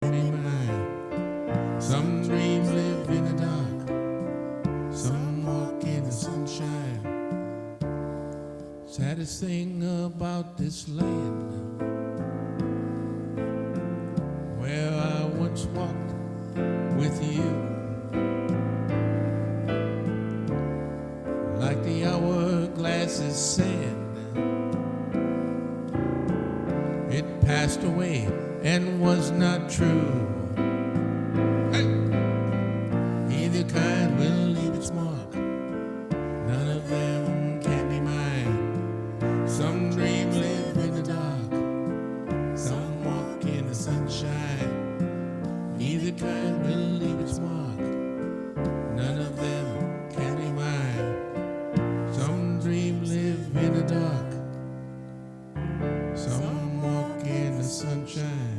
be mine. Some dreams live in the dark, some walk in the sunshine. Saddest thing about this land, where I once walked with you, like the hourglass is sand. It passed away and was not true. Hey! Either kind will leave its mark. None of them can be mine. Some dreams live in the dark, some walk in the sunshine. Either kind will leave its mark. None of them can be mine. Some dreams live in the dark, some walk in the sunshine.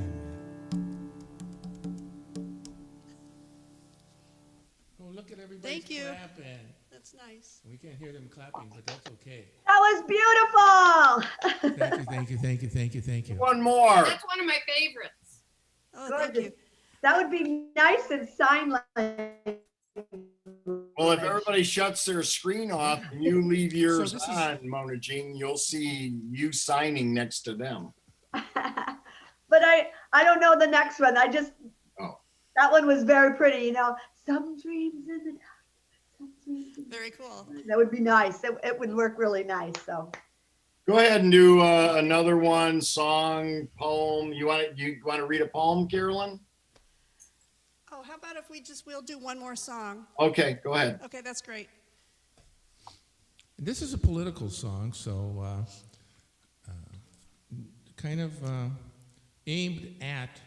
Oh, look at everybody. Thank you. Clapping. That's nice. We can't hear them clapping, but that's okay. That was beautiful. Thank you, thank you, thank you, thank you, thank you. One more. That's one of my favorites. Oh, thank you. That would be nice in sign language. Well, if everybody shuts their screen off and you leave yours this is- on, Mona Jean, you'll see you signing next to them. But I don't know the next one. I just, that one was very pretty, you know. Some dreams in the dark. Some dreams in the Very cool. dark. That would be nice. It would work really nice, so. Go ahead and do another one, song, poem. You want to read a poem, Carolyn? Oh, how about if we'll do one more song? Okay, go ahead. Okay, that's great. This is a political song, so kind of aimed at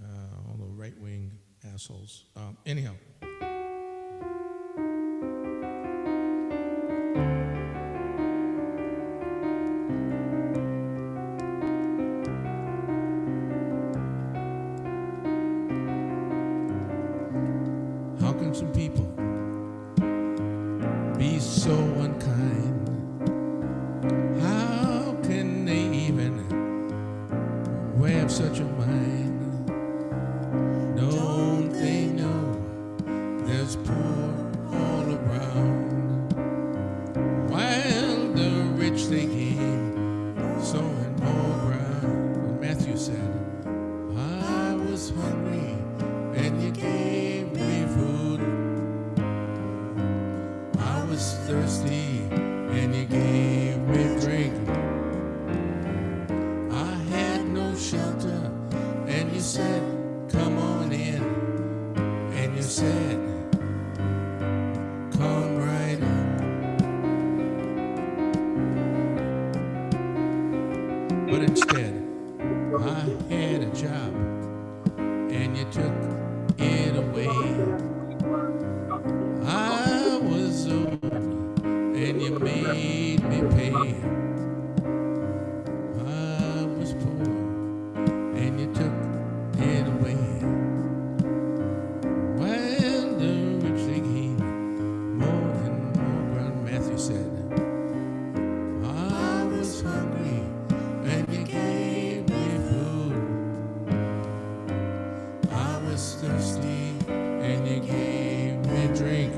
all the right-wing assholes. Anyhow. How can some people be so unkind? How can they even have such a mind? Don't they know there's poor all around? While the rich they gain, sowing more ground. And Matthew said, I was hungry and you gave me food. I was thirsty and you gave me drink. I had no shelter and you said, come on in. And you said, come right in. But instead, I had a job and you took it away. I was old and you made me pay. I was poor and you took it away. Well, the rich they gain more and more ground. Matthew said, I was hungry and you gave me food. I was thirsty and you gave me drink.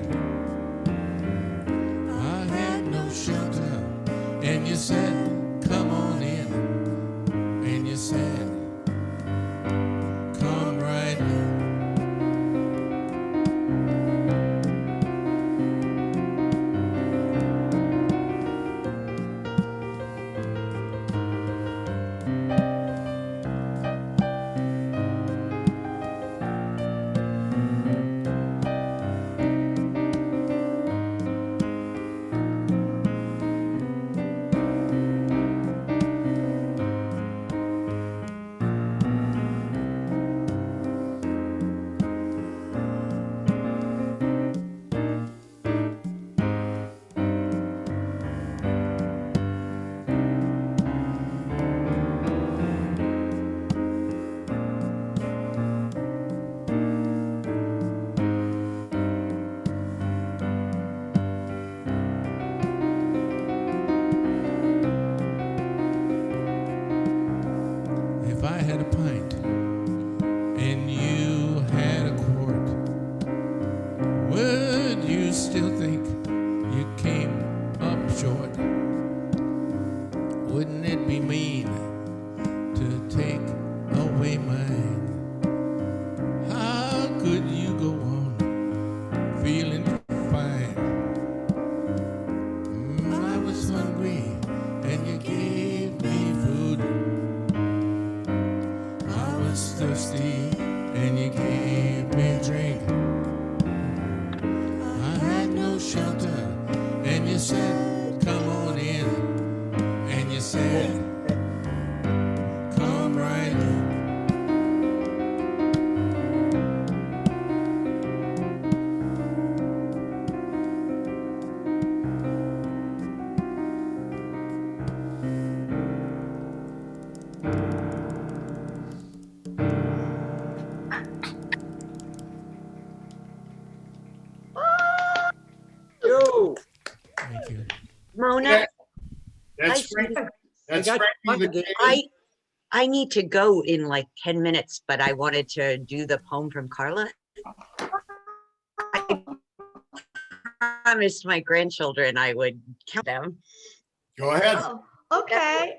I had no shelter and you said, come on in. And you said, come right in. tea and you gave me a drink. I had no shelter and you said, come on in. And you said, come right in. Yo, Thank you. Mona, That's I- Frankie. I That's got Frankie the talking K. I need to go in like 10 minutes, but I wanted to do the poem from Carla. I promised my grandchildren I would count them. Go ahead. Oh, okay.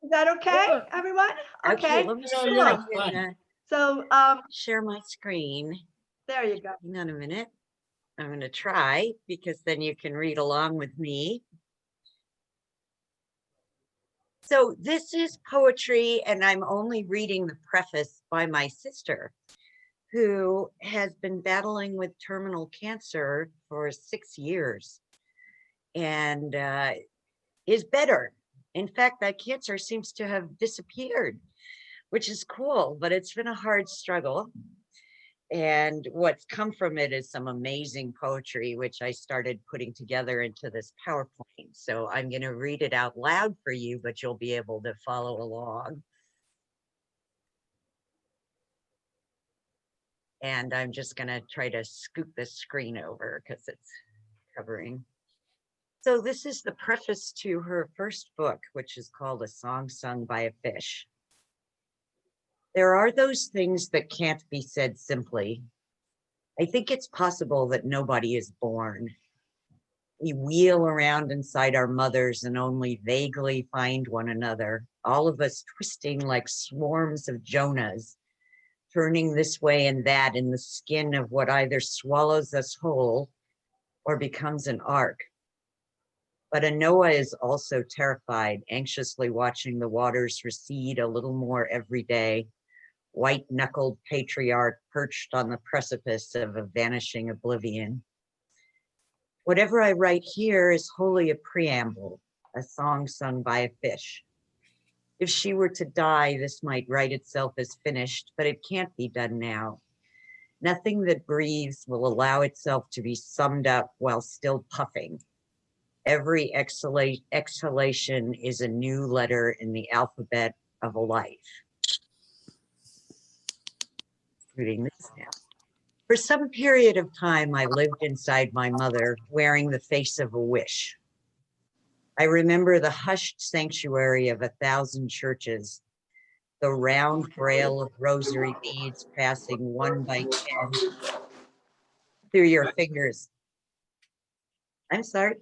Is that okay, everyone? Okay. Let me Yeah, see if yeah, I it's can fine. So, share my screen. there you go. Hang on a minute. I'm going to try because then you can read along with me. So this is poetry, and I'm only reading the preface by my sister, who has been battling with terminal cancer for 6 years and is better. In fact, that cancer seems to have disappeared, which is cool, but it's been a hard struggle. And what's come from it is some amazing poetry, which I started putting together into this PowerPoint. So I'm going to read it out loud for you, but you'll be able to follow along. And I'm just going to try to scoop the screen over because it's covering. So this is the preface to her first book, which is called A Song Sung by a Fish. There are those things that can't be said simply. I think it's possible that nobody is born. We wheel around inside our mothers and only vaguely find one another, all of us twisting like swarms of Jonahs, turning this way and that in the skin of what either swallows us whole or becomes an ark. But a Noah is also terrified, anxiously watching the waters recede a little more every day, white-knuckled patriarch perched on the precipice of a vanishing oblivion. Whatever I write here is wholly a preamble, a song sung by a fish. If she were to die, this might write itself as finished, but it can't be done now. Nothing that breathes will allow itself to be summed up while still puffing. Every exhalation is a new letter in the alphabet of a life. Reading this now. For some period of time, I lived inside my mother, wearing the face of a wish. I remember the hushed sanctuary of 1,000 churches, the round braille of rosary beads passing 1 by 10 through your fingers. I'm sorry.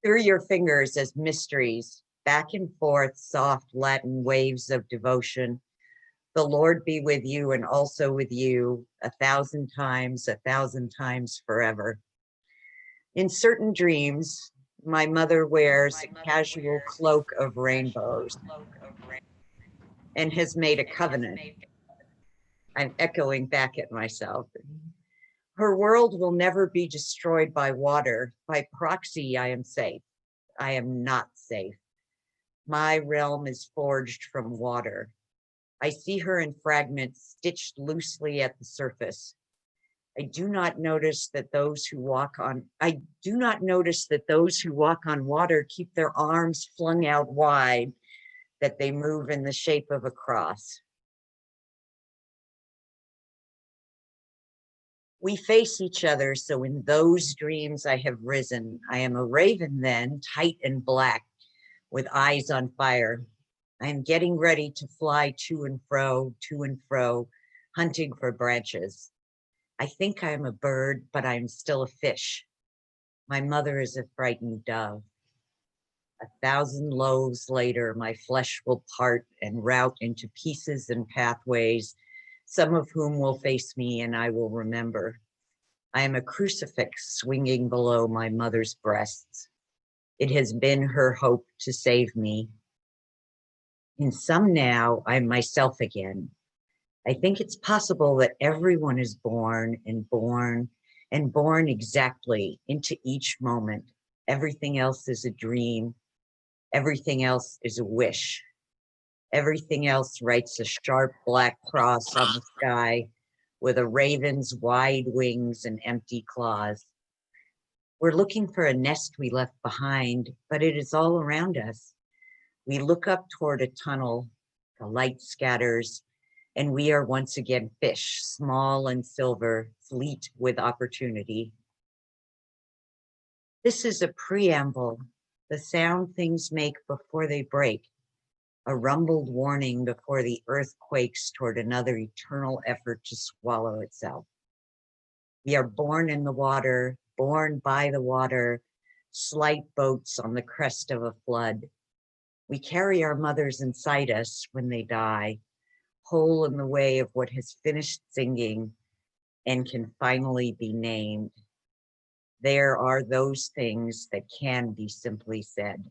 Through your fingers as mysteries, back and forth, soft Latin waves of devotion. The Lord be with you and also with you 1,000 times, 1,000 times forever. In certain dreams, my mother wears a casual cloak of rainbows and has made a covenant. I'm echoing back at myself. Her world will never be destroyed by water. By proxy, I am safe. I am not safe. My realm is forged from water. I see her in fragments stitched loosely at the surface. I do not notice that those who walk on water keep their arms flung out wide, that they move in the shape of a cross. We face each other, so in those dreams I have risen. I am a raven then, tight and black, with eyes on fire. I am getting ready to fly to and fro, hunting for branches. I think I am a bird, but I am still a fish. My mother is a frightened dove. 1,000 loaves later, my flesh will part and route into pieces and pathways, some of whom will face me and I will remember. I am a crucifix swinging below my mother's breasts. It has been her hope to save me. In some now, I'm myself again. I think it's possible that everyone is born and born and born exactly into each moment. Everything else is a dream. Everything else is a wish. Everything else writes a sharp black cross on the sky with a raven's wide wings and empty claws. We're looking for a nest we left behind, but it is all around us. We look up toward a tunnel, the light scatters, and we are once again fish, small and silver, fleet with opportunity. This is a preamble, the sound things make before they break, a rumbled warning before the earth quakes toward another eternal effort to swallow itself. We are born in the water, born by the water, slight boats on the crest of a flood. We carry our mothers inside us when they die, whole in the way of what has finished singing and can finally be named. There are those things that can be simply said.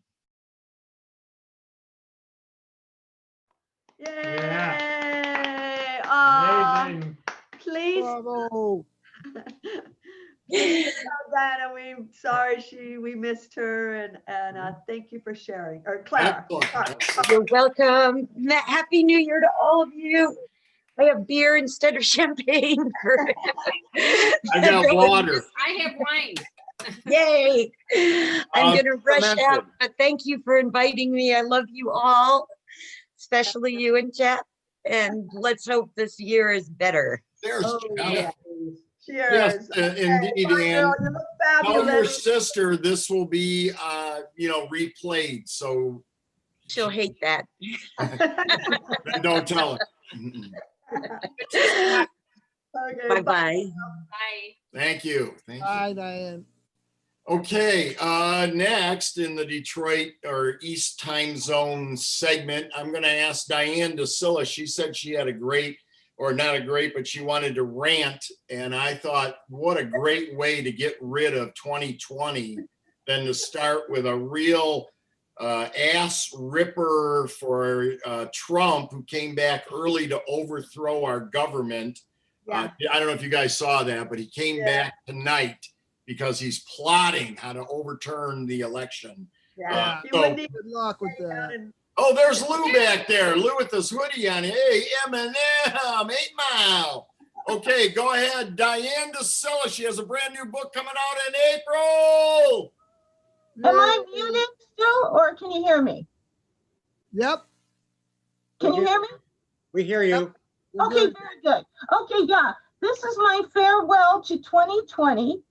Yay! Amazing. Please, Bravo. please tell Diana we missed her, and thank you for sharing. Or Clara. Excellent. Sorry. You're welcome. Happy New Year to all of you. I have beer instead of champagne. I got water. I have wine. Yay. I'm gonna rush fermented. out, but thank you for inviting me. I love you all, especially you and Jeff. And let's hope this year is better. There's Oh, Jeff. yeah. Cheers. Yes, indeed, Bye, and girl. You look tell your fabulous. sister this will be, replayed, so She'll hate that. don't tell her. Okay, Bye-bye. Bye. Thank you. Thank you. Bye, Diane. Okay, next in the Detroit or East time zone segment, I'm going to ask Diane DeCillis. She said she had a great, or not a great, but she wanted to rant. And I thought, what a great way to get rid of 2020 than to start with a real ass ripper for Trump, who came back early to overthrow our government. Yeah. I don't know if you guys saw that, but he came back tonight because he's plotting how to overturn the election. Yeah. You so- wouldn't even Good luck with hang out that. and- Oh, there's Lou back there. Lou with this hoodie on. Hey, Eminem, 8 Mile. Okay, go ahead. Diane DeCillis. She has a brand new book coming out in April. Am I muted still, or can you hear me? Yep. Can you hear me? We hear you. we're Okay, good. very good. Okay, yeah, this is my farewell to 2020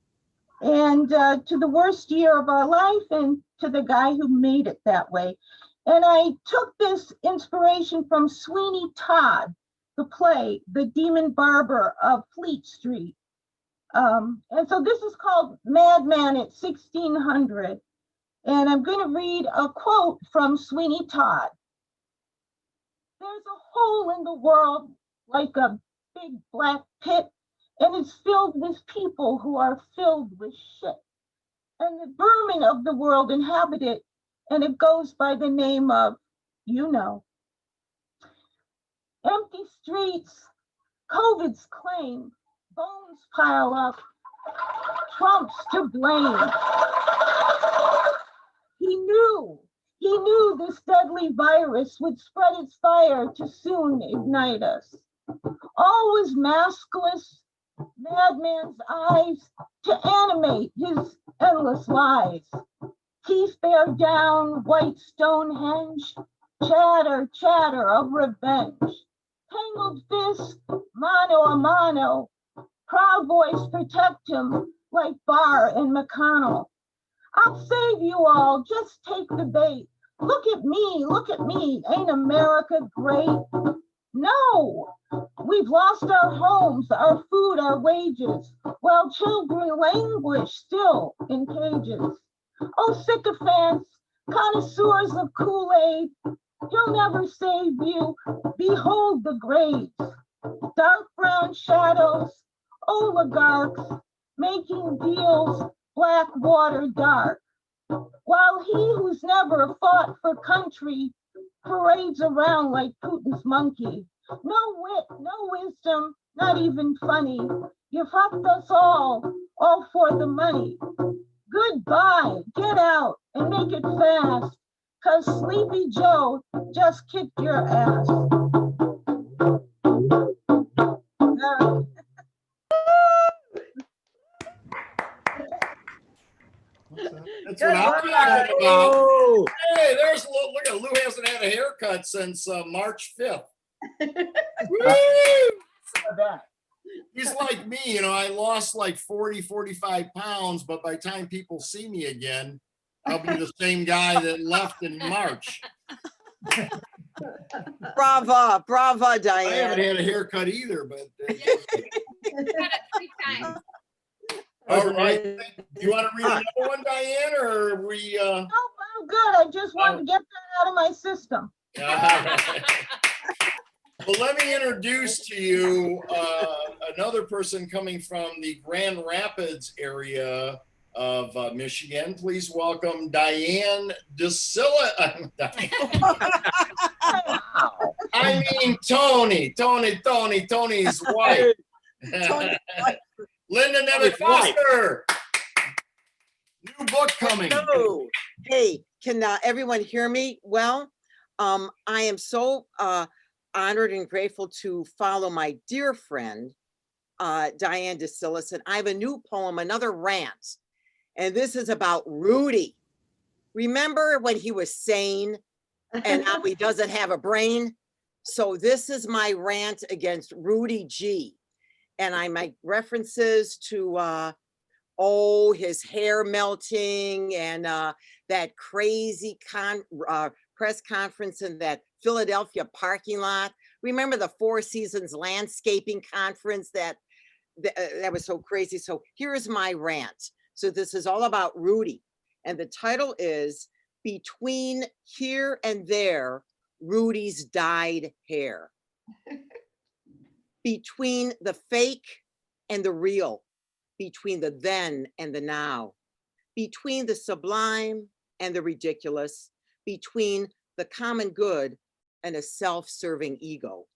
and to the worst year of our life and to the guy who made it that way. And I took this inspiration from Sweeney Todd, the play, The Demon Barber of Fleet Street. And so this is called Madman at 1600. And I'm going to read a quote from Sweeney Todd. There's a hole in the world like a big black pit, and it's filled with people who are filled with shit. And the vermin of the world inhabit it, and it goes by the name of, you know. Empty streets, COVID's claim, bones pile up, Trump's to blame. He knew this deadly virus would spread its fire to soon ignite us. All was maskless, madman's eyes to animate his endless lies. Teeth bear down, white Stonehenge, chatter, chatter of revenge. Tangled fist, mano a mano, proud voice protect him like Barr and McConnell. I'll save you all, just take the bait. Look at me, ain't America great? No, we've lost our homes, our food, our wages, while children languish still in cages. Oh, sycophants, connoisseurs of Kool-Aid, he'll never save you, behold the graves. Dark brown shadows, oligarchs, making deals, black water dark. While he who's never fought for country parades around like Putin's monkey. No wit, no wisdom, not even funny. You fucked us all for the money. Goodbye, get out and make it fast, 'cause Sleepy Joe just kicked your ass. That's what I'm talking about. Hey, there's Lou. Look at Lou, hasn't had a haircut since March 5th. He's like me, you know, I lost like 40, 45 pounds, but by the time people see me again, I'll be the same guy that left in March. Brava, brava, Diane. I haven't had a haircut either, but. All right. You want to read another one, Diane, or are we? No, I'm good. I just wanted to get that out of my system. Well, let me introduce to you another person coming from the Grand Rapids area of Michigan. Please welcome Diane DeCillis. I mean, Tony's wife. Linda Nemec Foster. New book coming. Hello. Hey, can everyone hear me well? I am so honored and grateful to follow my dear friend, Diane DeCillis, and I have a new poem, another rant, and this is about Rudy. Remember when he was sane and now he doesn't have a brain? So this is my rant against Rudy G. And I make references to, his hair melting and that crazy press conference in that Philadelphia parking lot. Remember the Four Seasons landscaping conference that was so crazy. So here's my rant. So this is all about Rudy. And the title is Between Here and There, Rudy's Dyed Hair. Between the fake and the real, between the then and the now, between the sublime and the ridiculous, between the common good and a self-serving ego,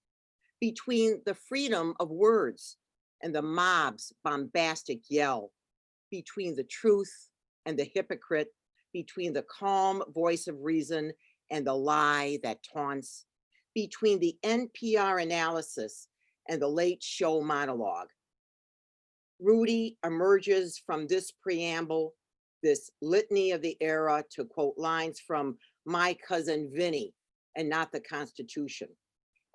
between the freedom of words and the mob's bombastic yell, between the truth and the hypocrite, between the calm voice of reason and the lie that taunts, between the NPR analysis and the Late Show monologue. Rudy emerges from this preamble, this litany of the era, to quote lines from My Cousin Vinny and Not the Constitution,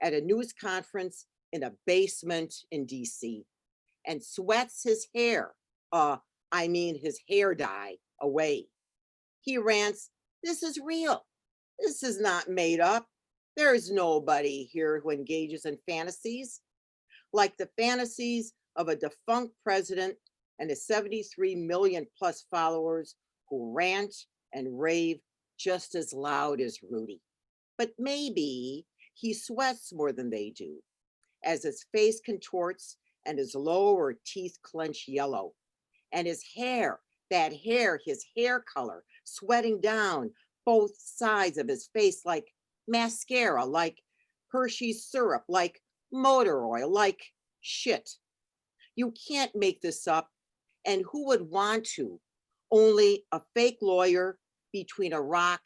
at a news conference in a basement in DC, and sweats his hair, his hair dye, away. He rants, "This is real. This is not made up. There is nobody here who engages in fantasies like the fantasies of a defunct president and his 73 million plus followers who rant and rave just as loud as Rudy. But maybe he sweats more than they do, as his face contorts and his lower teeth clench yellow, and his hair, his hair color, sweating down both sides of his face like mascara, like Hershey's syrup, like motor oil, like shit. You can't make this up, and who would want to? Only a fake lawyer between a rock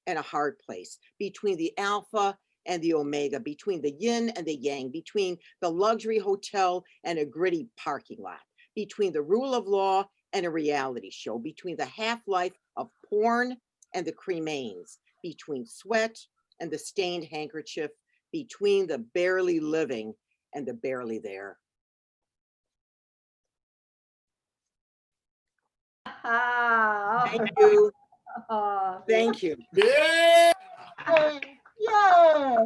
and a hard place, between the alpha and the omega, between the yin and the yang, between the luxury hotel and a gritty parking lot, between the rule of law and a reality show, between the half-life of porn and the cremains, between sweat and the stained handkerchief, between the barely living and the barely there. Thank you. Thank you. Yeah. Yeah.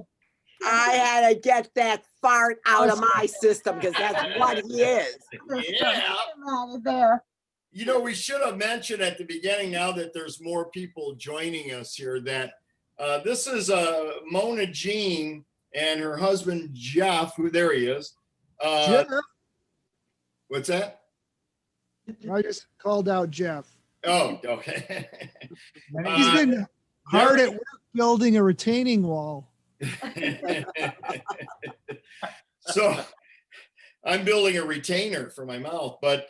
I had to get that fart out of my system because that's what he is. Yeah. Out of there. You know, we should have mentioned at the beginning, now that there's more people joining us here, that this is Mona Jean and her husband, Jeff, who there he is. Jeff? What's that? I just called out Jeff. Oh, okay. He's been hard at work building a retaining wall. So I'm building a retainer for my mouth, but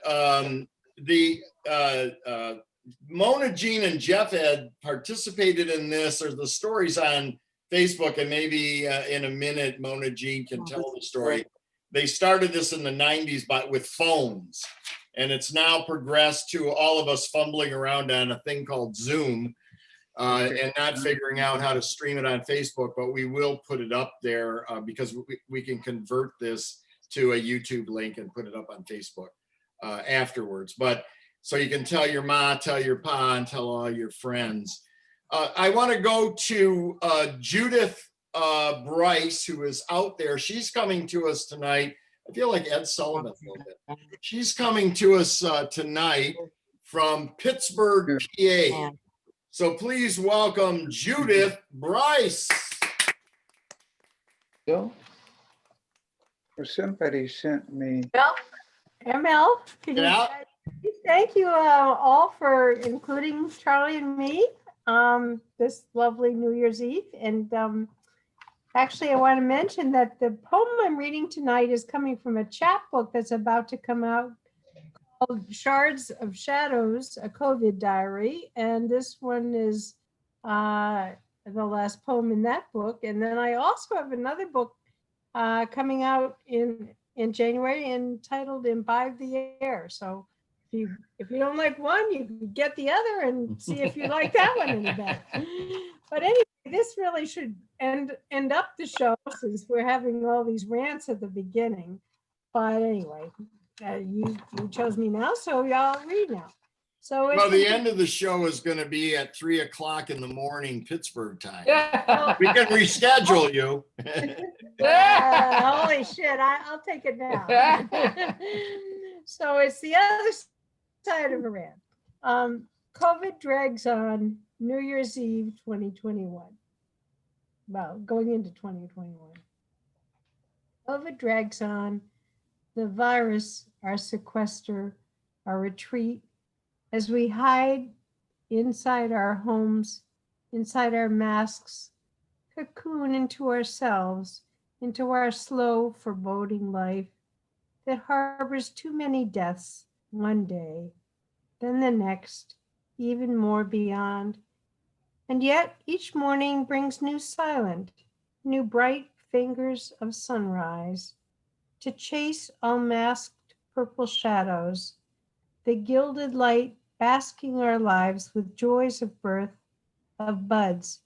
Mona, Jean, and Jeff had participated in this, or the stories on Facebook, and maybe in a minute, Mona, Jean can tell the story. They started this in the 90s with phones, and it's now progressed to all of us fumbling around on a thing called Zoom and not figuring out how to stream it on Facebook, but we will put it up there because we can convert this to a YouTube link and put it up on Facebook afterwards. But so you can tell your ma, tell your pa, and tell all your friends. I want to go to Judith Brice, who is out there. She's coming to us tonight. I feel like Ed Sullivan a little bit. She's coming to us tonight from Pittsburgh, PA. So please welcome Judith Brice. Or somebody sent me. Well, ML, can you Yeah. thank you all for including Charlie and me this lovely New Year's Eve. And actually, I want to mention that the poem I'm reading tonight is coming from a chapbook that's about to come out called Shards of Shadows, a COVID diary. And this one is the last poem in that book. And then I also have another book coming out in January entitled Imbibe the Air. So if you don't like one, you can get the other and see if you like that one any better. But anyway, this really should end up the show since we're having all these rants at the beginning. But anyway, you chose me now, so y'all read now. So Well, the end of the show is going to be at 3 o'clock in the morning, Pittsburgh time. We can reschedule you. Holy shit, I'll take it now. So it's the other side of Iran. COVID drags on New Year's Eve 2021. Well, going into 2021. COVID drags on. The virus, our sequester, our retreat, as we hide inside our homes, inside our masks, cocoon into ourselves, into our slow, foreboding life that harbors too many deaths one day, then the next, even more beyond. And yet each morning brings new silent, new bright fingers of sunrise to chase all masked purple shadows, the gilded light basking our lives with joys of birth, of buds,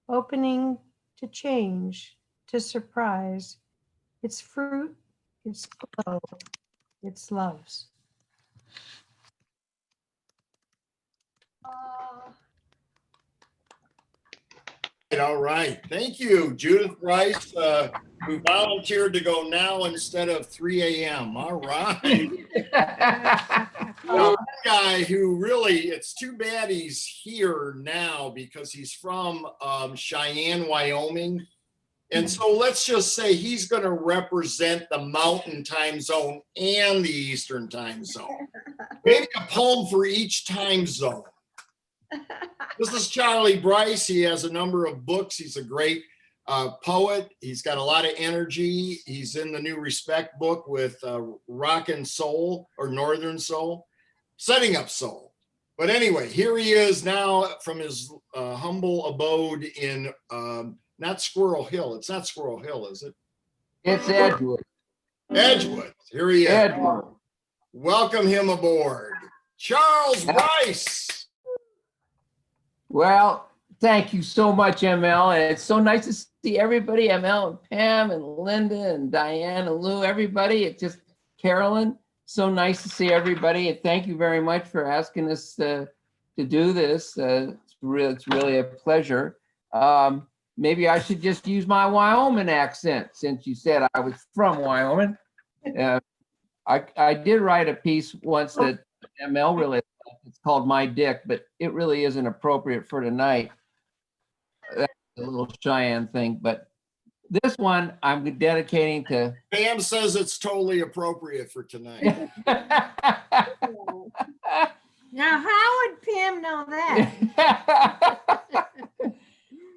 opening to change, to surprise, its fruit, its glow, its loves. All right. Thank you, Judith Brice, who volunteered to go now instead of 3 a.m. All right. One guy who really, it's too bad he's here now because he's from Cheyenne, Wyoming. And so let's just say he's going to represent the Mountain Time Zone and the Eastern Time Zone. Maybe a poem for each time zone. This is Charlie Brice. He has a number of books. He's a great poet. He's got a lot of energy. He's in the new Respect book with Rockin' Soul or Northern Soul, Setting Up Soul. But anyway, here he is now from his humble abode in not Squirrel Hill. It's not Squirrel Hill, is it? It's Edgewood. Edgewood. Here he is. Edgewood. Welcome him aboard. Charles Brice. Well, thank you so much, ML. And it's so nice to see everybody, ML and Pam and Linda and Diane and Lou, everybody. It's just Carolyn. So nice to see everybody. And thank you very much for asking us to do this. It's really a pleasure. Maybe I should just use my Wyoming accent since you said I was from Wyoming. I did write a piece once that ML really liked. It's called My Dick, but it really isn't appropriate for tonight. That's a little Cheyenne thing, but this one I'm dedicating to. Pam says it's totally appropriate for tonight. Now, how would Pam know that?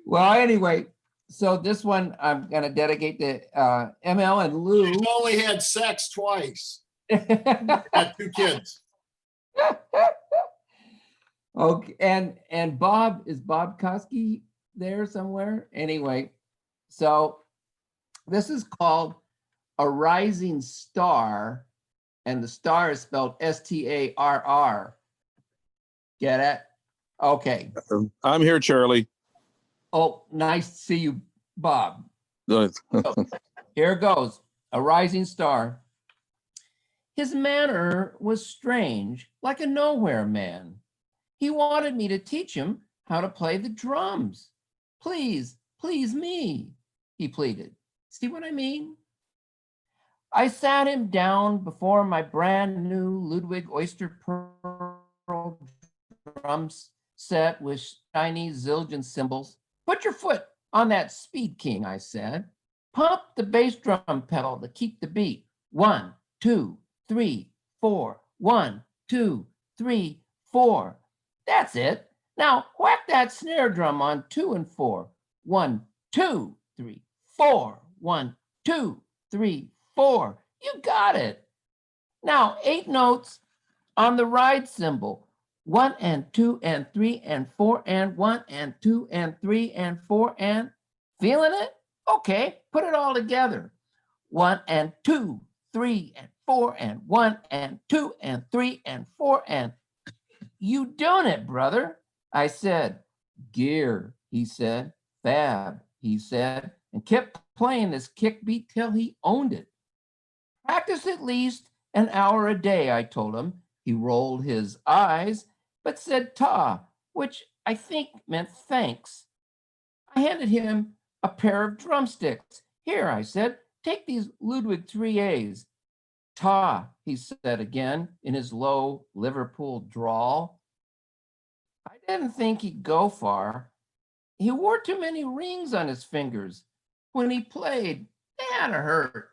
Well, anyway, so this one I'm gonna dedicate to ML and Lou. You've only had sex twice. Got 2 kids. Okay, and Bob, is Bob Koski there somewhere? Anyway, so this is called A Rising Star, and the star is spelled S-T-A-R-R. Get it? Okay. I'm here, Charlie. Oh, nice to see you, Bob. Uh, So, here goes. A rising star. His manner was strange, like a nowhere man. He wanted me to teach him how to play the drums. Please, please me, he pleaded. See what I mean? I sat him down before my brand new Ludwig Oyster Pearl drum set with shiny Zildjian cymbals. Put your foot on that speed king, I said. Pump the bass drum pedal to keep the beat. 1, 2, 3, 4. 1, 2, 3, 4. That's it. Now whack that snare drum on 2 and 4. 1, 2, 3, 4. 1, 2, 3, 4. You got it. Now 8 notes on the ride cymbal. 1 and 2 and 3 and 4 and 1 and 2 and 3 and 4 and feeling it? Okay, put it all together. 1 and 2, 3 and 4 and 1 and 2 and 3 and 4 and you doing it, brother. I said, gear, he said, fab, he said, and kept playing this kick beat till he owned it. Practice at least an hour a day, I told him. He rolled his eyes, but said ta, which I think meant thanks. I handed him a pair of drumsticks. Here, I said, take these Ludwig 3As. Ta, he said again in his low Liverpool drawl. I didn't think he'd go far. He wore too many rings on his fingers. When he played, they had to hurt.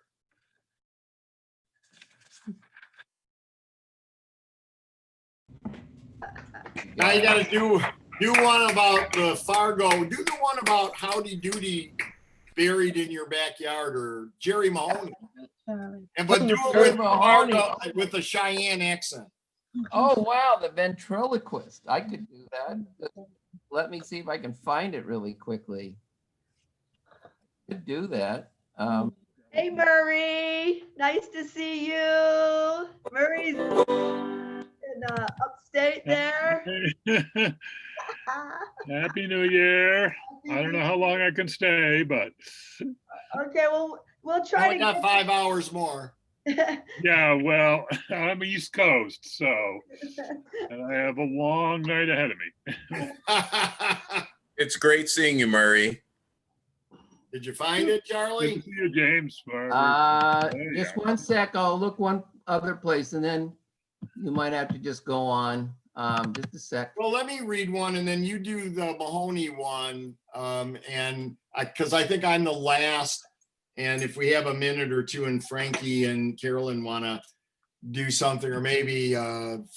Now you gotta do one about the Fargo. Do the one about Howdy Doody buried in your backyard or Jerry Mahoney. But do it with Fargo with a Cheyenne accent. Oh, wow, the ventriloquist. I could do that. Let me see if I can find it really quickly. I could do that. Hey, Murray. Nice to see you. Murray's in upstate there. Happy New Year. I don't know how long I can stay, but. Okay, well, we'll try to got 5 hours more. Yeah, well, I'm East Coast, so and I have a long night ahead of me. It's great seeing you, Murray. Did you find it, Charlie? Good to see you, James. Just one sec. I'll look one other place and then you might have to just go on. Just a sec. Well, let me read one and then you do the Mahoney one. Because I think I'm the last. And if we have a minute or two and Frankie and Carolyn want to do something, or maybe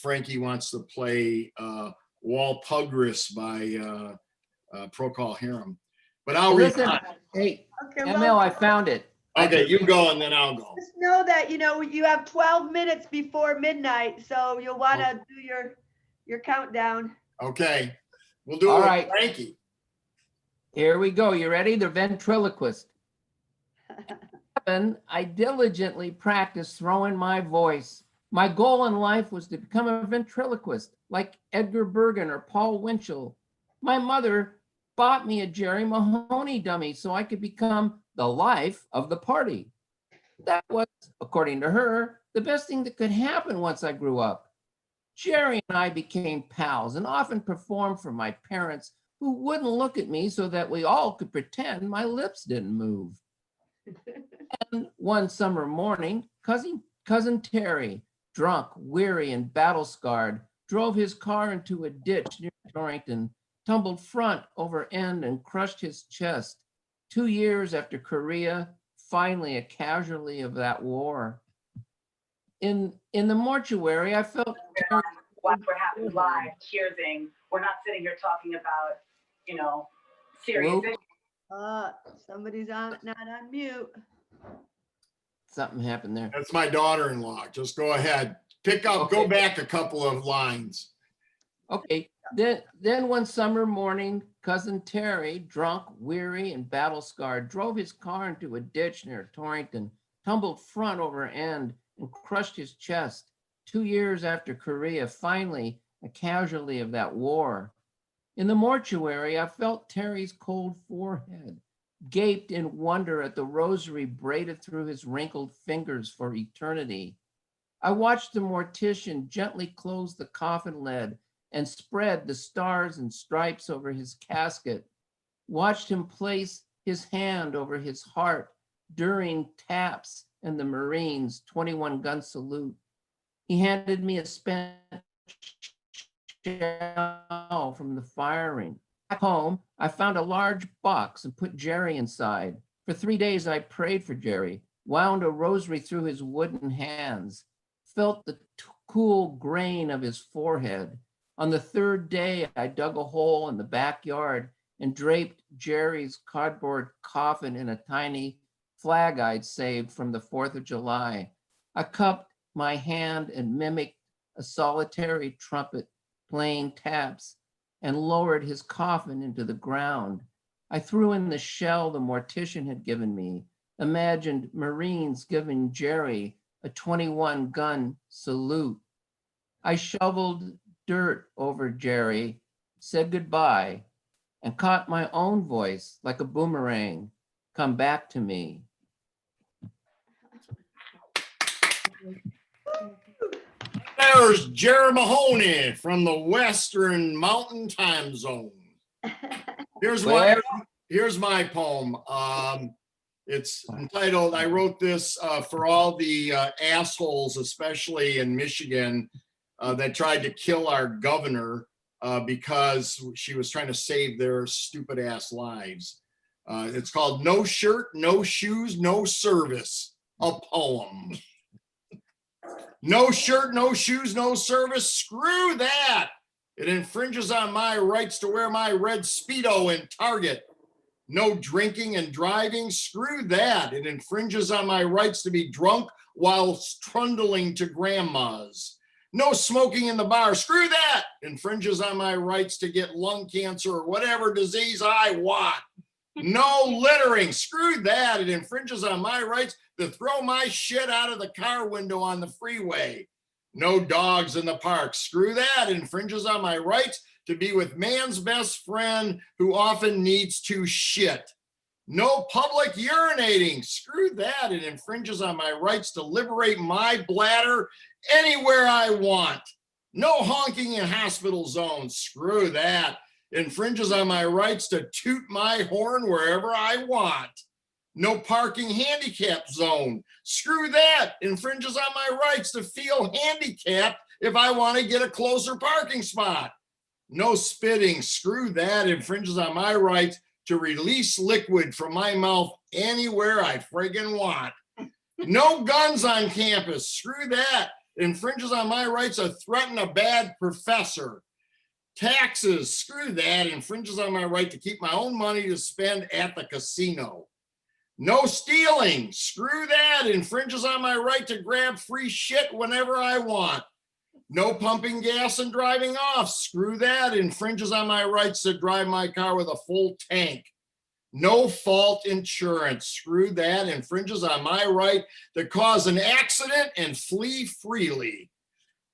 Frankie wants to play Walpurgis by Procol Harum. But I'll read. Hey, Okay, ML, I found it. Okay, you go and then I'll go. Just know that, you have 12 minutes before midnight, so you'll want to do your countdown. Okay, we'll do it All with right. Frankie. Here we go. You ready? The ventriloquist. I diligently practiced throwing my voice. My goal in life was to become a ventriloquist, like Edgar Bergen or Paul Winchell. My mother bought me a Jerry Mahoney dummy so I could become the life of the party. That was, according to her, the best thing that could happen once I grew up. Jerry and I became pals and often performed for my parents, who wouldn't look at me so that we all could pretend my lips didn't move. And one summer morning, cousin Terry, drunk, weary, and battle-scarred, drove his car into a ditch near Torrington, tumbled front over end and crushed his chest. 2 years after Korea, finally a casualty of that war. In the mortuary, I felt What we're having live, cheersing. We're not sitting here talking about, Lou? Somebody's not on mute. Something happened there. That's my daughter-in-law. Just go ahead. Pick up, go back a couple of lines. Okay, then one summer morning, cousin Terry, drunk, weary, and battle-scarred, drove his car into a ditch near Torrington, tumbled front over end, and crushed his chest. 2 years after Korea, finally a casualty of that war. In the mortuary, I felt Terry's cold forehead, gaped in wonder at the rosary braided through his wrinkled fingers for eternity. I watched the mortician gently close the coffin lid and spread the stars and stripes over his casket, watched him place his hand over his heart during taps and the Marines' 21-gun salute. He handed me a spent shell from the firing. Back home, I found a large box and put Jerry inside. For 3 days, I prayed for Jerry, wound a rosary through his wooden hands, felt the cool grain of his forehead. On the third day, I dug a hole in the backyard and draped Jerry's cardboard coffin in a tiny flag I'd saved from the 4th of July. I cupped my hand and mimicked a solitary trumpet playing taps and lowered his coffin into the ground. I threw in the shell the mortician had given me, imagined Marines giving Jerry a 21-gun salute. I shoveled dirt over Jerry, said goodbye, and caught my own voice like a boomerang come back to me. There's Jerry Mahoney from the Western Mountain Time Zone. Here's my poem. It's entitled, I wrote this for all the assholes, especially in Michigan, that tried to kill our governor because she was trying to save their stupid ass lives. It's called No Shirt, No Shoes, No Service, a poem. No shirt, no shoes, no service, screw that. It infringes on my rights to wear my red Speedo in Target. No drinking and driving, screw that. It infringes on my rights to be drunk while trundling to grandma's. No smoking in the bar, screw that. Infringes on my rights to get lung cancer or whatever disease I want. No littering, screw that. It infringes on my rights to throw my shit out of the car window on the freeway. No dogs in the park, screw that. It infringes on my rights to be with man's best friend who often needs to shit. No public urinating, screw that. It infringes on my rights to liberate my bladder anywhere I want. No honking in hospital zones, screw that. Infringes on my rights to toot my horn wherever I want. No parking handicap zone. Screw that. Infringes on my rights to feel handicapped if I want to get a closer parking spot. No spitting. Screw that. Infringes on my rights to release liquid from my mouth anywhere I friggin' want. No guns on campus. Screw that. Infringes on my rights to threaten a bad professor. Taxes, screw that, infringes on my right to keep my own money to spend at the casino. No stealing, screw that, infringes on my right to grab free shit whenever I want. No pumping gas and driving off, screw that, infringes on my rights to drive my car with a full tank. No fault insurance, screw that, infringes on my right to cause an accident and flee freely.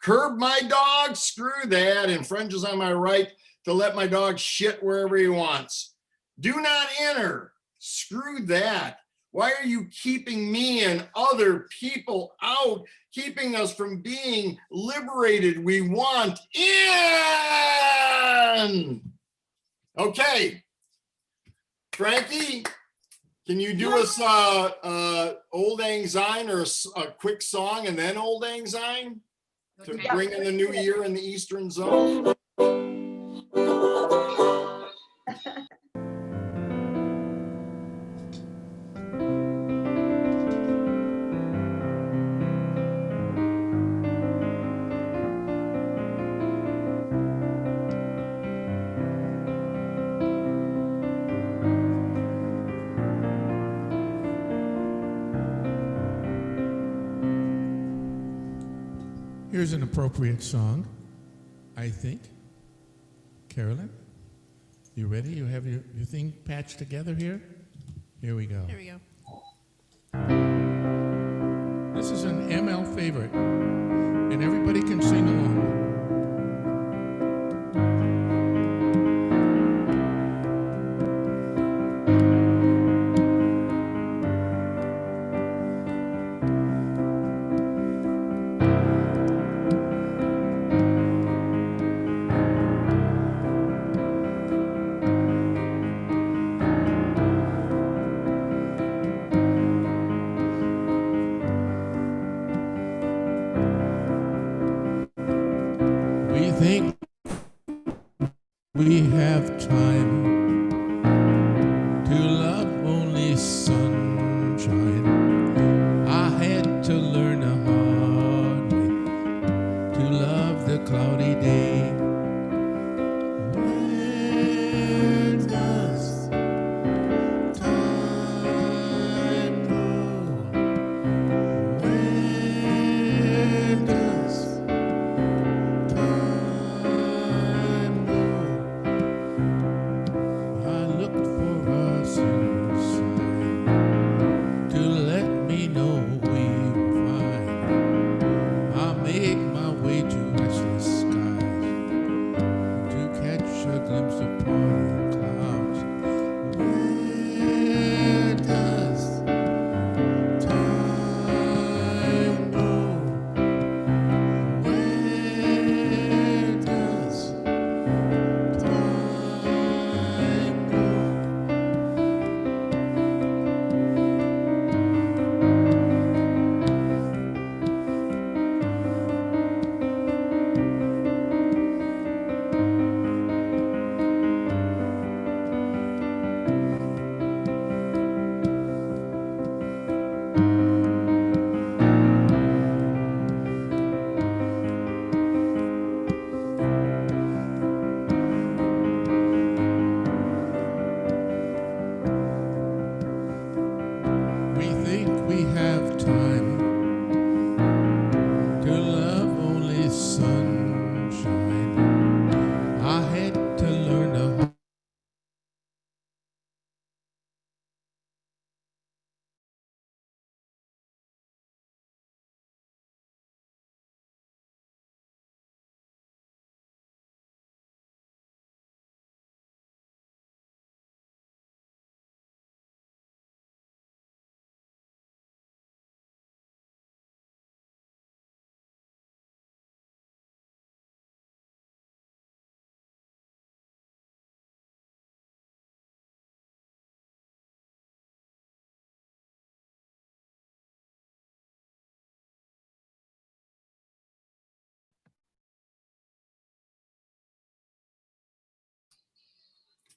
Curb my dog, screw that, infringes on my right to let my dog shit wherever he wants. Do not enter, screw that. Why are you keeping me and other people out, keeping us from being liberated? We want in. Okay, Frankie, can you do us Old Lang Syne or a quick song and then Old Lang Syne? To bring in the new year in the Eastern Zone. Here's an appropriate song, I think. Carolyn, you ready? You have your thing patched together here? Here we go. Here we go. This is an ML favorite, and everybody can sing along. We think we have time to love only sunshine. I had to learn the hard way to love the cloudy day. Where does time go? Where does time go? I looked for a sign to let me know we were fine. I made my way to restless skies to catch a glimpse of parting clouds. Where does time go? Where does time go? We think we have time to love only sunshine. I had to learn to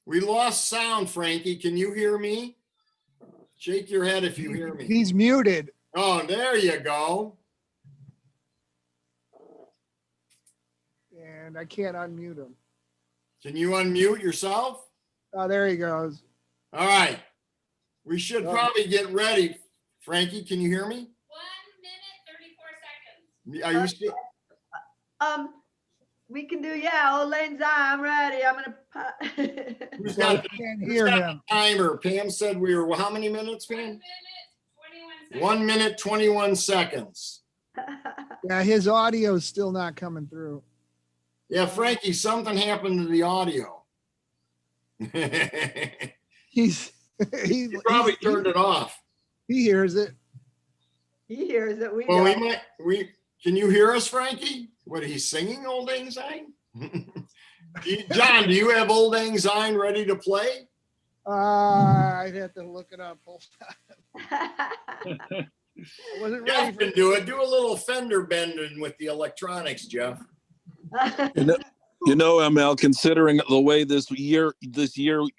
We lost sound, Frankie. Can you hear me? Shake your head if you hear me. He's muted. Oh, there you go. And I can't unmute him. Can you unmute yourself? Oh, there he goes. All right. We should probably get ready. Frankie, can you hear me? 1 minute, 34 seconds. Are you still? We can do, yeah, old lane's I'm ready. I'm gonna. Who's Well, got, I can't who's hear got him. the timer? Pam said we were, how many minutes, 1 Pam? minute, 21 seconds. 1 minute, 21 seconds. Yeah, his audio's still not coming through. Yeah, Frankie, something happened to the audio. He's You probably turned it off. He hears it. He hears it. We Well, don't. Can you hear us, Frankie? What, he's singing Old Lang Syne? John, do you have Old Lang Syne ready to play? I'd have to look it up. Hold on. I wasn't ready Jeff can do it. Do a little fender bending with the electronics, Jeff. You know, ML, considering the way this year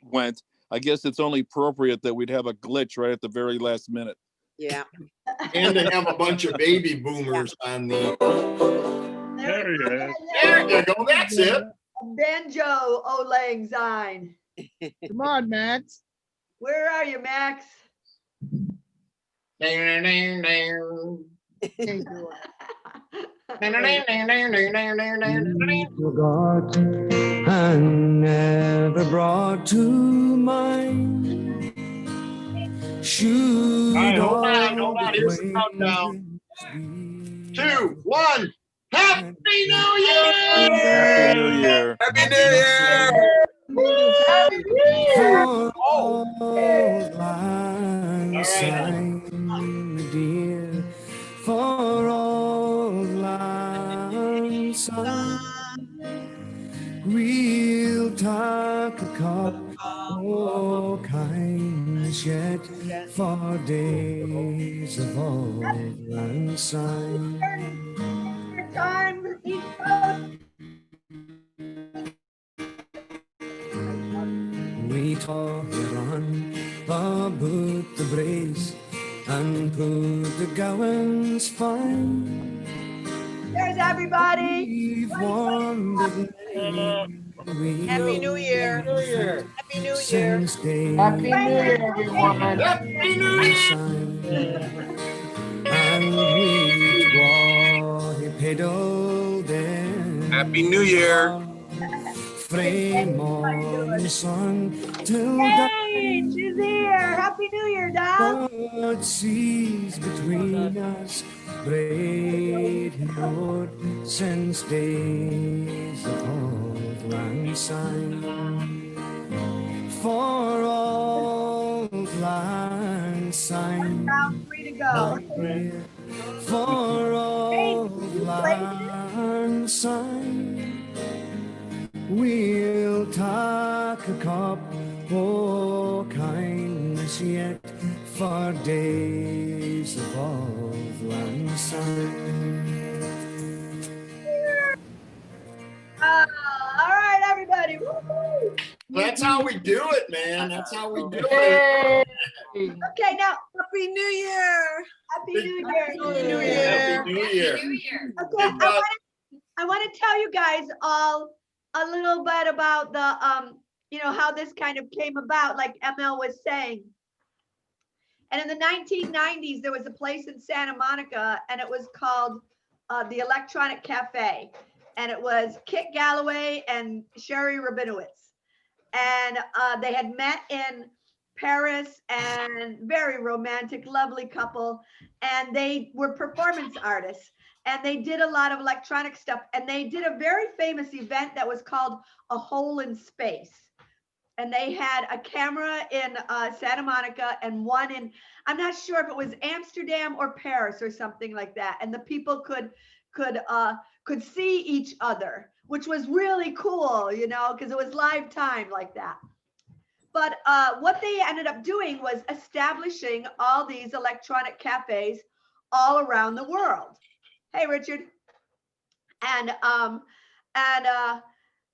went, I guess it's only appropriate that we'd have a glitch right at the very last minute. Yeah. And to have a bunch of baby boomers on the. There you go. There you go. That's it. Banjo, Old Lang Syne. Come on, Max. Where are you, Max? Ding, ding, ding. Can't do it. Forgot and never brought to mind. Should All right, hold on, all hold on. Here's the countdown. 2, 1. Happy New Year! Happy New Year. Happy New Year! For Oh. old lang syne, dear, for old lang syne, we'll take a cup o' kindness yet for days of old lang syne. Time, East Coast. We talk on about the brace and put the gowans fine. There's everybody. We've wandered many Happy New Year. Happy New Year. since days Happy New Year, everyone. Happy New Year! and we pedaled in. Happy New Year. Frame on the sun till Hey, she's here. Happy New Year, Dad. but seas between us braid Lord since days of old lang syne. For old lang syne, Free to go. for old lang syne, we'll take a cup o' kindness yet for days of old lang syne. All right, everybody. Woo-hoo. That's how we do it, man. That's how we do it. Hey. Okay, now Happy New Year. Happy New Year. Happy New Year. Happy New Year. Okay, I want to tell you guys all a little bit about the you know, how this kind of came about, like ML was saying. And in the 1990s, there was a place in Santa Monica, and it was called the Electronic Cafe, and it was Kit Galloway and Sherry Rabinowitz, and they had met in Paris, and very romantic, lovely couple, and they were performance artists, and they did a lot of electronic stuff, and they did a very famous event that was called A Hole in Space. And they had a camera in Santa Monica and one in, I'm not sure if it was Amsterdam or Paris or something like that. And the people could see each other, which was really cool, you know, because it was live time like that. But what they ended up doing was establishing all these electronic cafes all around the world. Hey, Richard. And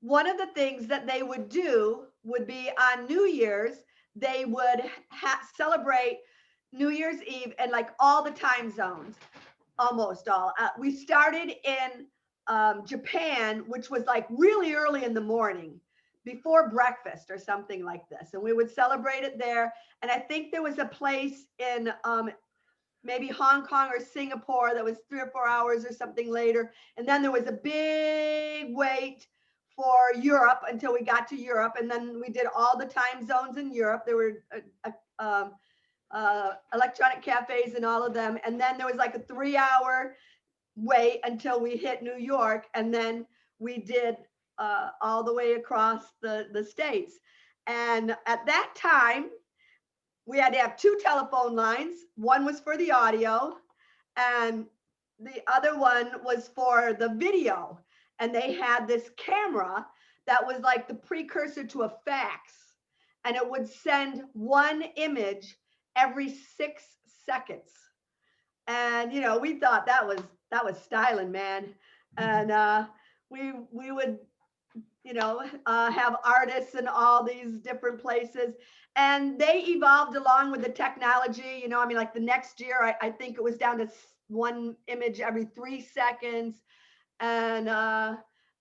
one of the things that they would do would be on New Year's, they would celebrate New Year's Eve in like all the time zones, almost all. We started in Japan, which was like really early in the morning, before breakfast or something like this. And we would celebrate it there. And I think there was a place in maybe Hong Kong or Singapore that was 3 or 4 hours or something later. And then there was a big wait for Europe until we got to Europe. And then we did all the time zones in Europe. There were electronic cafes in all of them. And then there was like a 3-hour wait until we hit New York. And then we did all the way across the States. And at that time, we had to have 2 telephone lines. One was for the audio and the other one was for the video. And they had this camera that was like the precursor to a fax. And it would send one image every 6 seconds. And, you know, we thought that was styling, man. And we would, you know, have artists in all these different places. And they evolved along with the technology, you know, I mean, like the next year, I think it was down to 1 image every 3 seconds. And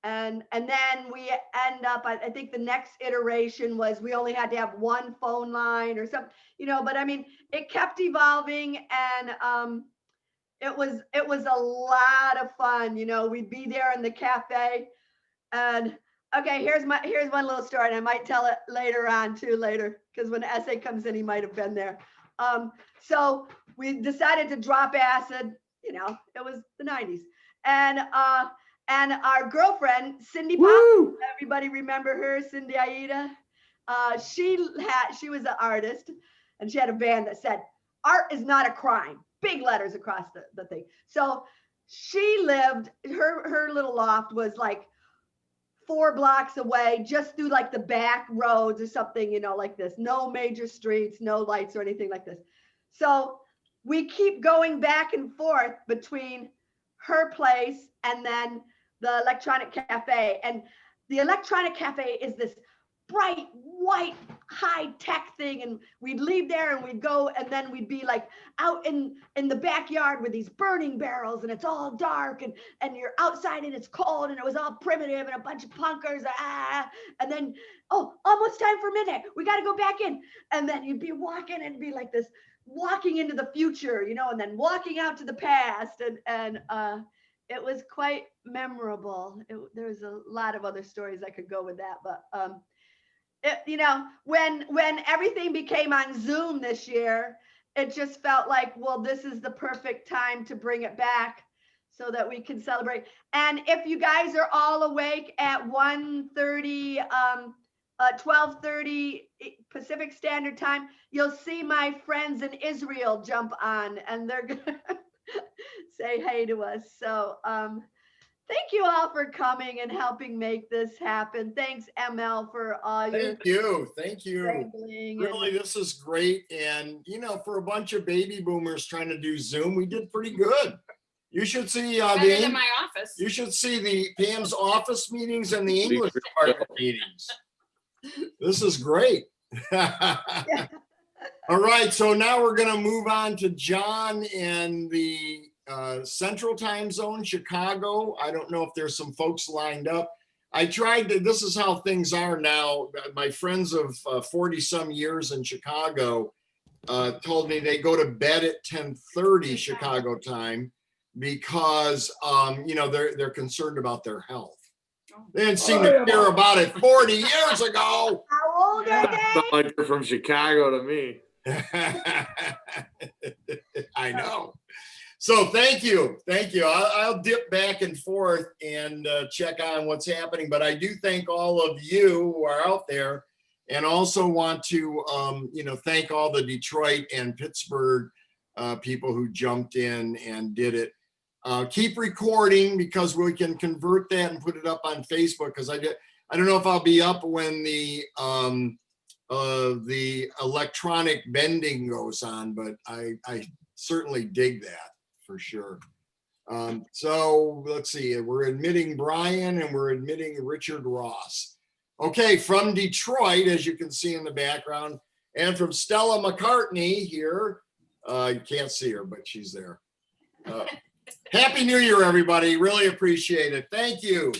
then we end up, I think the next iteration was we only had to have 1 phone line or something, you know, but I mean, it kept evolving. And it was a lot of fun. You know, we'd be there in the cafe, and okay, here's one little story, and I might tell it later on too, because when the essay comes in, he might have been there. So we decided to drop acid. You know, it was the 90s, and our girlfriend Cindy Pop, everybody remember her, Cindy Aida? She was an artist, and she had a band that said, "Art is not a crime," big letters across the thing. So she lived, her little loft was like 4 blocks away, just through like the back roads or something, you know, like this. No major streets, no lights or anything like this. So we keep going back and forth between her place and then the electronic cafe. And the electronic cafe is this bright white high-tech thing, and we'd leave there and we'd go, and then we'd be like out in the backyard with these burning barrels, and it's all dark, and you're outside and it's cold, and it was all primitive and a bunch of punkers, and then, oh, almost time for midnight, we got to go back in. And then you'd be walking and be like this, walking into the future, you know, and then walking out to the past, and it was quite memorable. There was a lot of other stories I could go with that, but you know, when everything became on Zoom this year, it just felt like, well, this is the perfect time to bring it back so that we can celebrate. And if you guys are all awake at 1:30, 12:30 Pacific Standard Time, you'll see my friends in Israel jump on, and they're gonna say hey to us. So thank you all for coming and helping make this happen. Thanks, ML, for all your Thank you. Really, this is great. And, you know, for a bunch of baby boomers trying to do Zoom, we did pretty good. You should see Better than my office. You should see the Pam's office meetings and the English department meetings. This is great. All right, so now we're going to move on to John in the Central Time Zone, Chicago. I don't know if there's some folks lined up. I tried to, this is how things are now. My friends of 40 some years in Chicago told me they go to bed at 10:30 Chicago time because, you know, they're concerned about their health. They didn't seem to care about it 40 years ago. How old are they? Sound like you're from Chicago to me. I know. So thank you. I'll dip back and forth and check on what's happening, but I do thank all of you who are out there, and also want to you know, thank all the Detroit and Pittsburgh people who jumped in and did it. Keep recording, because we can convert that and put it up on Facebook, because I don't know if I'll be up when the electronic bending goes on, but I certainly dig that for sure. So let's see, we're admitting Brian and we're admitting Richard Ross. Okay, from Detroit, as you can see in the background, and from Stella McCartney here, you can't see her, but she's there. Happy New Year, everybody. Really appreciate it. Thank you.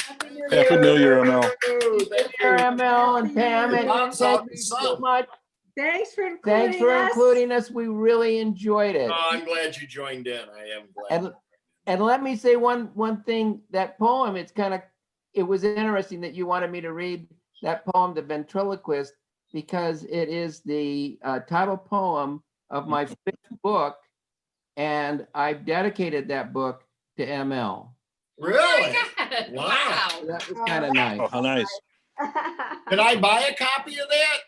Happy New Year, ML. Thank you. ML and Pam, and thank you so much. Thanks for including us. Including us. We really enjoyed it. Oh, I'm glad you joined in. I am glad. And let me say one thing, that poem, it was interesting that you wanted me to read that poem, The Ventriloquist, because it is the title poem of my 5th book, and I've dedicated that book to ML. Really? Oh Wow. That was kind of nice. Oh, how nice. Can I buy a copy of that?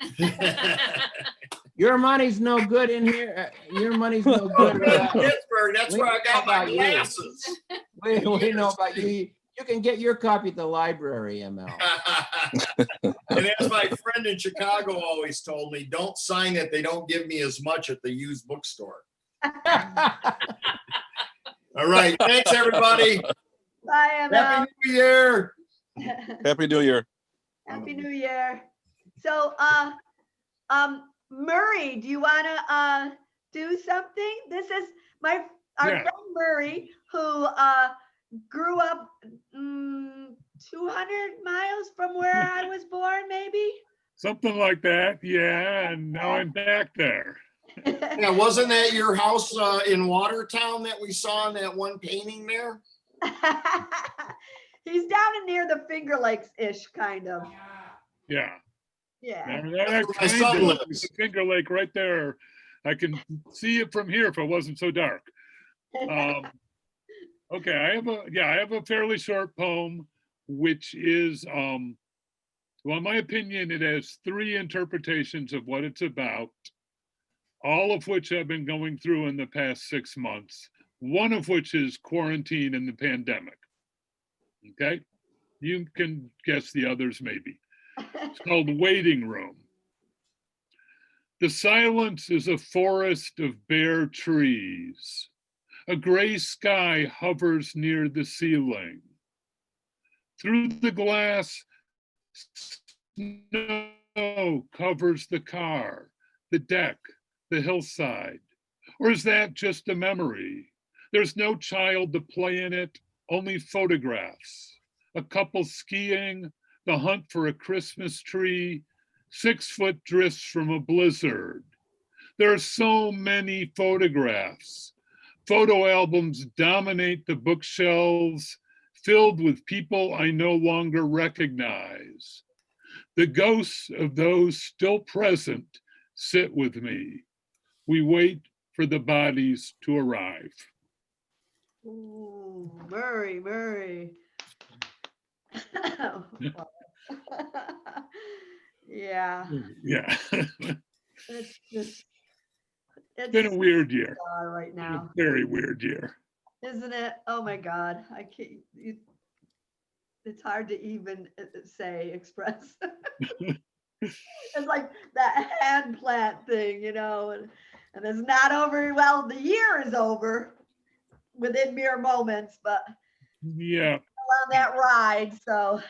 Your money's no good in here. Your money's no good. Pittsburgh, that's where I got my glasses. We know about you. You can get your copy at the library, ML. And as my friend in Chicago always told me, don't sign it. They don't give me as much at the used bookstore. All right. Thanks, everybody. Bye, ML. Happy New Year. Happy New Year. Happy New Year. So, Murray, do you want to do something? This is our friend Murray, who grew up 200 miles from where I was born, maybe? Something like that, yeah, and now I'm back there. Yeah, wasn't that your house in Watertown that we saw in that one painting there? He's down in near the Finger Lakes-ish, kind of. Yeah. Yeah. That My son kind of, lives. the Finger Lake right there. I can see it from here if it wasn't so dark. Okay, I have a fairly short poem, which is, well, in my opinion, it has 3 interpretations of what it's about, all of which I've been going through in the past 6 months, one of which is quarantine and the pandemic. Okay, you can guess the others maybe. It's called Waiting Room. The silence is a forest of bare trees. A gray sky hovers near the ceiling. Through the glass, snow covers the car, the deck, the hillside. Or is that just a memory? There's no child to play in it, only photographs. A couple skiing, the hunt for a Christmas tree, 6-foot drifts from a blizzard. There are so many photographs. Photo albums dominate the bookshelves, filled with people I no longer recognize. The ghosts of those still present sit with me. We wait for the bodies to arrive. Ooh, Murray. Yeah. Yeah. It's just, It's been a weird year. right now, Very weird year. isn't it? Oh my God, I can't. It's hard to even express. It's like that hand plant thing, and it's not over. Well, the year is over within mere moments, but Yeah. on that ride, so.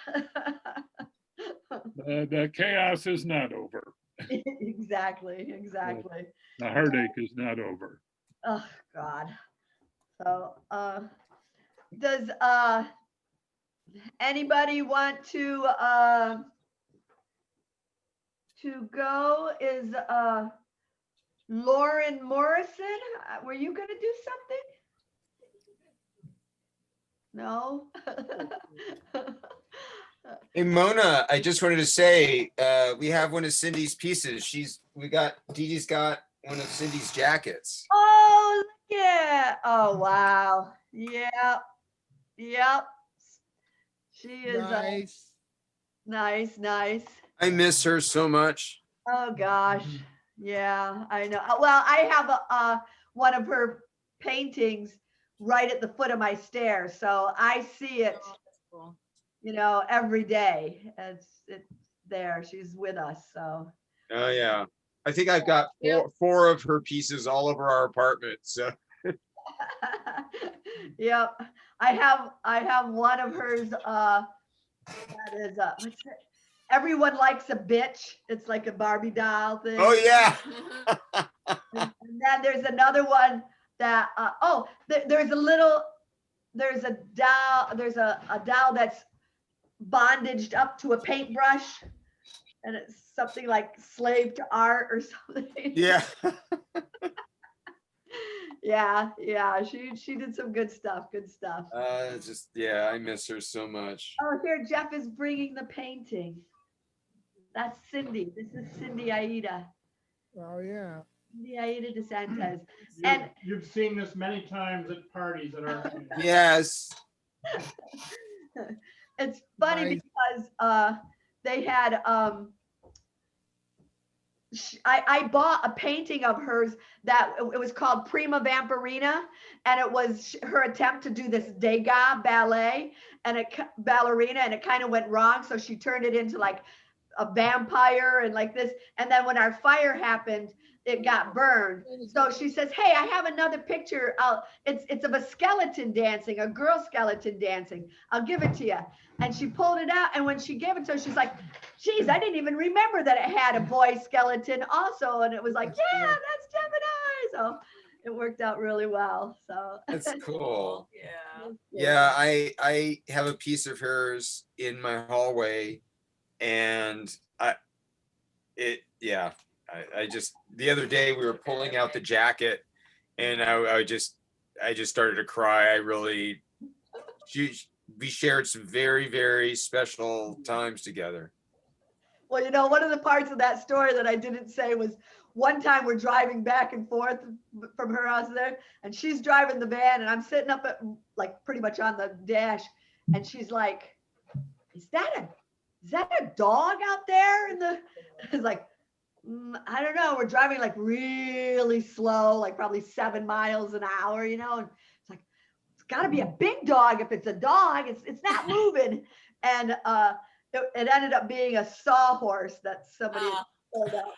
The chaos is not over. Exactly. The heartache is not over. Oh God. So does anybody want to go? Is Lauren Morrison, were you gonna do something? No. Hey Mona, I just wanted to say, we have one of Cindy's pieces. Dee Dee's got one of Cindy's jackets. Oh yeah. Oh wow. Yep. She is Nice. nice. I miss her so much. Oh gosh. Yeah, I know. Well, I have one of her paintings right at the foot of my stairs, so I see it, every day. It's there. She's with us, so. Oh yeah. I think I've got four of her pieces all over our apartment. So Yep. I have one of hers, that is what's it? Everyone Likes a Bitch. It's like a Barbie doll thing. oh yeah. And then there's another one that there's a doll that's bondaged up to a paintbrush, and it's something like Slave to Art or something. Yeah. Yeah, she did some good stuff. I miss her so much. Oh, here Jeff is bringing the painting. That's Cindy. This is Cindy Aida. Oh yeah. Cindy Aida DeSantis. You've seen this many times at parties at our. Yes. It's funny because they had I bought a painting of hers that it was called Prima Vampirina, and it was her attempt to do this Degas ballet and ballerina, and it kind of went wrong, so she turned it into like a vampire and like this. And then when our fire happened, it got burned. So she says, "Hey, I have another picture. It's of a skeleton dancing, a girl skeleton dancing. I'll give it to you." And she pulled it out, and when she gave it to her, she's like, "Geez, I didn't even remember that it had a boy skeleton also." And it was like, "Yeah, that's Gemini." So it worked out really well. So That's cool. Yeah. Yeah, I have a piece of hers in my hallway, and I just, the other day we were pulling out the jacket and I just started to cry. We shared some very, very special times together. Well, you know, one of the parts of that story that I didn't say was one time we're driving back and forth from her house there, and she's driving the van, and I'm sitting up at like pretty much on the dash, and she's like, "Is that a dog out there?" And I was like, I don't know. We're driving like really slow, like probably 7 miles an hour, you know, and it's like, it's got to be a big dog. If it's a dog, it's not moving, and it ended up being a sawhorse that somebody had pulled out.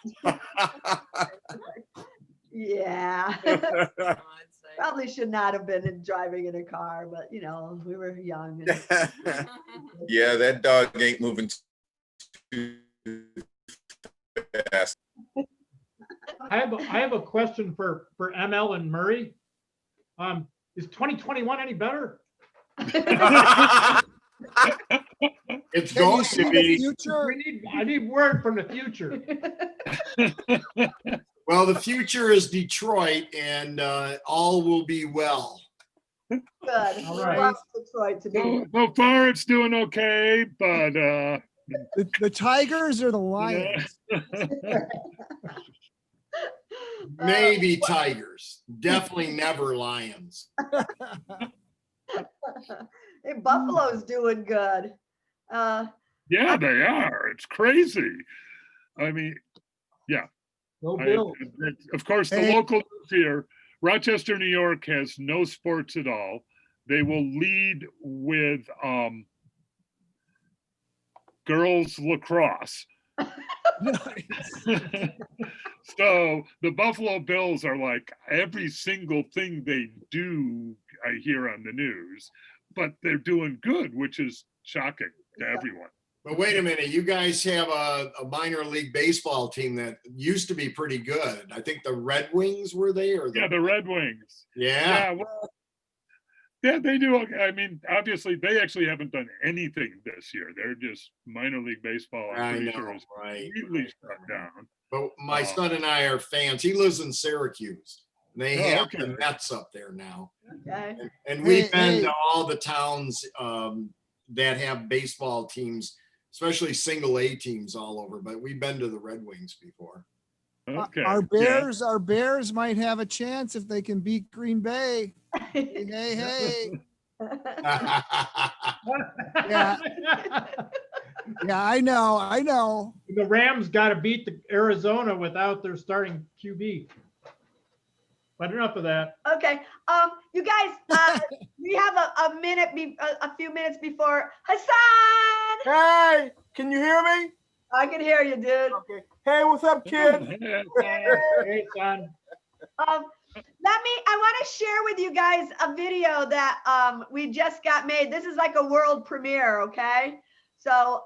Yeah. Probably should not have been driving in a car, but you know, we were young. Yeah, that dog ain't moving too fast. I have a question for ML and Murray. Is 2021 any better? It's going to be. I need word from the future. Well, the future is Detroit, and all will be well. Good. All right. Love Detroit to be. So far, it's doing okay, but The Tigers or the Lions? Maybe Tigers. Definitely never Lions. Hey, Buffalo's doing good. yeah, they are. It's crazy. I mean, yeah. Go Bills. Of course, the local news here, Rochester, New York has no sports at all. They will lead with girls lacrosse. So the Buffalo Bills are like every single thing they do, I hear on the news, but they're doing good, which is shocking to everyone. But wait a minute, you guys have a minor league baseball team that used to be pretty good. I think the Red Wings were they? Or Yeah, the Red Wings. Yeah. Well, yeah, they do. Okay. I mean, obviously, they actually haven't done anything this year. They're just minor league baseball. I'm pretty sure is completely shut down. But my son and I are fans. He lives in Syracuse. They have okay. the Mets up there now. Okay. And we've been to all the towns that have baseball teams, especially single A teams all over, but we've been to the Red Wings before. Okay. Our Bears might have a chance if they can beat Green Bay. Hey. Yeah. Yeah, I know. The Rams got to beat the Arizona without their starting QB. But enough of that. Okay. You guys, we have a few minutes before Hassan. Hey, can you hear me? I can hear you, dude. Okay. Hey, what's up, kid? Hey, son. I want to share with you guys a video that we just got made. This is like a world premiere, okay? So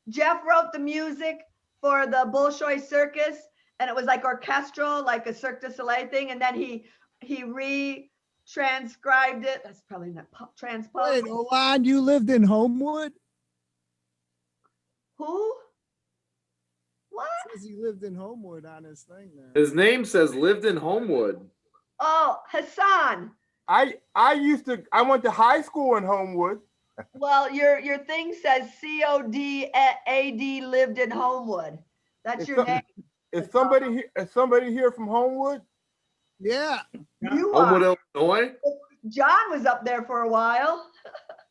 Jeff wrote the music for the Bolshoi Circus, and it was like orchestral, like a Cirque du Soleil thing, and then he transcribed it. That's probably not transposed. Wait, Olan, you lived in Homewood? Who? What? It says he lived in Homewood on his thing there. His name says lived in Homewood. Oh, Hassan. I went to high school in Homewood. Well, your thing says CODAD lived in Homewood. That's your name. Is somebody here from Homewood? Yeah. You Homewood, are. Illinois? John was up there for a while.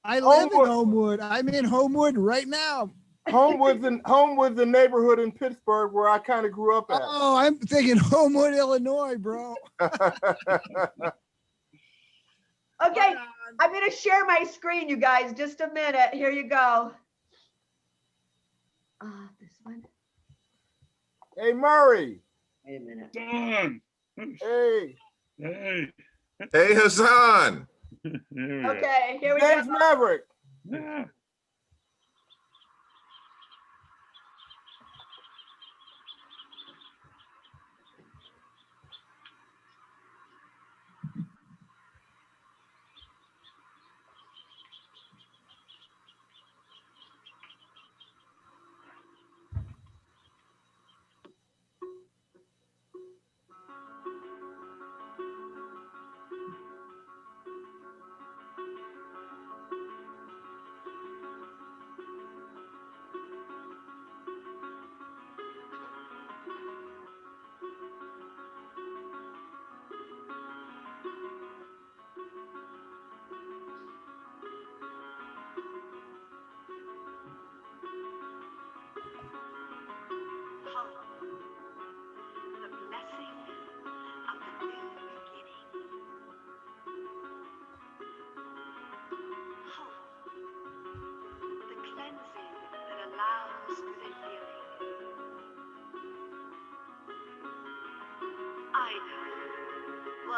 I live in Homewood. I'm in Homewood right now. Homewood's the neighborhood in Pittsburgh where I kind of grew up at. Oh, I'm thinking Homewood, Illinois, bro. Okay, I'm going to share my screen, you guys. Just a minute. Here you go. This one. Hey, Murray. Wait a minute. Don. Hey. Hey. Hey, Hassan. Okay, here we James go. Maverick. Yeah.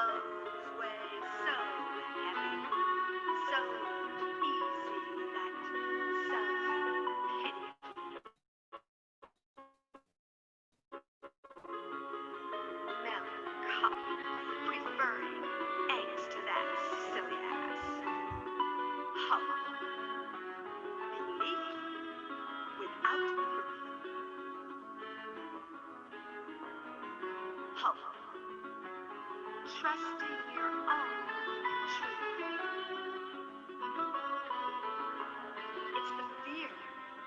flows way so heavy, so easy that self-pity. Melancholy, preferring eggs to that silly ass. Hollow, belief without proof. Hollow, trusting your own truth. It's the fear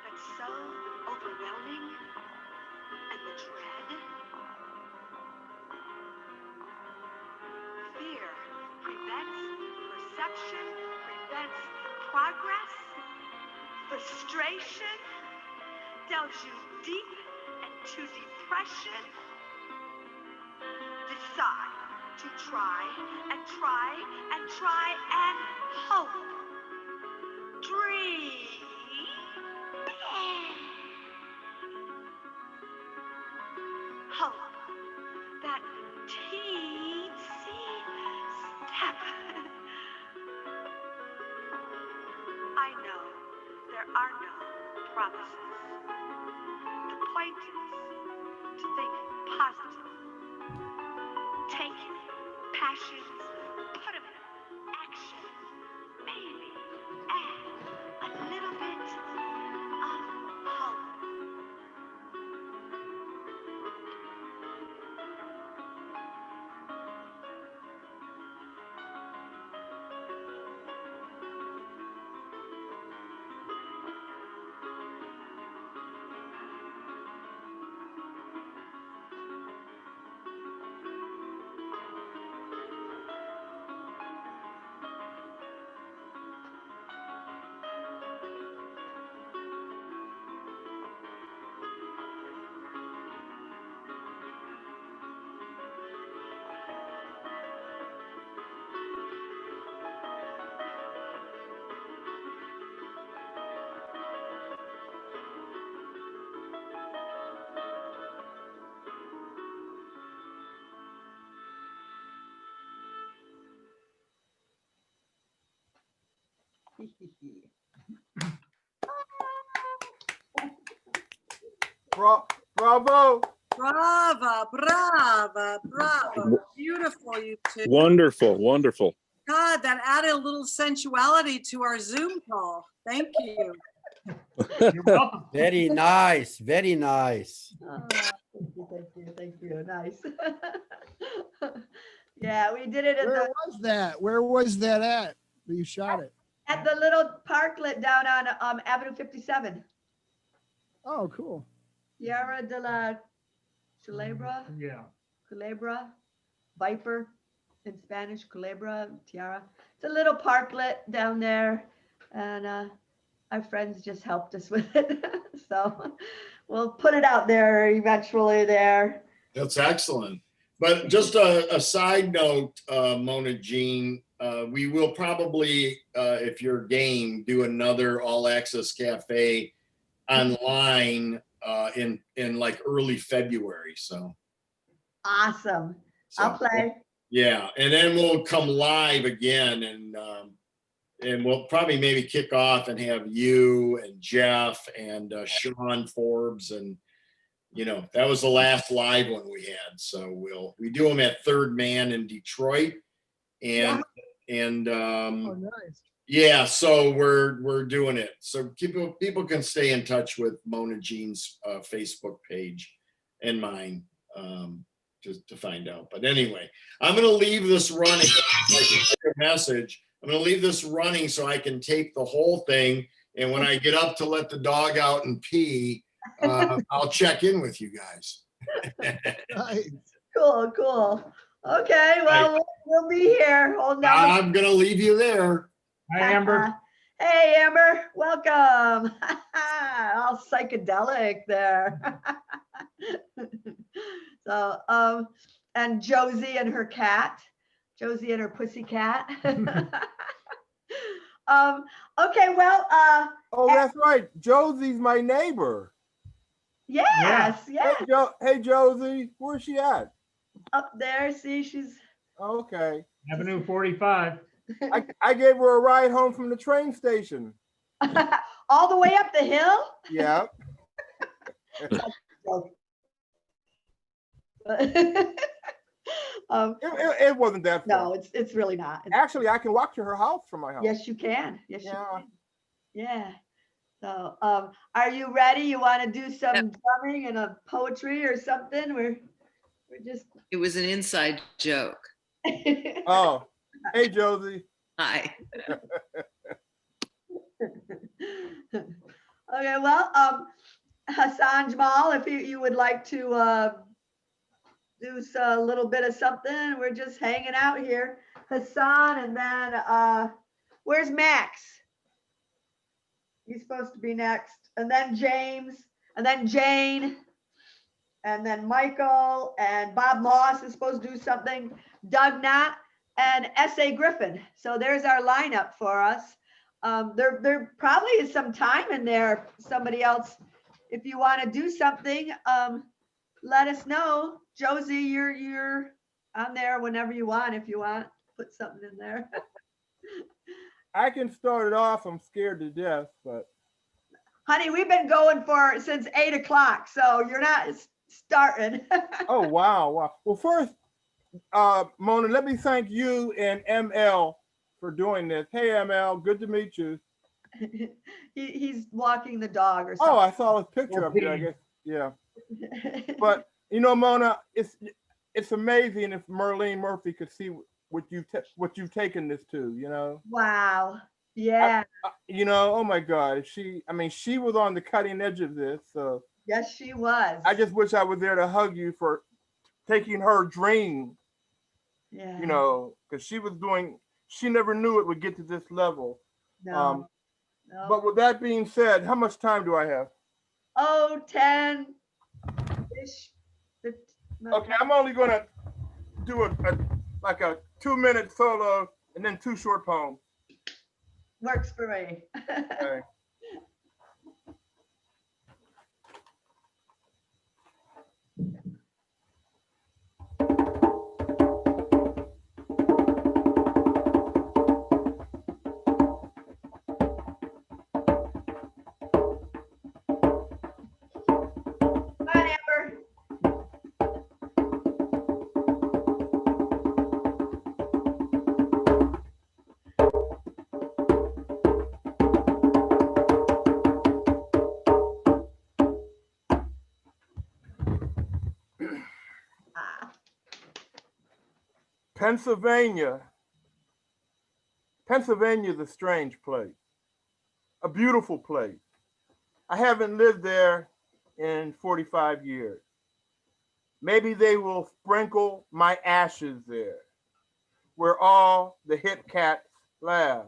that's so overwhelming, and the dread. Fear prevents perception, prevents progress. Frustration delves you deep into depression. Decide to try and try and try and hope. Dream. Hope that teensy step. I know there are no promises. The point is to think positive. Take passions, put them in action. Maybe add a little bit of hope. Bravo. Brava, brava, brava. Beautiful, you two. Wonderful, wonderful. God, that added a little sensuality to our Zoom call. Thank you. You're welcome. Very nice, very nice. Thank you. Nice. Yeah, we did it Where was that? Where was that at? You shot it. at the little parklet down on Avenue 57. Oh, cool. Tierra de la Culebra, Yeah. Culebra, Viper in Spanish, Culebra, Tierra. It's a little parklet down there, and our friends just helped us with it. So we'll put it out there eventually there. That's excellent. But just a side note, Mona Jean, we will probably, if you're game, do another all access cafe online in like early February. So Awesome. I'll play. Yeah, and then we'll come live again, and we'll probably maybe kick off and have you and Jeff and Sean Forbes, and you know, that was the last live one we had. So we do them at Third Man in Detroit, and Oh, nice. yeah, so we're doing it. So people can stay in touch with Mona Jean's Facebook page and mine to find out. But anyway, I'm going to leave this running. Message. I'm going to leave this running so I can tape the whole thing. And when I get up to let the dog out and pee, I'll check in with you guys. Nice. Cool, cool. Okay, well, we'll be here. Hold on. I'm going to leave you there. Hi, Amber. Hey, Amber, welcome. All psychedelic there. So, and Josie and her cat, Josie and her pussy cat. Okay, well, Oh, that's right. Josie's my neighbor. yes, yes. Hey, Josie, where's she at? Up there, see, she's Okay. Avenue 45. I gave her a ride home from the train station. All the way up the hill? Yeah. It wasn't that far. No, it's really not. Actually, I can walk to her house from my house. Yes, you can. Yes, you Yeah. can. Yeah. So, are you ready? You want to do some drumming and a poetry or something? We're just. It was an inside joke. Oh, hey, Josie. Hi. Okay, well, Hassan Jamal, if you would like to do a little bit of something, we're just hanging out here. Hassan, and then where's Max? He's supposed to be next, and then James, and then Jane, and then Michael, and Bob Moss is supposed to do something, Doug Knott, and S.A. Griffin. So there's our lineup for us. There probably is some time in there. Somebody else, if you want to do something, let us know. Josie, you're on there whenever you want. If you want, put something in there. I can start it off. I'm scared to death, but. Honey, we've been going since 8 o'clock, so you're not starting. Oh, wow. Wow. Well, first, Mona, let me thank you and ML for doing this. Hey, ML, good to meet you. He's walking the dog or something. Oh, I saw his picture up there, I guess. Yeah. But, you know, Mona, it's amazing if Merlene Murphy could see what you've taken this to, you know? Wow. Yeah. You know, oh my God. She was on the cutting edge of this. So yes, she was. I just wish I was there to hug you for taking her dream. Yeah. You know, because she never knew it would get to this level. No. But with that being said, how much time do I have? Oh, 10-ish. Okay, I'm only gonna do a 2-minute solo and then 2 short poems. Works for me. Okay. Pennsylvania. Pennsylvania is a strange place, a beautiful place. I haven't lived there in 45 years. Maybe they will sprinkle my ashes there, where all the hip cats laugh.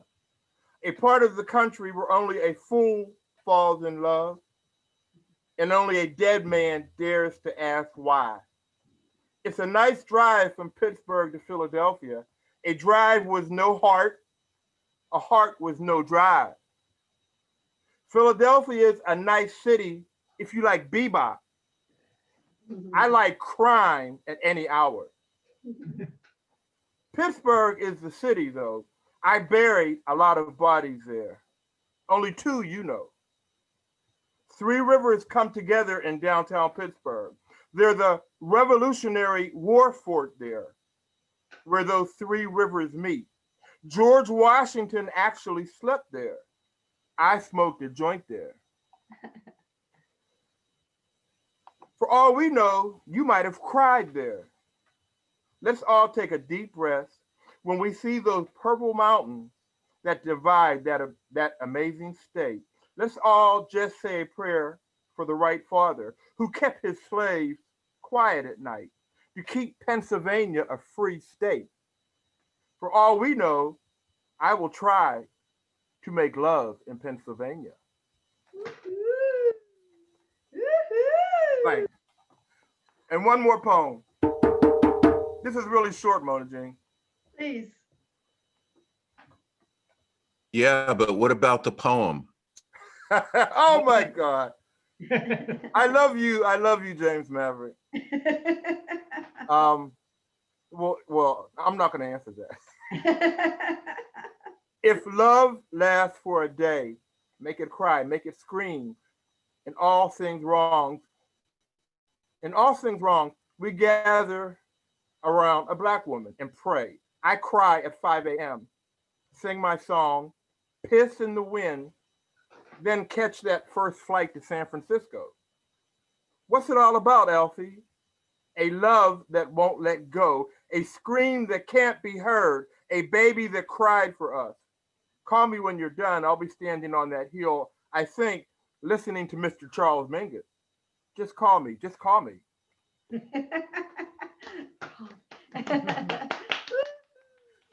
A part of the country where only a fool falls in love, and only a dead man dares to ask why. It's a nice drive from Pittsburgh to Philadelphia, a drive with no heart, a heart with no drive. Philadelphia is a nice city if you like bebop. I like crime at any hour. Pittsburgh is the city, though. I buried a lot of bodies there. Only 2, you know. 3 rivers come together in downtown Pittsburgh. They're the Revolutionary War fort there, where those 3 rivers meet. George Washington actually slept there. I smoked a joint there. For all we know, you might have cried there. Let's all take a deep breath when we see those purple mountains that divide that amazing state. Let's all just say a prayer for the right father who kept his slaves quiet at night to keep Pennsylvania a free state. For all we know, I will try to make love in Pennsylvania. Thanks. And one more poem. This is really short, Mona Jean. Please. Yeah, but what about the poem? Oh my God. I love you, James Maverick. Well, I'm not going to answer that. If love lasts for a day, make it cry, make it scream, in all things wrong, we gather around a Black woman and pray. I cry at 5 a.m., sing my song, piss in the wind, then catch that first flight to San Francisco. What's it all about, Elfie? A love that won't let go, a scream that can't be heard, a baby that cried for us. Call me when you're done. I'll be standing on that hill, I think, listening to Mr. Charles Mingus. Just call me. Just call me.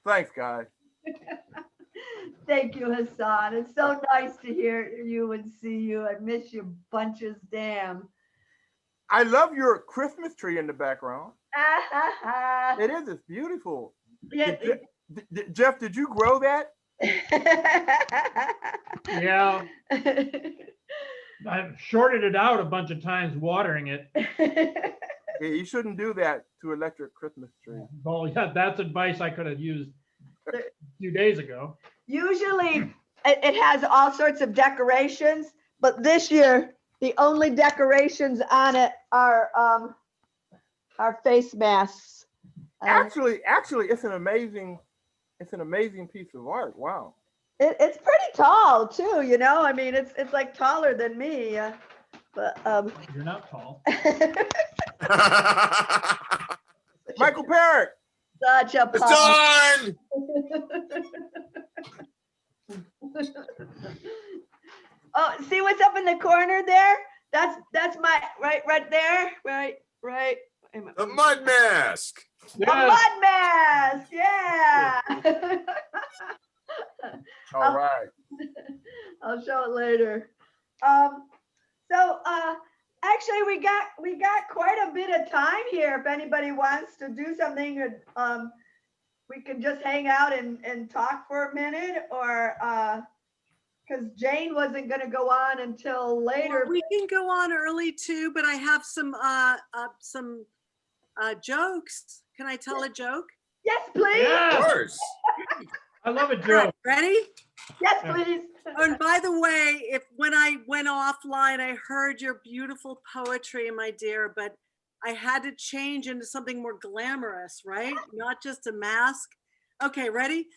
Thanks, guys. Thank you, Hassan. It's so nice to hear you and see you. I miss you bunches, damn. I love your Christmas tree in the background. It is. It's beautiful. Yeah. Jeff, did you grow that? Yeah. I've shorted it out a bunch of times watering it. Yeah, you shouldn't do that to electric Christmas tree. Well, yeah, that's advice I could have used a few days ago. Usually it has all sorts of decorations, but this year the only decorations on it are face masks. Actually, it's an amazing piece of art. Wow. It's pretty tall too, you know. I mean, it's like taller than me. But You're not tall. Michael Perrick. Such a It's punk. done. Oh, see what's up in the corner there? That's my right there. Right. The mud mask. A mud mask, yeah. All right. I'll show it later. Actually, we got quite a bit of time here. If anybody wants to do something, we can just hang out and talk for a minute, or because Jane wasn't going to go on until later. Well, we can go on early too, but I have some jokes. Can I tell a joke? Yes, please. Yeah. Of course. I love a joke. Right, ready? Yes, please. Oh, and by the way, when I went offline, I heard your beautiful poetry, my dear, but I had to change into something more glamorous, right? Not just a mask. Okay, ready?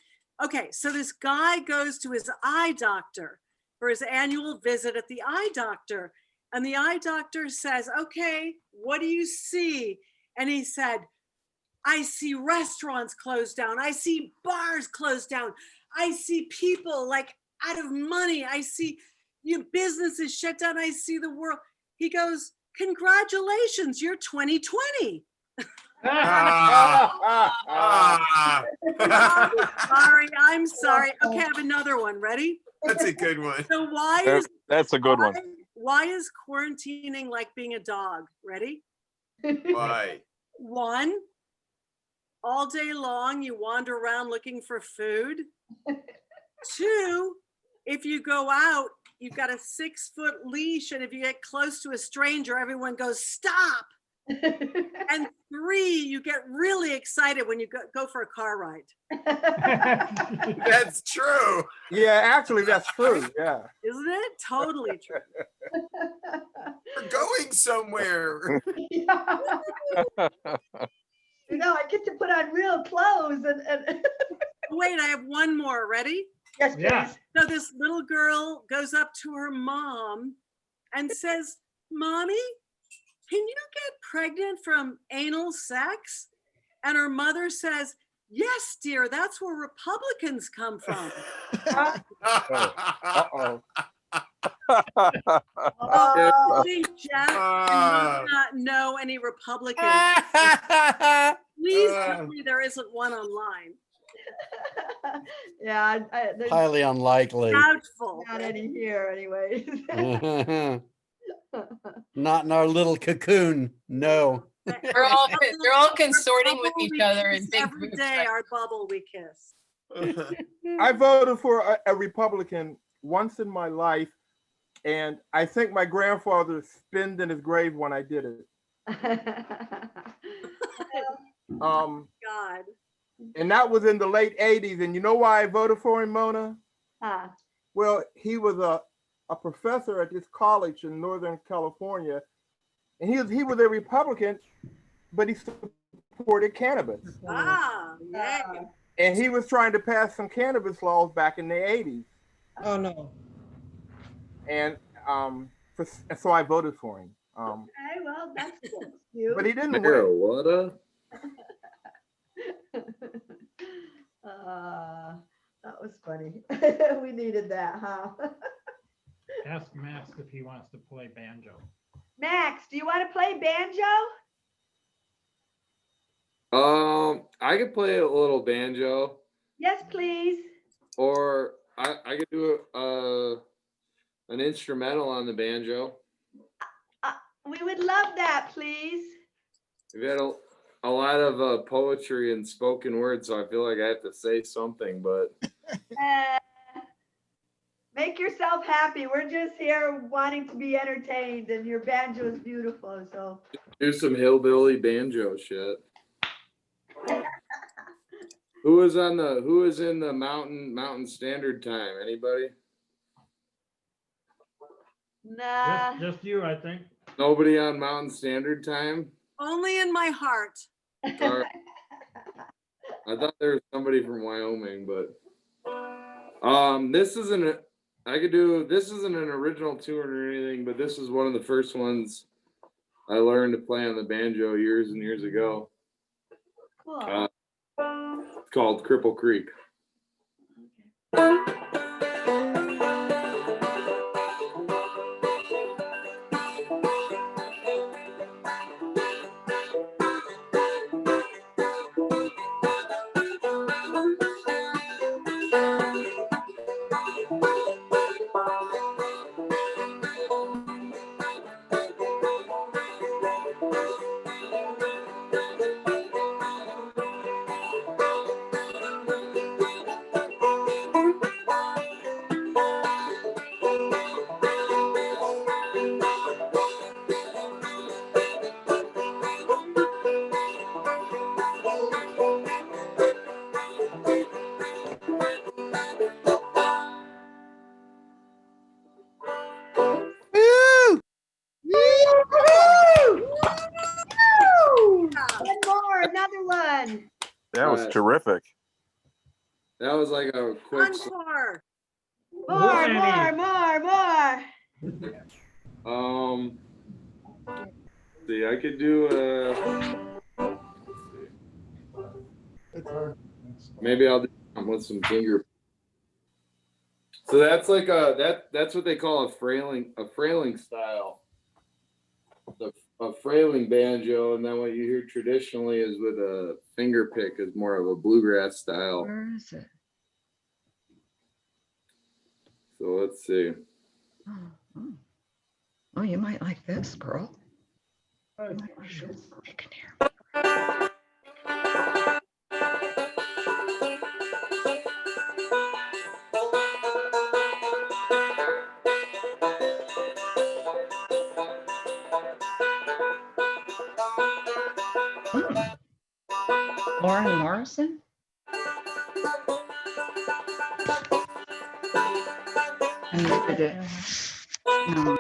Okay, so this guy goes to his eye doctor for his annual visit at the eye doctor. And the eye doctor says, okay, what do you see? And he said, I see restaurants closed down. I see bars closed down. I see people like out of money. I see businesses shut down. I see the world. He goes, congratulations, you're 2020. I'm sorry. Okay, I have another one. Ready? That's a good one. So That's a good one. Why is quarantining like being a dog? Ready? Why? 1, all day long you wander around looking for food. 2, if you go out, you've got a 6-foot leash, and if you get close to a stranger, everyone goes, stop. And 3, you get really excited when you go for a car ride. That's true. Yeah, actually, that's true. Yeah. Isn't it? Totally true. We're going somewhere. You know, I get to put on real clothes and Wait, I have one more. Ready? Yes, please. Yeah. So this little girl goes up to her mom and says, Mommy, can you get pregnant from anal sex? And her mother says, yes, dear, that's where Republicans come from. Uh-oh. I think Jeff does not know any Republicans. Please tell me there isn't one online. Yeah, Highly unlikely. Doubtful. Not any here, anyway. Not in our little cocoon. No. They're all consorting with each other in big Every groups. day, our bubble we kiss. I voted for a Republican once in my life, and I think my grandfather spinned in his grave when I did it. Um, God. and that was in the late 80s. And you know why I voted for him, Mona? Ah, Well, he was a professor at this college in Northern California, and he was a Republican, but he supported cannabis. Ah, yay. And he was trying to pass some cannabis laws back in the 80s. Oh, no. And so I voted for him. okay, well, that's cute. But he didn't win. Marijuana? That was funny. We needed that, huh? Ask Max if he wants to play banjo. Max, do you want to play banjo? I could play a little banjo, Yes, please. or I could do an instrumental on the banjo. We would love that, please. We've had a lot of poetry and spoken word, so I feel like I have to say something, but Make yourself happy. We're just here wanting to be entertained, and your banjo is beautiful. So do some hillbilly banjo shit. Who is in the Mountain Standard Time? Anybody? nah. Just you, I think. Nobody on Mountain Standard Time? Only in my heart. All right. I thought there was somebody from Wyoming, but this isn't an original tune or anything, but this is one of the first ones I learned to play on the banjo years and years ago. Cool. It's called Cripple Creek. One more, another one. That was terrific. That was like a quick. Encore. More, more. See, I could do maybe I'll do something with some finger. So that's like that's what they call a frailing style. A frailing banjo, and then what you hear traditionally is with a finger pick is more of a bluegrass style. Where is it? So let's see. Oh, you might like this, girl. You might like this. You can hear. Lauren Morrison? And look at it. No.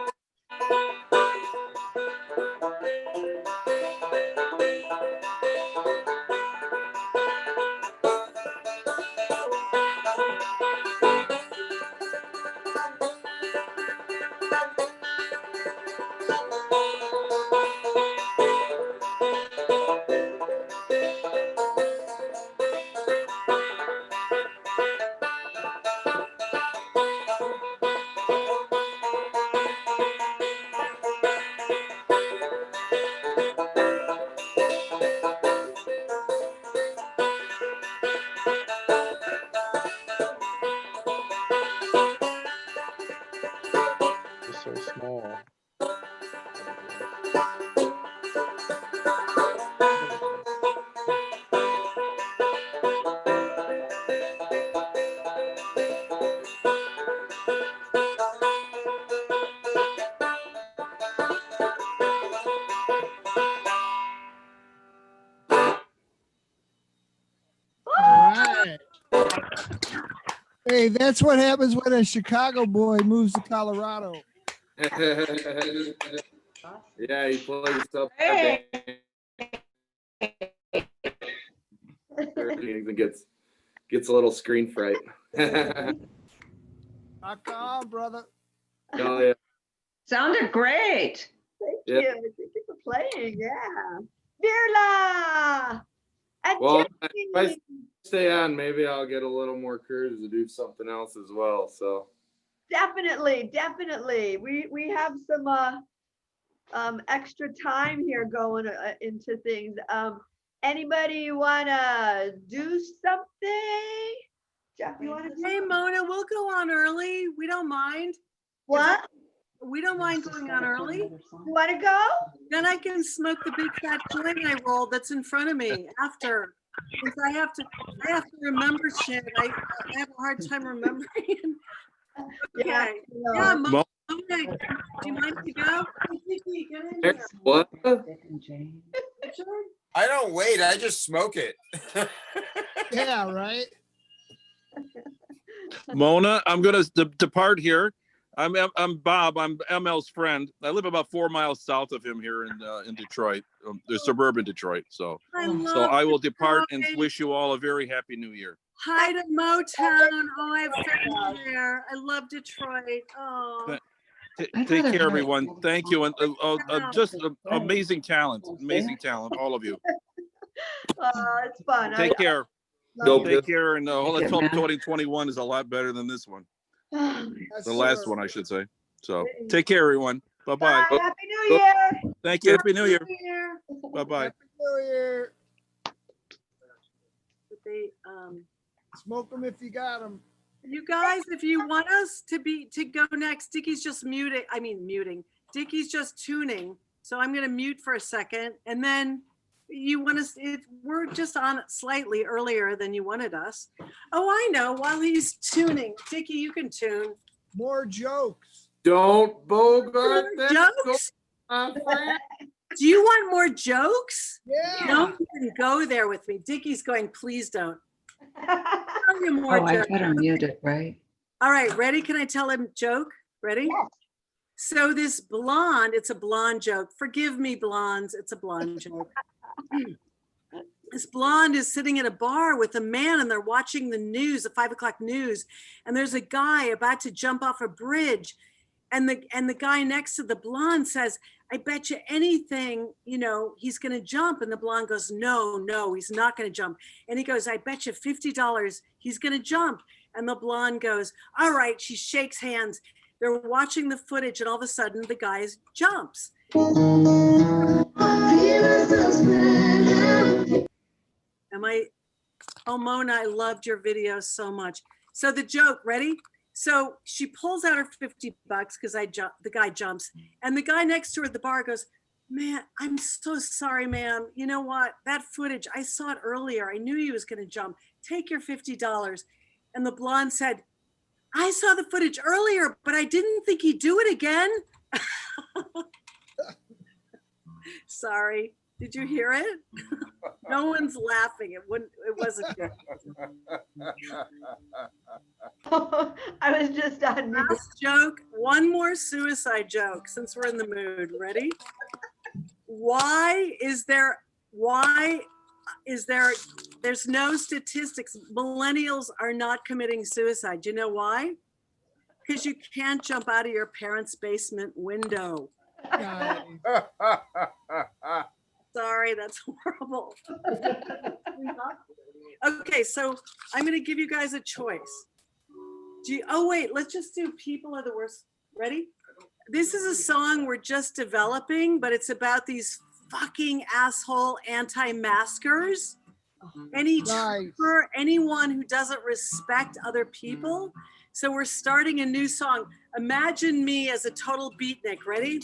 It's so small. Hey, that's what happens when a Chicago boy moves to Colorado. Yeah, he plays up Hey. and gets a little screen fright. Rock on, brother. Oh yeah. Sounded great. Thank Yeah. you. Thank you for playing. Yeah. Virla. And Well, if Tiffany. I stay on, maybe I'll get a little more courage to do something else as well. So Definitely, definitely. We have some extra time here going into things. Anybody wanna do something? Jeff, you wanna do Hey, Mona, we'll go on early. We don't mind. what? We don't mind going on early. You wanna go? Then I can smoke the big fat joint I rolled that's in front of me after. Since I have to remember shit. I have a hard time remembering. Okay. Yeah, Mona, do you mind to go? Get in here. what? I don't wait, I just smoke it. Yeah, right. Mona, I'm gonna depart here. I'm Bob. I'm ML's friend. I live about 4 miles south of him here in Detroit, the suburban Detroit. So I will depart and wish you all a very happy New Year. Hi to Motown. Oh, I have family there. I love Detroit. Oh. Take care, everyone. Thank you, and just amazing talent, all of you. It's fun. Take care. Go. Take care, and let's hope 2021 is a lot better than this one. The last one, I should say. So take care, everyone. Bye-bye. Bye. Happy New Year. Thank you. Happy New Year. Bye-bye. Happy New Year. They, Smoke them if you got them. you guys, if you want us to go next, Dickie's just muting. Dickie's just tuning. So I'm going to mute for a second. And then you want us, we're just on slightly earlier than you wanted us. Oh, I know. While he's tuning, Dickie, you can tune. More jokes. Don't bogart that. Jokes? Do you want more jokes? Yeah. Don't even go there with me. Dickie's going, please don't. Tell you more Oh, I jokes. better mute it, right? All right, ready? Can I tell him a joke? Ready? Yes. So this blonde, it's a blonde joke. Forgive me, blondes, it's a blonde joke. This blonde is sitting at a bar with a man and they're watching the news, the 5 o'clock news. And there's a guy about to jump off a bridge. And the guy next to the blonde says, I bet you anything, he's going to jump. And the blonde goes, no, he's not going to jump. And he goes, I bet you $50 he's going to jump. And the blonde goes, all right. She shakes hands. They're watching the footage and all of a sudden the guy jumps. Oh, Mona, I loved your video so much. So the joke, ready? So she pulls out her $50 because the guy jumps, and the guy next to her at the bar goes, man, I'm so sorry, ma'am. You know what? That footage, I saw it earlier. I knew he was going to jump. Take your $50. And the blonde said, I saw the footage earlier, but I didn't think he'd do it again. Sorry. Did you hear it? No one's laughing. It wasn't good. I was just on mute. Last joke. One more suicide joke since we're in the mood. Ready? There's no statistics. Millennials are not committing suicide. Do you know why? Because you can't jump out of your parents' basement window. Sorry, that's horrible. Okay, so I'm going to give you guys a choice. Wait, let's just do People Are the Worst. Ready? This is a song we're just developing, but it's about these fucking asshole anti-maskers. Anyone who doesn't respect other people. So we're starting a new song. Imagine me as a total beatnik. Ready?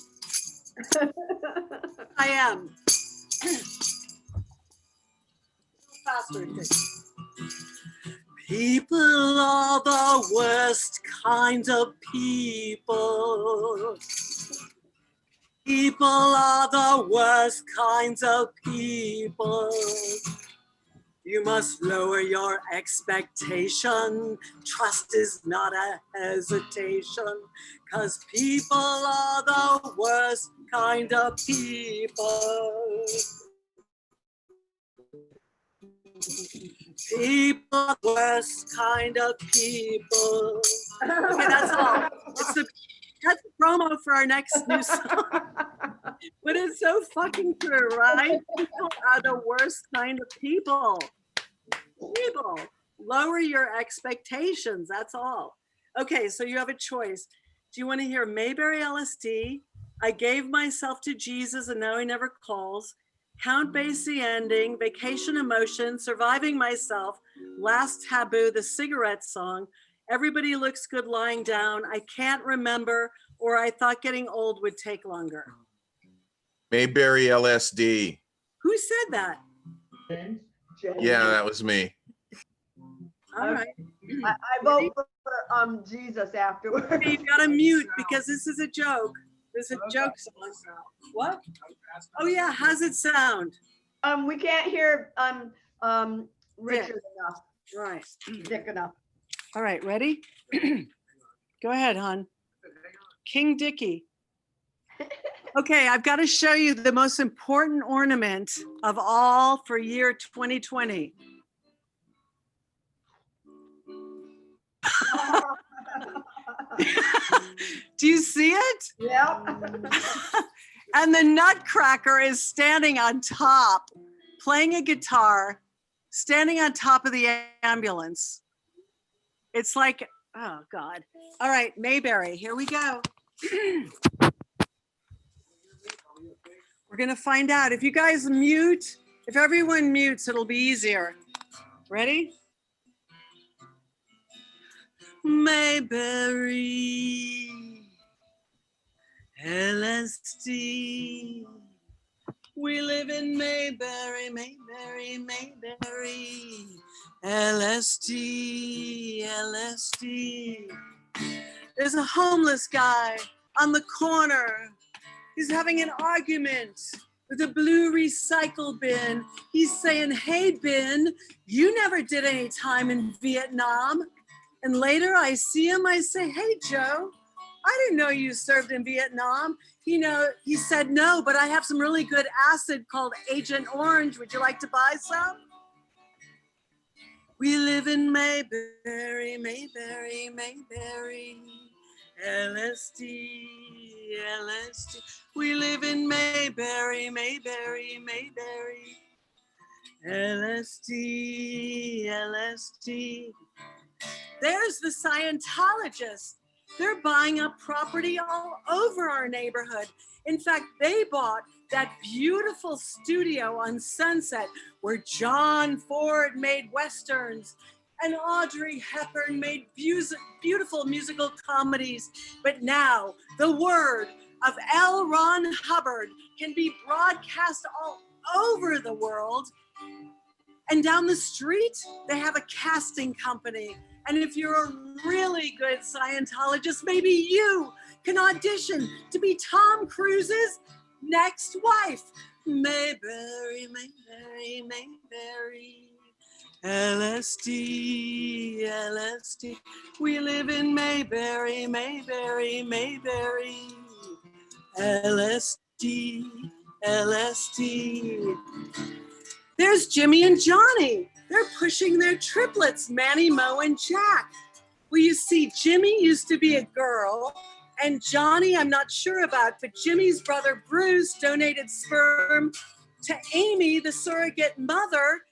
I am. Faster. People are the worst kinds of people. People are the worst kinds of people. You must lower your expectation. Trust is not a hesitation, 'cause people are the worst kind of people. People are the worst kind of people. Okay, that's all. That's the promo for our next new song. But it's so fucking true, right? People are the worst kind of people. People. Lower your expectations, that's all. Okay, so you have a choice. Do you want to hear Mayberry LSD, I Gave Myself to Jesus and Now He Never Calls, Count Basie Ending, Vacation Emotion, Surviving Myself, Last Taboo, the Cigarette Song, Everybody Looks Good Lying Down, I Can't Remember, or I Thought Getting Old Would Take Longer? Mayberry LSD. Who said that? James? Yeah, that was me. All right. I vote for Jesus afterwards. You gotta mute because this is a joke. This is a joke song. What? Oh yeah, how's it sound? We can't hear Richard enough. Right. Dick enough. All right, ready? Go ahead, hon. King Dicky. Okay, I've got to show you the most important ornament of all for year 2020. Do you see it? Yeah. And the Nutcracker is standing on top, playing a guitar, standing on top of the ambulance. It's like, oh God. All right, Mayberry, here we go. We're gonna find out. If you guys mute, if everyone mutes, it'll be easier. Ready? Mayberry, LSD. We live in Mayberry, Mayberry, Mayberry. LSD, LSD. There's a homeless guy on the corner. He's having an argument with a blue recycle bin. He's saying, hey, bin, you never did any time in Vietnam. And later I see him, I say, hey, Joe, I didn't know you served in Vietnam. You know, he said, no, but I have some really good acid called Agent Orange. Would you like to buy some? We live in Mayberry, Mayberry, Mayberry. LSD, LSD. We live in Mayberry, Mayberry, Mayberry. LSD, LSD. There's the Scientologists. They're buying up property all over our neighborhood. In fact, they bought that beautiful studio on Sunset where John Ford made Westerns and Audrey Hepburn made beautiful musical comedies. But now the word of L. Ron Hubbard can be broadcast all over the world. And down the street, they have a casting company. And if you're a really good Scientologist, maybe you can audition to be Tom Cruise's next wife. Mayberry, Mayberry, Mayberry. LSD, LSD. We live in Mayberry, Mayberry, Mayberry. LSD, LSD. There's Jimmy and Johnny. They're pushing their triplets, Manny, Mo, and Jack. Well, you see, Jimmy used to be a girl, and Johnny, I'm not sure about, but Jimmy's brother, Bruce, donated sperm to Amy, the surrogate mother,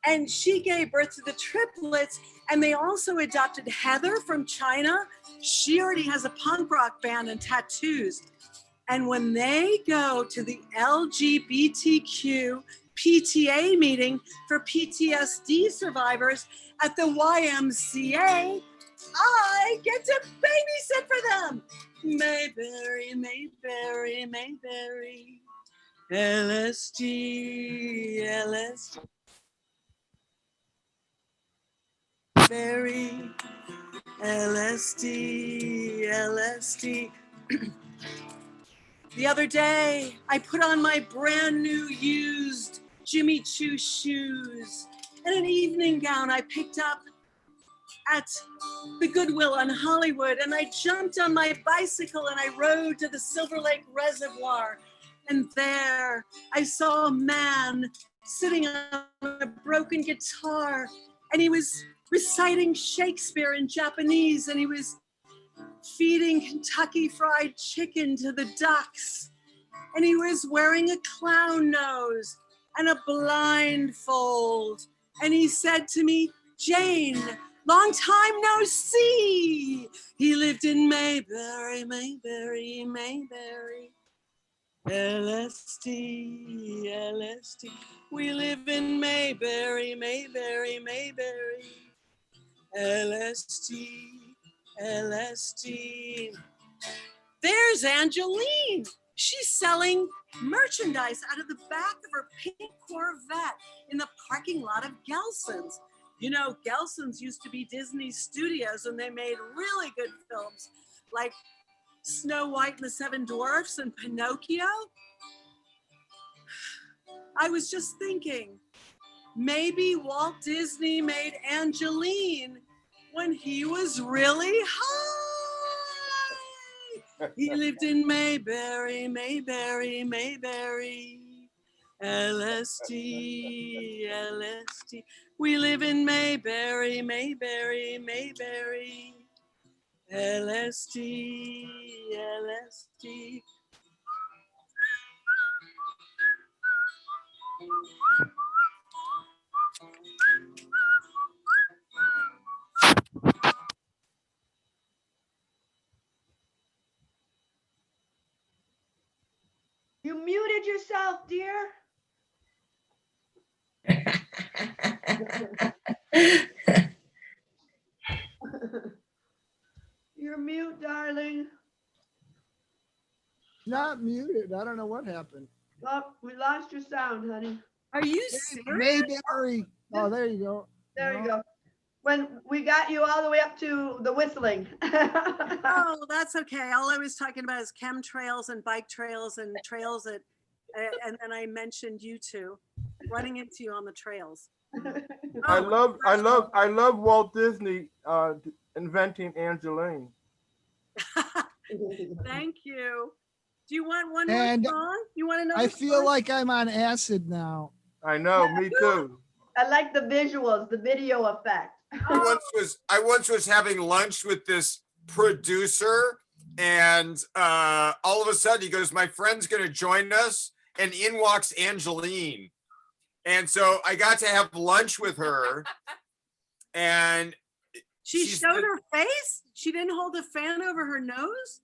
and she gave birth to the triplets, and they also adopted Heather from China. She already has a punk rock band and tattoos. And when they go to the LGBTQ PTA meeting for PTSD survivors at the YMCA, I get to babysit for them. Mayberry, Mayberry, Mayberry. LSD, LSD. Mayberry, LSD, LSD. The other day, I put on my brand new used Jimmy Choo shoes, and an evening gown I picked up at the Goodwill on Hollywood. And I jumped on my bicycle and I rode to the Silver Lake Reservoir. And there I saw a man sitting on a broken guitar, and he was reciting Shakespeare in Japanese, and he was feeding Kentucky Fried Chicken to the ducks. And he was wearing a clown nose and a blindfold. And he said to me, "Jane, long time no see." He lived in Mayberry, Mayberry, Mayberry. LSD, LSD. We live in Mayberry, Mayberry, Mayberry. LSD, LSD. There's Angeline. She's selling merchandise out of the back of her pink Corvette in the parking lot of Gelson's. You know, Gelson's used to be Disney Studios, and they made really good films like Snow White and the Seven Dwarfs and Pinocchio. I was just thinking, maybe Walt Disney made Angeline when he was really high. He lived in Mayberry, Mayberry, Mayberry. LSD, LSD. We live in Mayberry, Mayberry, Mayberry. LSD, LSD. You muted yourself, dear. You're mute, darling. Not muted. I don't know what happened. Oh, we lost your sound, honey. Are you serious? Mayberry. Oh, there you go. There you go. When we got you all the way up to the whistling. Oh, that's okay. All I was talking about is chemtrails and bike trails and trails that, and then I mentioned you two running into you on the trails. I love Walt Disney inventing Angeline. Thank you. Do you want one And more song? You want another I feel song? like I'm on acid now. I know, me too. I like the visuals, the video effect. I once was having lunch with this producer, and all of a sudden he goes, "My friend's going to join us," and in walks Angeline. And so I got to have lunch with her, and She showed her face? She didn't hold a fan over her nose?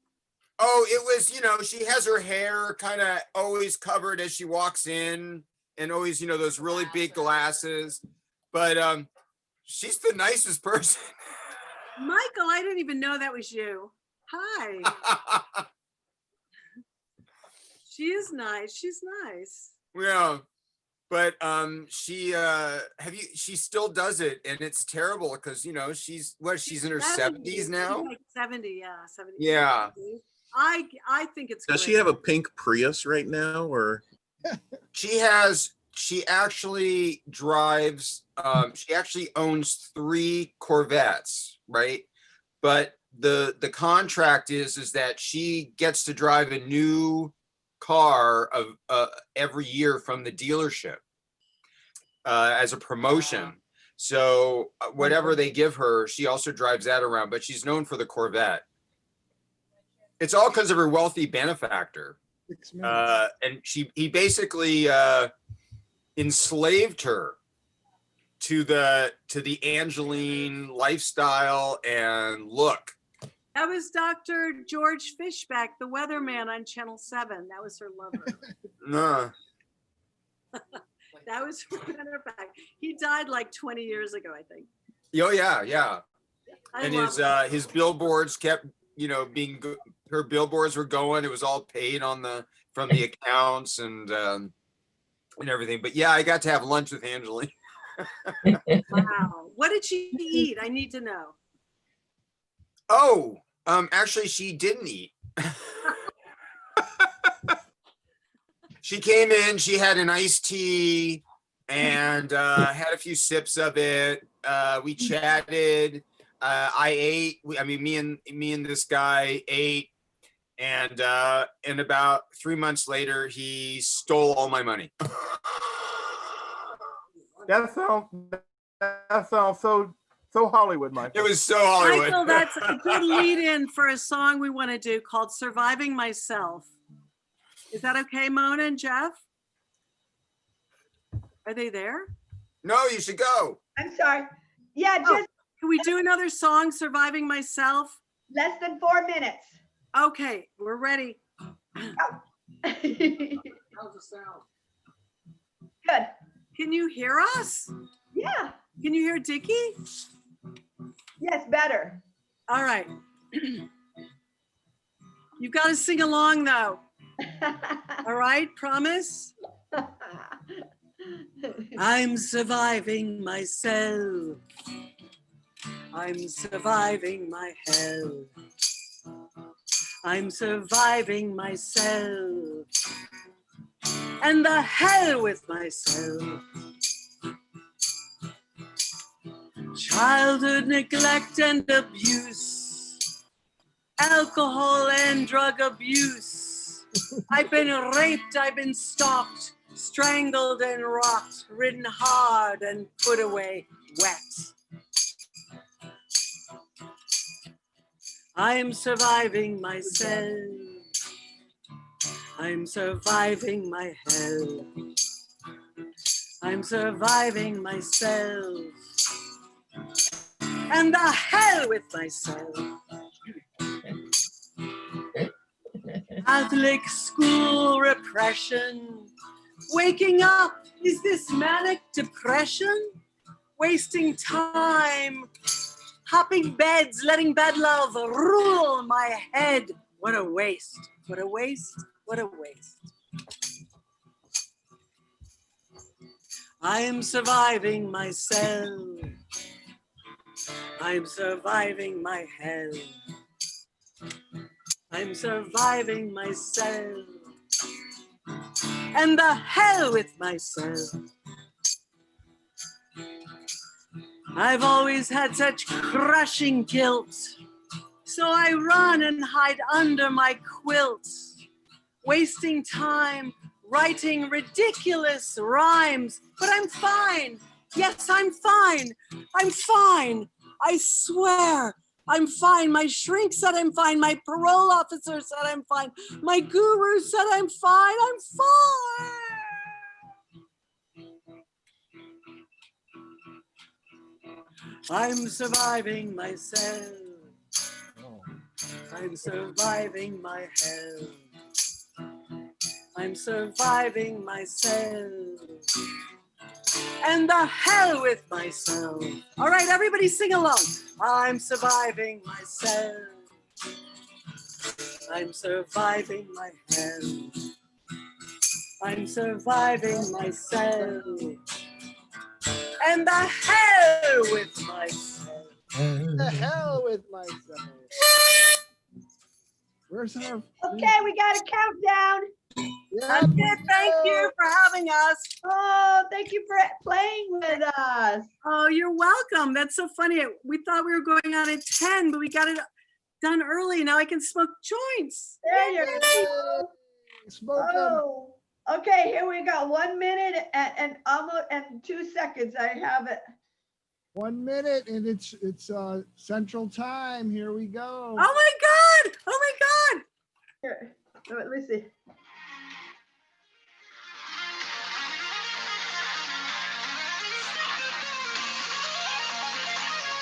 oh, it was, she has her hair kind of always covered as she walks in, and always, those really big glasses. But she's the nicest person. Michael, I didn't even know that was you. Hi. She is nice. She's nice. Yeah. But she still does it, and it's terrible because she's in her 70s now. She's like 70, yeah, 70. Yeah. I think it's Does great. she have a pink Prius right now, or? She actually drives, she actually owns 3 Corvettes, right? But the contract is that she gets to drive a new car of every year from the dealership as a promotion. So whatever they give her, she also drives that around, but she's known for the Corvette. It's all because of her wealthy benefactor. And he basically enslaved her to the Angeline lifestyle and look. That was Dr. George Fishback, the weatherman on Channel 7. That was her lover. That was her weatherback. He died like 20 years ago, I think. Oh yeah. I And love his billboards kept, being good. Her billboards were going. It was all paid from the accounts and everything. But yeah, I got to have lunch with Angeline. Wow. What did she eat? I need to know. Oh, actually, she didn't eat. She came in, she had an iced tea, and had a few sips of it. We chatted. I ate. Me and this guy ate, and about 3 months later, he stole all my money. That sounds so Hollywood, Michael. It was so Hollywood. Michael, that's a good lead-in for a song we want to do called "Surviving Myself." Is that okay, Mona and Jeff? Are they there? No, you should go. I'm sorry. Yeah, just can we do another song, "Surviving Myself"? less than 4 minutes. Okay, we're ready. How's the sound? Good. Can you hear us? Yeah. Can you hear Dickie? Yes, better. All right. You've got to sing along though. All right, promise? I'm surviving myself. I'm surviving my hell. I'm surviving myself. And the hell with myself. Childhood neglect and abuse. Alcohol and drug abuse. I've been raped, I've been stalked, strangled and rocked, ridden hard and put away wet. I'm surviving myself. I'm surviving my hell. I'm surviving myself. And the hell with myself. Catholic school repression. Waking up, is this manic depression? Wasting time, hopping beds, letting bad love rule my head. What a waste, what a waste, what a waste. I am surviving myself. I'm surviving my hell. I'm surviving myself. And the hell with myself. I've always had such crushing guilt, so I run and hide under my quilt, wasting time writing ridiculous rhymes. But I'm fine. Yes, I'm fine. I'm fine. I swear I'm fine. My shrink said I'm fine. My parole officer said I'm fine. My guru said I'm fine. I'm fine. I'm surviving myself. I'm surviving my hell. I'm surviving myself. And the hell with myself. All right, everybody sing along. I'm surviving myself. I'm surviving my hell. I'm surviving myself. And the hell with myself. The hell with myself. Where's our? Okay, we got a countdown. Yeah. Thank you for having us. Oh, thank you for playing with us. Oh, you're welcome. That's so funny. We thought we were going on at 10, but we got it done early. Now I can smoke joints. There you go. Smoke Oh. Okay, here we go. 1 minute and almost and 2 seconds. I have it. 1 minute and it's Central Time. Here we go. Oh my God! Oh my God! Here, let me see.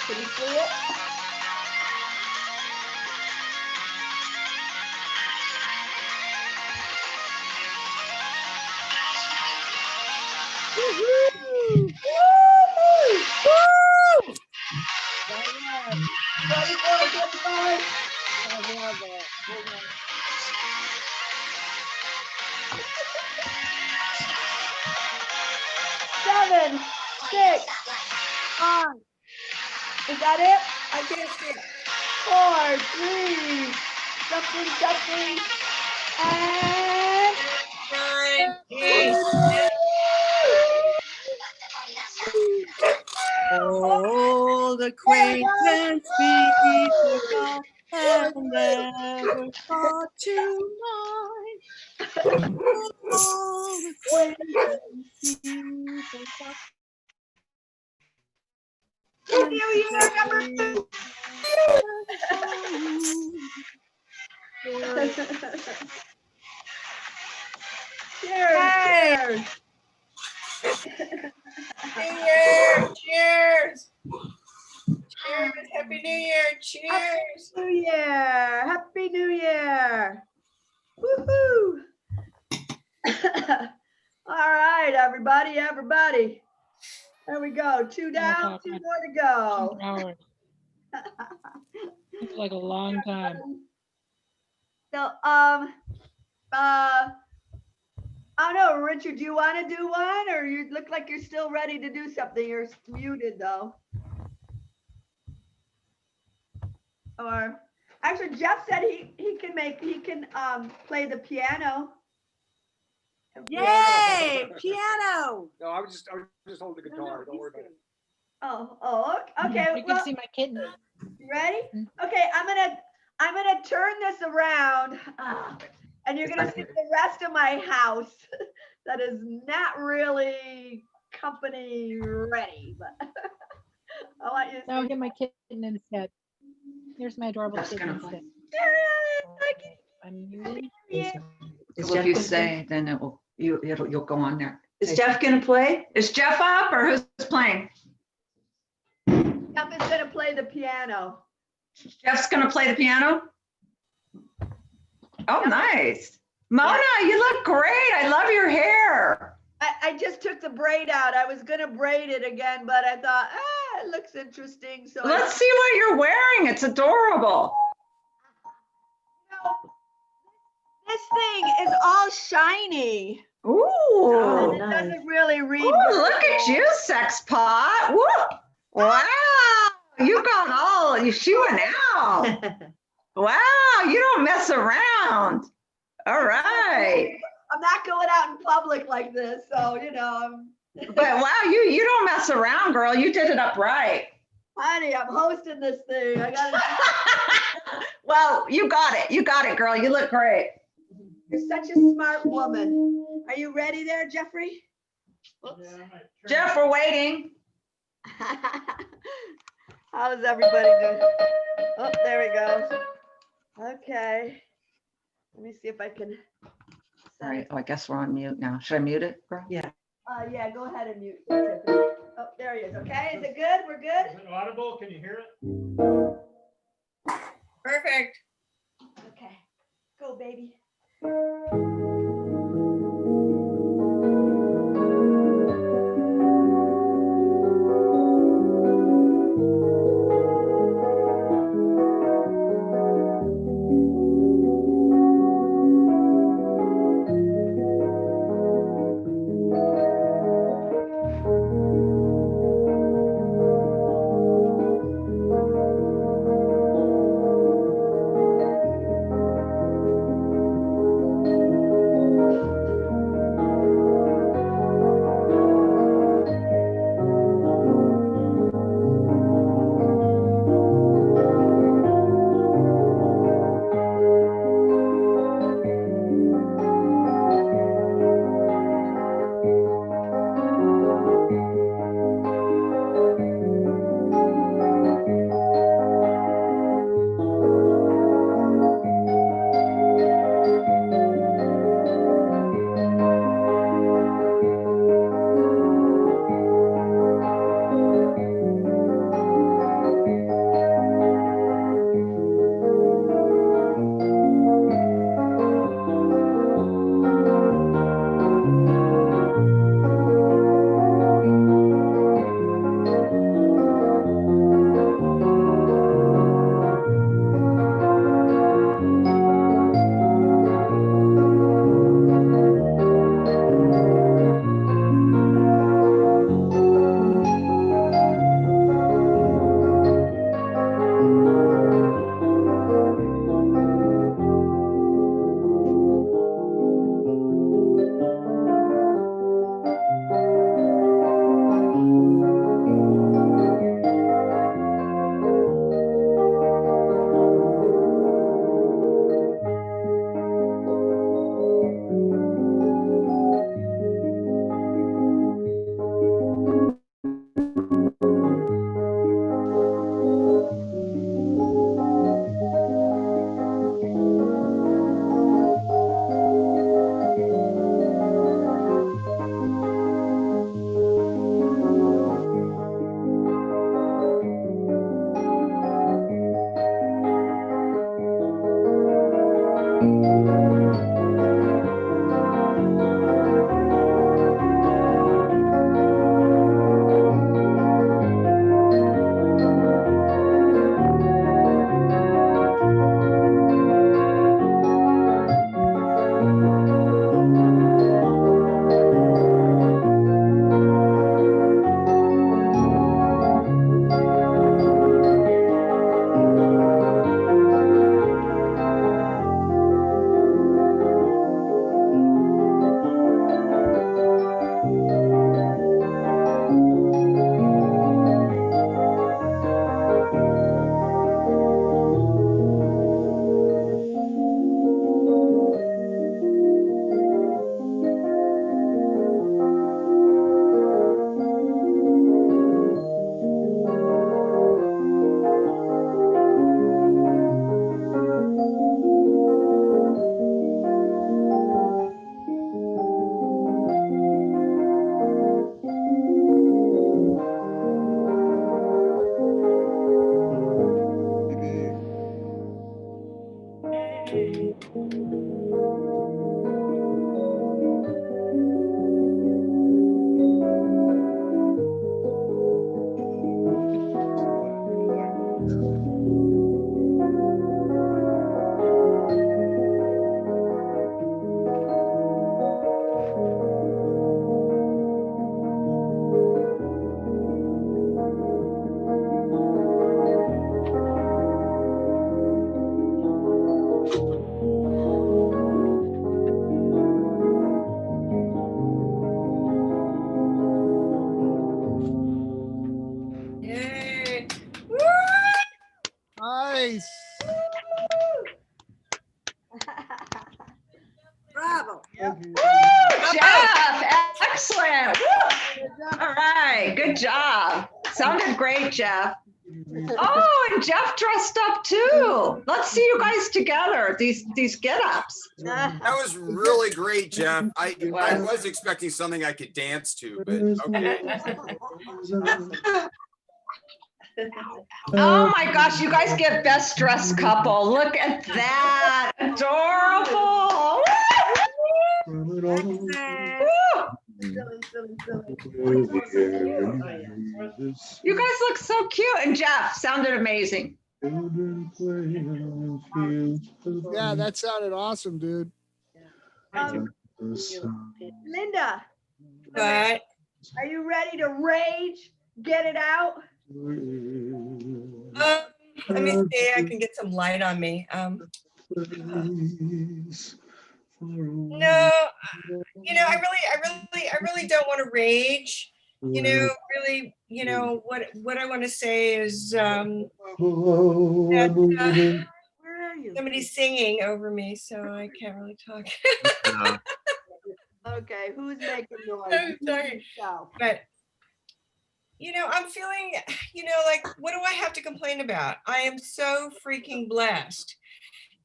Can you see it? Woo-hoo! Woo-hoo! Woo! Diane, 24, 25. Seven, 6, 5. Is that it? I can't see it. 4, 3, something, something, and 9, 8, Old acquaintance be forgot and never thought to mind. Old acquaintance be forgot. New Year number 2. Cheers. New Year, cheers. Cheers, Happy New Year, cheers. New Year. Happy New Year. Woohoo. All right, everybody. There we go. 2 down, 2 more to go. 2 hours. It's like a long time. So, I don't know, Richard, do you want to do one, or you look like you're still ready to do something? You're muted though. Or actually, Jeff said he can play the piano. Yay, piano. No, I was just holding the guitar. Don't worry about it. Oh, okay. You can see my kitten. You ready? Okay, I'm gonna turn this around, and you're gonna see the rest of my house that is not really company ready, but I want you to Now get my kitten instead. Here's my adorable kitten instead. I'm muted. So if you say, then you'll go on there. Is Jeff gonna play? Is Jeff up or who's playing? Jeff is gonna play the piano. Jeff's gonna play the piano? Oh, nice. Mona, you look great. I love your hair. I just took the braid out. I was gonna braid it again, but I thought, it looks interesting. So Let's see what you're wearing. It's adorable. This thing is all shiny. Ooh. And it doesn't really read. Ooh, look at you, sex pot. Woo. Wow. You got all, you went out. Wow, you don't mess around. All right. I'm not going out in public like this, so But wow, you don't mess around, girl. You did it up right. Honey, I'm hosting this thing. I gotta. Well, you got it. You got it, girl. You look great. You're such a smart woman. Are you ready there, Jeffrey? Oops. Jeff, we're waiting. How's everybody doing? Oh, there we go. Okay. Let me see if I can. All right. Oh, I guess we're on mute now. Should I mute it, girl? Yeah. Yeah, go ahead and mute. Oh, there he is. Okay, is it good? We're good? Is it audible? Can you hear it? Perfect. Okay. Go, baby. Yay. Nice. Bravo. Jeff, excellent. Woo. All right, good job. Sounded great, Jeff. Oh, and Jeff dressed up too. Let's see you guys together, these get-ups. That was really great, Jeff. I was expecting something I could dance to, but okay. Oh my gosh, you guys get best dressed couple. Look at that. Adorable. You guys look so cute. And Jeff sounded amazing. Yeah, that sounded awesome, dude. Linda, What? are you ready to rage? Get it out? Let me see. I can get some light on me. No, I really don't want to rage. Really, what I want to say is that, somebody's singing over me, so I can't really talk. Okay, who's making noise? I'm sorry. But I'm feeling, like, what do I have to complain about? I am so freaking blessed.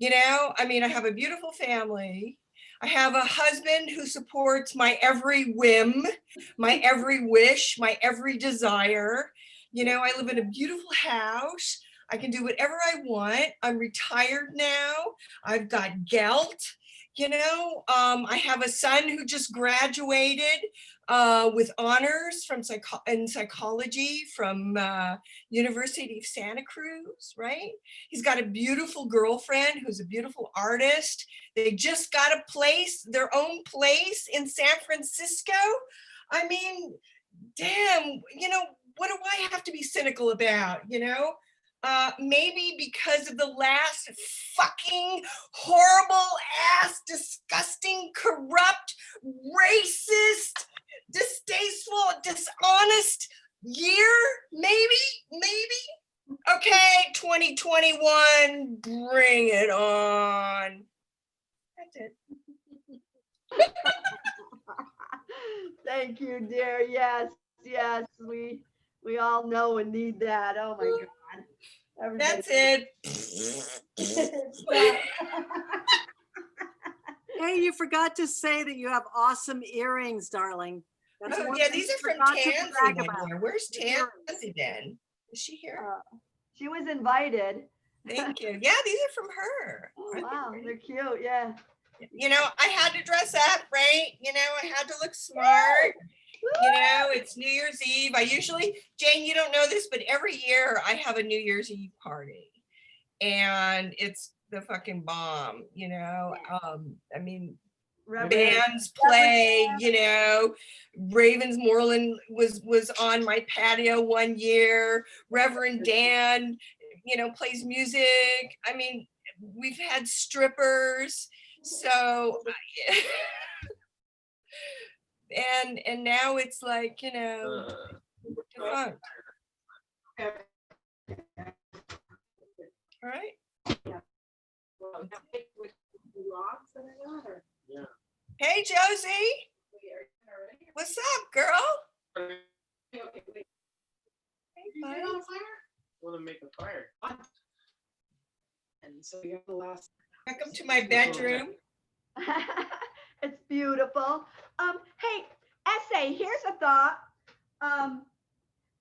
I have a beautiful family. I have a husband who supports my every whim, my every wish, my every desire. I live in a beautiful house. I can do whatever I want. I'm retired now. I've got gelt. I have a son who just graduated with honors in psychology from University of Santa Cruz, right? He's got a beautiful girlfriend who's a beautiful artist. They just got their own place in San Francisco. Damn, what do I have to be cynical about, maybe because of the last fucking horrible ass, disgusting, corrupt, racist, distasteful, dishonest year, maybe. Okay, 2021, bring it on. That's it. Thank you, dear. Yes, we all know and need that. Oh my God. That's it. Hey, you forgot to say that you have awesome earrings, darling. That's Oh, one yeah, thing these you are from forgot to Tansy, brag my about. dear. Where's Tansy then? Is she here? She was invited. Thank you. Yeah, these are from her. Oh, wow, they're cute. Yeah. You know, I had to dress up, right? You know, I had to look smart. You know, it's New Year's Eve. I usually, Jane, you don't know this, but every year I have a New Year's Eve party. And it's the fucking bomb, you know. I mean, bands play, you know. Ravensmoreland was on my patio one year. Reverend Dan, you know, plays music. I mean, we've had strippers. So and now it's like, you know, defunct. All right. Hey, Josie. What's up, girl? Hey, buddy. Want to make a fire? And so you have the last. Welcome to my bedroom. It's beautiful. Hey, Essay, here's a thought.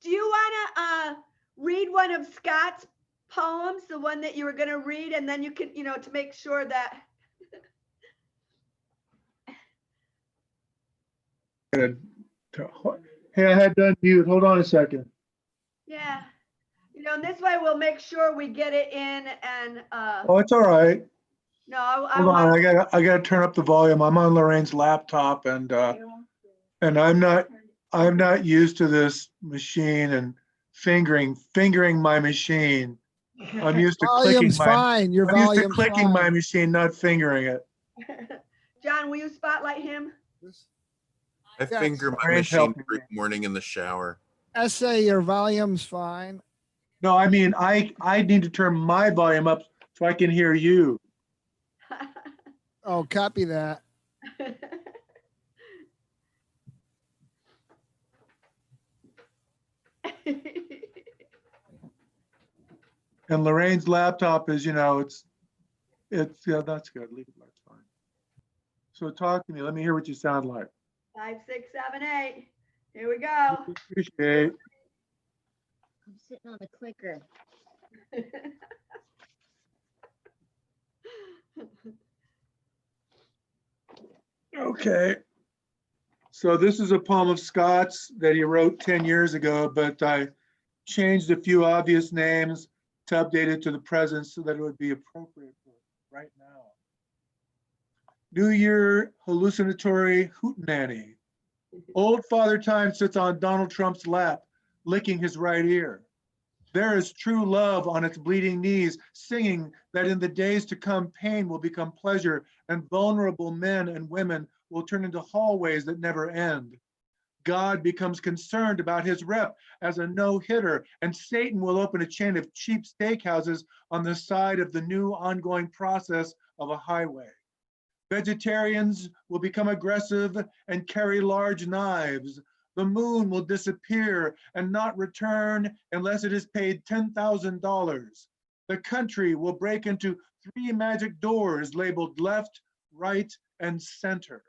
Do you wanna read one of Scott's poems, the one that you were gonna read, and then you can, you know, to make sure that. Hey, I had to unmute. Hold on a second. Yeah, you know, and this way we'll make sure we get it in and. Oh, it's all right. No, I Hold on. want. I gotta turn up the volume. I'm on Lorraine's laptop, and I'm not used to this machine and fingering my machine. I'm used to Volume's clicking fine. Your I'm used to volume's clicking my fine. machine, not fingering it. John, will you spotlight him? I finger my Lorraine's machine helping every morning in the shower. Essay, your volume's fine. No, I mean, I need to turn my volume up so I can hear you. Oh, copy that. And Lorraine's laptop is, you know, it's yeah, that's good. Leave it, that's fine. So talk to me. Let me hear what you sound like. 5, 6, 7, 8. Here we go. Appreciate. I'm sitting on the clicker. Okay. So this is a poem of Scott's that he wrote 10 years ago, but I changed a few obvious names to update it to the present so that it would be appropriate for right now. New Year hallucinatory hootenanny. Old Father Time sits on Donald Trump's lap, licking his right ear. There is true love on its bleeding knees, singing that in the days to come, pain will become pleasure, and vulnerable men and women will turn into hallways that never end. God becomes concerned about his rep as a no-hitter, and Satan will open a chain of cheap steakhouses on the side of the new ongoing process of a highway. Vegetarians will become aggressive and carry large knives. The moon will disappear and not return unless it is paid $10,000. The country will break into 3 magic doors labeled left, right, and center.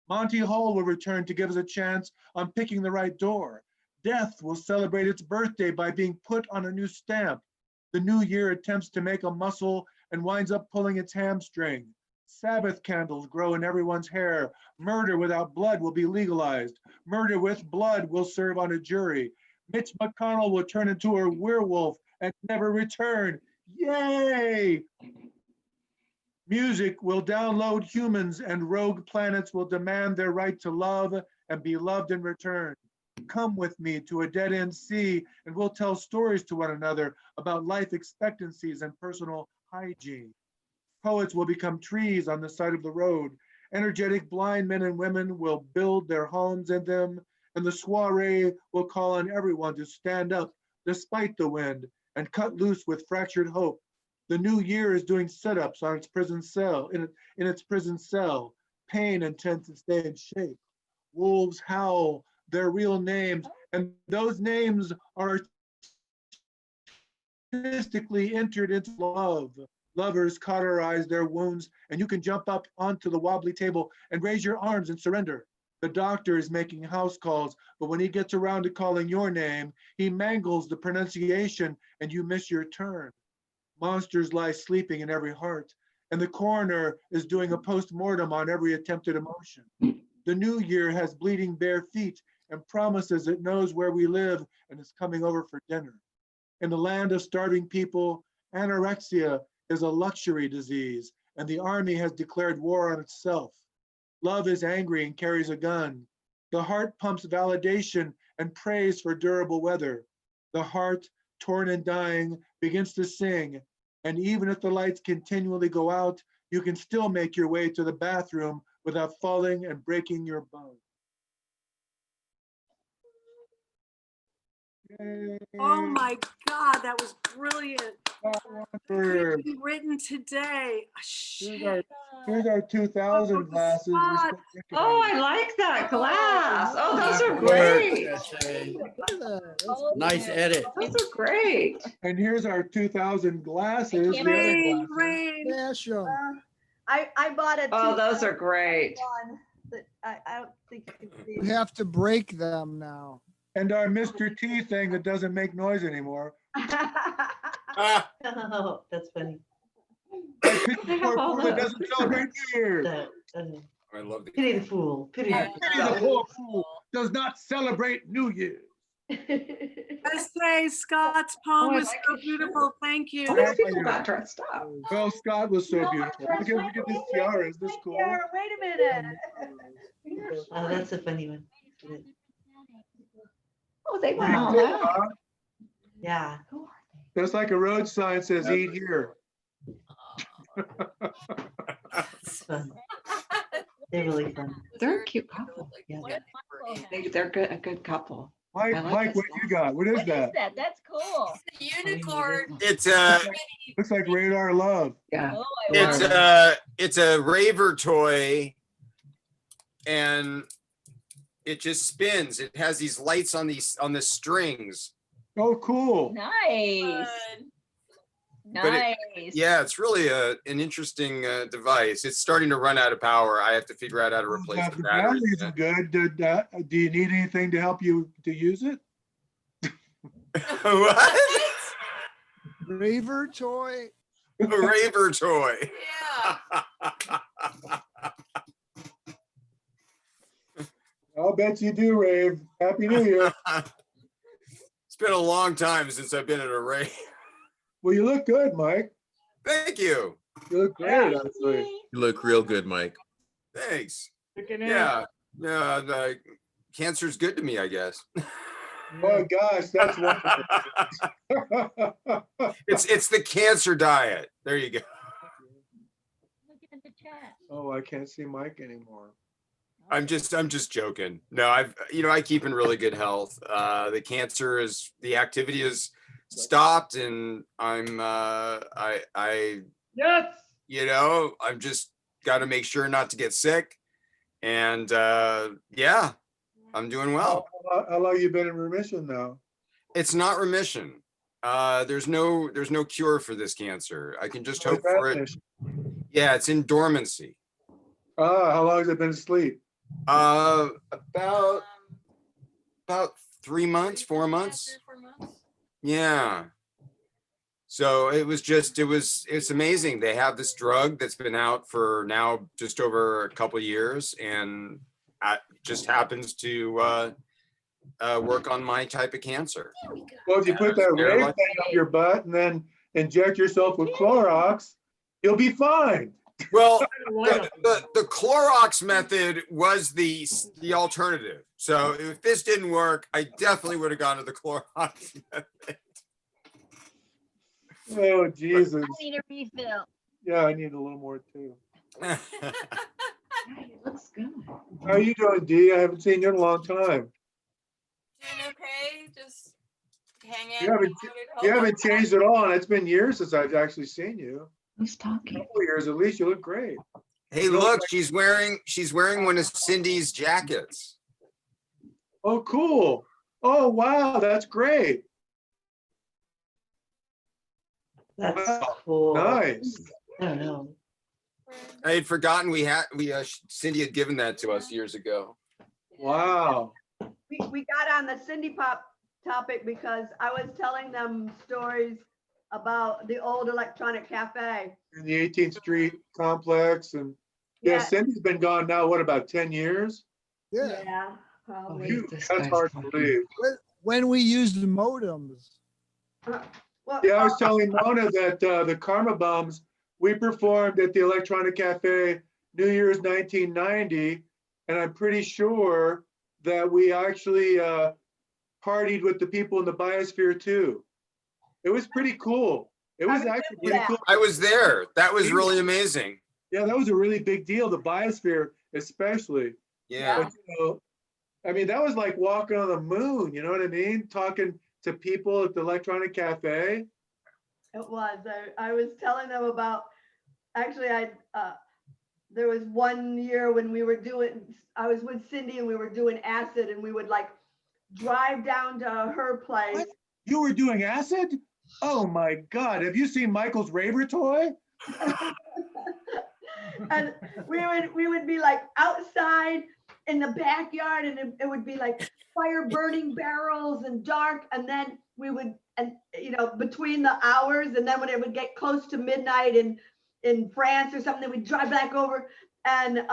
Monty Hall will return to give us a chance on picking the right door. Death will celebrate its birthday by being put on a new stamp. The new year attempts to make a muscle and winds up pulling its hamstring. Sabbath candles grow in everyone's hair. Murder without blood will be legalized. Murder with blood will serve on a jury. Mitch McConnell will turn into a werewolf and never return. Yay! Music will download humans and rogue planets will demand their right to love and be loved in return. Come with me to a dead-end sea and we'll tell stories to one another about life expectancies and personal hygiene. Poets will become trees on the side of the road. Energetic blind men and women will build their homes in them, and the soiree will call on everyone to stand up despite the wind and cut loose with fractured hope. The new year is doing sit-ups on its prison cell, in its prison cell. Pain intends to stay in shape. Wolves howl their real names, and those names are artistically entered into love. Lovers cauterize their wounds, and you can jump up onto the wobbly table and raise your arms and surrender. The doctor is making house calls, but when he gets around to calling your name, he mangles the pronunciation and you miss your turn. Monsters lie sleeping in every heart, and the coroner is doing a post-mortem on every attempted emotion. The new year has bleeding bare feet and promises it knows where we live and is coming over for dinner. In the land of starving people, anorexia is a luxury disease, and the army has declared war on itself. Love is angry and carries a gun. The heart pumps validation and prays for durable weather. The heart, torn and dying, begins to sing, and even if the lights continually go out, you can still make your way to the bathroom without falling and breaking your bone. Oh my God, that was brilliant. Couldn't be written today. Shit. Here's our 2000 glasses. Oh, I like that glass. Oh, those are great. Nice edit. Those are great. And here's our 2000 glasses. I bought it. Oh, those are great. I don't think you can see We have to break them now. And our Mr. T thing that doesn't make noise anymore. Oh, that's funny. That doesn't celebrate New Year's. I love the Pity the fool. Pity Pity the poor fool does not celebrate New Year's. I say Scott's poem was so beautiful. Thank you. All these people got dressed up. Well, Scott was so beautiful. Look at this tiara. Is this cool? Wait a minute. Oh, that's a funny one. Oh, they went all out. Yeah. That's like a road sign says eat here. It's fun. They're really fun. They're a cute couple. Yeah. They're good, a good couple. Mike, I like Mike, what you got? What is that? That's cool. It's a unicorn. It's Looks like Radar Love. Yeah. it's a raver toy, and it just spins. It has these lights on the strings. Oh, cool. Nice. But yeah, it's really an interesting device. It's starting to run out of power. I have to figure out how to replace the The batteries. batteries are good. Do you need anything to help you to use it? What? Raver toy. A raver toy. I'll bet you do, Rave. Happy New Year. It's been a long time since I've been at a rave. Well, you look good, Mike. Thank you. You look great, actually. You look real good, Mike. Thanks. Kicking in. Yeah. Cancer's good to me, I guess. Oh gosh, that's wonderful. It's the cancer diet. There you go. Oh, I can't see Mike anymore. I'm just joking. No, I keep in really good health. The activity is stopped, and Yes. I'm just got to make sure not to get sick. And yeah, I'm doing well. How long you been in remission now? It's not remission. There's no cure for this cancer. I can just hope for it. Yeah, it's in dormancy. How long has it been asleep? About 3 months, 4 months. Yeah. So it's amazing. They have this drug that's been out for now just over a couple of years, and just happens to work on my type of cancer. Well, if you put that Rave thing up your butt and then inject yourself with Clorox, you'll be fine. Well, the Clorox method was the alternative. So if this didn't work, I definitely would have gone to the Clorox method. Oh, Jesus. I need a refill. Yeah, I need a little more too. It looks good. How are you doing, Dee? I haven't seen you in a long time. Doing okay, just hanging. You haven't changed at all, and it's been years since I've actually seen you. Who's talking? A couple years at least. You look great. Hey, look, she's wearing one of Cindy's jackets. Oh, cool. Oh, wow, that's great. That's cool. Nice. I don't know. I had forgotten Cindy had given that to us years ago. Wow. We got on the Cindy Pop topic because I was telling them stories about the old electronic cafe. In the 18th Street complex, and yeah, Yeah. Cindy's been gone now, what, about 10 years? Yeah, probably. Phew, that's hard to believe. When we used the modems. Yeah, I was telling Mona that the Karma Bums, we performed at the Electronic Cafe New Year's 1990, and I'm pretty sure that we actually partied with the people in the Biosphere too. It was pretty cool. It was actually pretty cool. I was there. That was really amazing. Yeah, that was a really big deal, the Biosphere especially. Yeah. But, you know, I mean, that was like walking on the moon, you know what I mean? Talking to people at the Electronic Cafe. It was. I was telling them about, actually, there was one year when we were doing, I was with Cindy and we were doing acid, and we would like drive down to her place. What? You were doing acid? Oh my God. Have you seen Michael's Raver toy? And we would be like outside in the backyard, and it would be like fire burning barrels and dark. And then we would, and you know, between the hours, and then when it would get close to midnight in France or something, we'd drive back over, and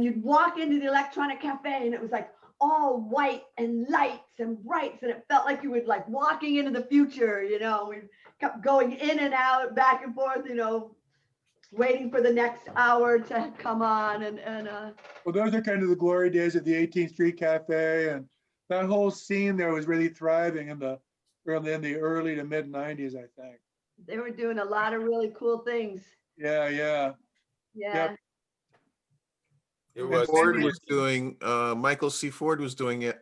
you'd walk into the Electronic Cafe, and it was like all white and lights and brights, and it felt like you were like walking into the future, you know. We kept going in and out, back and forth, you know, waiting for the next hour to come on, and Well, those are kind of the glory days of the 18th Street Cafe, and that whole scene there was really thriving in the early to mid 90s, I think. they were doing a lot of really cool things. Yeah. Yeah. Yep. It was. Ford was doing, Michael C. Ford was doing it,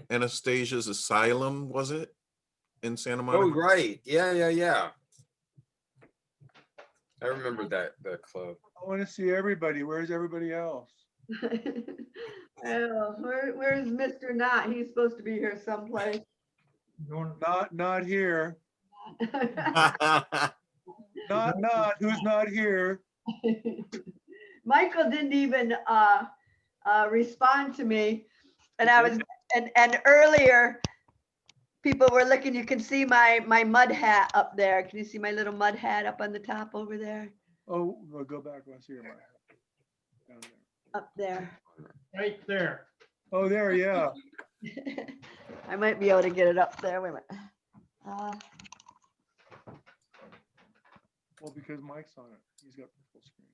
Anastasia's Asylum, was it? In Santa Monica? Oh, right. Yeah. I remember that club. I want to see everybody. Where's everybody else? Oh, where's Mr. Knott? He's supposed to be here someplace. Not here. Not. Who's not here? Michael didn't even respond to me, and I was and earlier people were looking. You can see my mud hat up there. Can you see my little mud hat up on the top over there? Oh, well, go back. Let's see your mic. Down there. Up there. Right there. Oh, there, yeah. I might be able to get it up there. Wait a minute. Well, because Mike's on it. He's got the full screen.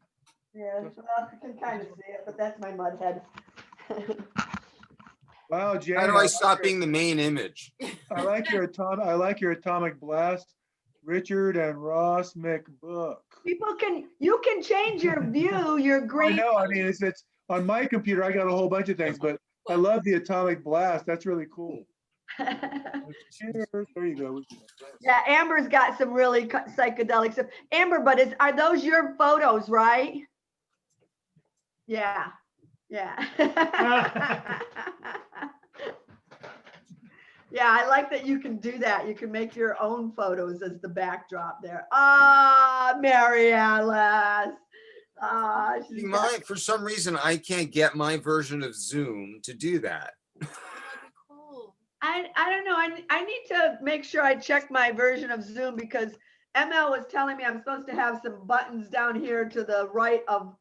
Yeah, well, you can kind of see it, but that's my mud head. Wow, Jay. How do I stop being the main image? I like your atomic blast, Richard and Ross McBook. You can change your view, your green. I know. I mean, it's on my computer. I got a whole bunch of things, but I love the atomic blast. That's really cool. Cheers. There you go. Yeah, Amber's got some really psychedelic stuff. Amber, but are those your photos, right? Yeah. Yeah, I like that you can do that. You can make your own photos as the backdrop there. Mary Alice. For some reason, I can't get my version of Zoom to do that. I don't know. I need to make sure I check my version of Zoom, because ML was telling me I'm supposed to have some buttons down here to the right of.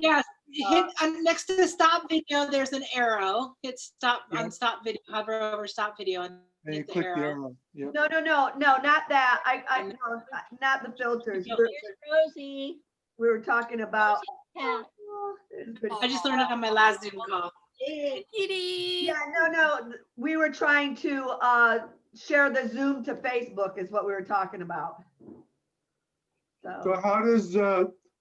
Yes, hit next to the stop video, there's an arrow. Hit stop on stop video, hover over stop video and you click the arrow. Yep. No, not that. No, not the filters. Rosie. We were talking about. I just learned it on my last Zoom call. Yeah, no. We were trying to share the Zoom to Facebook is what we were talking about. So how does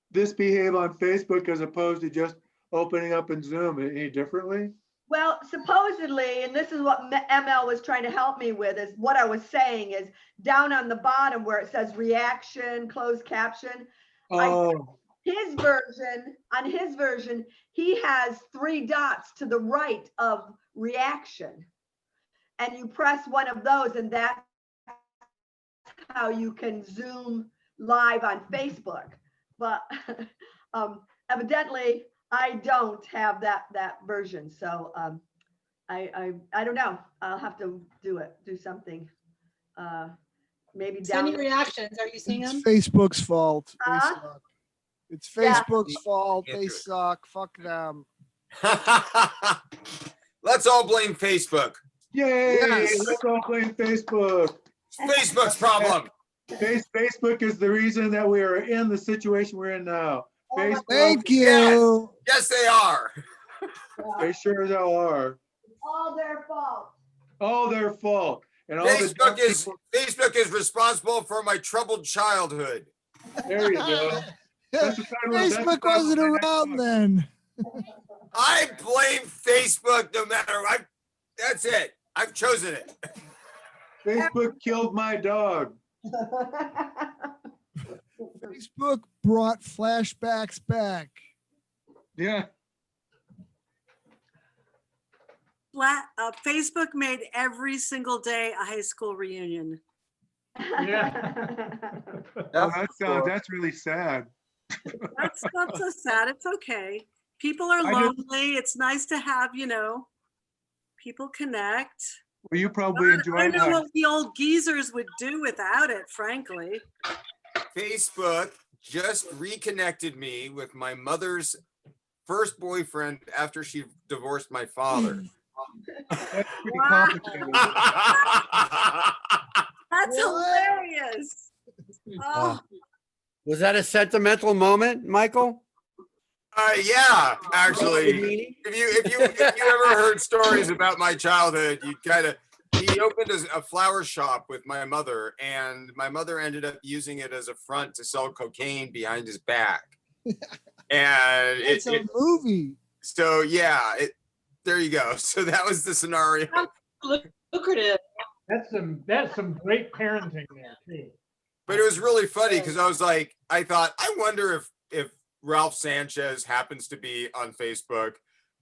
this behave on Facebook as opposed to just opening up in Zoom any differently? Well, supposedly, and this is what ML was trying to help me with, is what I was saying is down on the bottom where it says reaction, closed caption. Oh. On his version, he has 3 dots to the right of reaction. And you press one of those, and that's how you can Zoom live on Facebook. But evidently, I don't have that version. So I don't know. I'll have to do something. maybe Send down. your reactions. Are you seeing It's them? Facebook's fault. They Huh? suck. It's Yeah. Facebook's fault. Can't They do it. suck. Fuck them. Let's all blame Facebook. Yay, Yes. let's all blame Facebook. It's Facebook's problem. Facebook is the reason that we are in the situation we're in now. Facebook, Thank you. Yes, they are. they sure as hell are. All their fault. All their fault. And all the dumb Facebook is responsible for my troubled childhood. there you go. That's the title of- that's the Facebook title of wasn't my next around book. then. I blame Facebook no matter what. That's it. I've chosen it. Facebook killed my dog. Facebook brought flashbacks back. Yeah. Facebook made every single day a high school reunion. That's really sad. That's not so sad. It's okay. People are I lonely. It's nice to have, people connect. Well, you probably I enjoyed don't know that. what the old geezers would do without it, frankly. Facebook just reconnected me with my mother's first boyfriend after she divorced my father. That's pretty complicated. That's hilarious. Oh, Was that a sentimental moment, Michael? Yeah, actually. If you ever heard stories about my childhood, he opened a flower shop with my mother, and my mother ended up using it as a front to sell cocaine behind his back. And It's a movie. So yeah, there you go. So that was the scenario. Lucrative. That's some great parenting there too. But it was really funny because I thought, I wonder if Ralph Sanchez happens to be on Facebook.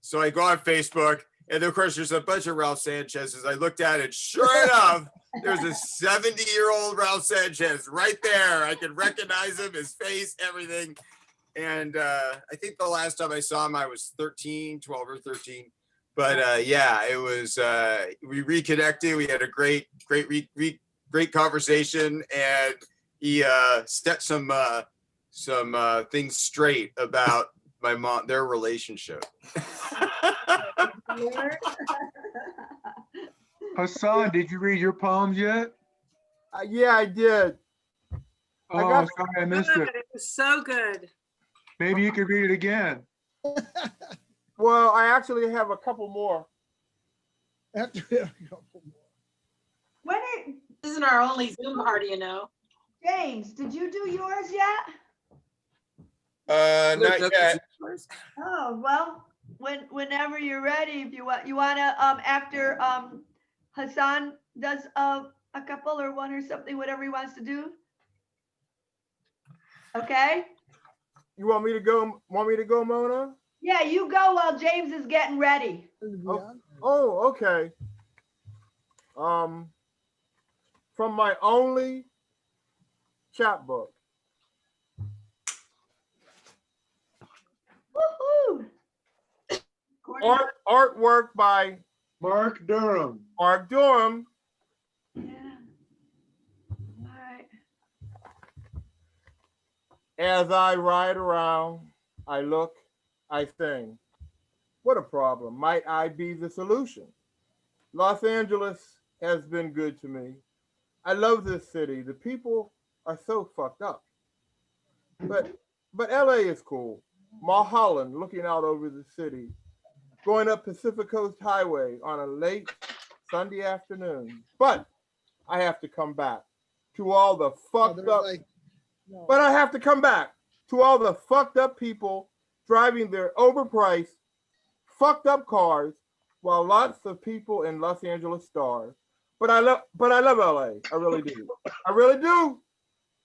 So I go on Facebook, and of course there's a bunch of Ralph Sanchez's. I looked at it, sure enough, there's a 70-year-old Ralph Sanchez right there. I could recognize him, his face, everything. And I think the last time I saw him, I was 12 or 13. But yeah, it was, we reconnected. We had a great conversation, and he set some things straight about my mom, their relationship. Hassan, did you read your poems yet? Yeah, I did. Oh, got- sorry, I missed it. it was so good. Maybe you could read it again. Well, I actually have a couple more. After a couple more. When This isn't our only Zoom party, James, did you do yours yet? Not yet. Oh, well, whenever you're ready, if you wanna, after, Hassan does, a couple or one or something, whatever he wants to do. Okay? You want me to go, Mona? Yeah, you go while James is getting ready. Oh, okay. From my only chapbook. Woohoo! Artwork by Mark Durham. Mark Durham. Yeah. All right. As I ride around, I look, I sing. What a problem. Might I be the solution? Los Angeles has been good to me. I love this city. The people are so fucked up. But LA is cool. Mulholland looking out over the city. Going up Pacific Coast Highway on a late Sunday afternoon. But I have to come back to all the fucked up. But I have to come back to all the fucked up people driving their overpriced, fucked up cars while lots of people in Los Angeles starve. But I love LA. I really do. I really do.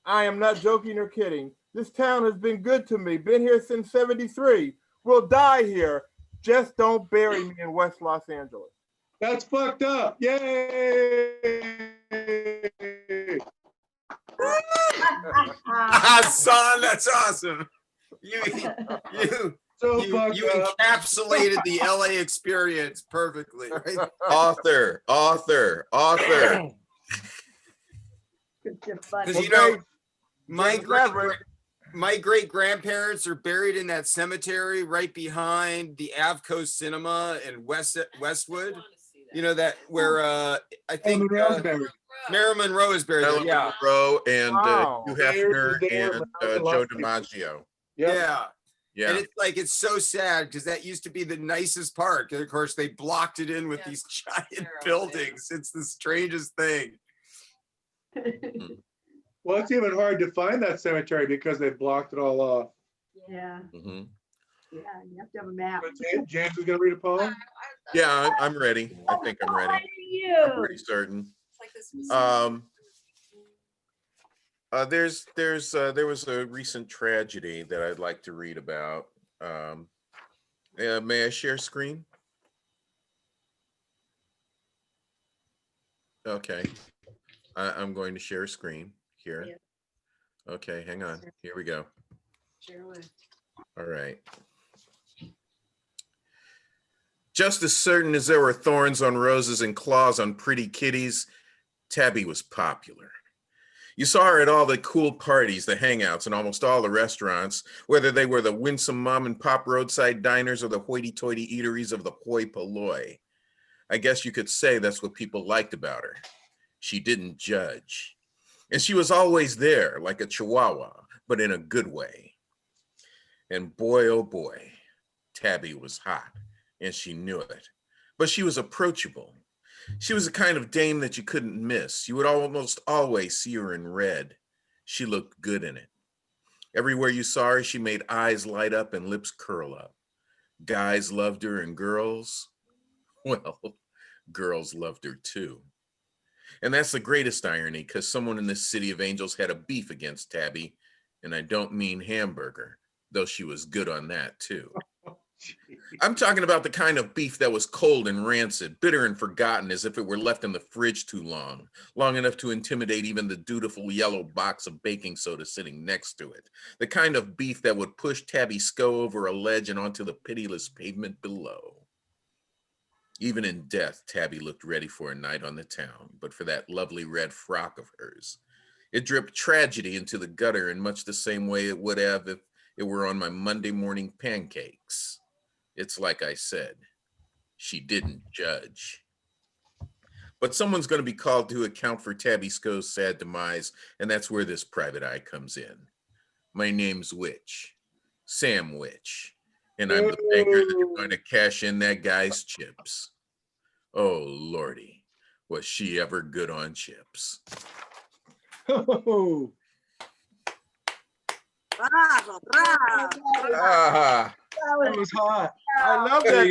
I am not joking or kidding. This town has been good to me. Been here since '73. Will die here. Just don't bury me in West Los Angeles. That's fucked up. Yay! Son, that's awesome. You encapsulated the LA experience perfectly. Right? Author. Because you know, my great grandparents are buried in that cemetery right behind the Avco Cinema in Westwood. You know that where I think Marilyn Monroe is buried there. Marilyn Yeah. Monroe and Wow. Hugh Hefner and Joe DiMaggio. Yeah. Yeah. And it's like, it's so sad because that used to be the nicest park. And of course, they blocked it in with these giant buildings. It's the strangest thing. Well, it's even hard to find that cemetery because they blocked it all off. Yeah. Mhm. Yeah, you have to have a map. James is gonna read a poem? Yeah, I'm ready. I think I'm ready. I'm pretty certain. There was a recent tragedy that I'd like to read about. May I share screen? Okay, I'm going to share screen here. Okay, hang on. Here we go. All right. Just as certain as there were thorns on roses and claws on pretty kitties, Tabby was popular. You saw her at all the cool parties, the hangouts, and almost all the restaurants, whether they were the winsome mom and pop roadside diners or the hoity-toity eateries of the hoi polloi. I guess you could say that's what people liked about her. She didn't judge. And she was always there, like a chihuahua, but in a good way. And boy, oh boy, Tabby was hot, and she knew it. But she was approachable. She was the kind of dame that you couldn't miss. You would almost always see her in red. She looked good in it. Everywhere you saw her, she made eyes light up and lips curl up. Guys loved her and girls, well, girls loved her too. And that's the greatest irony, because someone in this city of angels had a beef against Tabby, and I don't mean hamburger, though she was good on that too. I'm talking about the kind of beef that was cold and rancid, bitter and forgotten, as if it were left in the fridge too long enough to intimidate even the dutiful yellow box of baking soda sitting next to it. The kind of beef that would push Tabby Scoe over a ledge and onto the pitiless pavement below. Even in death, Tabby looked ready for a night on the town, but for that lovely red frock of hers. It dripped tragedy into the gutter in much the same way it would have if it were on my Monday morning pancakes. It's like I said, she didn't judge. But someone's going to be called to account for Tabby Scoe's sad demise, and that's where this private eye comes in. My name's Witch, Sam Witch, and I'm the banker that's going to cash in that guy's chips. Oh, Lordy, was she ever good on chips? Oh. Bravo, bravo. Ah. That was hot. I love that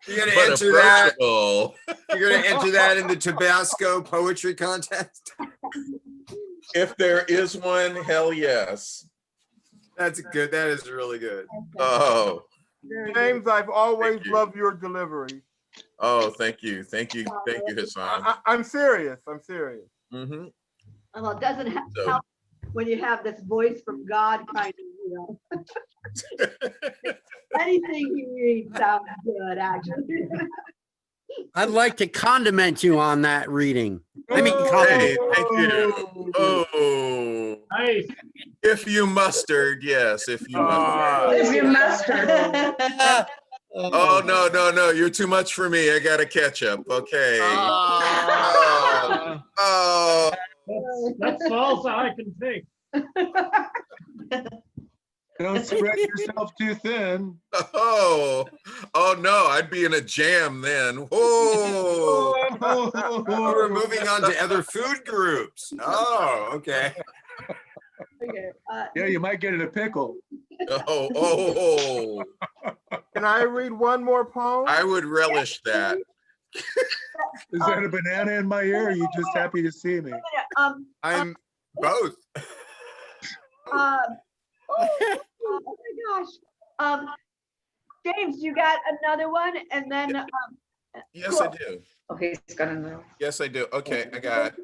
You're gonna But enter that. approachable. You're gonna enter that in the Tabasco poetry contest. If there is one, hell yes. That's good. That is really good. Oh. James, I've always loved your delivery. Oh, thank you. Thank you, Hassan. I'm serious. I'm serious. Mm-hmm. Well, it doesn't help when you have this voice from God kind of, anything you read sounds good, actually. I'd like to condiment you on that reading. I mean, Hey, compliment. thank you. Oh. Nice. If you mustard, yes, if you mustard. If you mustard. Oh, no. You're too much for me. I got to catch up. Okay. Oh. That's salsa I can take. Don't spread yourself too thin. Oh no, I'd be in a jam then. Oh, we're moving on to other food groups. Oh, okay. Okay. Yeah, you might get in a pickle. Oh. Can I read one more poem? I would relish that. Is that a banana in my ear? Or are you just happy to see me? I'm both. Oh my gosh. James, you got another one, and then Yes, I do. Okay, he's got another. Yes, I do. Okay, I got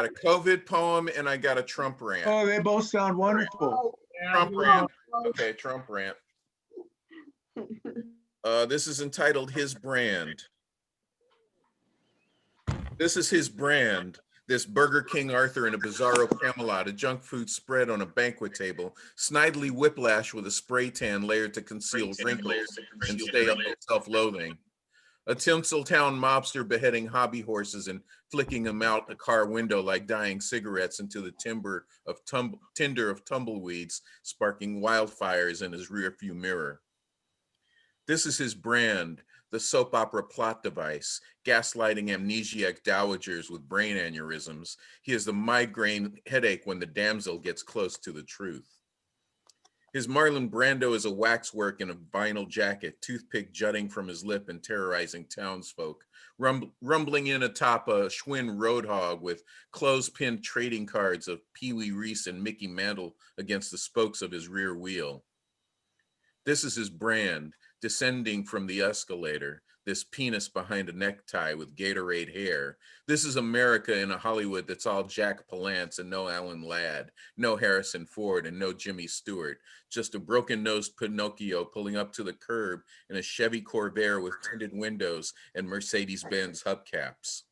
a COVID poem and I got a Trump rant. Oh, they both sound wonderful. Trump rant. Okay, Trump rant. This is entitled His Brand. This is his brand. This Burger King Arthur in a Bizarro Camelot, a junk food spread on a banquet table, snidely whiplash with a spray tan layered to conceal wrinkles and stay up with self-loathing. A Tinseltown mobster beheading hobby horses and flicking them out the car window like dying cigarettes into the tinder of tumbleweeds, sparking wildfires in his rearview mirror. This is his brand, the soap opera plot device, gaslighting amnesiac dowagers with brain aneurysms. He has the migraine headache when the damsel gets close to the truth. His Marlon Brando is a waxwork in a vinyl jacket, toothpick jutting from his lip and terrorizing townsfolk, rumbling in atop a Schwinn Roadhog with clothespin trading cards of Pee Wee Reese and Mickey Mantle against the spokes of his rear wheel. This is his brand, descending from the escalator, this penis behind a necktie with Gatorade hair. This is America in a Hollywood that's all Jack Palance and no Alan Ladd, no Harrison Ford and no Jimmy Stewart, just a broken-nosed Pinocchio pulling up to the curb in a Chevy Corvair with tinted windows and Mercedes-Benz hubcaps.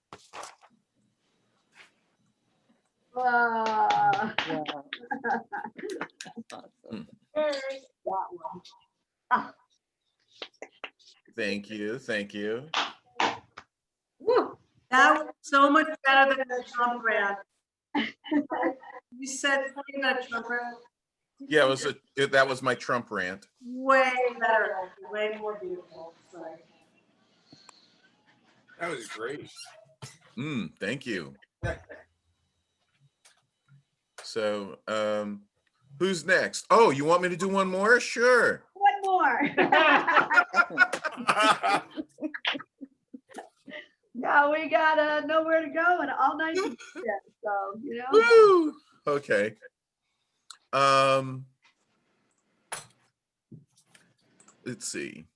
Thank you, thank you. That was so much better than the Trump brand. You said something about Trump brand. Yeah, that was my Trump rant. Way better, way more beautiful. Sorry. That was great. Thank you. So, who's next? Oh, you want me to do one more? Sure. One more. Now we got nowhere to go and all night. So, you know. Woo! Okay. Let's see.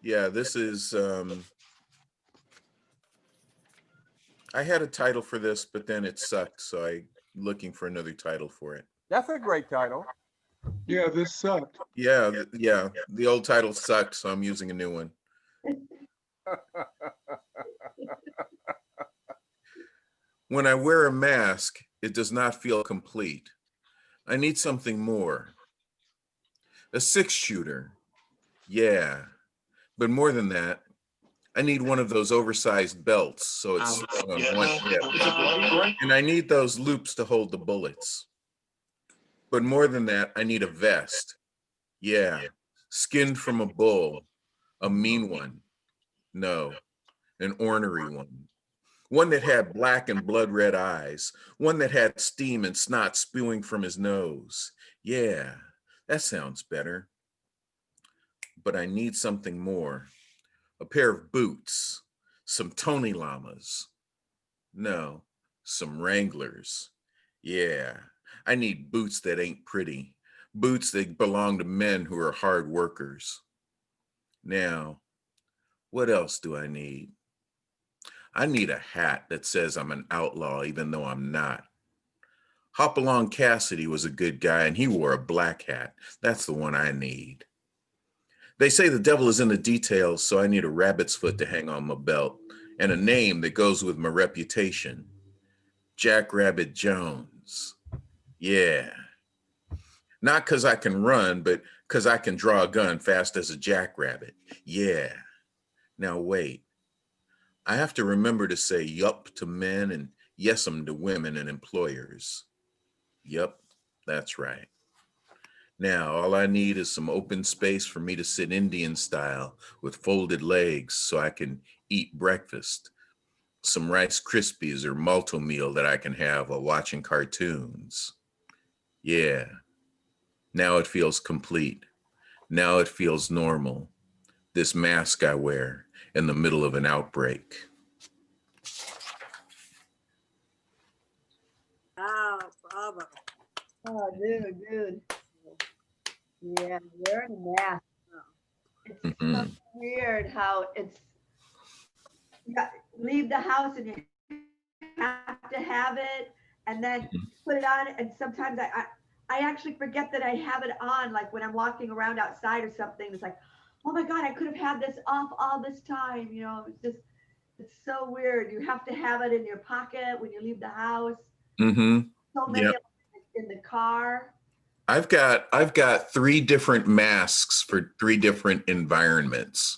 Yeah, this is, I had a title for this, but then it sucked. So I'm looking for another title for it. That's a great title. Yeah, this sucked. Yeah, yeah. The old title sucked, so I'm using a new one. When I wear a mask, it does not feel complete. I need something more. A 6-shooter. Yeah. But more than that, I need one of those oversized belts so it's on one hip. And I need those loops to hold the bullets. But more than that, I need a vest. Yeah. Skinned from a bull. A mean one. No. An ornery one. One that had black and blood red eyes. One that had steam and snot spewing from his nose. Yeah, that sounds better. But I need something more. A pair of boots. Some Tony Llamas. No, some Wranglers. Yeah, I need boots that ain't pretty. Boots that belong to men who are hard workers. Now, what else do I need? I need a hat that says I'm an outlaw, even though I'm not. Hopalong Cassidy was a good guy, and he wore a black hat. That's the one I need. They say the devil is in the details, so I need a rabbit's foot to hang on my belt, and a name that goes with my reputation. Jack Rabbit Jones. Yeah. Not because I can run, but because I can draw a gun fast as a jackrabbit. Yeah. Now wait. I have to remember to say yup to men and yes'em to women and employers. Yup, that's right. Now, all I need is some open space for me to sit Indian style with folded legs so I can eat breakfast. Some Rice Krispies or malto meal that I can have while watching cartoons. Yeah. Now it feels complete. Now it feels normal. This mask I wear in the middle of an outbreak. Wow, bravo. Oh, dude. Yeah, wearing a mask. It's so weird how it's, you got, leave the house and you have to have it and then put it on. And sometimes I actually forget that I have it on, like when I'm walking around outside or something. It's like, oh my God, I could have had this off all this time. You know, it's just, It's so weird. You have to have it in your pocket when you leave the house. Mm-hmm. So many Yep. of them in the car. I've got 3 different masks for 3 different environments.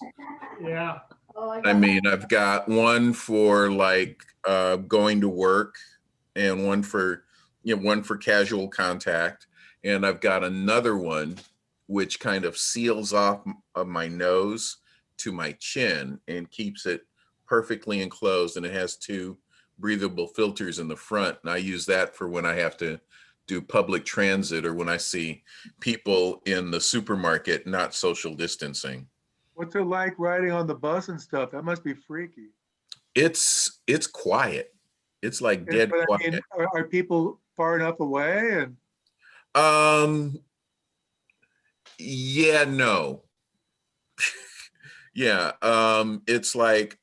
Yeah. Oh, I mean, I've got one for like going to work, and one for casual contact, and I've got another one which kind of seals off of my nose to my chin and keeps it perfectly enclosed, and it has 2 breathable filters in the front, and I use that for when I have to do public transit or when I see people in the supermarket not social distancing. What's it like riding on the bus and stuff? That must be freaky. It's quiet. It's like Yeah, dead but I quiet. mean, are people far enough away? And Yeah, no. Yeah, it's like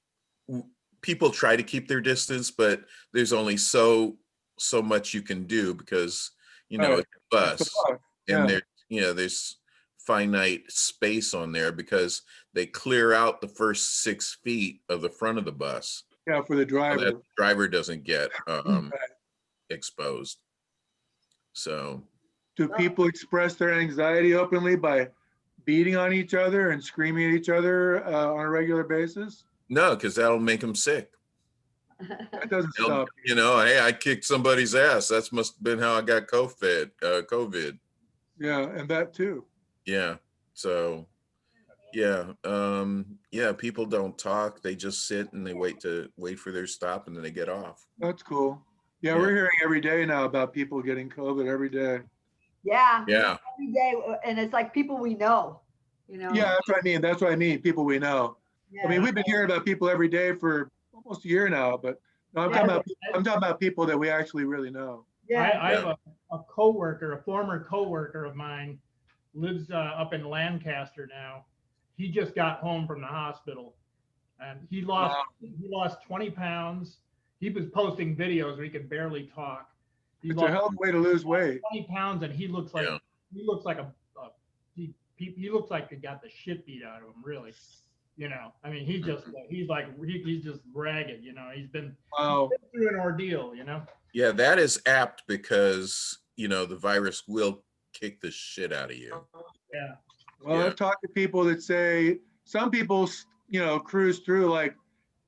people try to keep their distance, but there's only so much you can do because Right. it's a bus, It's a bus, and yeah. there's finite space on there because they clear out the first 6 feet of the front of the bus. Yeah, for the So driver. that the driver doesn't get exposed. So Do people express their anxiety openly by beating on each other and screaming at each other on a regular basis? no, because that'll make them sick. That doesn't They'll- stop. hey, I kicked somebody's ass. That's must have been how I got COVID. Yeah, and that too. Yeah. So yeah, people don't talk. They just sit and they wait for their stop, and then they get off. That's cool. Yeah, Yeah. we're hearing every day now about people getting COVID every day. Yeah. Yeah. Every day, and it's like people we know. You know. Yeah, that's what I mean. That's what I mean. People we know. I mean, Yeah. we've been hearing about people every day for almost a year now, but no, I'm talking about people that we actually really know. I have a coworker, a former coworker of mine, lives up in Lancaster now. He just got home from the hospital, and he lost 20 pounds. He was posting videos where he could barely talk. It's a hell of a way to lose weight. 20 pounds, and he looks like he looks like he looks like he got the shit beat out of him. Really, I mean, he's just ragged. He's been through an ordeal. Yeah, that is apt because the virus will kick the shit out of you. Yeah. Well, I've talked to people that say some people, cruise through, like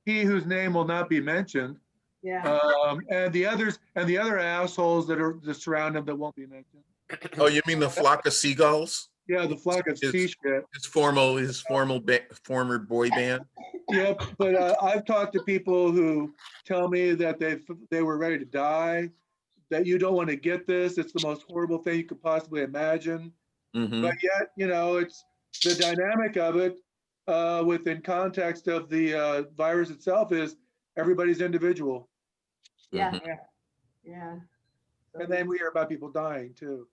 he whose name will not be mentioned. Yeah. And the other assholes that surround him that won't be mentioned. Oh, you mean the flock of seagulls? Yeah, the flock of sea shit. His former boy band. Yep, but I've talked to people who tell me that they were ready to die, that you don't want to get this. It's the most horrible thing you could possibly imagine. Mhm. But yet, it's the dynamic of it within context of the virus itself is everybody's individual. Yeah. Mhm. Yeah. And then we hear about people dying too.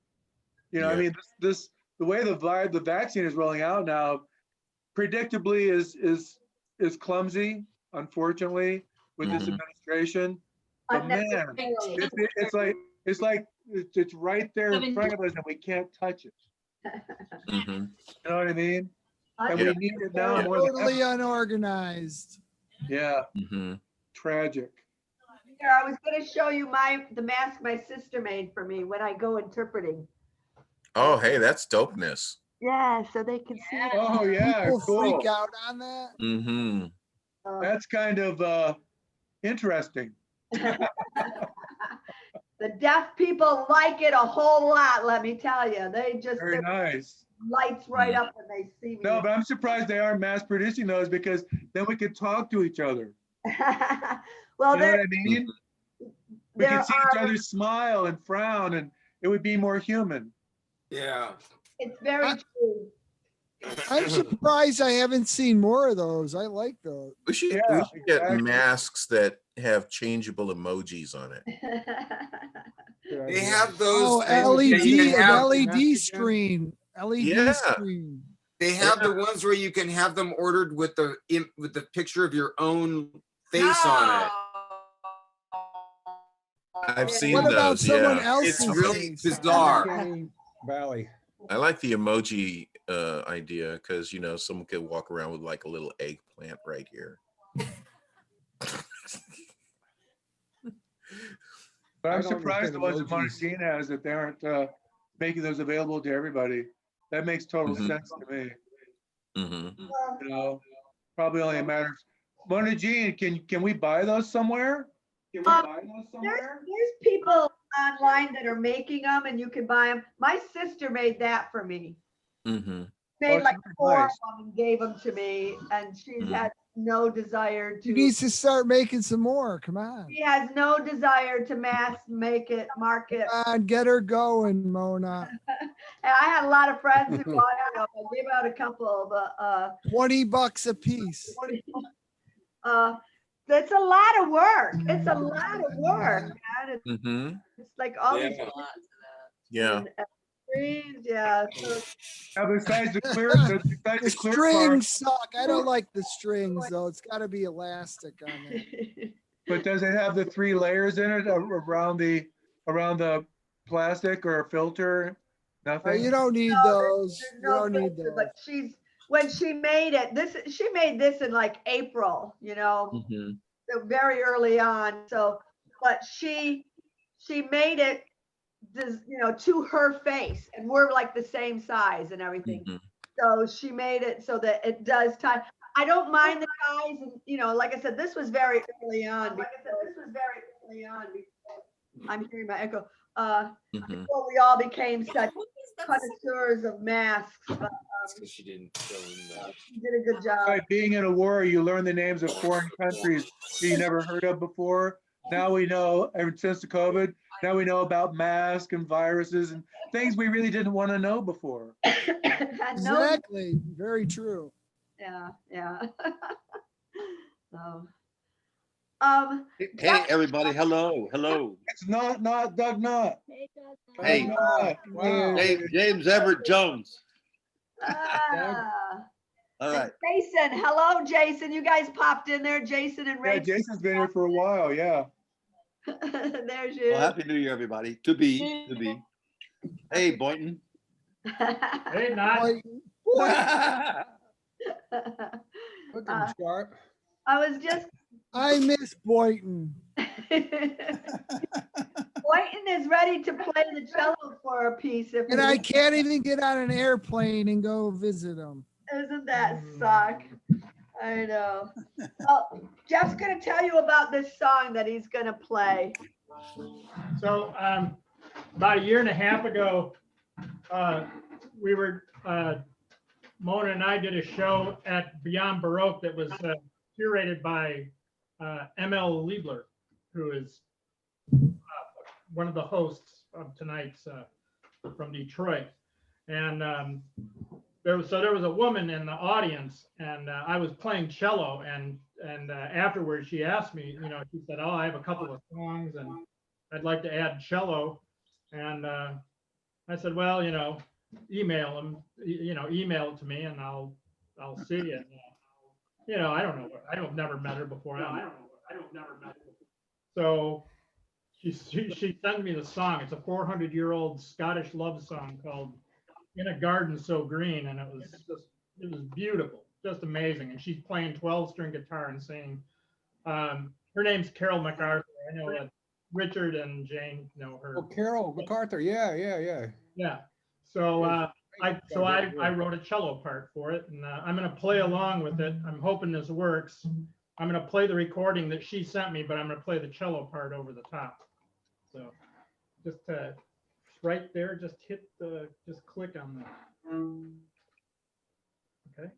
I Yeah. mean, the way the vaccine is rolling out now, predictably is clumsy, unfortunately, with this Mhm. administration. But man, it's right there in front of us, and we can't touch it. Mhm. You know what I mean? And Yeah. we need it now more than Totally ever. unorganized. Yeah, Mhm. tragic. Here, I was going to show you the mask my sister made for me when I go interpreting. Oh, hey, that's dopeness. Yeah, so they can see it. Oh yeah, People cool. freak out on that. Mm-hmm. That's kind of interesting. The deaf people like it a whole lot, let me tell you. They just Very nice. lights right up when they see me. No, but I'm surprised they aren't mass producing those because then we could talk to each other. Well, You know what I mean? We there could see each other smile and frown, and it would be more human. Yeah. It's very true. I'm surprised I haven't seen more of those. I like those. We should get masks that have changeable emojis on it. They have those. Oh, things that you LED, can have- an LED screen. LED screen. They have the ones where you can have them ordered with the picture of your own face on it. I've seen What about those. someone Yeah, else's It's really face? bizarre. Valley. I like the emoji idea because someone could walk around with like a little eggplant right here. But I I'm don't surprised the ones that understand Montagine has that they aren't making those available to everybody. That makes total Mhm. sense to me. Mhm. You know, probably only a matter of. Montagine, can we buy those somewhere? Can we buy those somewhere? There's people online that are making them and you can buy them. My sister made that for me. Mhm. Made it's like very 4 nice. of them and gave them to me, and she's had no desire He to. needs to start making some more. Come on. She has no desire to mass market. Come on, get her going, Mona. And I had a lot of friends who bought them. I gave out a couple, but $20 a piece. it's a lot of work. It's a lot of work, man. Mhm. It's like all these Yeah. strings, yeah. So Now, besides the clear, The besides the clear strings part, suck. I don't like the strings though. It's got to be elastic on there. but does it have the 3 layers in it around the plastic or filter? Nothing. You don't need No, those. there's You no don't need filter, those. but when she made it, she made this in like April, you know, Mhm. so very early on. So, but she made it, to her face, and we're like the same size and everything. Mhm. So she made it so that it does tie. I don't mind the ties, and like I said, this was very early on. I'm hearing my echo. Mhm. Before we all became such connoisseurs of masks, but Because she didn't fill in the. she did a good job. By being in a war, you learn the names of foreign countries that you never heard of before. Now we know, ever since the COVID, now we know about masks and viruses and things we really didn't want to know before. Exactly. Very true. Yeah. So, Hey, everybody. Hello. It's not Doug Knott. Hey, Wow. James Everett Jones. ah. All right. Jason, hello, Jason. You guys popped in there, Jason and Yeah, Rachel. Jason's been here for a while, yeah. There's you. Well, Happy New Year, everybody. To be. Hey, Boynton. Hey, not. Looking sharp. I was just. I miss Boynton. Boynton is ready to play the cello for a piece. And I can't even get on an airplane and go visit him. Isn't that suck? I know. Well, Jeff's going to tell you about this song that he's going to play. So about a year and a half ago, we were, Mona and I did a show at Beyond Baroque that was curated by ML Liebler, who is one of the hosts of tonight's from Detroit. And there was a woman in the audience, and I was playing cello, and afterwards she asked me, she said, "Oh, I have a couple of songs and I'd like to add cello." And I said, "Well, email them, email it to me and I'll see it." I don't know. I've never met her before. So she sent me the song. It's a 400-year-old Scottish love song called "In a Garden So Green," and it was beautiful, just amazing. And she's playing 12-string guitar and singing. Her name's Carol MacArthur. I know that Richard and Jane know her. Oh, Carol MacArthur. Yeah. Yeah. So I wrote a cello part for it, and I'm going to play along with it. I'm hoping this works. I'm going to play the recording that she sent me, but I'm going to play the cello part over the top. So just right there, just click on that. Okay.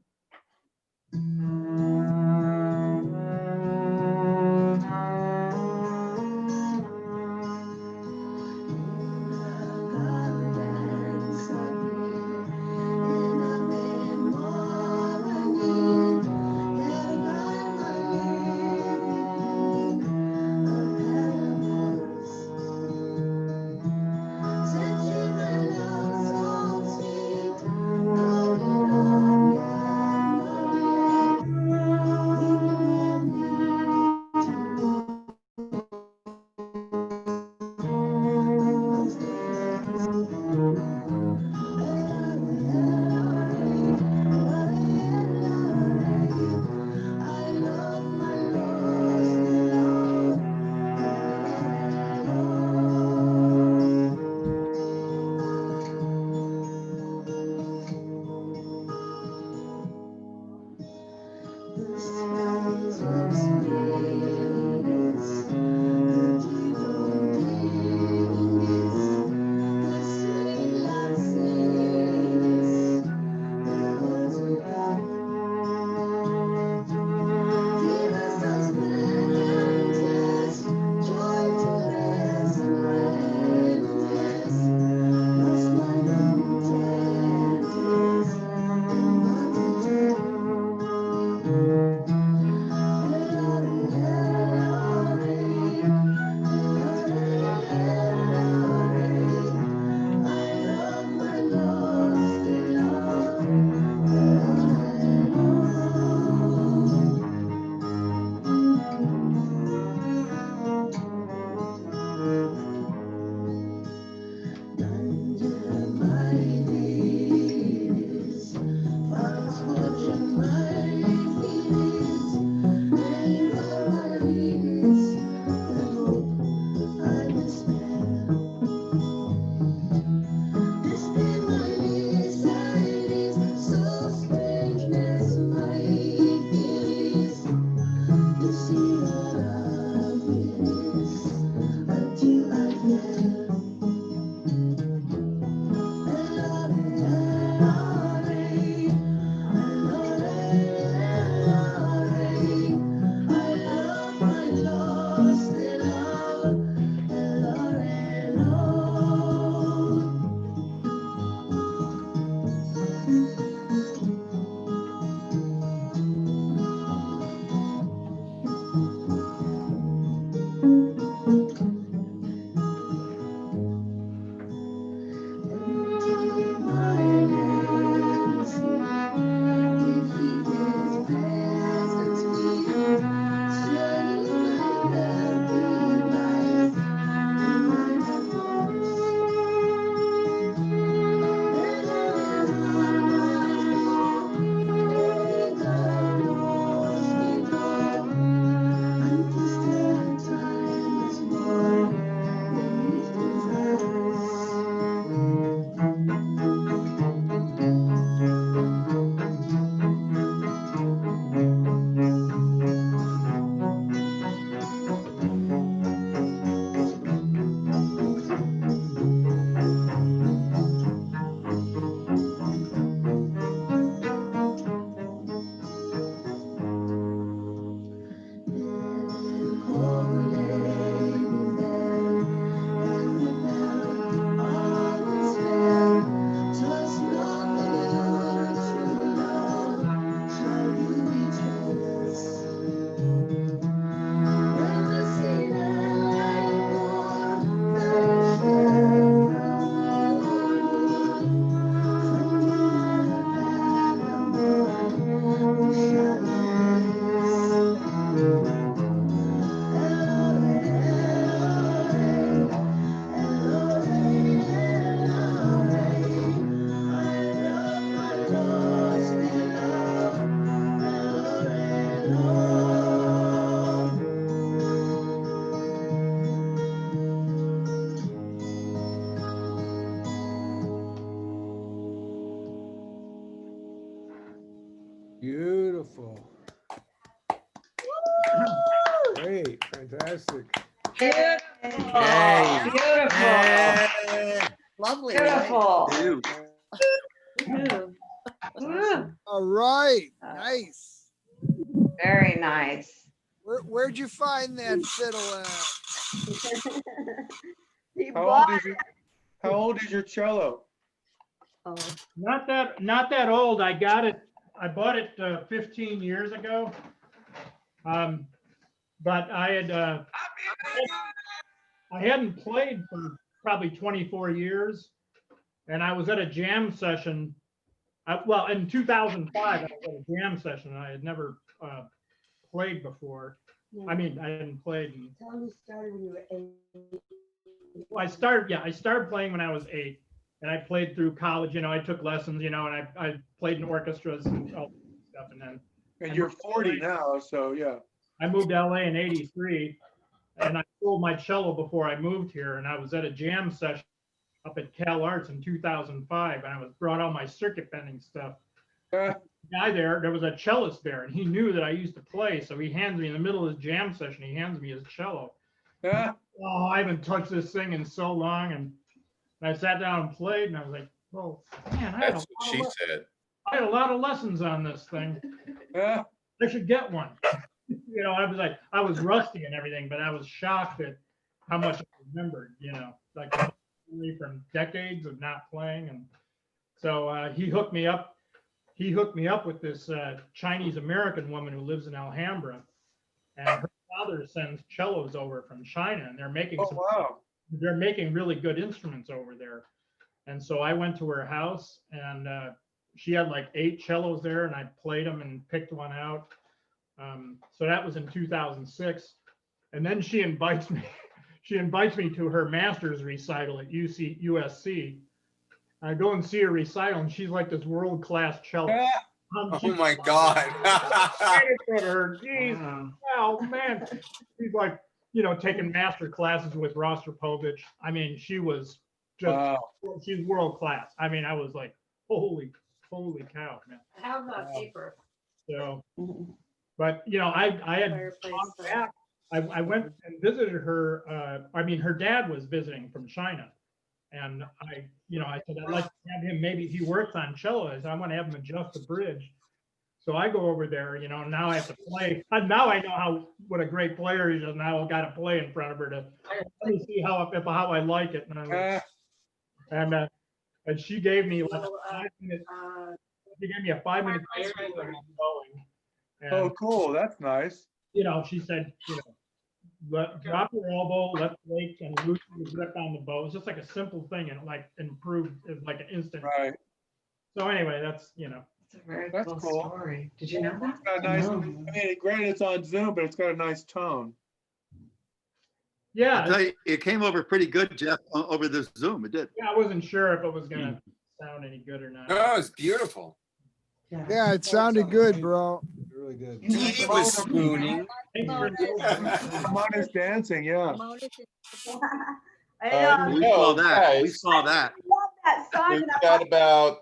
Beautiful. Great, fantastic. Beautiful. Yay. Beautiful. Yeah. Lovely. Beautiful. All right, nice. Very nice. Where'd you find that fiddle at? He How bought old is your cello? Not that old. I got it. I bought it 15 years ago. But I hadn't played for probably 24 years, and I was at a jam session. Well, in 2005, I was at a jam session. And I had never played before. I mean, I hadn't played. Tell me, started when you were 8. Well, I started playing when I was 8, and I played through college. You know, I took lessons. You know, and I played in orchestras and all that stuff. And then. And you're 40 now, so yeah. I moved to LA in '83, and I sold my cello before I moved here. And I was at a jam session up at Cal Arts in 2005, and I brought all my circuit bending stuff. The guy there was a cellist there, and he knew that I used to play, so he hands me in the middle of his jam session. He hands me his cello. Oh, I haven't touched this thing in so long, and I sat down and played, and I was like, "Oh man, I That's what she said. had a lot of lessons on this thing. I should get one." You know, I was rusty and everything, but I was shocked at how much I remembered, you know, like from decades of not playing. And so he hooked me up. He hooked me up with this Chinese American woman who lives in Alhambra, and her father sends cellos over from China, and they're making they're making really good instruments over there. And so I went to her house, and she had like 8 cellos there, and I played them and picked one out. So that was in 2006, and then she invites me to her master's recital at USC. I go and see her recital, and she's like this world-class cellist. Oh my God. Jeez, oh man. She's like, you know, taking master classes with Rostropovich. I mean, she was just, she's world-class. I mean, I was like, holy cow, man. How about paper? So, but you know, I had gone back. I went and visited her. I mean, her dad was visiting from China, and I said I'd like to have him. Maybe he works on cello. I said I want to have him adjust the bridge. So I go over there. You know, now I have to play. And now I know what a great player he is. Now I've got to play in front of her to let me see how I like it. And she gave me like a 5-minute. She gave me a 5-minute. And, oh, cool. That's nice. You know, she said, you know, drop your elbow, left leg, and loosen the grip on the bow. It's just like a simple thing, and like improved, like an instant. Right. So anyway, that's, you know. It's a very That's cool cool. story. Did you know that? It's got a nice, I mean, granted it's on Zoom, but it's got a nice tone. Yeah. I tell you, it came over pretty good, Jeff, over the Zoom. It did. Yeah, I wasn't sure if it was gonna sound any good or not. Oh, it's beautiful. Yeah, it sounded good, bro. Really good. He was spooning. Maun is dancing, yeah. I know. We saw that. We saw that. Love that song. We've and I got about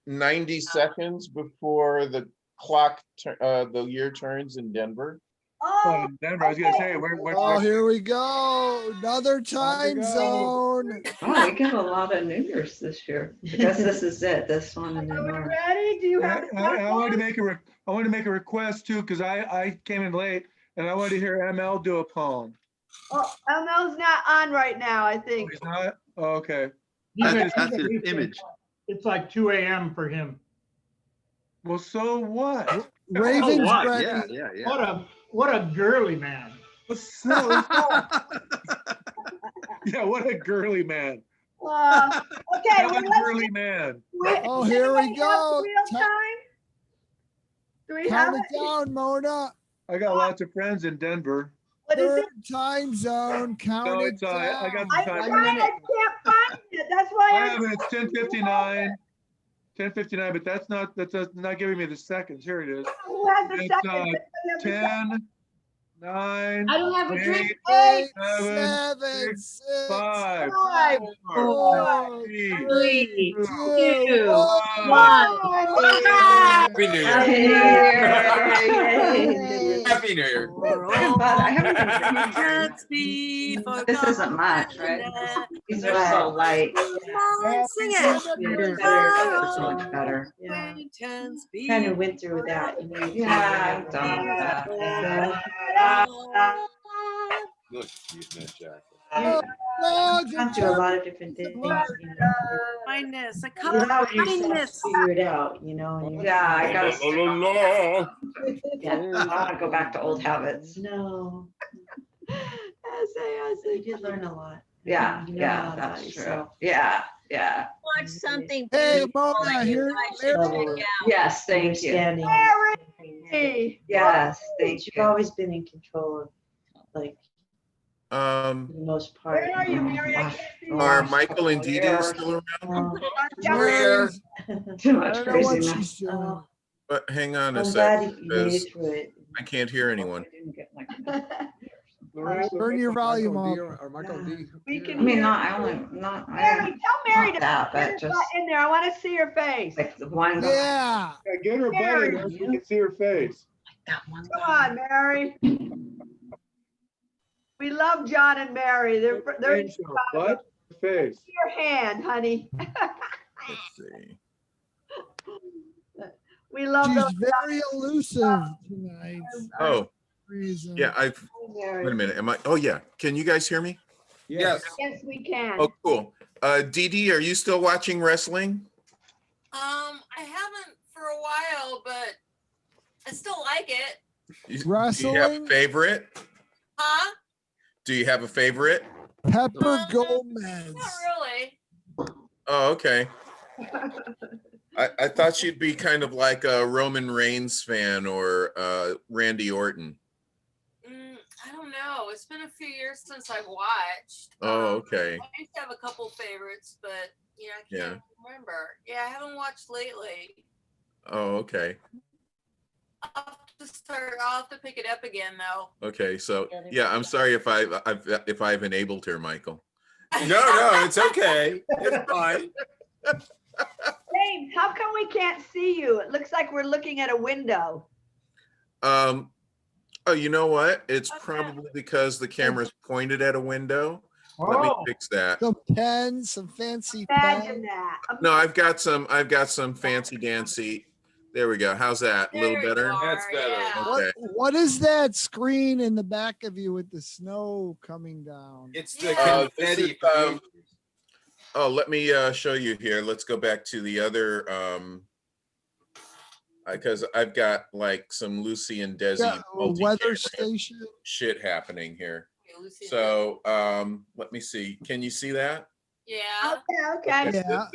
90 seconds before the clock, the year turns in Denver. Oh, Denver, I was gonna say, Oh, here we go. Another time zone. Oh, we got a lot of New Year's this year. I guess this is it. This one and then are we ours. ready? Do you have the I wanted to make a request too, because I came in late and I wanted to hear ML do a poem. Oh, ML's not on right now, I think. He's not? Oh, okay. That's his image. It's like 2 a.m. for him. Well, so what? Raven's what? ready. Yeah. What a girly man. Yeah, what a girly man. Okay, What a girly man. Oh, here we go. Real time? Do we have Count it? it down, Mona. I got lots of friends in Denver. What is it? Third time zone. Count No, it it's I down. got I the time. can't find it. That's why I have it. It's 10:59. 10:59, but that's not giving me the seconds. Here it is. Who has the It's second? 10, 9. I don't have a drink. 8, 7, 6, 5, 4, 4, 3, 2, 2, 1. Happy New Year. Happy New Year. I haven't This This isn't much, right? These are so light. Sing it. It's much better. Kind of went through that. You know, Yeah, I've done that. Look, he's not Jack. Gone through a lot of different things. You know. Kindness, a You cup of know yourself kindness. figure it out, you know. And you Yeah, I gotta. Yeah. I want to go back to old habits. No, Essay. you did learn a lot. Yeah, You know a yeah, lot about that's true. yourself. Yeah, yeah. Watch something. Hey, Mona, here. Yes, thank you. Understanding. Mary! Yes, thank You've you. always been in control of, like, for the most part. Where are you, Mary? I can't see you. Are Michael and Dee Dee still around? Where? Too I much don't know what craziness. she's doing. But hang on a I'm second, glad you made because it through it. I can't hear anyone. Turn your volume up. Or Michael D. We can I mean, hear. not, I only, not, Mary, tell Mary not to that, get but her just butt in there. I want to see her face. like the one. guy. Yeah. Yeah, get her butt in there so we can see her face. Come on, Mary. We love John and Mary. They're Face, butt, face. your hand, honey. Let's see. We love She's those. very elusive tonight. Oh, Reason. yeah, wait a minute, am I, oh yeah, can you guys hear me? Yes. Yes, we can. Oh, cool. Dee Dee, are you still watching wrestling? I haven't for a while, but I still like it. Do you have a Wrestling? favorite? Huh? Do you have a favorite? Pepper Gomez. Not really. Oh, okay. I thought she'd be kind of like a Roman Reigns fan or Randy Orton. I don't know. It's been a few years since I've watched. Oh, okay. I used to have a couple favorites, but I can't remember. Yeah, I haven't watched lately. Oh, okay. I'll have to pick it up again though. Okay, so yeah, I'm sorry if I've enabled her, Michael. No, it's okay. It's fine. James, how come we can't see you? It looks like we're looking at a window. Oh, you know what? It's probably because the camera's pointed at a window. Let me fix that. Some pens, some fancy Imagine pens. that. No, I've got some fancy dancy. There we go. How's that? A little better? That's better. Okay. What is that screen in the back of you with the snow coming down? It's the This is, confetti. oh, let me show you here. Let's go back to the other because I've got like some Lucy and Desi Yeah, a weather multi-camera station. shit happening here. Lucy and So let me see. Can you see that? Yeah. Okay. Yeah.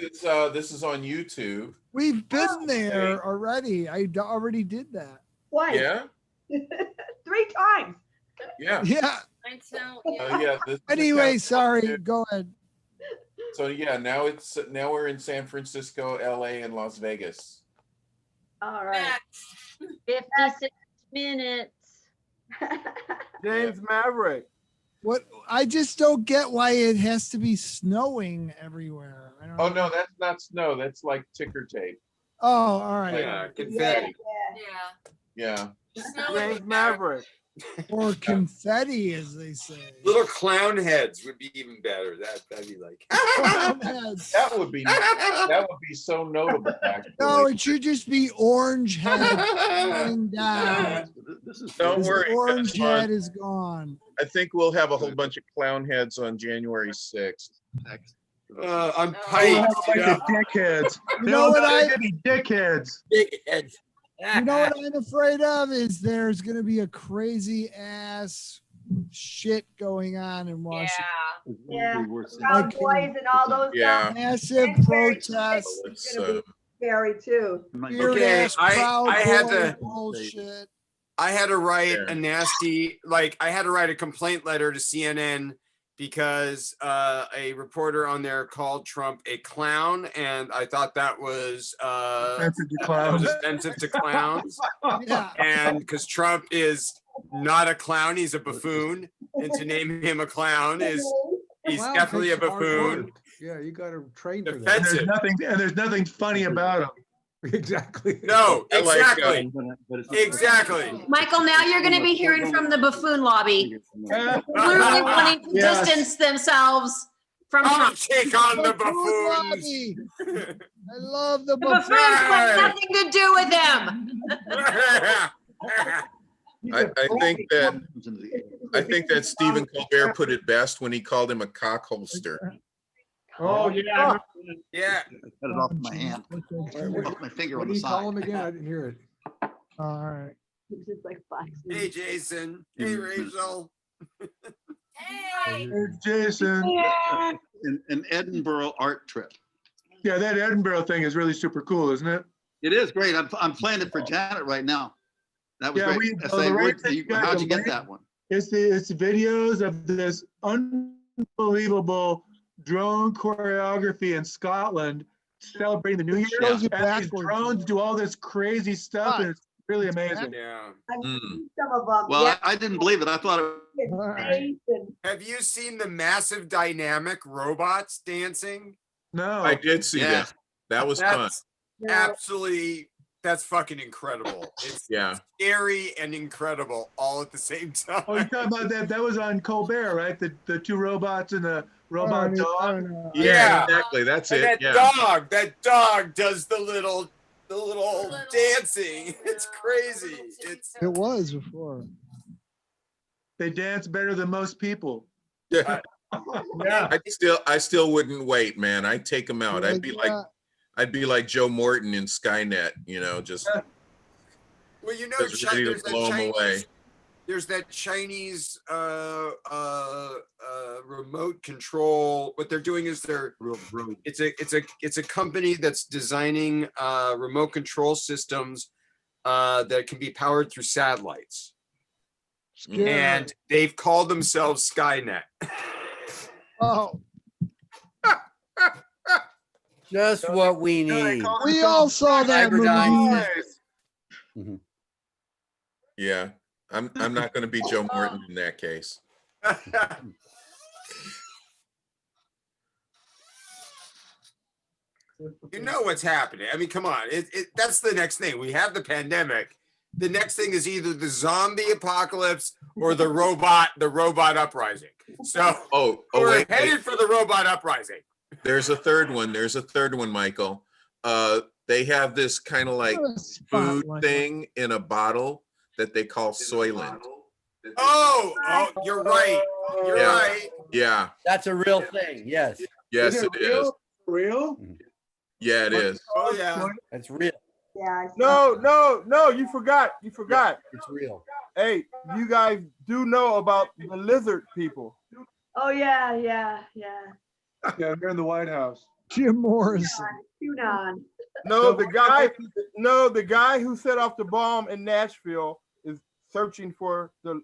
This is on YouTube. We've been there already. I already did that. Twice. Yeah. 3 times. Yeah. Yeah. I tell Yeah. This Anyway, is sorry. Go ahead. So yeah, now we're in San Francisco, LA, and Las Vegas. All right. 56 minutes. James Maverick. What? I just don't get why it has to be snowing everywhere. I don't Oh know. no, that's not snow. That's like ticker tape. Oh, all right. Yeah, confetti. Yeah. James Maverick. Or confetti, as they say. Little clown heads would be even better. That'd be like. That would be so notable. Actually. No, it should just be orange head going down. Don't This worry. orange guys, head is gone. I think we'll have a whole bunch of clown heads on January 6th. I'm Oh, piped. like the dickheads. You know what They're gonna be dickheads. Dickheads. You know what I'm afraid of is there's going to be a crazy ass shit going on in Washington. Yeah. Proud Boys and all those Yeah. guys. Massive protests. It's gonna be scary too. Weird Okay, ass Proud I had Boy to. bullshit. I had to write a nasty, I had to write a complaint letter to CNN because a reporter on there called Trump a clown, and I thought that was Offensive to that clowns. was offensive to clowns. Yeah. And because Trump is not a clown, he's a buffoon. And to name him a clown is, he's Clown definitely a takes hard buffoon. work. Yeah, you got to train for that. Defensive. There's nothing funny about him. Exactly. No, I like, exactly. Exactly. Michael, now you're going to be hearing from the buffoon lobby. Clearly wanting to Yes. distance themselves from I'll Trump. take on the buffoons. Lobby. I love the The buffoons want nothing to do with them. I think that Stephen Colbert put it best when he called him a cock holster. Oh, yeah. Yeah. Cut it off my hand. Put my finger What on do the you call side. him again? I didn't hear it. All right. It's just like boxing. Hey, Jason. Hey, Rachel. Hey. Jason. An Edinburgh art trip. Yeah, that Edinburgh thing is really super cool, isn't it? It is great. I'm playing it for Janet right now. That was Yeah, great. the Say, right thing, how'd you get link that one? It's videos of this unbelievable drone choreography in Scotland celebrating the New Year. shows you And these backwards. drones do all this crazy stuff, and it's really amazing. Yeah. I've Mm. seen some of them. Well, Yeah. I didn't believe it. I thought it It's right. amazing. Have you seen the massive dynamic robots dancing? No. I did see Yeah. that. That was fun. That's absolutely, that's fucking incredible. It's Yeah. scary and incredible all at the same time. Oh, you're talking about that? That was on Colbert, right? The two robots and the robot I dog. don't know. Yeah. Exactly. That's And it. that Yeah. dog does the little dancing. It's crazy. It's It was before. They dance better than most people. Yeah. Yeah. I still wouldn't wait, man. I'd take them out. Like, I'd be like Joe Morton in Skynet, just well, you know, just ready to there's that blow them away. There's that Chinese remote control. What they're doing is it's a company that's designing remote control systems that can be powered through satellites. Scary. And they've called themselves Skynet. Oh, Just what we need. we all saw that movie. Mhm. Yeah. I'm not going to be Joe Morton in that case. You know what's happening. I mean, come on. That's the next thing. We have the pandemic. The next thing is either the zombie apocalypse or the robot uprising. So we're wait. headed for the robot uprising. There's a third one. There's a third one, Michael. They have this kind of like food thing in a bottle that they call Soylent. Oh, you're right. You're Yeah. right. Yeah. That's a real thing. Yes. Yes, it is. Real? Yeah, it is. Oh yeah. That's real. Yeah. No, you forgot. It's real. Hey, you guys do know about the lizard people. Oh, yeah. Yeah, they're in the White House. Jim Morrison. QAnon. No, the guy who set off the bomb in Nashville was searching for the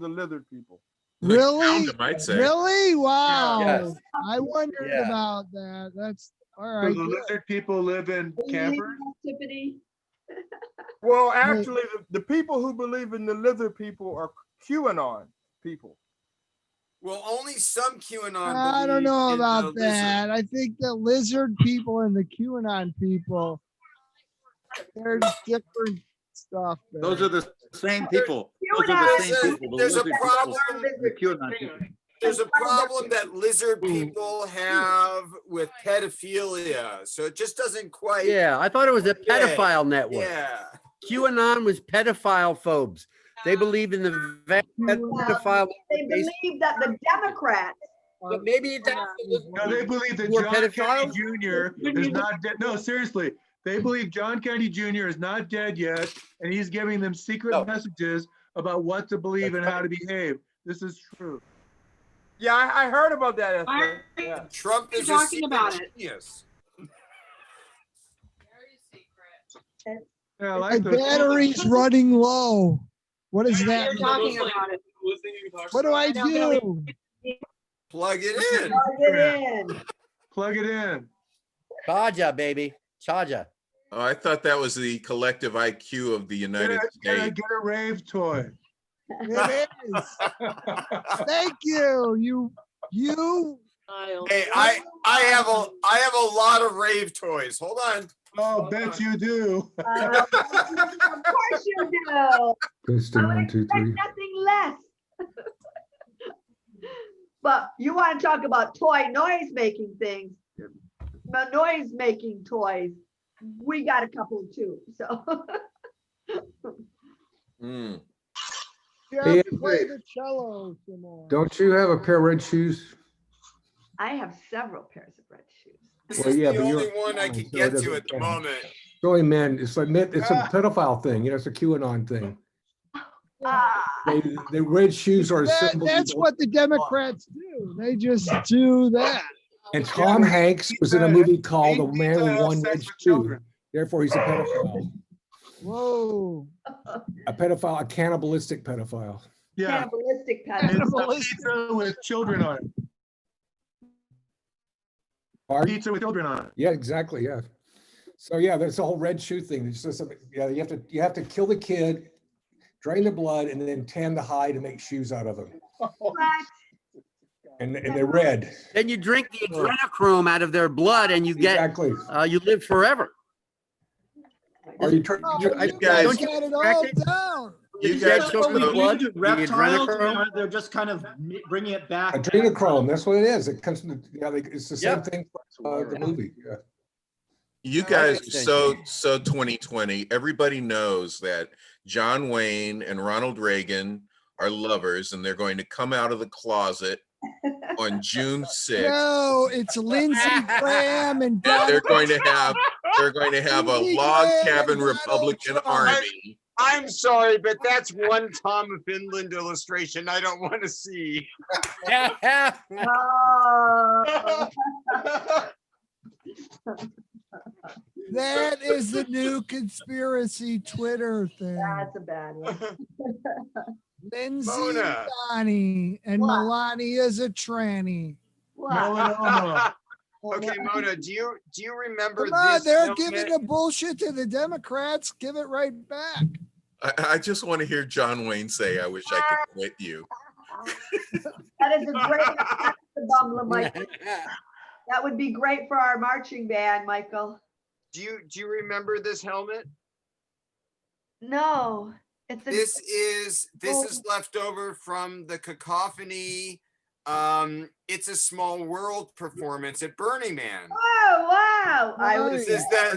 lizard people. Really? Found them, I'd say. Really? Wow. Yes. I wondered Yeah. about that. That's all So right. the lizard people live in campers? Tiffany. Well, actually, the people who believe in the lizard people are QAnon people. Well, only some QAnon. I don't believe know in the about lizard. that. I think the lizard people and the QAnon people, there's different stuff. there. Those are the same people. Those are the same people. The There's a lizard people, problem. the QAnon people. There's a problem that lizard people have with pedophilia, so it just doesn't quite. Yeah, I thought it was a pedophile network. Yeah. QAnon was pedophile phobes. They believe in the pedophile. They believe that the Democrats. But maybe that's No, they believe that More John Kennedy pedophiles? Jr. is not dead. No, seriously. They believe John Kennedy Jr. is not dead yet, and he's giving them secret messages about what to believe and how to behave. This is true. Yeah, I heard about that. Esther. Yeah. Trump is talking about it. genius. Yeah, I My like those. battery's running low. What is that? You're talking about it. What do I do? Plug it in. Plug it in. Plug it in. Charger, baby. Charger. Oh, I thought that was the collective IQ of the United Can I States. get a rave toy? It is. Thank you. You. Hey, I have a lot of rave toys. Hold on. Oh, bet you do. Of course you do. Testing 1, 2, 3. Nothing less. But you want to talk about toy noise making things, noise making toys. We got a couple too. So. Mm. You have to play the cello some more. Don't you have a pair of red shoes? I have several pairs of red shoes. This Well, is yeah, the but only you're- one I can so it get to doesn't at the count. moment. It's only men. It's like it's a pedophile thing. You know, it's a QAnon thing. The red shoes are a symbol. That's what the Democrats do. They just do that. And Tom Hanks was in a movie called The Man with One Red Shoe. Therefore, he's a pedophile. Whoa. A pedophile, a cannibalistic pedophile. Yeah. Cannibalistic It's a pizza with children on it. Pardon? Pizza with children on it. Yeah, exactly. Yeah. So yeah, there's a whole red shoe thing. It's just yeah, you have to kill the kid, drain the blood, and then tan the hide and make shoes out of them. And they're red. Then you drink the adrenochrome out of their blood, and you get Exactly. you live forever. Are you guys- Don't you get it all down? You guys took the blood, the reptiles, adrenochrome. they're just kind of bringing it back. Adrenochrome? That's what it is. It comes from the. Yeah, it's the same thing. The movie. Yeah. You guys are so 2020. Everybody knows that John Wayne and Ronald Reagan are lovers, and they're going to come out of the closet on June 6th. No, it's Lindsey Graham and They're going to Donald have a Lindsey log Graham cabin and Donald Republican Trump. army. I'm sorry, but that's one Tom of Finland illustration I don't want to see. That is the new conspiracy Twitter thing. That's a bad one. Lindsay Mona. Donnie and Melania's a tranny. Okay, Mona, do you remember Come on, this? they're helmet? giving the bullshit to the Democrats. Give it right back. I just want to hear John Wayne say, "I wish I could quit you." That is a great Bumbler, Michael. That would be great for our marching band, Michael. Do you remember this helmet? No, it's This is left over from the Cacophony. It's a Small World performance at Burning Man. Oh wow!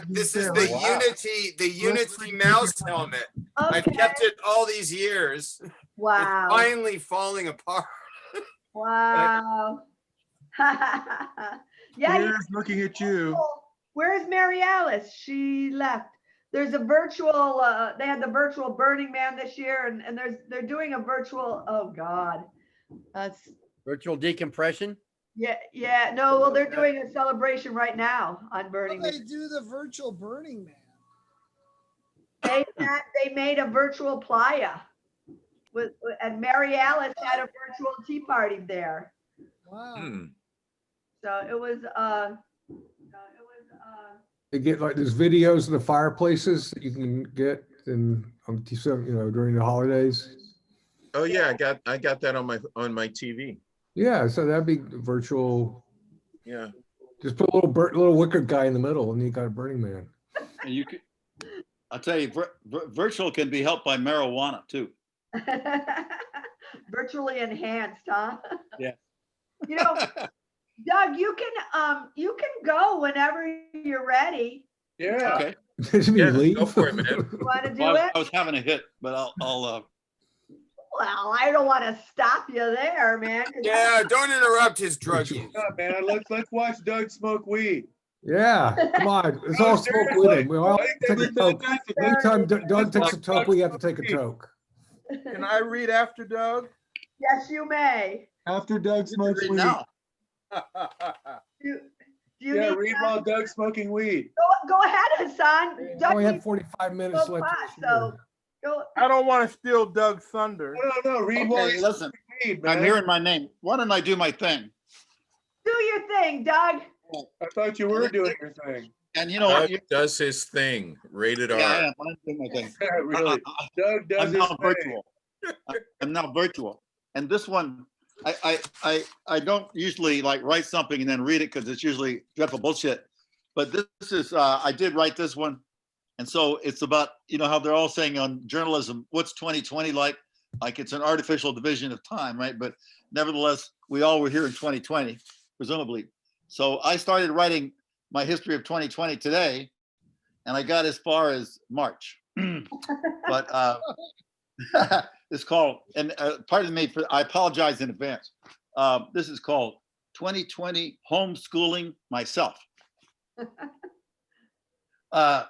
This is the Unity mouse helmet. I've kept it all these years. Wow. It's finally falling apart. Wow. Yeah. Here's looking at you. Where's Mary Alice? She left. There's a virtual. They had the virtual Burning Man this year, and they're doing a virtual. Oh God, that's Virtual decompression. yeah. No, well they're doing a celebration right now on Burning They Man. do the virtual Burning Man. They made a virtual playa and Mary Alice had a virtual tea party there. Wow. So it was They get like there's videos of the fireplaces that you can get and during the holidays. Oh yeah, I got that on my TV. Yeah, so that'd be virtual. Yeah. Just put a little wicker guy in the middle, and you got a Burning Man. And you could, I'll tell you, virtual can be helped by marijuana too. virtually enhanced, huh? Yeah. You know, Doug, you can go whenever you're ready. Yeah. Okay. Go for it, man. You want to do Well, it? I was having a hit, but I'll Well, I don't want to stop you there, man. 'cause Yeah, don't interrupt his drug use. Oh, man, let's watch Doug smoke weed. Yeah, come on. Let's all smoke with him. We all take a toke. Anytime Doug takes a toke, we have to take a toke. Can I read after Doug? Yes, you may. After Doug smokes read weed. now. Do you Yeah, need read time? while Doug's smoking weed. Go ahead, Hassan. We Doug only have needs 45 minutes smoke left. pot, so go. I don't want to steal Doug's thunder. No, read while Okay, he's listen. smoking weed, man. I'm hearing my name. Why don't I do my thing? Do your thing, Doug. I thought you were doing your thing. And you know Doug what? You, does his thing. Rated yeah, R. I am. I'm doing my thing. Really. Doug does I'm his now thing. virtual. I'm now virtual. And this one, I don't usually like write something and then read it because it's usually dreadful bullshit. But this is, I did write this one. And so it's about, you know, how they're all saying on journalism, what's 2020 like? Like it's an artificial division of time, right? But nevertheless, we all were here in 2020, presumably. So I started writing my history of 2020 today, and I got as far as March. But it's called, and pardon me, I apologize in advance. This is called 2020 Homeschooling Myself.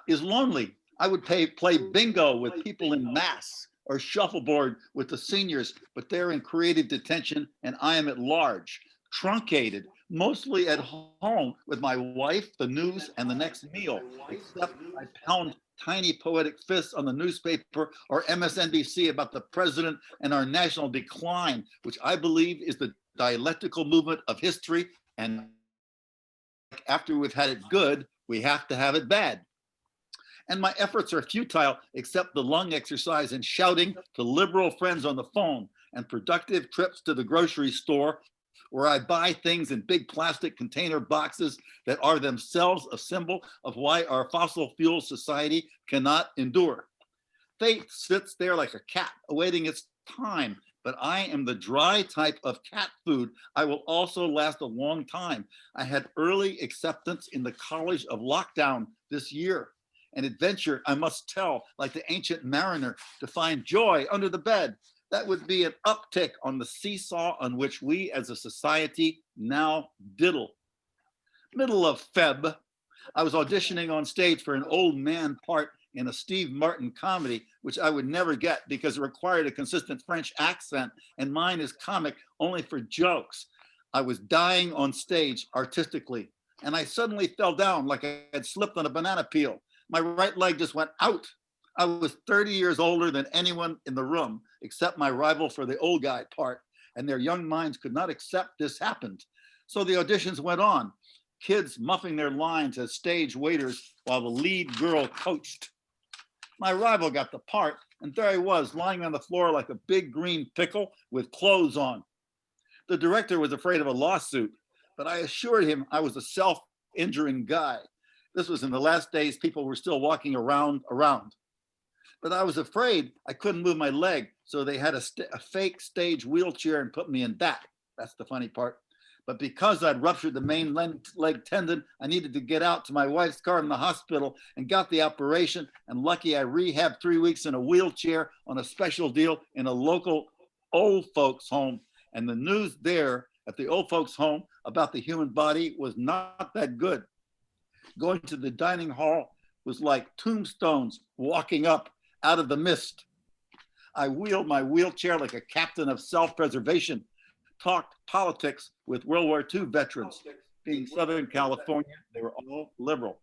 Is lonely. I would play bingo with people in masks or shuffleboard with the seniors, but they're in creative detention and I am at large, truncated, mostly at home with my wife, the news, and the next meal, except I pound tiny poetic fists on the newspaper or MSNBC about the president and our national decline, which I believe is the dialectical movement of history. And after we've had it good, we have to have it bad. And my efforts are futile, except the lung exercise and shouting to liberal friends on the phone and productive trips to the grocery store where I buy things in big plastic container boxes that are themselves a symbol of why our fossil fuel society cannot endure. Fate sits there like a cat awaiting its time, but I am the dry type of cat food. I will also last a long time. I had early acceptance in the College of Lockdown this year. An adventure, I must tell, like the ancient mariner, to find joy under the bed. That would be an uptick on the seesaw on which we as a society now diddle. Middle of Feb, I was auditioning on stage for an old man part in a Steve Martin comedy, which I would never get because it required a consistent French accent, and mine is comic only for jokes. I was dying on stage artistically, and I suddenly fell down like I had slipped on a banana peel. My right leg just went out. I was 30 years older than anyone in the room, except my rival for the old guy part, and their young minds could not accept this happened. So the auditions went on, kids muffing their lines as stage waiters while the lead girl coached. My rival got the part, and there I was, lying on the floor like a big green pickle with clothes on. The director was afraid of a lawsuit, but I assured him I was a self-injuring guy. This was in the last days people were still walking around. But I was afraid I couldn't move my leg, so they had a fake stage wheelchair and put me in that. That's the funny part. But because I'd ruptured the main leg tendon, I needed to get out to my wife's car in the hospital and got the operation. And lucky I rehabbed 3 weeks in a wheelchair on a special deal in a local old folks home. And the news there at the old folks home about the human body was not that good. Going to the dining hall was like tombstones walking up out of the mist. I wheeled my wheelchair like a captain of self-preservation, talked politics with World War II veterans. Being Southern California, they were all liberal.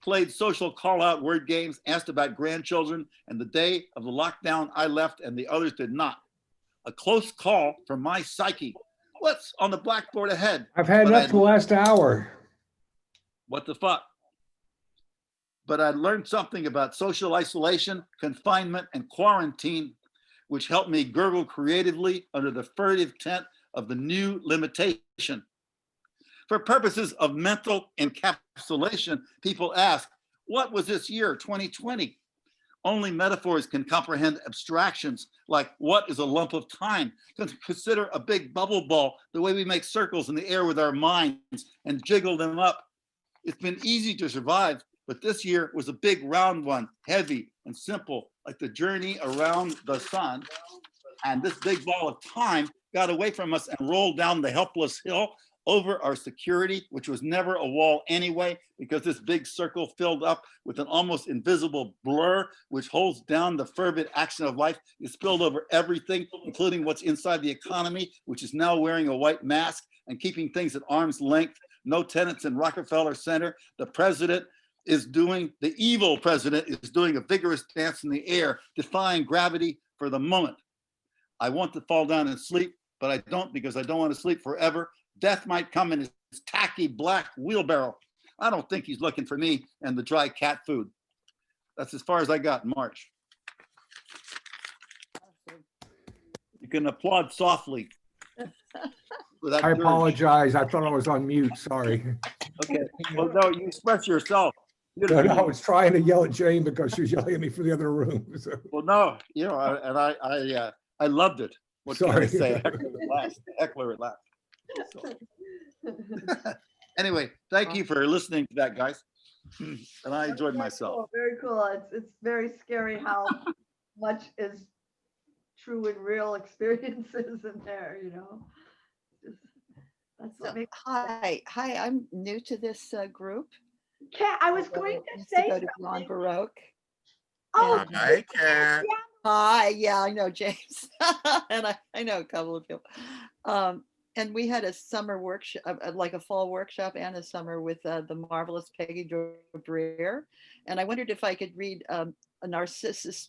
Played social call-out word games, asked about grandchildren, and the day of the lockdown, I left and the others did not. A close call for my psyche. What's on the blackboard ahead? I've had enough for the last hour. What the fuck? But I learned something about social isolation, confinement, and quarantine, which helped me gurgle creatively under the furtive tent of the new limitation. For purposes of mental encapsulation, people ask, what was this year, 2020? Only metaphors can comprehend abstractions like what is a lump of time. Consider a big bubble ball, the way we make circles in the air with our minds and jiggle them up. It's been easy to survive, but this year was a big round one, heavy and simple, like the journey around the sun. And this big ball of time got away from us and rolled down the helpless hill over our security, which was never a wall anyway, because this big circle filled up with an almost invisible blur, which holds down the fervid action of life. It spilled over everything, including what's inside the economy, which is now wearing a white mask and keeping things at arm's length. No tenants in Rockefeller Center. The evil president is doing a vigorous dance in the air, defying gravity for the moment. I want to fall down and sleep, but I don't because I don't want to sleep forever. Death might come in his tacky black wheelbarrow. I don't think he's looking for me and the dry cat food. That's as far as I got in March. You can applaud softly. without I dirge. apologize. I thought I was on mute. Sorry. Okay. Well, no, you express yourself. No, I was trying to yell at Jane because she was yelling at me from the other room. So. Well, no, I loved it. What can I Sorry. say? Heckler at last. So. Anyway, thank you for listening to that, guys. And I enjoyed myself. Cool, very cool. It's very scary how much is true and real experiences in there, you know. That's what makes. Hi, I'm new to this group. Kat, I was going to Used say to go to something. Beyond Baroque. Oh, Hi, Kat. Hi, yeah, I know James, and I know a couple of people. And we had a summer workshop, like a fall workshop and a summer with the marvelous Peggy Jobrier. And I wondered if I could read a narcissist,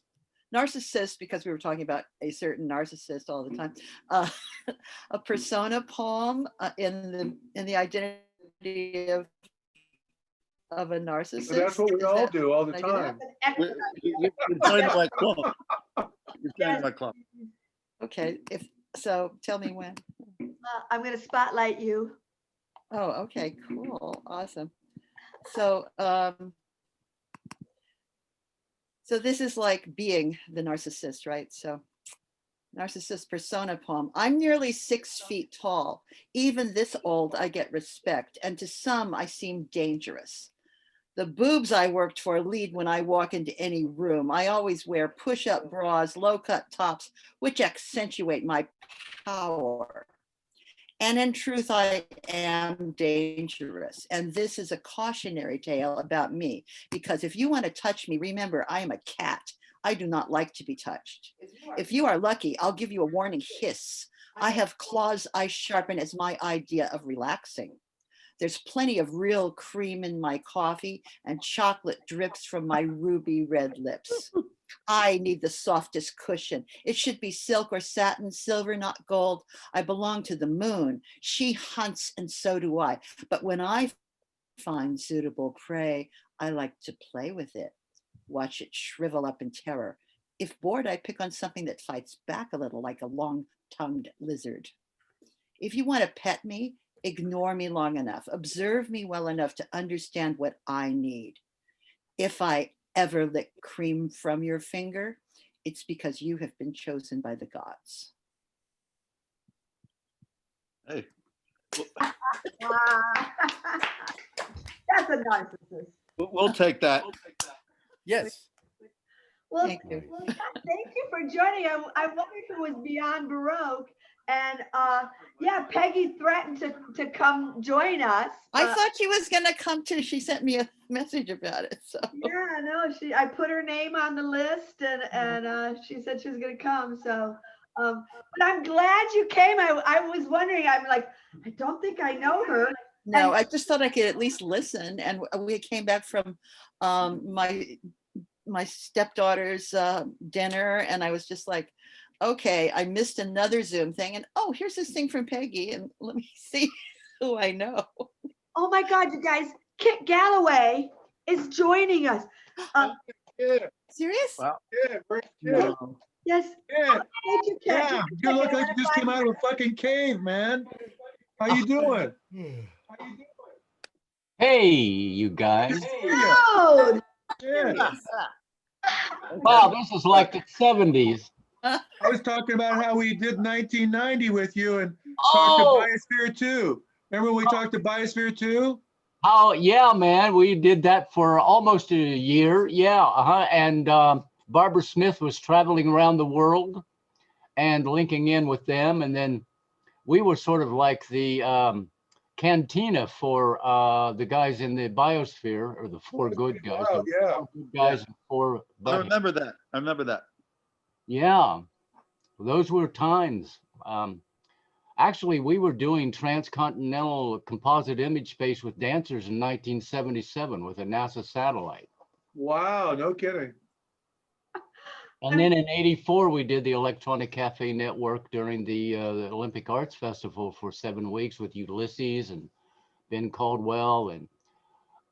because we were talking about a certain narcissist all the time, a persona poem in the identity of a narcissist. But that's what we all do all the time. You're joining my club. You're joining my club. Okay, so tell me when. I'm going to spotlight you. Oh, okay, cool, awesome. So, so this is like being the narcissist, right? So, narcissist persona poem. I'm nearly 6 feet tall. Even this old, I get respect, and to some, I seem dangerous. The boobs I worked for lead when I walk into any room. I always wear push-up bras, low-cut tops, which accentuate my power. And in truth, I am dangerous. And this is a cautionary tale about me, because if you want to touch me, remember, I am a cat. I do not like to be touched. If you are lucky, I'll give you a warning hiss. I have claws I sharpen as my idea of relaxing. There's plenty of real cream in my coffee, and chocolate drips from my ruby red lips. I need the softest cushion. It should be silk or satin, silver, not gold. I belong to the moon. She hunts and so do I. But when I find suitable prey, I like to play with it. Watch it shrivel up in terror. If bored, I pick on something that fights back a little, like a long-tongued lizard. If you want to pet me, ignore me long enough. Observe me well enough to understand what I need. If I ever lick cream from your finger, it's because you have been chosen by the gods. Hey. That's a narcissist. We'll take that. Yes. Well, Thank you. well, thank you for joining. I wonder if it was Beyond Baroque. And yeah, Peggy threatened to come join us. I thought she was gonna come too. She sent me a message about it. So yeah, no, I put her name on the list, and she said she was gonna come. So, but I'm glad you came. I was wondering. I'm like, I don't think I know her. no, I just thought I could at least listen. And we came back from my stepdaughter's dinner, and I was just like, okay, I missed another Zoom thing, and oh, here's this thing from Peggy, and let me see who I know. Oh my God, you guys, Kit Galloway is joining us. Serious? Wow. Yeah, great. No. Yes. Yeah. Thank you, Kit. Yeah, you look like you just came out of a fucking cave, man. How you doing? Hey, you guys. Dude. Yeah. Wow, this is like the 70s. I was talking about how we did 1990 with you and talked to Biosphere 2. Remember when we talked to Biosphere 2? Oh, yeah, man. We did that for almost a year. Yeah. And Barbara Smith was traveling around the world and linking in with them. And then we were sort of like the cantina for the guys in the biosphere, or the four good guys. Wow, yeah. Four good guys and four I buddies. remember that. I remember that. Yeah, those were times. Actually, we were doing transcontinental composite image space with dancers in 1977 with a NASA satellite. Wow, no kidding. And then in '84, we did the Electronic Cafe Network during the Olympic Arts Festival for 7 weeks with Ulysses and Ben Caldwell and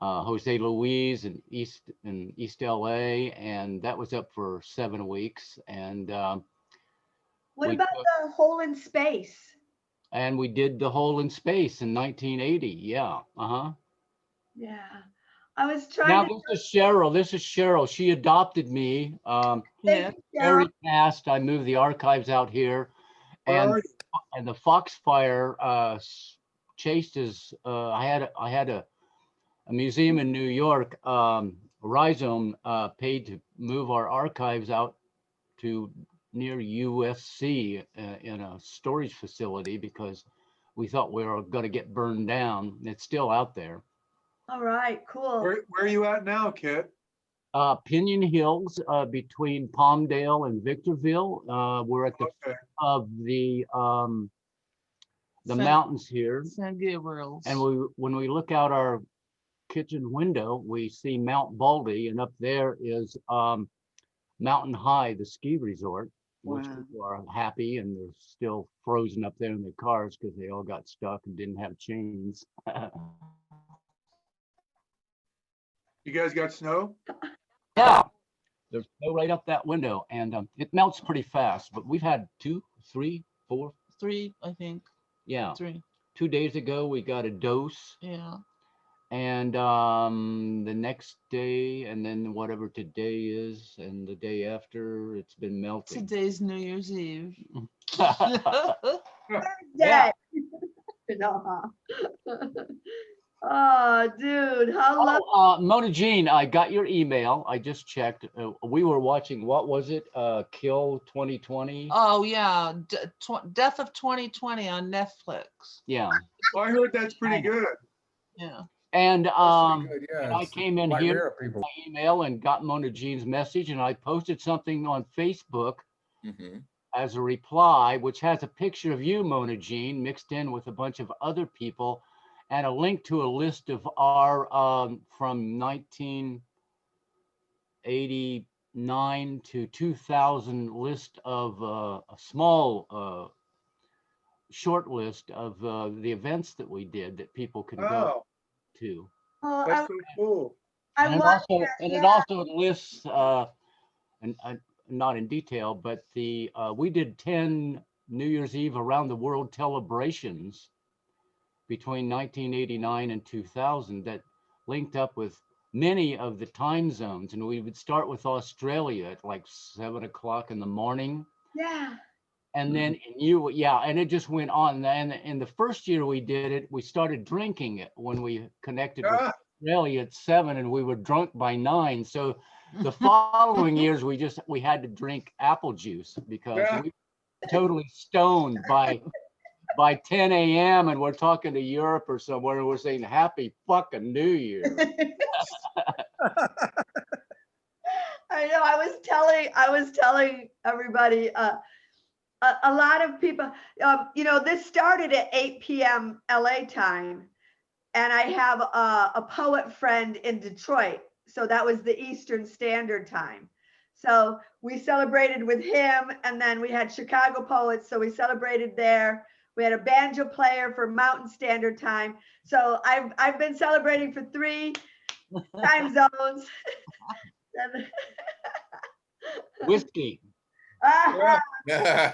Jose Luis in East LA, and that was up for 7 weeks. And What We about took- the hole in space? And we did the hole in space in 1980. Yeah. Uh-huh. Yeah. I was Now trying to. this is Cheryl. This is Cheryl. She adopted me. Thank you, Very Cheryl. fast. I moved the archives out here, Where and are you? and the Foxfire chased his. I had a museum in New York. Rhizome paid to move our archives out to near USC in a storage facility because we thought we were going to get burned down. It's still out there. All right, cool. Where are you at now, Kit? Pinion Hills between Palmdale and Victorville. We're at the foot of the mountains here. San Gabriel's. And when we look out our kitchen window, we see Mount Baldy, and up there is Mountain High, the ski resort, which Wow. people are happy, and they're still frozen up there in their cars because they all got stuck and didn't have chains. You guys got snow? Yeah, there's snow right up that window, and it melts pretty fast. But we've had 2, 3, 4, 3, I think. yeah. 3. 2 days ago we got a dose, Yeah. and the next day, and then whatever today is, and the day after, it's been melting. Today's New Year's Eve. Yeah. No, huh? Oh, dude, how long? Oh, Mona Jean, I got your email. I just checked. We were watching, what was it? Kill 2020? Oh yeah, Death of 2020 on Netflix. Yeah. Oh, I heard that's pretty good. Yeah. And good, yeah. and I It's came in Black here Mirror with people. my email and got Mona Jean's message, and I posted something on Facebook as a reply, which has a picture of you, Mona Jean, mixed in with a bunch of other people, and a link to a list of our from 1989 to 2000 list of a small short list of the events that we did that people can go to. Oh, That's so cool. I And it want also, that, and it yeah. also lists, and not in detail, but the we did 10 New Year's Eve around the world celebrations between 1989 and 2000 that linked up with many of the time zones, and we would start with Australia at like 7 o'clock in the morning. Yeah. And then and it just went on. And in the first year we did it, we started drinking it when we connected with Australia at 7, and we were drunk by 9. So the following years we had to drink apple juice because we were totally stoned by 10 a.m. and we're talking to Europe or somewhere and we're saying Happy fucking New Year. I know. I was telling everybody. A lot of people, this started at 8 p.m. LA time, and I have a poet friend in Detroit, so that was the Eastern Standard Time. So we celebrated with him, and then we had Chicago poets, so we celebrated there. We had a banjo player for Mountain Standard Time. So I've been celebrating for 3 time zones. Whiskey. Champagne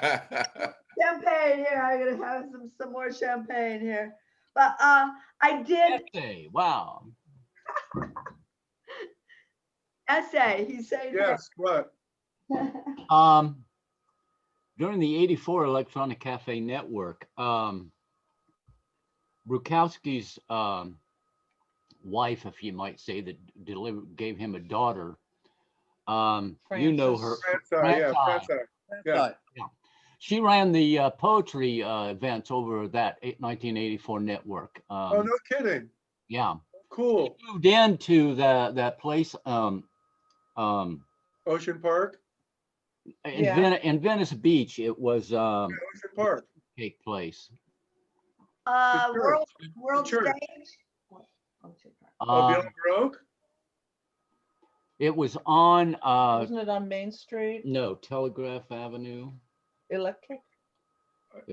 here. I'm gonna have some more champagne here. But I did wow. essay. He's saying yes. What? During the '84 Electronic Cafe Network, Brukowski's wife, if you might say, that gave him a daughter. You know her. Yeah. She ran the poetry events over that 1984 network. Oh, no kidding. Yeah. Cool. She moved into that place. Ocean Park. In Venice Beach, it was Ocean Park. Cake place. World Stage. Beyond Broke. It was on. Wasn't it on Main Street? No, Telegraph Avenue. Electric.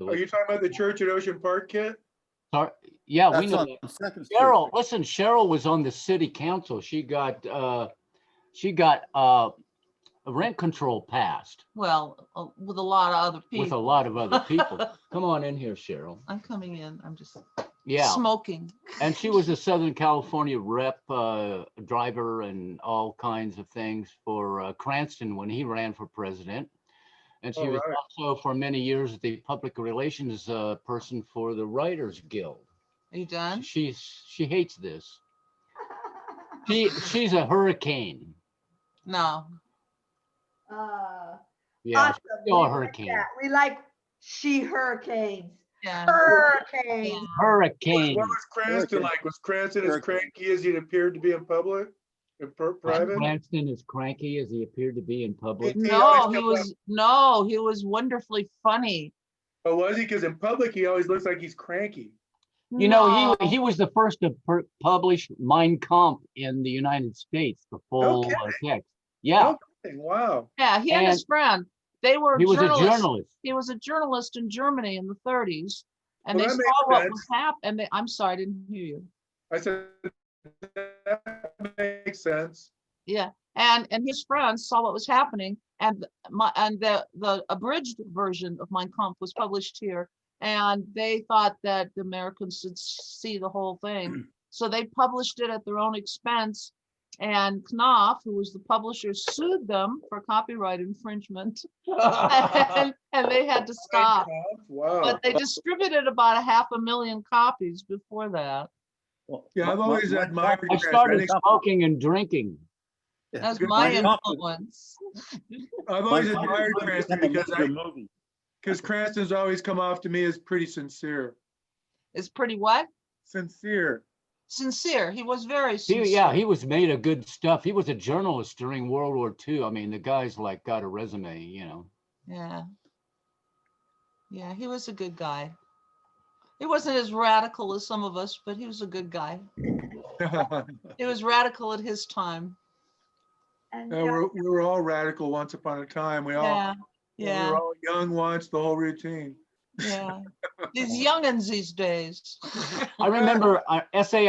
Are you talking about the church at Ocean Park, Kit? Yeah, That's we know on that. Second Street. Cheryl, listen, Cheryl was on the city council. She got rent control passed Well, with a lot of other people. with a lot of other people. Come on in here, Cheryl. I'm coming in. I'm just Yeah. smoking. And she was a Southern California rep, driver, and all kinds of things for Cranston when he ran for president. And she was also for many years the public relations person for the Writers Guild. Are you done? She hates this. She's a hurricane. No. Yeah, Awesome. she's still a We like hurricane. that. We like hurricanes. Yeah. Hurricanes. Hurricane. What was Cranston like? Was Cranston as cranky as he appeared to be in public, in private? Cranston as cranky as he appeared to be in public. No, he was wonderfully funny. Oh, was he? Because in public, he always looks like he's cranky. You know, he was the first to publish Mein Kampf in the United States, the full text. Yeah. Okay. Wow. Yeah, he and his friend. He was a journalist. He was a journalist in Germany in the 30s, and Well, they that saw makes what sense. was happening. I'm sorry, I didn't hear you. I said that makes sense. Yeah, and his friends saw what was happening, and the abridged version of Mein Kampf was published here, and they thought that the Americans should see the whole thing, so they published it at their own expense. And Knott, who was the publisher, sued them for copyright infringement, and they had to stop. Wow. But they distributed about 500,000 copies before that. Yeah, I've always admired. I started smoking and drinking. That's my influence. I've always admired Cranston because Cranston's always come off to me as pretty sincere. Is pretty what? Sincere. Sincere. He was very sincere. Yeah, he was made of good stuff. He was a journalist during World War II. I mean, the guy's like got a resume, you know. Yeah. Yeah, he was a good guy. He wasn't as radical as some of us, but he was a good guy. He was radical at his time. And we were all radical once upon a time. We all, we were all young once, the whole routine. Yeah. These youngins these days. I remember, I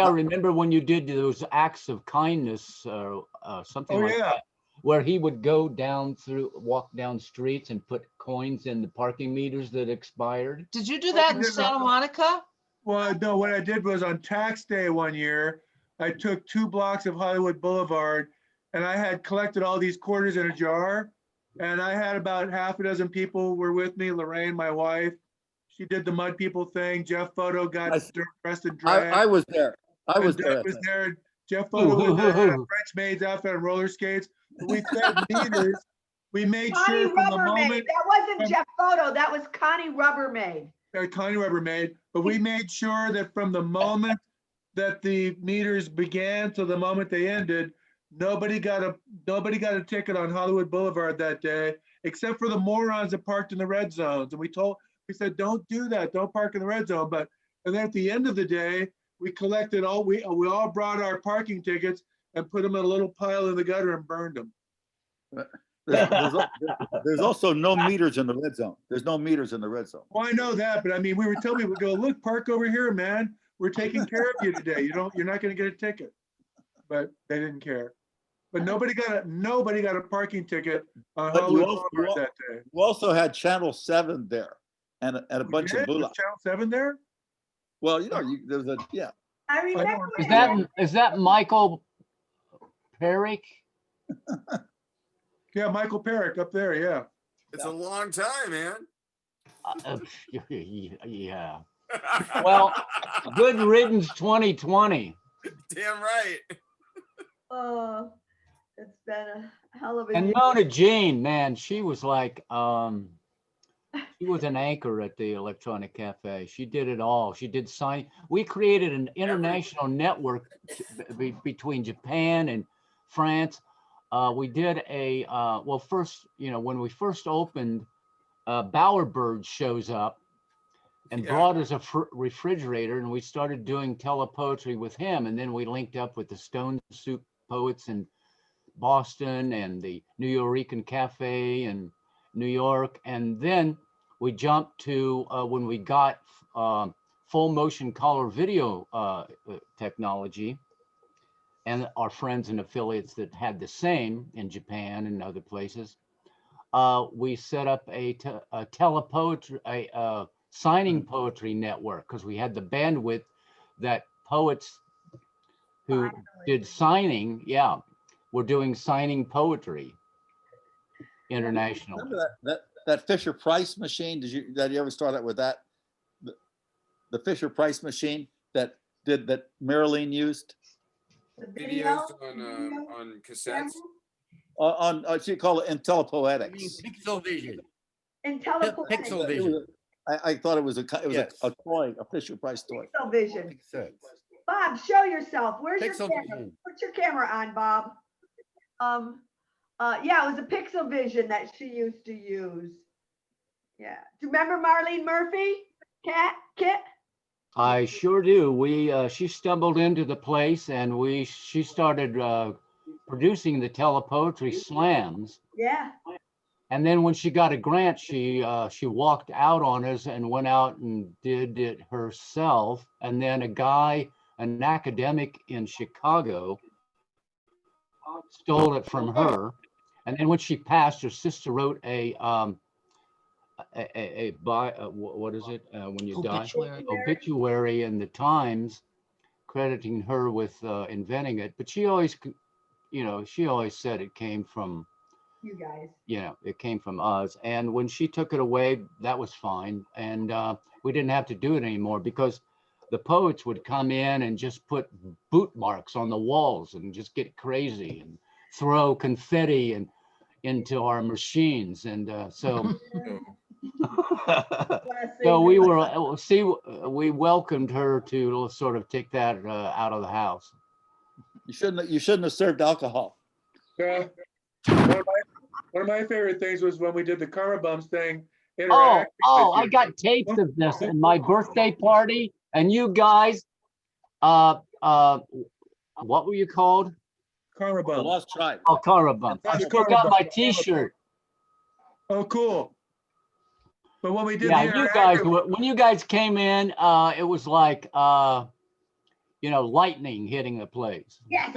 remember when you did those acts of kindness, something like that, where he would walk down streets and put coins in the parking meters that expired. Did you do that in Santa Monica? Well, no, what I did was on tax day one year, I took 2 blocks of Hollywood Boulevard and I had collected all these quarters in a jar. And I had about 6 people were with me. Lorraine, my wife, she did the mud people thing. Jeff Photo got dressed in drag. I was there. I was Doug there. was there. Jeff Photo was there in a French maid's outfit on roller skates. We fed meters. We made Connie sure from the Rubbermaid. moment. That wasn't Jeff Photo. That was Connie Rubbermaid. Connie Rubbermaid. But we made sure that from the moment that the meters began to the moment they ended, nobody got a ticket on Hollywood Boulevard that day, except for the morons that parked in the red zones. And we said, don't do that. Don't park in the red zone. And then at the end of the day, we collected we all brought our parking tickets and put them in a little pile in the gutter and burned them. There's also no meters in the red zone. There's no meters in the red zone. Well, I know that, but I mean, we were telling people, go, look, park over here, man. We're taking care of you today. You're not going to get a ticket. But they didn't care. But nobody got a parking ticket on Hollywood Boulevard that day. We also had Channel 7 there and a bunch of Was Channel 7 there? Well, there's I remember. Is that Michael Perrick? Yeah, Michael Perrick up there. Yeah. It's a long time, man. Yeah. Well, good riddance 2020. Damn right. Oh, it's been a hell of a And year. Mona Jean, man, she was like, she was an anchor at the Electronic Cafe. She did it all. She did we created an international network between Japan and France. We did first, when we first opened, Bowerbird shows up and brought us a refrigerator, and we started doing telepoetry with him. And then we linked up with the Stone Soup Poets in Boston and the New Yorican Cafe in New York. And then we jumped to when we got full motion color video technology. and our friends and affiliates that had the same in Japan and other places, we set up a telepoetry, a signing poetry network, because we had the bandwidth that poets who did signing, were doing signing poetry internationally. Remember that Fisher Price machine? Did you ever start out with that? The Fisher Price machine that Marilyn used? Videos on cassettes. On you call it in telepoetics. Pixel vision. In telepoetics. Pixel vision. I thought it was a toy, a Fisher Price toy. Pixel vision. Bob, show yourself. Where's your Pixel camera? vision. Put your camera on, Bob. Yeah, it was a Pixel Vision that she used to use. Yeah. Do you remember Marlene Murphy? Kit? I sure do. She stumbled into the place, and she started producing the telepoetry slams. Yeah. And then when she got a grant, she walked out on us and went out and did it herself. And then an academic in Chicago, stole it from her. And then when she passed, her sister wrote what is it when you Obituary. die? Obituary in the Times, crediting her with inventing it. But she always said it came from you guys. It came from us. And when she took it away, that was fine. And we didn't have to do it anymore, because the poets would come in and just put boot marks on the walls and just get crazy and throw confetti into our machines. And so we welcomed her to sort of take that out of the house. You shouldn't have served alcohol. Yeah. One of my favorite things was when we did the Karma Bums thing. I got tapes of this at my birthday party, and you guys, what were you called? Karma Bums. The Lost Tribe. Oh, Karma Bums. I still got my T-shirt. Oh, cool. But when we did when you guys came in, it was like lightning hitting the place. Yes.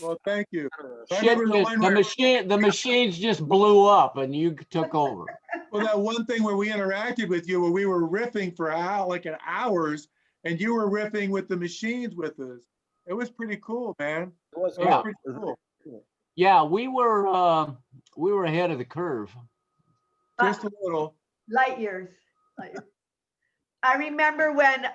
Well, thank you. The machines just blew up and you took over. Well, that one thing where we interacted with you, where we were riffing for hours, and you were riffing with the machines with us. It was pretty cool, man. It was pretty cool. Yeah, we were ahead of the curve. Just a little. Light years. I remember when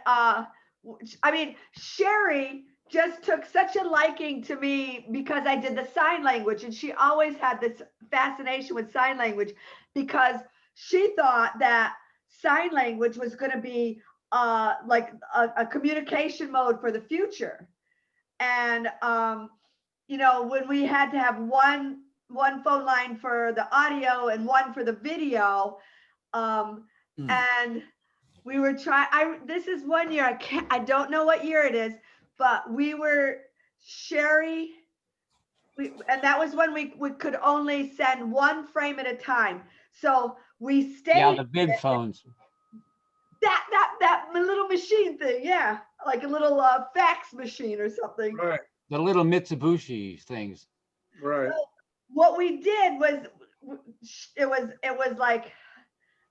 Sherry just took such a liking to me because I did the sign language, and she always had this fascination with sign language because she thought that sign language was going to be like a communication mode for the future. And when we had to have one phone line for the audio and one for the video, and we were trying. This is one year. I don't know what year it is, but we were Sherry. And that was when we could only send one frame at a time. So we stayed. Yeah, the vid phones. That little machine thing, yeah, like a little fax machine or something. Right. The little Mitsubishi things. Right. So what we did was, it was like,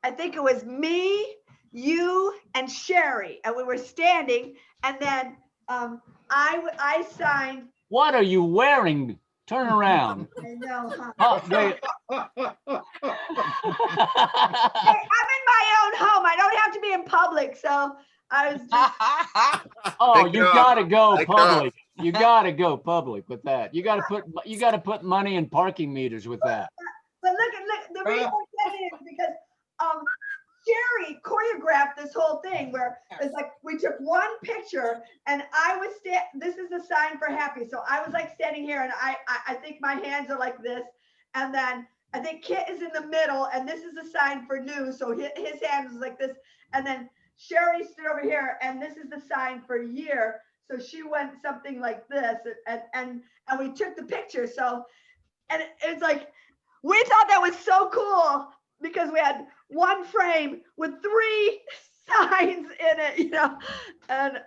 I think it was me, you, and Sherry, and we were standing, and then I signed. What are you wearing? Turn around. I know, huh? Oh, wait. Hey, I'm in my own home. I don't have to be in public, so I was just. Oh, you gotta go public. You gotta go public with that. You gotta put money in parking meters with that. But look, the reason I said it is because Sherry choreographed this whole thing where it's like we took one picture and I was this is a sign for happy. So I was like standing here and I think my hands are like this, and then I think Kit is in the middle and this is a sign for new. So his hand was like this, and then Sherry stood over here and this is the sign for year. So she went something like this, and we took the picture. So, and it's like, we thought that was so cool because we had one frame with 3 signs in it, and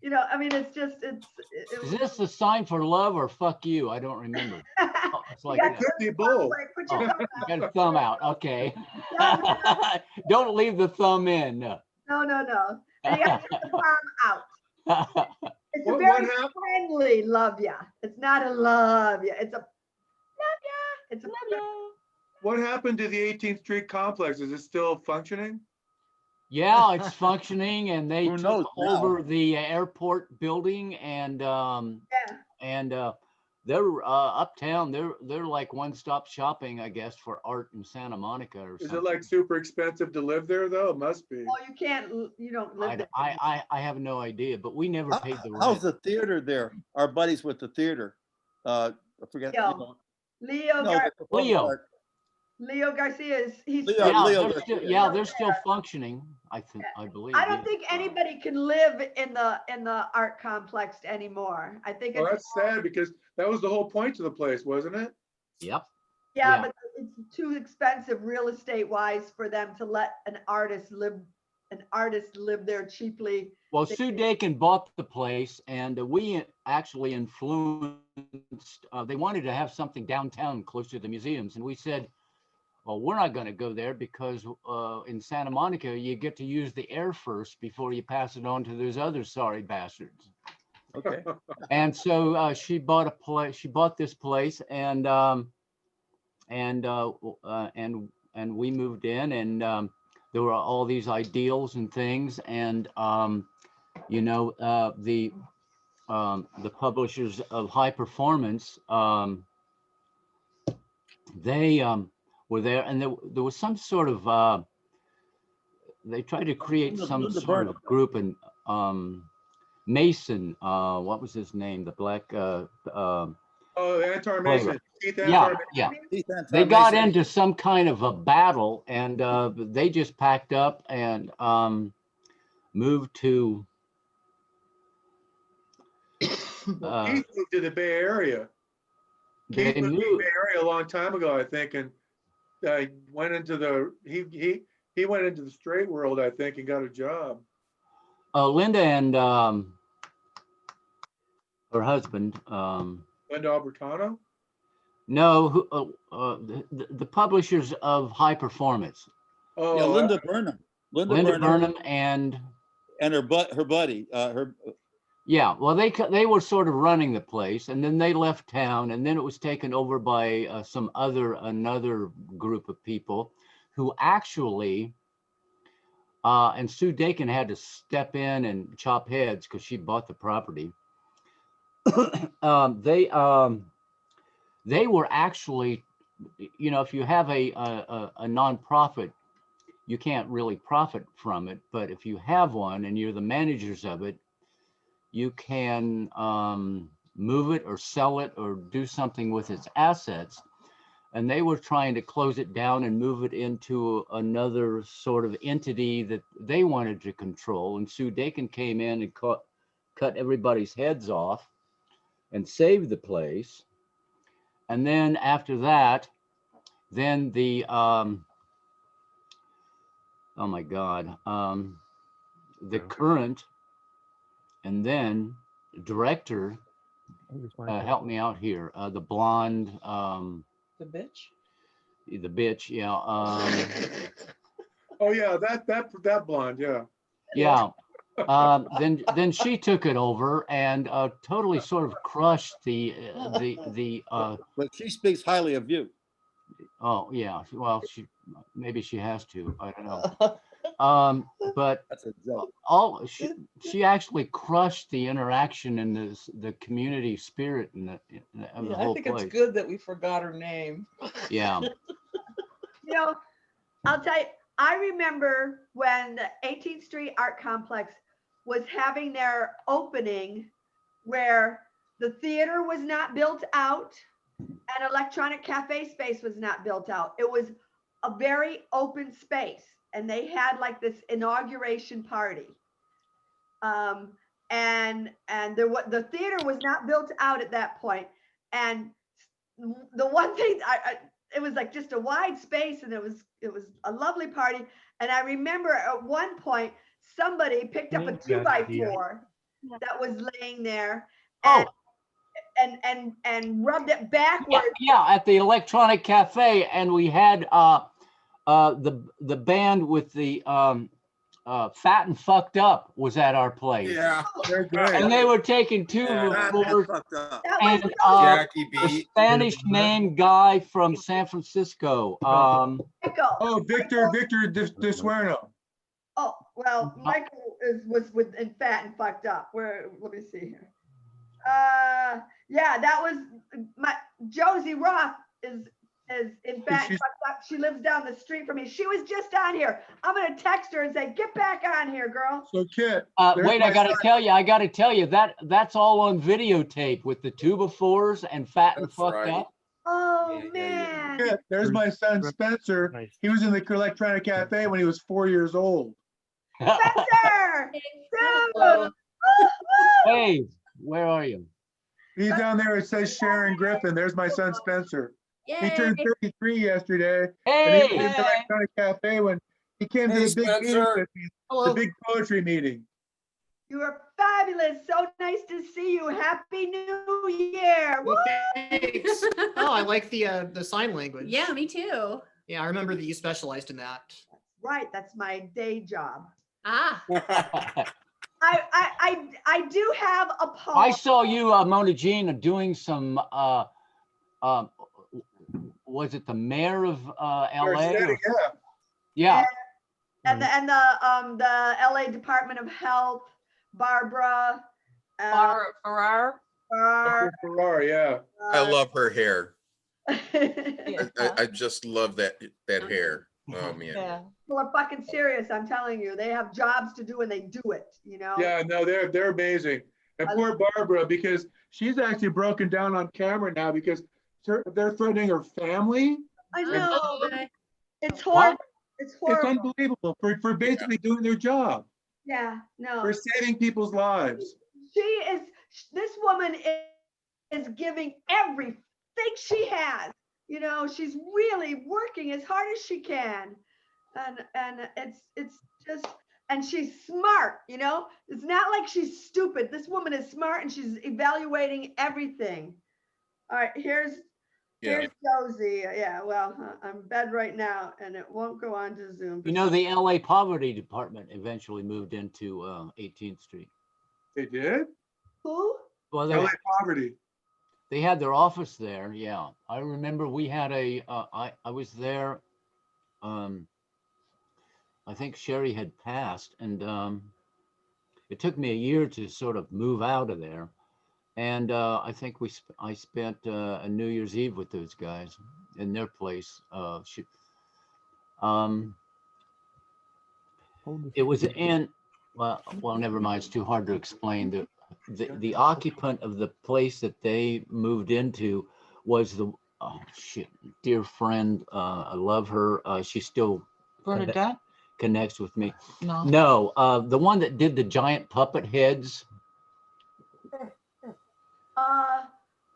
You know, I mean, it's just, Is this a sign for love or fuck you? I don't remember. Oh, it's like It could be both. Put your thumb you got a thumb out. Okay. Don't leave the thumb in. No. No. And you got to put the palm out. It's a What very happened? friendly love ya. It's not a love ya. It's a love ya. It's a love ya. What happened to the 18th Street complex? Is it still functioning? Yeah, it's functioning, and they Who took knows now? over the airport building, and they're uptown. They're like one-stop shopping, I guess, for art in Santa Monica or Is something. it like super expensive to live there though? It must be. Oh, you don't live there. I have no idea, but we never paid the rent. How's the theater there? Our buddies with the theater. I forget. Leo Garcia he's they're still functioning. I believe. I don't think anybody can live in the art complex anymore. I think Well, it's that's sad because that was the whole point of the place, wasn't it? Yep. yeah, but it's too expensive real estate wise for them to let an artist live there cheaply. Well, Sue Dakin bought the place, and we actually influenced. They wanted to have something downtown close to the museums, and we said, well, we're not going to go there because in Santa Monica, you get to use the air first before you pass it on to those other sorry bastards. Okay. And so she bought this place, and we moved in, and there were all these ideals and things, and you know, the publishers of High Performance, they were there, and there was some sort of they tried to create some sort of group, and Mason, what was his name, the black Antar Mason. Keith Antar yeah Mason. yeah Keith Antar they got Mason. into some kind of a battle, and they just packed up and moved to Keith moved to the Bay Area. they Keith moved to the moved. Bay Area a long time ago, I think, and went into the he went into the straight world, I think, and got a job. Linda and her husband. Linda Albertano? No, the publishers of High Performance. Oh, Yeah, Linda Burnham. Linda Burnham and her buddy. yeah. Well, they were sort of running the place, and then they left town, and then it was taken over by another group of people who actually. And Sue Dakin had to step in and chop heads because she bought the property. They were actually, you know, if you have a nonprofit, you can't really profit from it. But if you have one and you're the managers of it, you can move it or sell it or do something with its assets. And they were trying to close it down and move it into another sort of entity that they wanted to control. And Sue Dakin came in and cut everybody's heads off and saved the place. And then after that, then the, oh my God, the current, and then director, help me out here, the blonde, The bitch? the bitch, yeah. Oh yeah, that blonde, yeah. Yeah. Then she took it over and totally sort of crushed the But she speaks highly of you. oh yeah, well maybe she has to, I don't know. But That's a joke. she actually crushed the interaction and the community spirit in the Yeah, whole I think place. it's good that we forgot her name. Yeah. You know, I'll tell you, I remember when the 18th Street Art Complex was having their opening where the theater was not built out and electronic cafe space was not built out. It was a very open space, and they had like this inauguration party. And the theater was not built out at that point. And the one thing it was like just a wide space, and it was a lovely party. And I remember at one point somebody picked up a 2x4 that was laying there. Oh. And rubbed it backwards. Yeah, at the Electronic Cafe, and we had the band with the Fat and Fucked Up was at our place. Yeah, they're great. And they were taking two Fat and reporters, Fucked Up. and Jackie the B. Spanish name guy from San Francisco. Oh, Victor de Suerno. Oh, well, Michael was in Fat and Fucked Up. Where? Let me see here. Yeah, that was my Josie Roth is in Fat and Fucked Up. She lives down the street from me. She was just on here. I'm gonna text her and say, get back on here, girl. So Kit. Wait, I gotta tell you that's all on videotape with the two befores and Fat and Fucked Up. Oh man. Kit, there's my son Spencer. He was in the Electronic Cafe when he was 4 years old. Spencer! Hey, where are you? He's down there. It says Sharon Griffin. There's my son Spencer. He turned 33 yesterday. And he was in the Electronic Cafe when he came to the big meeting with me, the big poetry meeting. You are fabulous. So nice to see you. Happy New Year. Well, thanks. Oh, I like the sign language. Yeah, me too. Yeah, I remember that you specialized in that. Right, that's my day job. Ah. I do have a poem. I saw you, Mona Jean, doing some. Was it the mayor of LA? Yeah. And the LA Department of Health, Barbara. Farrar. Yeah. I love her hair. I just love that hair. Oh man. Yeah. People are fucking serious. I'm telling you, they have jobs to do and they do it. You know. Yeah, no, they're amazing. And poor Barbara, because she's actually broken down on camera now because they're threatening her family. I know. It's horrible. It's horrible. It's unbelievable for basically doing their job. Yeah. No. For saving people's lives. This woman is giving everything she has. You know, she's really working as hard as she can. And it's just, and she's smart, you know, it's not like she's stupid. This woman is smart and she's evaluating everything. All right, here's Josie. Yeah, well, I'm in bed right now and it won't go on to Zoom. You know, the LA Poverty Department eventually moved into 18th Street. They did? Who? Well, LA Poverty. They had their office there. Yeah, I remember we had I was there. I think Sherry had passed, and it took me a year to sort of move out of there. And I think I spent a New Year's Eve with those guys in their place. It was in, well, never mind. It's too hard to explain. The occupant of the place that they moved into was the dear friend. I love her. She still Bernadette connects with me. No, the one that did the giant puppet heads.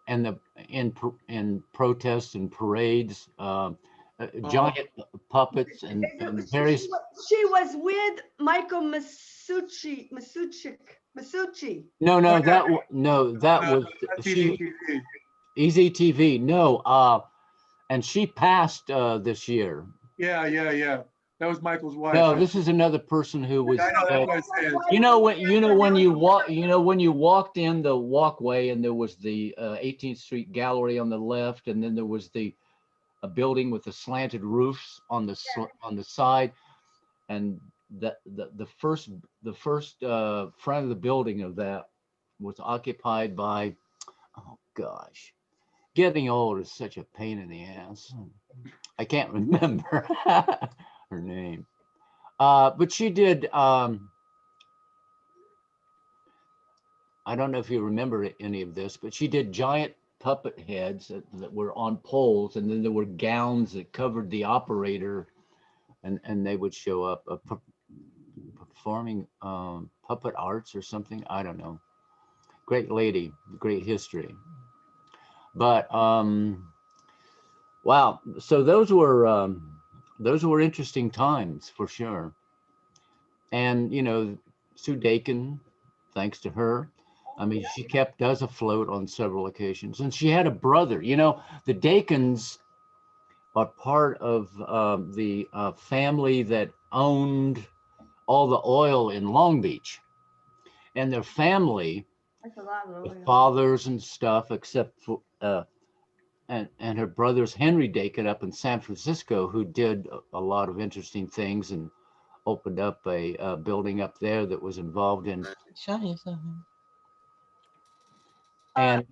And in protests and parades, giant puppets and various. She was with Michael Masucci. No, that was Easy TV. No, and she passed this year. Yeah. That was Michael's wife. No, this is another person who was. I know that's what I said. when you walked in the walkway and there was the 18th Street Gallery on the left, and then there was a building with the slanted roofs on the side, and the first front of the building of that was occupied by, oh gosh, getting old is such a pain in the ass. I can't remember her name, but she did. I don't know if you remember any of this, but she did giant puppet heads that were on poles, and then there were gowns that covered the operator, and they would show up performing puppet arts or something. I don't know. Great lady, great history. But wow, so those were interesting times for sure. And you know, Sue Dakin thanks to her. I mean, she kept us afloat on several occasions. And she had a brother. You know, the Dakins are part of the family that owned all the oil in Long Beach. And their family, That's a lot of the oil. fathers and stuff, except for, and her brother's Henry Dakin up in San Francisco, who did a lot of interesting things and opened up a building up there that was involved in. Show you something. And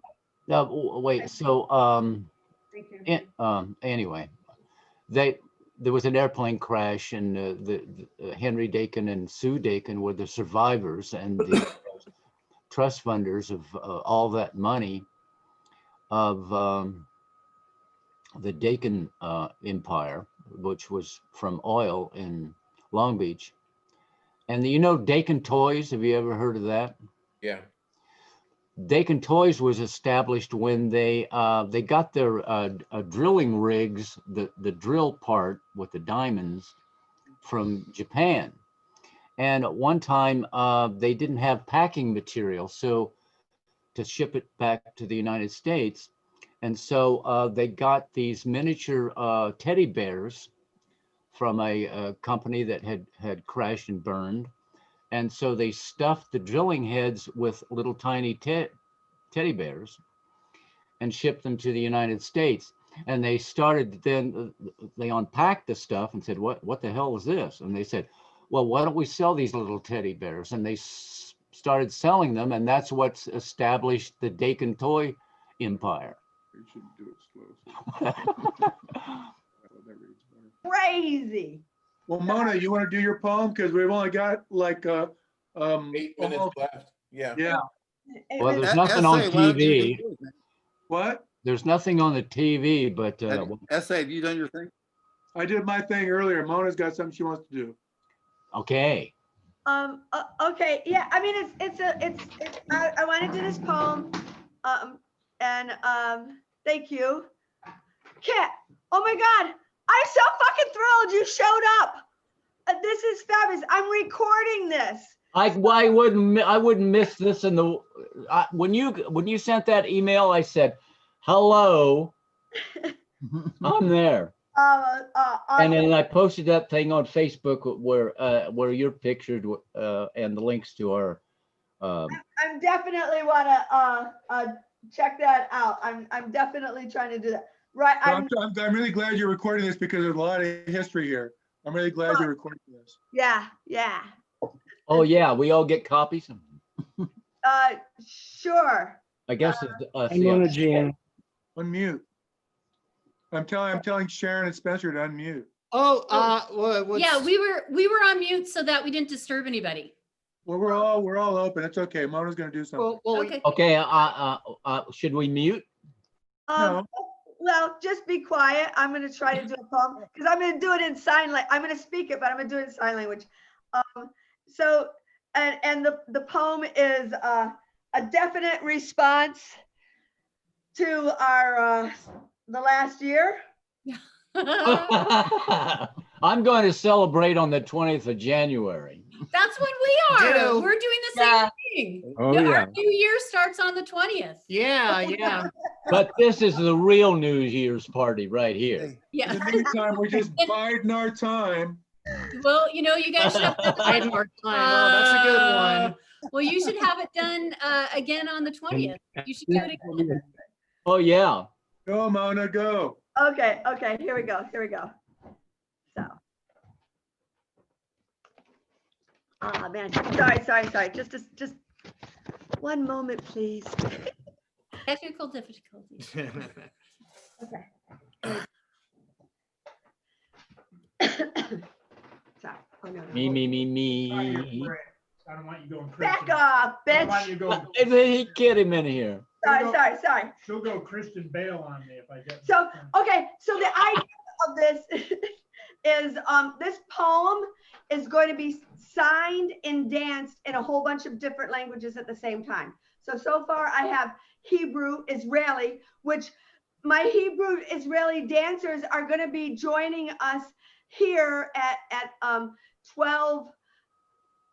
wait, so anyway, there was an airplane crash, and the Henry Dakin and Sue Dakin were the survivors and the trust funders of all that money of the Dakin empire, which was from oil in Long Beach. And you know Dakin Toys, have you ever heard of that? Yeah. Dakin Toys was established when they got their drilling rigs, the drill part with the diamonds, from Japan. And at one time they didn't have packing material, so to ship it back to the United States. And so they got these miniature teddy bears from a company that had crashed and burned. And so they stuffed the drilling heads with little tiny teddy bears and shipped them to the United States. And they started, then they unpacked the stuff and said, what the hell is this? And they said, well, why don't we sell these little teddy bears? And they started selling them, and that's what's established the Dakin toy empire. You shouldn't do it slow. Crazy. Well, Mona, you want to do your poem? Because we've only got like 8 minutes left. Yeah. Yeah. Well, there's nothing on TV. What? There's nothing on the TV, but Essay, have you done your thing? I did my thing earlier. Mona's got something she wants to do. okay. Okay. Yeah. I mean, I want to do this poem. Thank you. Kat, oh my God. I'm so fucking thrilled you showed up. This is fabulous. I'm recording this. I wouldn't miss this in the when you sent that email, I said, hello, I'm there. And then I posted that thing on Facebook where you're pictured and the links to our. I'm definitely want to check that out. I'm definitely trying to do that. Right. I'm really glad you're recording this because there's a lot of history here. I'm really glad you're recording this. Yeah. Yeah. Oh yeah, we all get copies. Sure. I guess it's us. I'm yeah. gonna jam. Unmute. I'm telling Sharon and Spencer to unmute. Oh, yeah, we were on mute so that we didn't disturb anybody. Well, we're all open. It's okay. Mona's gonna do something. Okay. Okay. Should we mute? No. Well, just be quiet. I'm going to try to do a poem because I'm going to do it in sign language. I'm going to speak it, but I'm going to do it in sign language. So, and the poem is a definite response to our the last year. I'm going to celebrate on the 20th of January. That's when we are. Ditto. We're doing the same thing. Oh, yeah. Our new year starts on the 20th. Yeah. But this is the real New Year's party right here. Yeah. In the meantime, we're just biding our time. Well, you guys should have Biding our time. Oh, that's a good one. Well, you should have it done again on the 20th. You should do it again. Oh yeah. Go, Mona, go. Okay. Here we go. So. Oh man, sorry. Just one moment, please. Technical difficulties. Okay. Sorry. Oh no. Me. I don't want you going. Back off, I don't want you bitch. going. Get him in here. Sorry. She'll go Christian Bale on me if I get. So the idea of this is this poem is going to be signed and danced in a whole bunch of different languages at the same time. So far I have Hebrew, Israeli, which my Hebrew Israeli dancers are going to be joining us here at 12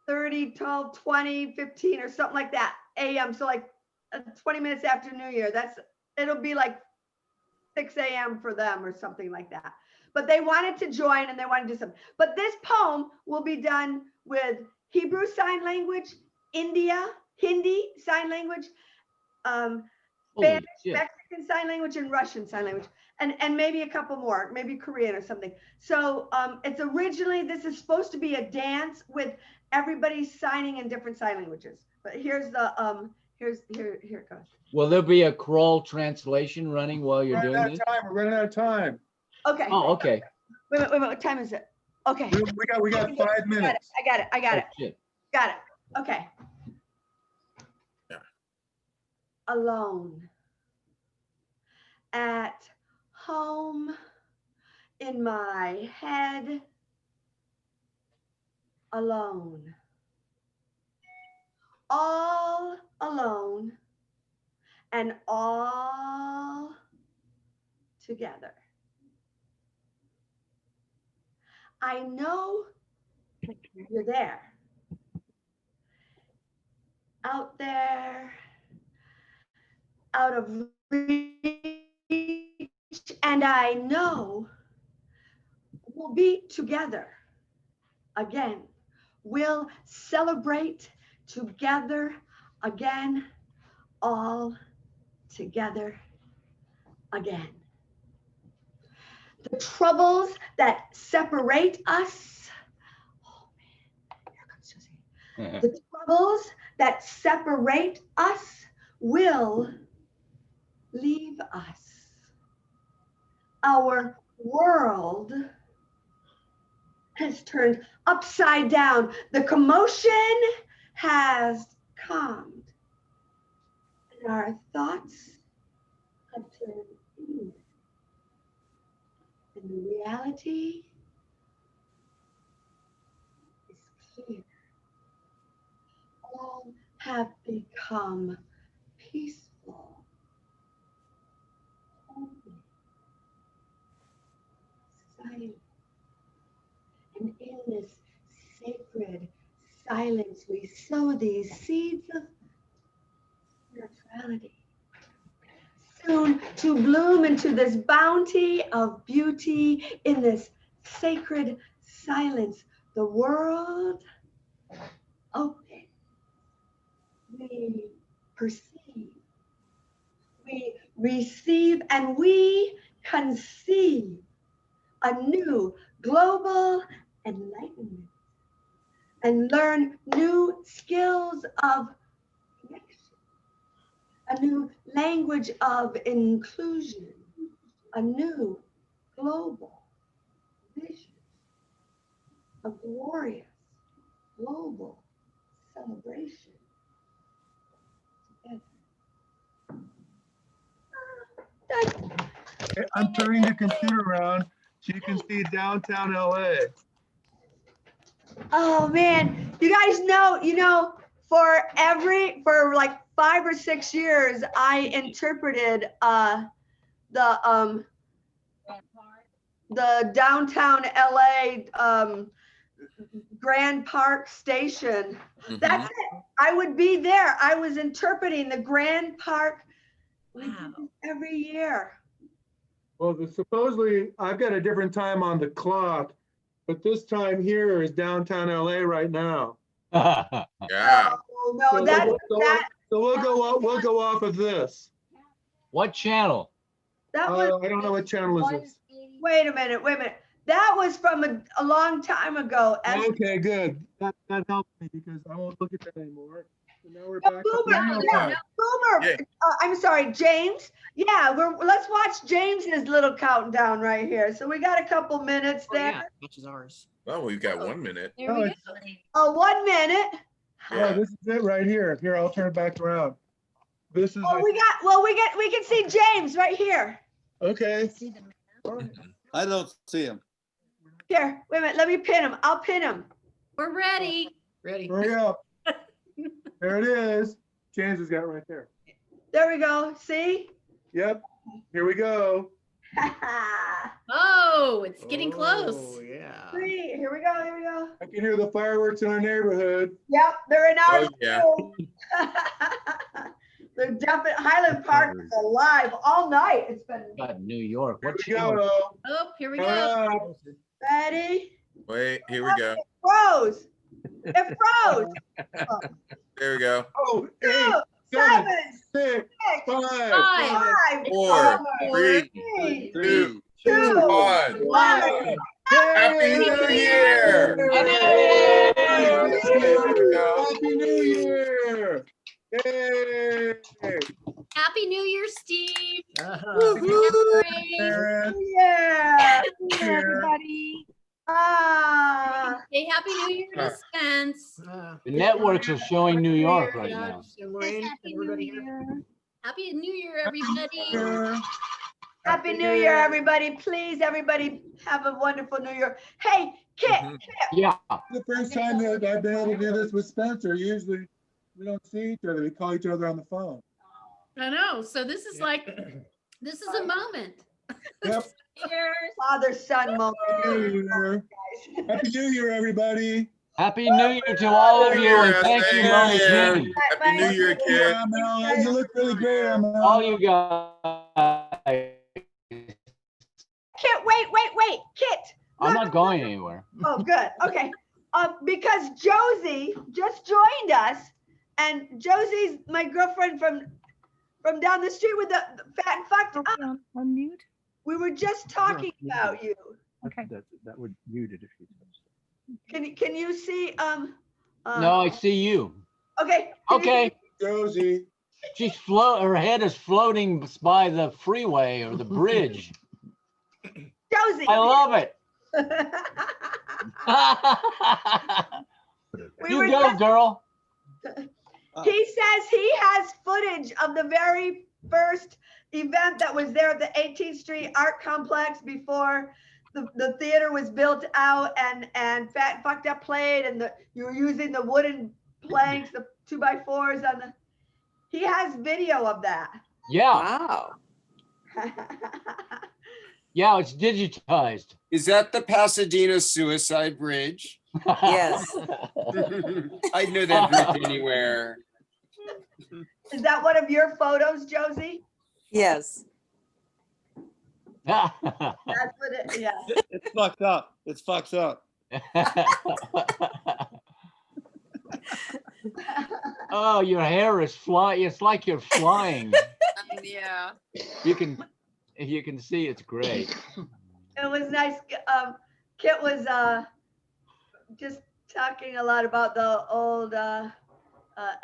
30, 12, 20, 15 or something like that a.m. So like 20 minutes after New Year. It'll be like 6 a.m. for them or something like that. But they wanted to join and they wanted to do something. But this poem will be done with Hebrew Sign Language, Hindi Sign Language, Spanish, Mexican Sign Language, and Russian Sign Language. And maybe a couple more, maybe Korean or something. So it's originally, this is supposed to be a dance with everybody signing in different sign languages. But here's the, here it goes. Will there be a crawl translation running while you're doing this? We're running out of time. Okay. Oh, okay. Wait a minute, what time is it? Okay. We got 5 minutes. I got it. Shit. Got it. Okay. Yeah. Alone. At home. In my head. Alone. All alone. And all together. I know you're there. Out there, out of reach, and I know we'll be together again. We'll celebrate together again, all together again. The troubles that separate us, oh man, here comes Susie. The troubles that separate us will leave us. Our world has turned upside down. The commotion has calmed. And our thoughts have turned inward. And the reality is clear. All have become peaceful, holy, silent. And in this sacred silence, we sow these seeds of spirituality. Soon to bloom into this bounty of beauty in this sacred silence. The world open. We perceive. We receive and we conceive a new global enlightenment and learn new skills of connection. A new language of inclusion, a new global vision, a glorious global celebration together. I'm turning the computer around so you can see downtown LA. Oh man, you guys know, for like 5 or 6 years, I interpreted the downtown LA Grand Park station. Mm-hmm. That's it. I would be there. I was interpreting the Grand Park. We do this every year. Well, supposedly I've got a different time on the clock, but this time here is downtown LA right now. Yeah. Oh, no, so we'll go off of this. What channel? That was, I don't know what channel is this. wait a minute. That was from a long time ago. Okay, good. That helped me because I won't look at that anymore. So now we're back to Boomer, real time. Boomer. I'm sorry, James. Yeah, let's watch James's little countdown right here. So we got a couple minutes there. Yeah, which is ours. Well, we've got 1 minute. Oh, 1 minute. Yeah, this is it right here. Here, I'll turn it back around. This is. Oh, we can see James right here. Okay. I don't see him. Here, wait a minute. Let me pin him. I'll pin him. We're ready. Ready. Hurry up. There it is. James has got it right there. There we go. See? Yep. Here we go. Oh. Oh, it's getting close. Oh, yeah. 3, here we go, here we go. I can hear the fireworks in our neighborhood. Yep, they're in our Oh, yeah. school. They're definitely, Highland Park is alive all night. It's been. God, New York. Here What's we go. Oh, here we Coming go. up. Ready? Wait, here we go. Froze. It froze. There we go. Oh, 2, 8, 7, 6, 5, 5, 4, 3, 2, 1. Happy New Year! Happy New Year! Yay! Happy New Year, Steve. Aaron. Yeah. Everybody. Ah. Hey, Happy New Year to Spence. The networks are showing New York right now. Happy New Year. Happy New Year, everybody. Happy New Year, everybody. Please, everybody, have a wonderful New Year. Hey, Kit. Yeah. The first time that I've been able to do this with Spencer, usually we don't see each other. We call each other on the phone. I know. So this is like, this is a moment. Yep. Father-son moment. Happy New Year. Happy New Year, everybody. Happy New Year to all of you, and thank you, Mama Jean. Happy New Year, kid. Amel, you look really great, Amel. All you guys. Kit, wait, Kit. I'm not going anywhere. Oh, good. Okay. Because Josie just joined us, and Josie's my girlfriend from down the street with the fat and fucked up. Unmute. We were just talking about you. Okay. That would mute it if you touched Can you see? No, I see you. Okay. Okay. Josie. Her head is floating by the freeway or the bridge. Josie. I love it. You go, girl. He says he has footage of the very first event that was there at the 18th Street Art Complex before the theater was built out and Fat and Fucked Up played, and you were using the wooden planks, the 2x4s on the. He has video of that. Yeah. Wow. Yeah, it's digitized. Is that the Pasadena Suicide Bridge? Yes. I know that bridge anywhere. Is that one of your photos, Josie? Yes. That's what it. Yeah. It's fucked up. It's fucked up. Oh, your hair is flying. It's like you're flying. Yeah. You can see it's great. It was nice. Kit was just talking a lot about the old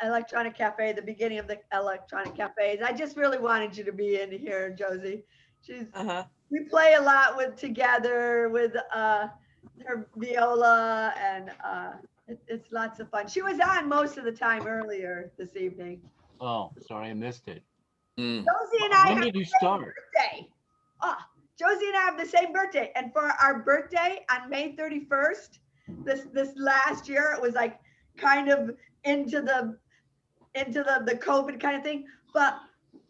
electronic cafe, the beginning of the electronic cafes. I just really wanted you to be in here, Josie. We play a lot together with her viola, and it's lots of fun. She was on most of the time earlier this evening. Oh, sorry, I missed it. Josie and I When have did you the same start? birthday. Josie and I have the same birthday, and for our birthday on May 31st, this last year, it was like kind of into the COVID kind of thing. But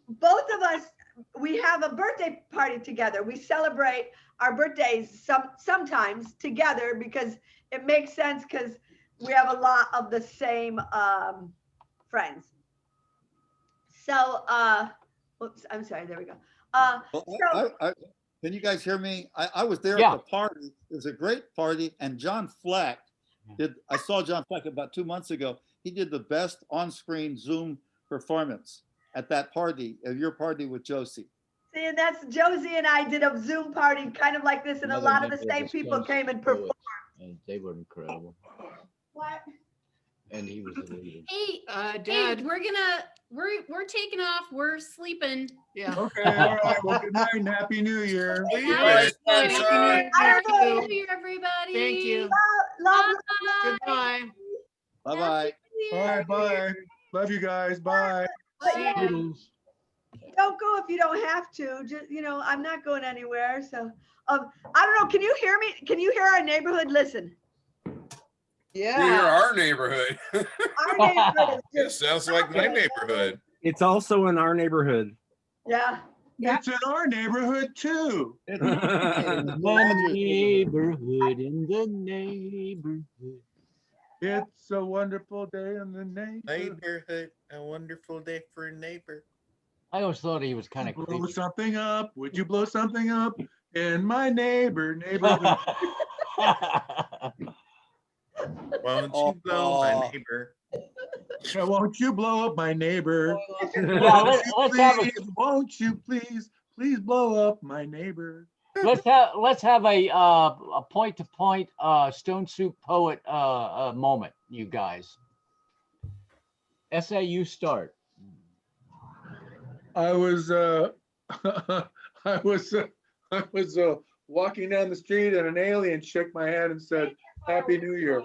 both of us, we have a birthday party together. We celebrate our birthdays sometimes together because it makes sense because we have a lot of the same friends. So, oops, I'm sorry, there we go. Can you guys hear me? I was there Yeah. at the party. It was a great party, and John Fleck I saw John Fleck about 2 months ago. He did the best on-screen Zoom performance at that party, at your party with Josie. See, and that's Josie and I did a Zoom party kind of like this, and a lot of the same people came and performed. And they were incredible. What? And he was the leader. Hey, Dad. hey, we're taking off. We're sleeping. Yeah. Okay, all right. Well, good night and Happy New Year. Happy New Year, everybody. Thank you. Love. Goodbye. Bye-bye. All right, bye. Love you guys. Bye. But yeah, Toodles. don't go if you don't have to. Just, I'm not going anywhere. So, I don't know. Can you hear me? Can you hear our neighborhood? Listen. Near our neighborhood. Our neighborhood is It sounds like my neighborhood. It's also in our neighborhood. Yeah. It's in our neighborhood too. In the neighborhood, in the neighborhood. It's a wonderful day in the neighborhood. Neighborhood, a wonderful day for a neighbor. I always thought he was kind of Blow creepy. something up. Would you blow something up in my neighborhood? Won't you blow my neighbor? Yeah, won't you blow up my neighbor? Yeah, let's have a Won't you please blow up my neighbor? let's have a point to point Stone Soup poet moment, you guys. Essay, you start. I was I was walking down the street and an alien shook my hand and said, "Happy New Year."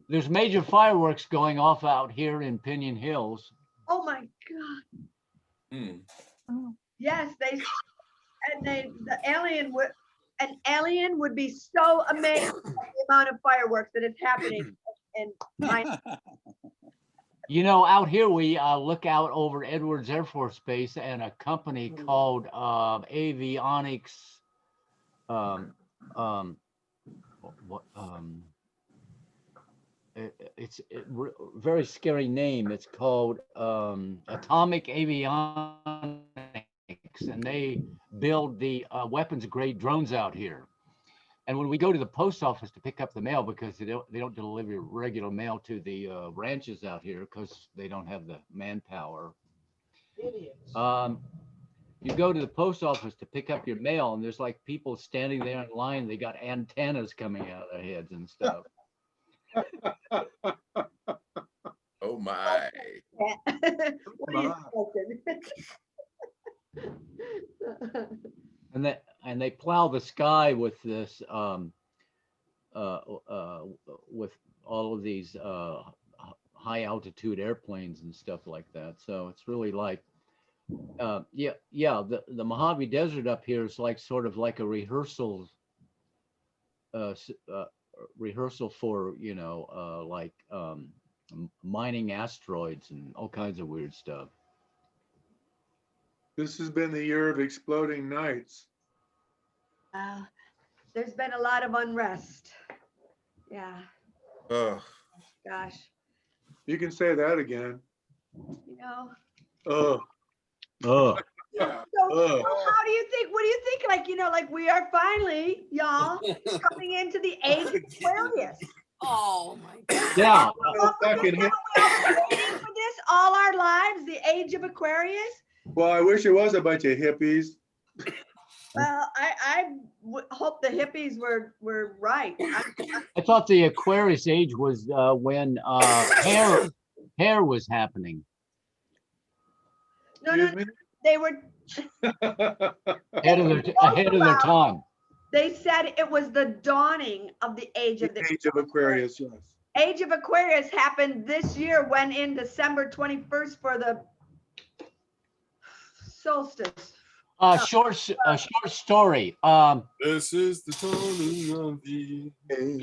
There's major fireworks going off out here in Pinion Hills. Oh my God. Yes, the alien would be so amazed at the amount of fireworks that is happening in my. You know, out here we look out over Edwards Air Force Base, and a company called Avionics. It's a very scary name. It's called Atomic Avionics, and they build the weapons grade drones out here. And when we go to the post office to pick up the mail, because they don't deliver regular mail to the ranches out here because they don't have the manpower. Idiots. You go to the post office to pick up your mail, and there's like people standing there in line. They got antennas coming out of their heads and stuff. Oh my. What are you expecting? And they plow the sky with this with all of these high altitude airplanes and stuff like that. So it's really like the Mojave Desert up here is like sort of like a rehearsal for, you know, like mining asteroids and all kinds of weird stuff. This has been the year of exploding nights. There's been a lot of unrest. Yeah. Oh. Gosh. You can say that again. You know. Oh. So how do you think? What do you think? Like, you know, like we are finally, y'all, coming into the age of Aquarius. Oh my God. Yeah. We've been waiting for this all our lives, the age of Aquarius. Well, I wish it was a bunch of hippies. Well, I hope the hippies were right. I thought the Aquarius age was when hair was happening. No, they were ahead of their time. They said it was the dawning of the age of Aquarius. Yes. Age of Aquarius happened this year, when in December 21st for the solstice. Short story. This is the dawning of the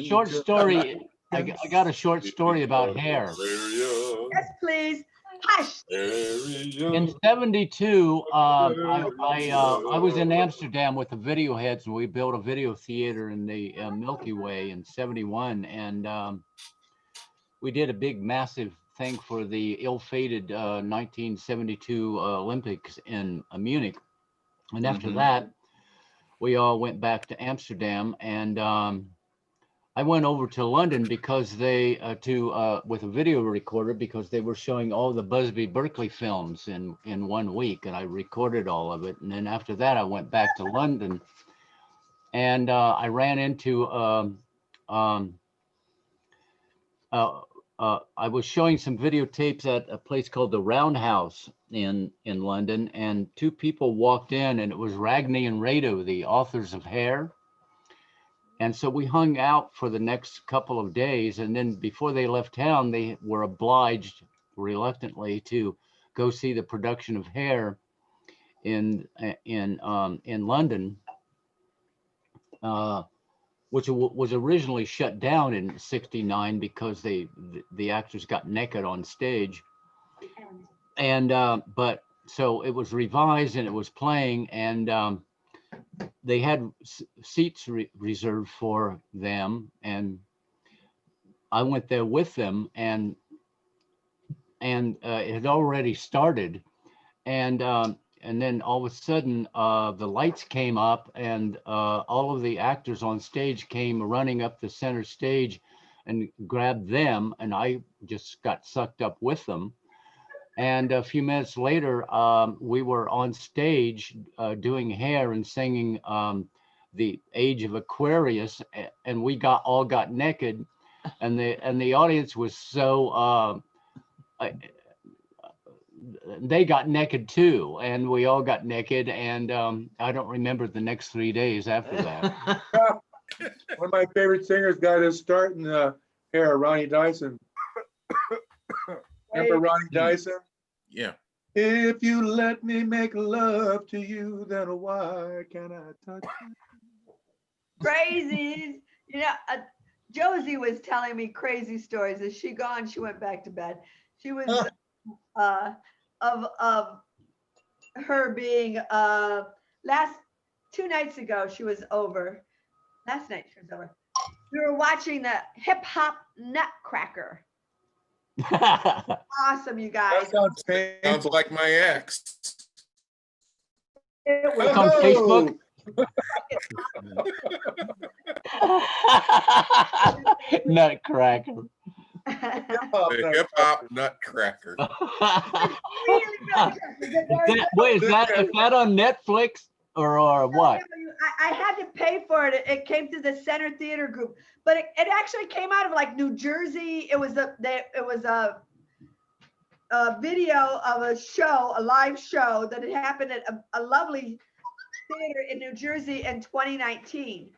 short story. I got a short story about hair. Yes, please. Hush. In '72, I was in Amsterdam with the video heads, and we built a video theater in the Milky Way in '71, and we did a big, massive thing for the ill-fated 1972 Olympics in Munich. And after that, we all went back to Amsterdam, and I went over to London because they with a video recorder, because they were showing all the Busby Berkeley films in 1 week, and I recorded all of it. And then after that, I went back to London, and I ran into I was showing some videotapes at a place called the Roundhouse in London, and two people walked in, and it was Ragney and Rado, the authors of Hair. And so we hung out for the next couple of days, and then before they left town, they were obliged reluctantly to go see the production of Hair in London, which was originally shut down in '69 because the actors got naked on stage. And but so it was revised and it was playing, and they had seats reserved for them, and I went there with them, and it had already started, and then all of a sudden the lights came up, and all of the actors on stage came running up the center stage and grabbed them, and I just got sucked up with them. And a few minutes later, we were on stage doing hair and singing "The Age of Aquarius," and we all got naked, and the audience was so they got naked too, and we all got naked, and I don't remember the next 3 days after that. One of my favorite singers got his start in the hair, Ronnie Dyson. Remember Ronnie Dyson? Yeah. If you let me make love to you, then why can't I touch you? Crazies. You know, Josie was telling me crazy stories. As she gone, she went back to bed. She was of her being last 2 nights ago. She was over. Last night she was over. We were watching the Hip Hop Nutcracker. Awesome, you guys. That sounds like my ex. It was on Facebook. Nutcracker. The Hip Hop Nutcracker. Wait, is that on Netflix or what? I had to pay for it. It came through the Center Theater Group, but it actually came out of like New Jersey. It was a video of a show, a live show that had happened at a lovely theater in New Jersey in 2019.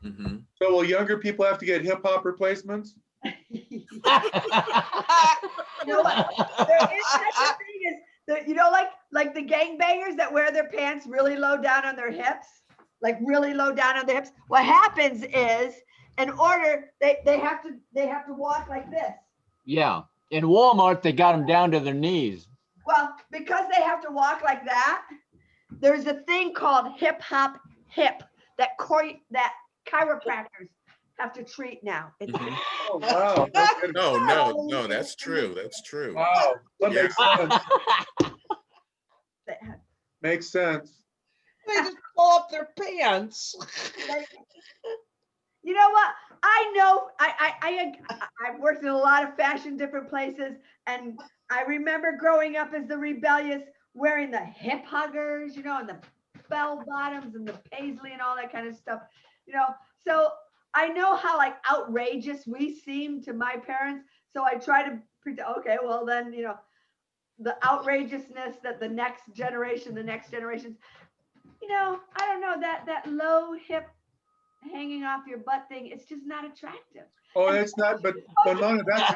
Mm-hmm. So will younger people have to get hip hop replacements? You know what? There is such a thing as like the gangbangers that wear their pants really low down on their hips, like really low down on their hips. What happens is, in order they have to walk like this. Yeah, in Walmart they got them down to their knees. Well, because they have to walk like that, there's a thing called hip hop hip that chiropractors have to treat now. It's Oh, wow. No, that's true. That's true. Wow. That Yeah. makes sense. Makes sense. They just pull up their pants. You know what? I know I've worked in a lot of fashion, different places, and I remember growing up as the rebellious, wearing the hip huggers, you know, and the bell bottoms and the paisley and all that kind of stuff, you know. So I know how like outrageous we seem to my parents. So I try to pretend, okay, well then, you know, the outrageousness that the next generations, you know, I don't know, that low hip hanging off your butt thing, it's just not attractive. Oh, it's not, but Mona, that's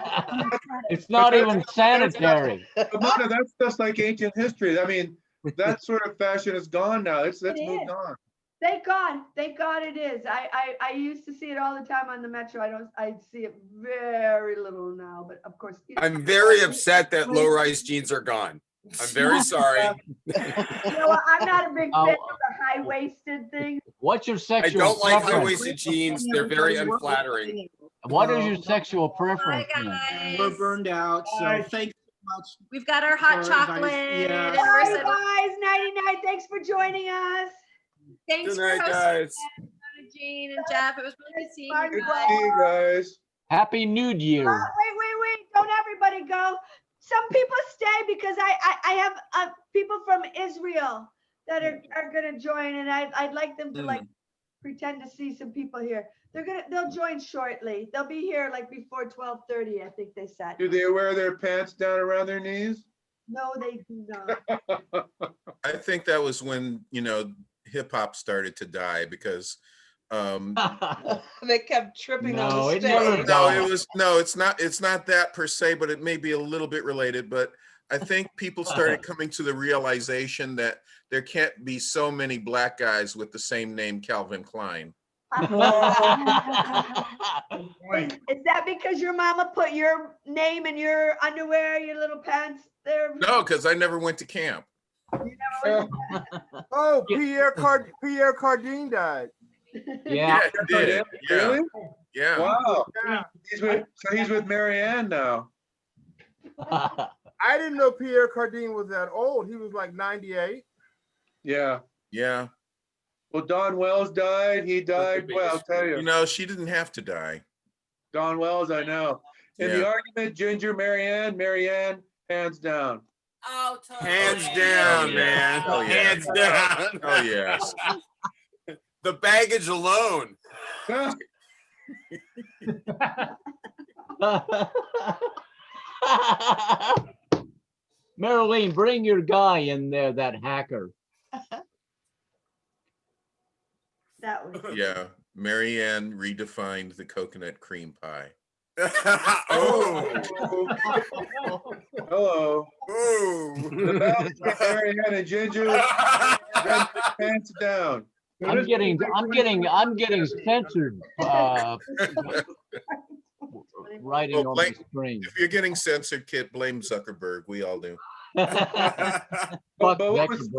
It's not even sanitary. But Mona, that's just like ancient history. I mean, that sort of fashion is gone now. It's moved on. Thank God it is. I used to see it all the time on the Metro. I see it very little now, but of course. You know, I'm very upset that low-rise jeans are gone. I'm very sorry. You know what? I'm not a big fan of the high-waisted thing. What's your I sexual don't like preference? high-waisted jeans. They're very unflattering. What is your sexual preference? We're burned out, so thanks so much. We've got our hot for chocolate. Yeah. And Bye, we're guys. 99. Thanks for joining us. Thanks Good for night, hosting guys. Jean and Jeff. It was really good seeing Bye, you Good guys. to see you guys. Happy New Year. Wait. Don't everybody go. Some people stay because I have people from Israel that are gonna join, and I'd like them to like pretend to see some people here. They'll join shortly. They'll be here like before 12:30, I think they said. Do they wear their pants down around their knees? No, they do not. I think that was when, hip hop started to die because They kept tripping on No, the it never stage. it's not that per se, but it may be a little bit related. But I think people started coming to the realization that there can't be so many black guys with the same name, Calvin Klein. Is that because your mama put your name in your underwear, your little pants there? No, because I never went to camp. Oh, Pierre Cardin died. Yeah. He did. Yeah. Really? Yeah. Wow. Yeah. He's with Marianne now. I didn't know Pierre Cardin was that old. He was like 98. Yeah. Yeah. Well, Don Wells died. He died. Well, I'll tell you. You know, she didn't have to die. Don Wells, I know. In the argument, Ginger, Marianne, hands down. Oh, totally. Hands down, man. Oh, yeah. Hands down. Oh, yes. The baggage alone. Marilyn, bring your guy in there, that hacker. That was Yeah. Marianne redefined the coconut cream pie. Oh. Hello. Oh. The battle between Marianne and Ginger. Hands down. I'm getting censored. Writing Well, on blame- the screen. If you're getting censored, kid, blame Zuckerberg. We all do. But what was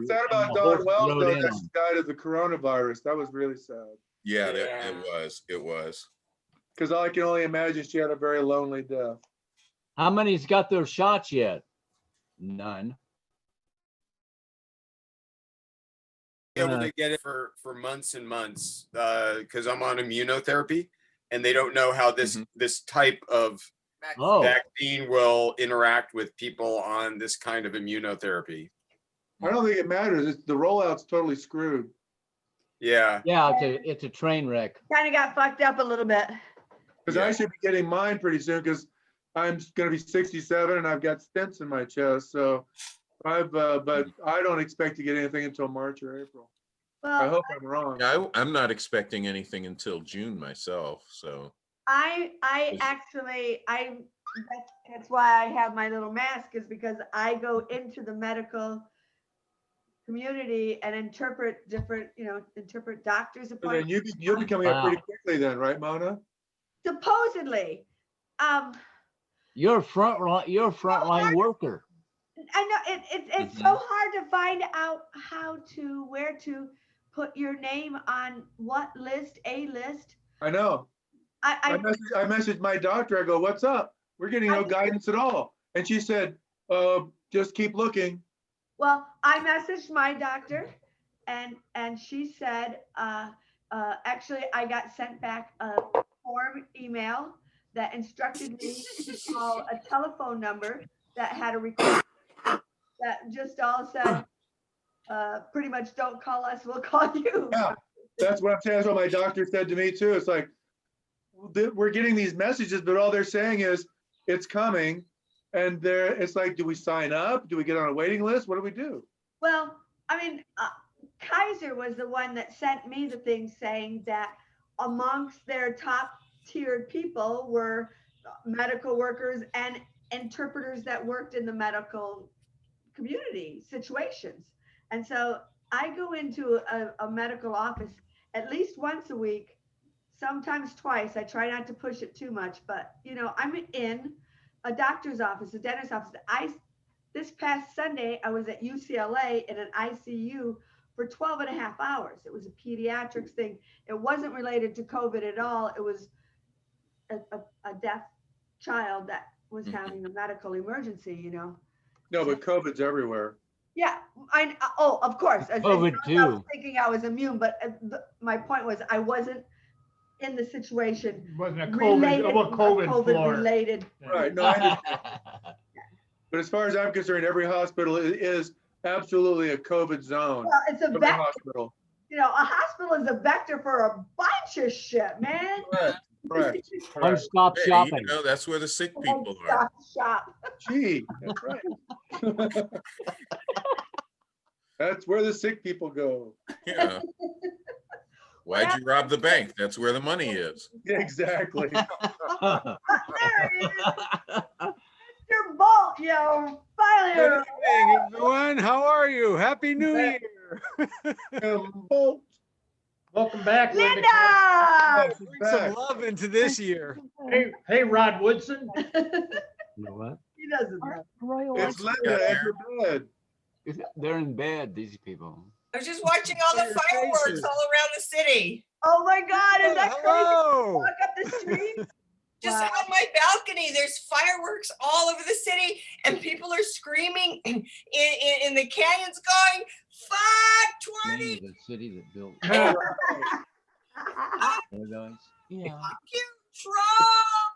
sad about Don Wells, though, that she died of the coronavirus. That was really sad. Yeah, it was. Because I can only imagine she had a very lonely death. How many's got their shots yet? None. Able to get it for months and months because I'm on immunotherapy and they don't know how this type of vaccine will interact with people on this kind of immunotherapy. I don't think it matters. The rollout's totally screwed. Yeah. Yeah, it's a train wreck. kind of got fucked up a little bit. Because I should be getting mine pretty soon because I'm going to be 67 and I've got stents in my chest. So but I don't expect to get anything until March or April. Well, I hope I'm wrong. I'm not expecting anything until June myself. So I that's why I have my little mask, is because I go into the medical community and interpret different, interpret doctors' So then appointments. you'll be coming up pretty quickly then, right, Mona? Supposedly. You're a frontline worker. I know it's so hard to find out where to put your name on what list, a list. I know. I messaged my doctor. I go, what's up? We're getting no guidance at all. And she said, just keep looking. Well, I messaged my doctor and she said, actually, I got sent back a form email that instructed me to call a telephone number that had a request that just all said, pretty much don't call us, we'll call you. Yeah, that's what I'm saying. That's what my doctor said to me too. It's like, we're getting these messages, but all they're saying is it's coming. And it's like, do we sign up? Do we get on a waiting list? What do we do? Well, I mean, Kaiser was the one that sent me the thing saying that amongst their top tiered people were medical workers and interpreters that worked in the medical community situations. And so I go into a medical office at least once a week, sometimes twice. I try not to push it too much, but I'm in a doctor's office, a dentist's office. This past Sunday, I was at UCLA in an ICU for 12 and a half hours. It was a pediatrics thing. It wasn't related to COVID at all. It was a deaf child that was having a medical emergency, No, but COVID's everywhere. Yeah, of course. COVID I too. was thinking I was immune, but my point was I wasn't in the situation. Wasn't a COVID floor. Related. Right. No, I understand. But as far as I'm concerned, every hospital is absolutely a COVID zone. Well, it's a Every vector. hospital. A hospital is a vector for a bunch of shit, man. Right. One-stop Hey, shopping. that's where the sick people are. Shop. Gee, that's right. That's where the sick people go. Yeah. Why'd you rob the bank? That's where the money is. Yeah, exactly. There it is. Mr. Bolt, finally. Good evening, everyone. How are you? Happy New Year. Bolt. Welcome back, Linda. Bring some love into this year. Hey, Rod Woodson. You know what? He doesn't know. It's Linda in her bed. They're in bed, these people. I was just watching all the fireworks all around the city. Oh my God, is that Hello. crazy? Walk up the street. Just on my balcony, there's fireworks all over the city, and people are screaming in the canyons, going, "Fuck 20!" The city that built. Yeah. Fuck you, Trump!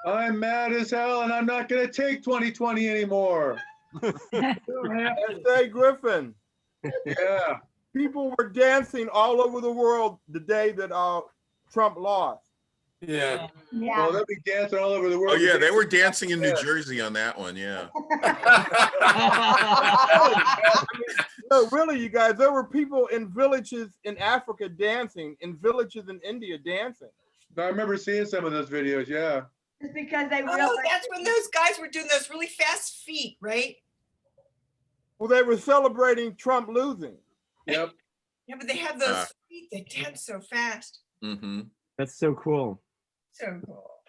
I'm mad as hell and I'm not gonna take 2020 anymore. S.A. Griffin. Yeah. People were dancing all over the world the day that Trump lost. Yeah. Well, they'll be dancing all over the world. Oh yeah, they were dancing in New Jersey on that one. Yeah. No, really, you guys, there were people in villages in Africa dancing, in villages in India dancing. I remember seeing some of those videos. Yeah. Just because they Oh, that's when those guys were doing those really fast feet, right? Well, they were celebrating Trump losing. Yep. Yeah, but they have those feet. They dance so fast. Mm-hmm. That's so cool. So cool.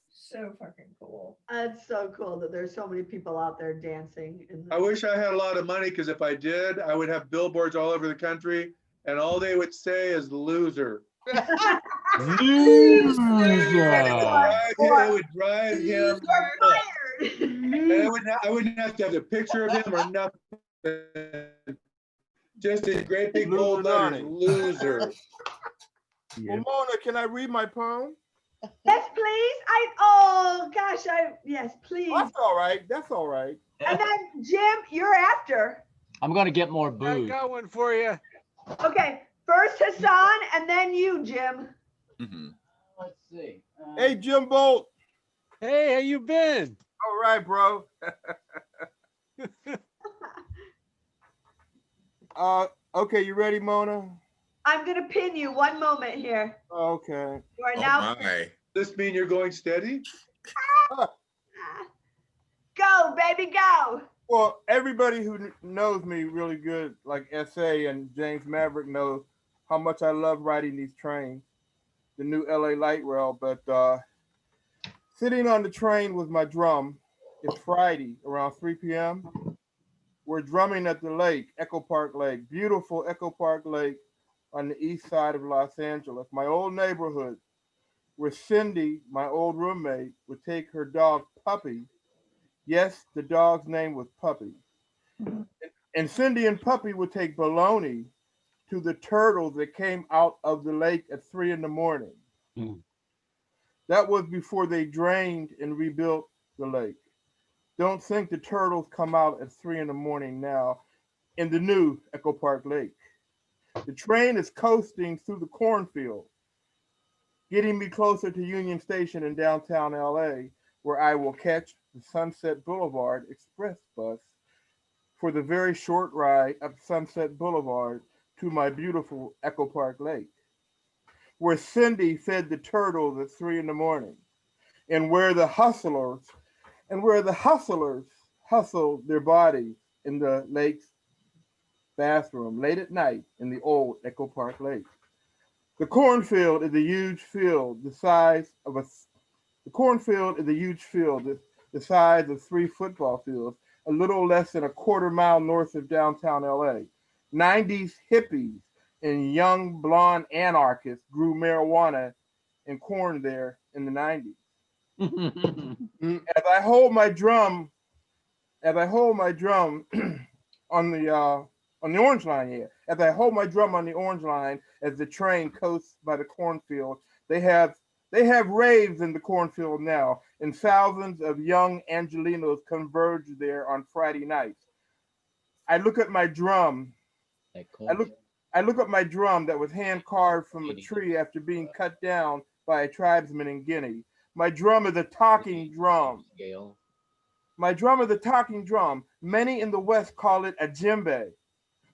So fucking cool. That's so cool that there's so many people out there dancing. I wish I had a lot of money because if I did, I would have billboards all over the country and all they would say is loser. Loser. They would drive him nuts. And I wouldn't have to have a picture of him or nothing. Just in great big bold letters, loser. Well, Mona, can I read my poem? Yes, please. Oh gosh, yes, please. That's all right. That's all right. And then Jim, you're after. I'm gonna get more I booze. got one for you. Okay, first Hassan, and then you, Jim. Mm-hmm. Let's see. Hey, Jim Bolt. Hey, how you been? All right, bro. Okay, you ready, Mona? I'm gonna pin you. One moment here. Okay. You are now. Does this mean you're going steady? Go, baby, go. Well, everybody who knows me really good, like S.A. and James Maverick, knows how much I love riding these trains, the new LA Light Rail. But sitting on the train with my drum, it's Friday around 3 p.m. We're drumming at the lake, Echo Park Lake, beautiful Echo Park Lake on the east side of Los Angeles, my old neighborhood, where Cindy, my old roommate, would take her dog Puppy. Yes, the dog's name was Puppy. And Cindy and Puppy would take Baloney to the turtles that came out of the lake at 3 in the morning. That was before they drained and rebuilt the lake. Don't think the turtles come out at 3 in the morning now in the new Echo Park Lake. The train is coasting through the cornfield, getting me closer to Union Station in downtown LA, where I will catch the Sunset Boulevard Express bus for the very short ride up Sunset Boulevard to my beautiful Echo Park Lake, where Cindy fed the turtles at 3 in the morning, and where the hustlers hustle their bodies in the lake's bathroom late at night in the old Echo Park Lake. The cornfield is a huge field the size of 3 football fields, a little less than a quarter mile north of downtown LA. 90s hippies and young blonde anarchists grew marijuana and corn there in the 90s. As I hold my drum on the orange line here, as I hold my drum on the orange line as the train coasts by the cornfield, they have raves in the cornfield now, and thousands of young Angelinos converge there on Friday nights. I look at my drum. I look at my drum that was hand carved from a tree after being cut down by a tribesman in Guinea. My drum is a talking drum. My drum is a talking drum. Many in the West call it a djembe,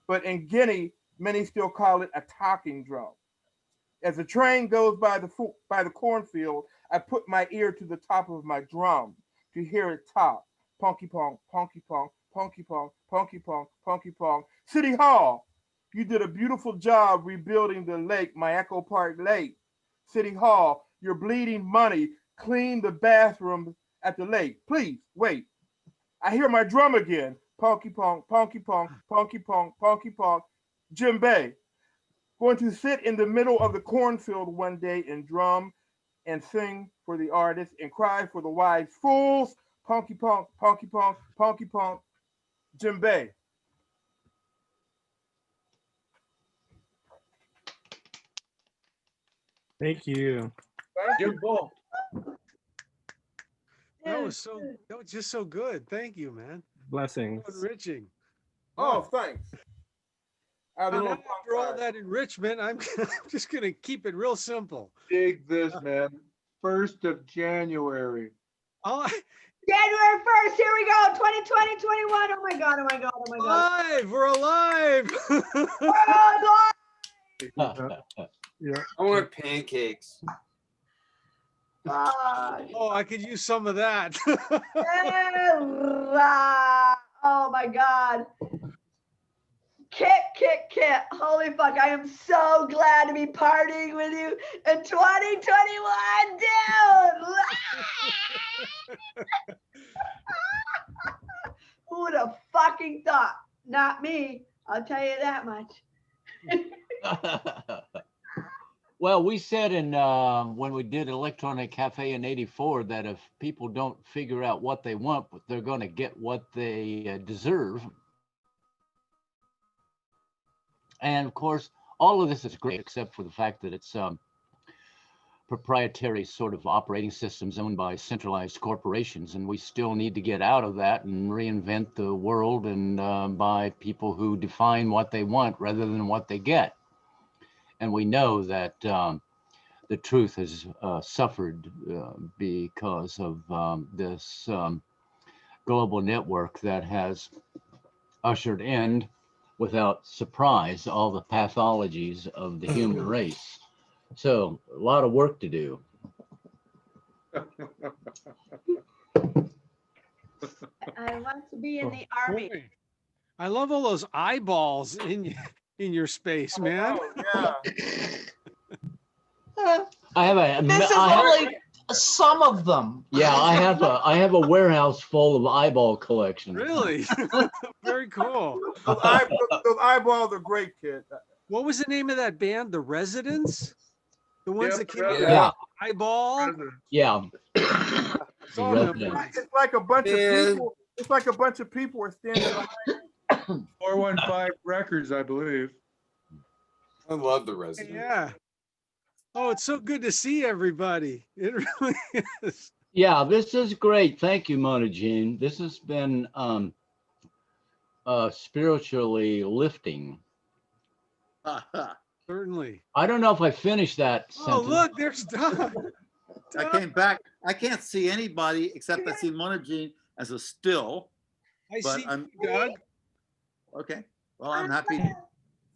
but in Guinea, many still call it a talking drum. As the train goes by the cornfield, I put my ear to the top of my drum to hear it talk. Ponky pong, ponky pong, ponky pong, ponky pong, ponky pong. City Hall, You did a beautiful job rebuilding the lake, my Echo Park Lake. City Hall, you're bleeding money. Clean the bathrooms at the lake. Please, wait. I hear my drum again. Ponky ponk, ponky ponk, ponky ponk, ponky ponk. Jim Bay. Going to sit in the middle of the cornfield one day and drum and sing for the artists and cry for the wise fools. Ponky ponk, ponky ponk, ponky ponk. Jim Bay. Thank you. Thank you. That was just so good. Thank you, man. Blessings. Enriching. Oh, thanks. After all that enrichment, I'm just gonna keep it real simple. Dig this, man. 1st of January. January 1st, here we go, 2020, 21. Oh my God, oh my God, oh my God. We're alive. I want pancakes. Oh, I could use some of that. Oh my God. Kit. Holy fuck, I am so glad to be partying with you in 2021, dude. Who would have fucking thought? Not me, I'll tell you that much. Well, we said when we did Electronic Cafe in '84 that if people don't figure out what they want, they're going to get what they deserve. And of course, all of this is great, except for the fact that it's proprietary sort of operating systems owned by centralized corporations. And we still need to get out of that and reinvent the world and by people who define what they want rather than what they get. And we know that the truth has suffered because of this global network that has ushered in, without surprise, all the pathologies of the human race. So a lot of work to do. I want to be in the army. Boy, I love all those eyeballs in your space, man. Yeah. I have a. This is only some of them. Yeah, I have a warehouse full of eyeball collection. Really? Very cool. Those eyeballs are great, kid. What was the name of that band? The Residents? The ones that came out Yeah. with eyeball? Yeah. It's like a bunch of people. It's like a bunch of people are standing behind. 415 Records, I believe. I love the Residents. Yeah. Oh, it's so good to see everybody. It really is. Yeah, this is great. Thank you, Mona Jean. This has been spiritually lifting. Certainly. I don't know if I finished that Oh, sentence. look, there's Doug. I came back. I can't see anybody except I see Mona Jean as a still. I but see I'm you, Doug. okay. Well, I'm happy.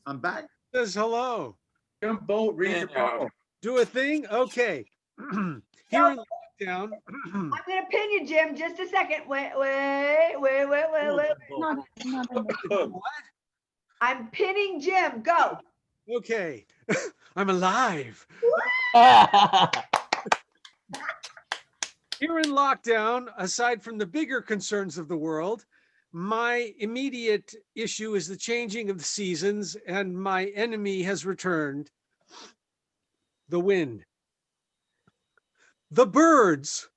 I'm back. Says hello. Jump boat, read your poem. Do a thing? Okay. Here in lockdown. I'm gonna pin you, Jim. Just a second. Wait. What? I'm pinning Jim. Go. Okay. I'm alive. Here in lockdown, aside from the bigger concerns of the world, my immediate issue is the changing of the seasons, and my enemy has returned. The wind. The birds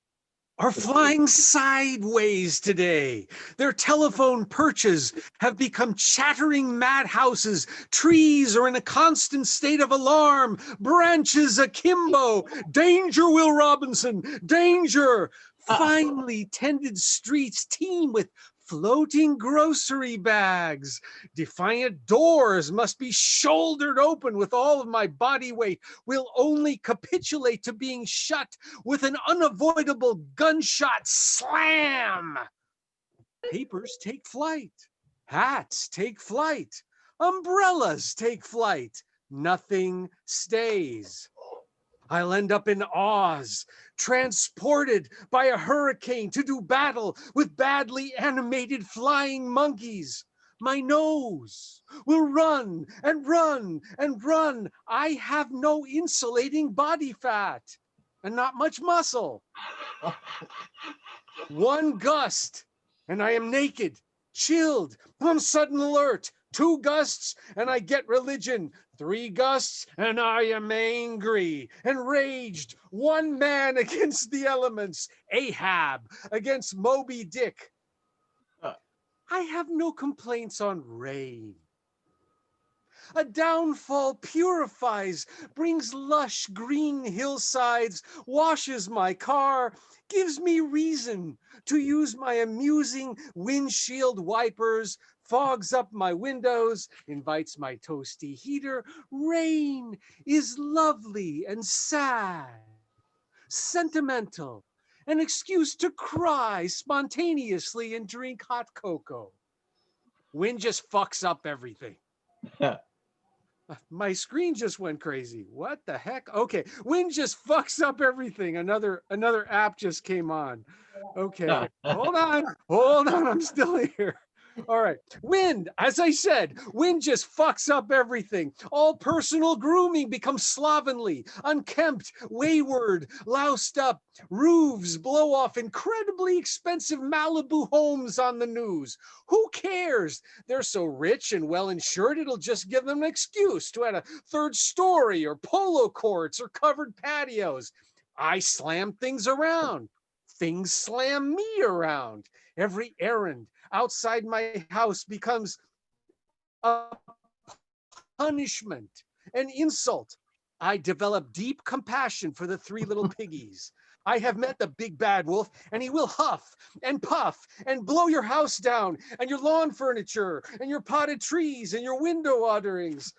are flying sideways today. Their telephone perches have become chattering madhouses. Trees are in a constant state of alarm. Branches akimbo. Danger, Will Robinson. Danger. Finely tended streets teem with floating grocery bags. Defiant doors must be shouldered open with all of my body weight, will only capitulate to being shut with an unavoidable gunshot slam. Papers take flight. Hats take flight. Umbrellas take flight. Nothing stays. I'll end up in Oz, transported by a hurricane to do battle with badly animated flying monkeys. My nose will run and run and run. I have no insulating body fat and not much muscle. One gust and I am naked, chilled, on sudden alert. 2 gusts and I get religion. 3 gusts and I am angry, enraged. 1 man against the elements, Ahab against Moby Dick. I have no complaints on rain. A downfall purifies, brings lush green hillsides, washes my car, gives me reason to use my amusing windshield wipers, fogs up my windows, invites my toasty heater. Rain is lovely and sad, sentimental, an excuse to cry spontaneously and drink hot cocoa. Wind just fucks up everything. My screen just went crazy. What the heck? Okay, wind just fucks up everything. Another app just came on. Okay, hold on, I'm still here. All right, wind, as I said, wind just fucks up everything. All personal grooming becomes slovenly, unkempt, wayward, loused up. Roofs blow off incredibly expensive Malibu homes on the news. Who cares? They're so rich and well insured, it'll just give them an excuse to add a 3rd story or polo courts or covered patios. I slam things around. Things slam me around. Every errand outside my house becomes a punishment, an insult. I develop deep compassion for the 3 little piggies. I have met the big bad wolf, and he will huff and puff and blow your house down and your lawn furniture and your potted trees and your window orderings.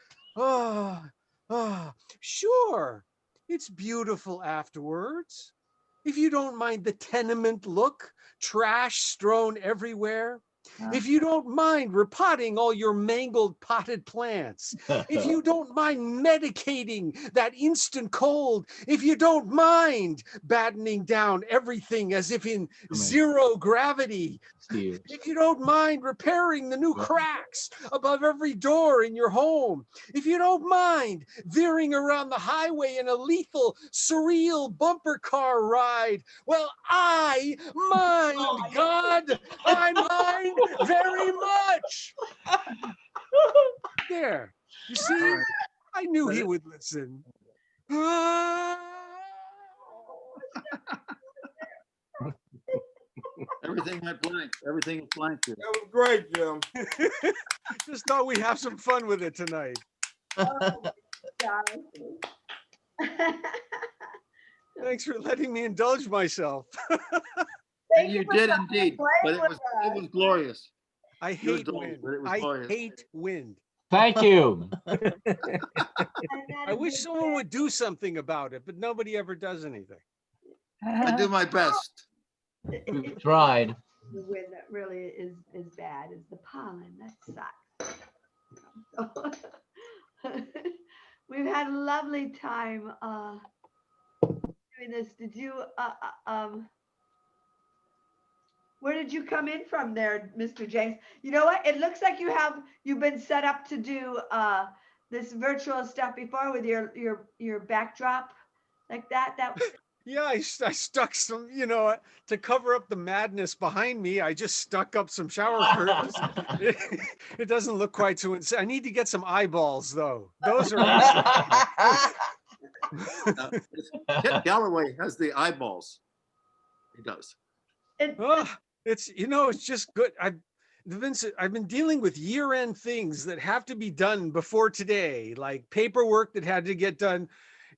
Sure, it's beautiful afterwards. If you don't mind the tenement look, trash strewn everywhere. If you don't mind repotting all your mangled potted plants. If you don't mind medicating that instant cold. If you don't mind battening down everything as if in 0 gravity. If you don't mind repairing the new cracks above every door in your home. If you don't mind veering around the highway in a lethal, surreal bumper car ride. Well, I mind, God, I mind very much. There, you see, I knew he would listen. Everything went blank. Everything was blank here. That was great, Jim. Just thought we'd have some fun with it tonight. Thanks for letting me indulge myself. You did indeed, but it was glorious. I hate wind. I hate wind. Thank you. I wish someone would do something about it, but nobody ever does anything. I do my best. We've tried. The wind that really is bad is the pollen. That sucks. We've had a lovely time doing this. Did you where did you come in from there, Mr. James? You know what? It looks like you've been set up to do this virtual stuff before with your backdrop like that. Yeah, I stuck some, to cover up the madness behind me. I just stuck up some shower curtains. It doesn't look quite so insane. I need to get some eyeballs though. Those are. Ted Galloway has the eyeballs. He does. It's just good. I've been dealing with year-end things that have to be done before today, like paperwork that had to get done.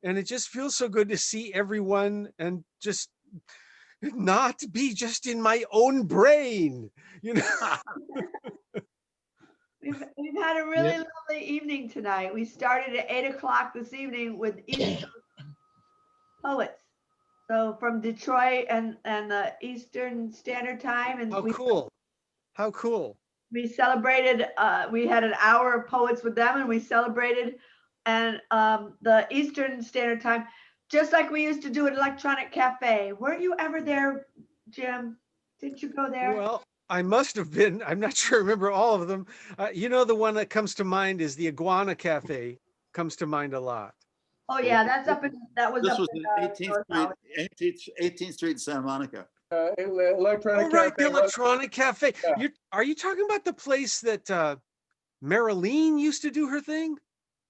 And it just feels so good to see everyone and just not be just in my own brain, We've had a really lovely evening tonight. We started at 8 o'clock this evening with Eastern poets. So from Detroit and the Eastern Standard Time. And How cool. We celebrated, we had an hour of poets with them and we celebrated and the Eastern Standard Time, just like we used to do at Electronic Cafe. Weren't you ever there, Jim? Didn't you go there? Well, I must have been. I'm not sure I remember all of them. You know, the one that comes to mind is the Iguana Cafe. Comes to mind a lot. Oh yeah, that was This up was in, in 18th Street, Santa Monica. Electronic Oh, right, the Cafe. Electronic Cafe. Yeah. Are you talking about the place that Marilyn used to do her thing?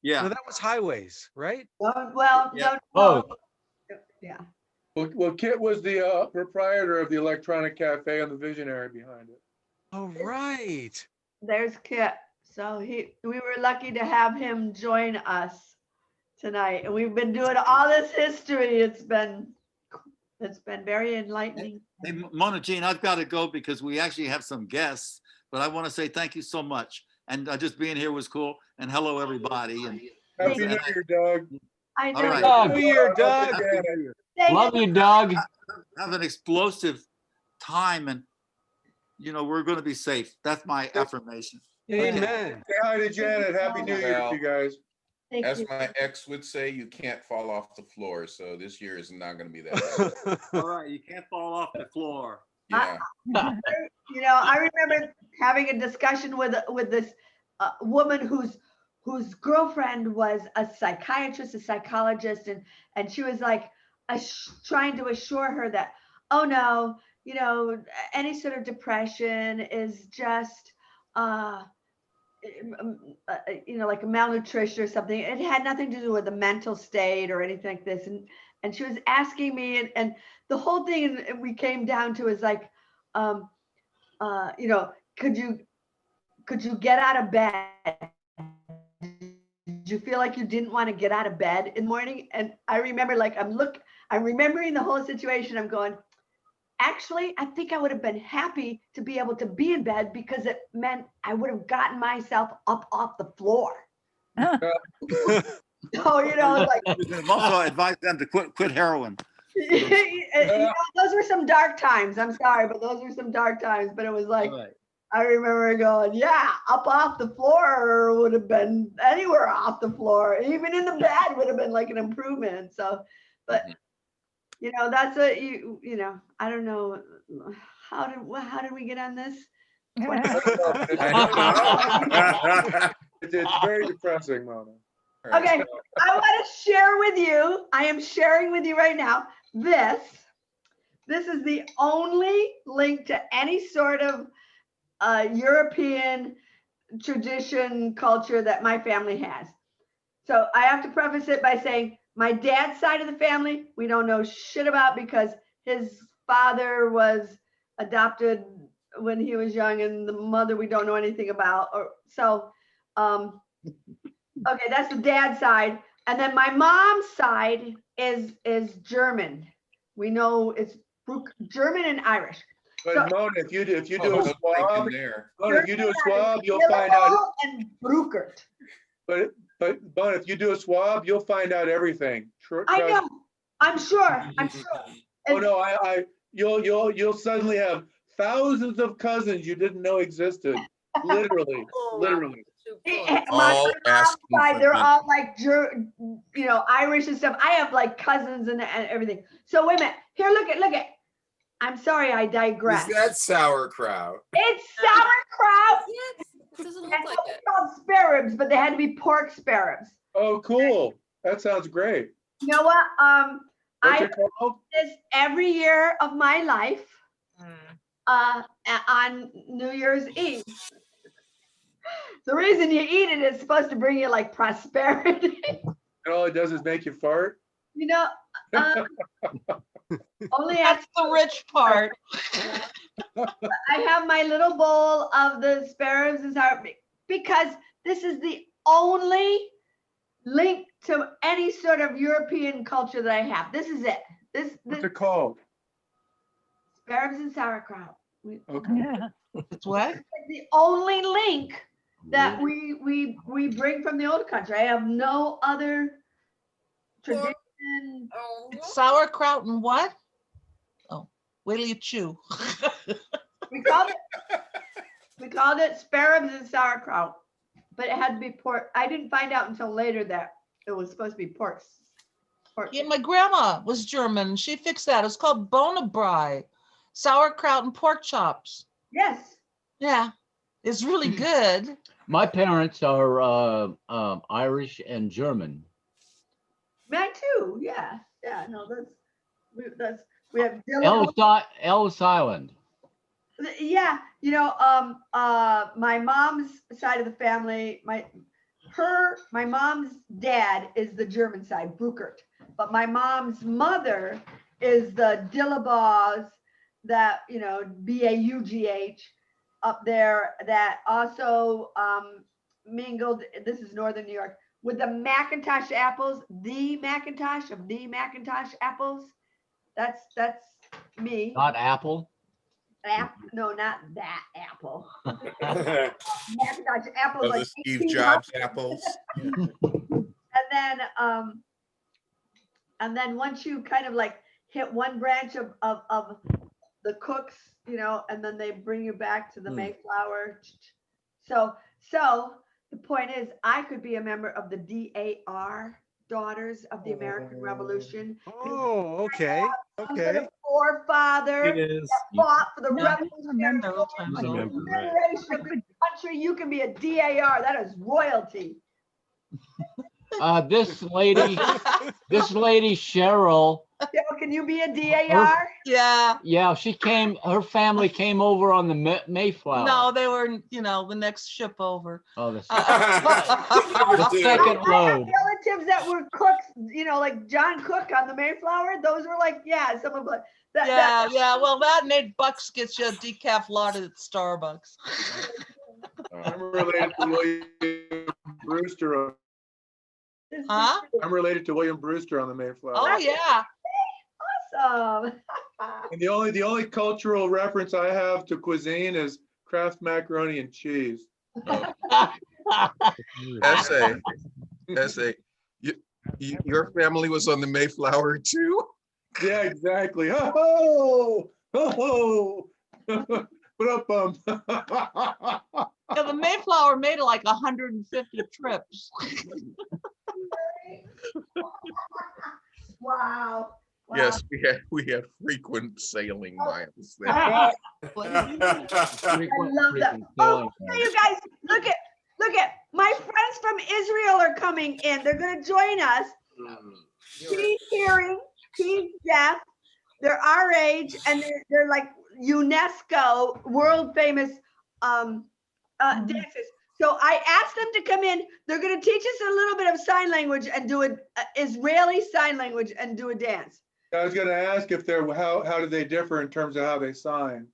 Yeah. No, that was Highways, right? Well, Yeah. no, yeah. Well, Kit was the proprietor of the Electronic Cafe and the visionary behind it. Oh, right. There's Kit. So we were lucky to have him join us tonight, and we've been doing all this history. It's been very enlightening. Hey, Mona Jean, I've got to go because we actually have some guests, but I want to say thank you so much. And just being here was cool. And hello, everybody. And Happy New Year, Doug. I know. All right. Happy New Year, Doug. Love you, Doug. Have an explosive time, and we're going to be safe. That's my affirmation. Amen. Say hi to Janet. Happy New Year to you guys. As my ex would say, you can't fall off the floor. So this year is not going to be that. All right, you can't fall off the floor. Yeah. I remember having a discussion with this woman whose girlfriend was a psychiatrist, a psychologist, and she was like trying to assure her that, oh no, any sort of depression is just like a malnutrition or something. It had nothing to do with the mental state or anything like this. And she was asking me, and the whole thing we came down to is like, could you get out of bed? Did you feel like you didn't want to get out of bed in the morning? And I remember I'm remembering the whole situation. I'm going, actually, I think I would have been happy to be able to be in bed because it meant I would have gotten myself up off the floor. So, like. I've also advised them to quit heroin. Those were some dark times. I'm sorry, but those were some dark times. But it was like, right. I remember going, yeah, up off the floor would have been anywhere off the floor. Even in the bed would have been like an improvement. So, but. That's I don't know. How did we get on this? It's very depressing, Mona. Okay, I want to share with you. I am sharing with you right now. This is the only link to any sort of European tradition culture that my family has. So I have to preface it by saying, my dad's side of the family, we don't know shit about because his father was adopted when he was young, and the mother we don't know anything about. Okay, that's the dad's side. And then my mom's side is German. We know it's German and Irish. But Mona, if you do a swab, you'll find out. And Bruckert. But Mona, if you do a swab, you'll find out everything. I know. I'm sure. Oh no, you'll suddenly have thousands of cousins you didn't know existed. Literally. All asking for they're all like Irish and stuff. I have like cousins and everything. So wait a minute. Here, look at. I'm sorry, I digress. Is that sauerkraut? It's sauerkraut. Yes. It doesn't look And like it. called spare ribs, but they had to be pork spare ribs. Oh, cool. That sounds great. You know what? What's I it called? do this every year of my life on New Year's Eve. The reason you eat it is supposed to bring you like prosperity. And all it does is make you fart. Only That's the rich part. I have my little bowl of the spare ribs and sour because this is the only link to any sort of European culture that I have. This is it. What's it called? Spare ribs and sauerkraut. Okay. It's what? It's the only link that we bring from the old country. I have no other tradition. Sauerkraut and what? Oh, wait till you chew. We called it spare ribs and sauerkraut, but it had to be pork. I didn't find out until later that it was supposed to be pork. Yeah, my grandma was German. She fixed that. It's called Bonabrai, sauerkraut and pork chops. Yes. Yeah, it's really good. My parents are Irish and German. Mine too. Yeah. Yeah. No, we have Dylan. Ellis Island. Yeah, my mom's side of the family, my mom's dad is the German side, Bruckert, but my mom's mother is the Dillabaws, that Baugh up there, that also mingled. This is northern New York with the Macintosh apples, the Macintosh apples. That's me. Not apple. No, not that apple. Macintosh apples, Those like are Steve 18 Jobs apples. and then once you kind of like hit one branch of the cooks, and then they bring you back to the Mayflower. So the point is, I could be a member of the DAR, Daughters of the American Revolution. Oh, okay. Okay. Forefather It is. that fought for the Yeah, revolutionary liberation of the country. You can be a DAR. That is royalty. This lady Cheryl. Can you be a DAR? Yeah. Yeah, her family came over on the Mayflower. No, they were, the next ship over. Oh, the second load. Relatives that were cooks, like John Cook on the Mayflower. Those were like, some of like that. Yeah. Well, that and $8 gets you a decaf latte at Starbucks. I'm related to William Brewster. Huh? I'm related to William Brewster on the Mayflower. Oh yeah. Awesome. And the only cultural reference I have to cuisine is Kraft macaroni and cheese. Essay. Your family was on the Mayflower too? Yeah, exactly. Ho ho! What up, Yeah, the Mayflower made like 150 trips. Wow. Yes, we had frequent sailing miles there. I love that. Oh, you guys, look at my friends from Israel are coming in. They're going to join us. He's hearing, he's deaf. They're our age, and they're like UNESCO world famous dancers. So I asked them to come in. They're going to teach us a little bit of sign language and do an Israeli sign language and do a dance. I was going to ask if how do they differ in terms of how they sign?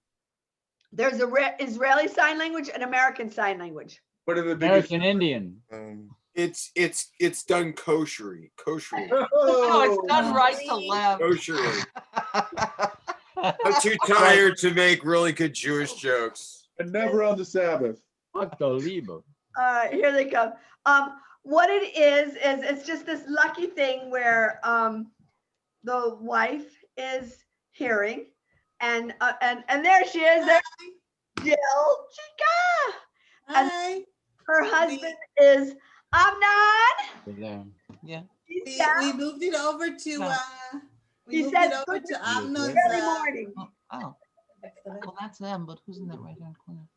There's a Israeli sign language and American sign lange. What are the American Indian? It's done koshery. Oh, it's done right to left. Koshery. I'm too tired to make really good Jewish jokes. And never on the Sabbath. Fuck the Liebler. All right, here they come. What it is it's just this lucky thing where the wife is hearing, and there she is. There's Jill, Chica, and her husband is Amnon. Yeah. We moved it over to He said good to Amnon's every morning. Oh, well, that's them, but who's in that right hand corner?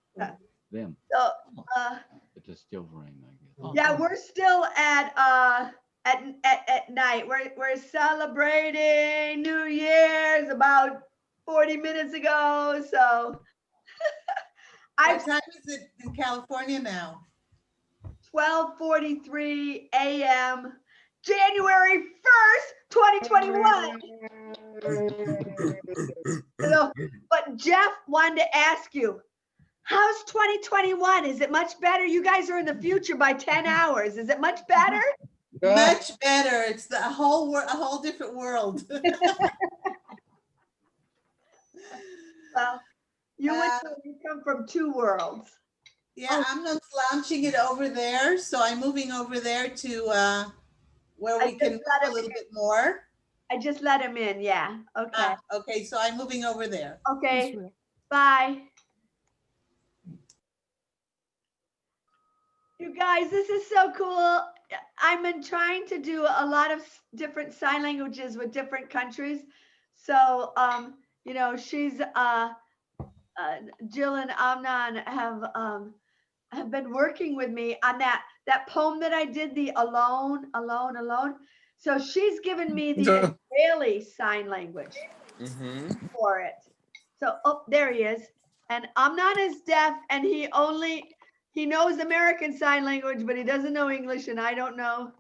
Them. So, But they're still ring, I guess. yeah, we're still at night. We're celebrating New Year's about 40 minutes ago. So what time is it in California now? 12:43 a.m. January 1st, 2021. But Jeff wanted to ask you, how's 2021? Is it much better? You guys are in the future by 10 hours. Is it much better? Much better. It's a whole different world. Well, you come from two worlds. Yeah, I'm not launching it over there, so I'm moving over there to where we can move a little bit more. I just let him in. Yeah. Okay. Okay, so I'm moving over there. Okay. Bye. You guys, this is so cool. I've been trying to do a lot of different sign languages with different countries. So, she's Jill and Amnon have been working with me on that poem that I did, the Alone, Alone, Alone. So she's given me the Israeli sign language for it. So, oh, there he is. And Amnon is deaf, and he knows American Sign Language, but he doesn't know English, and I don't know.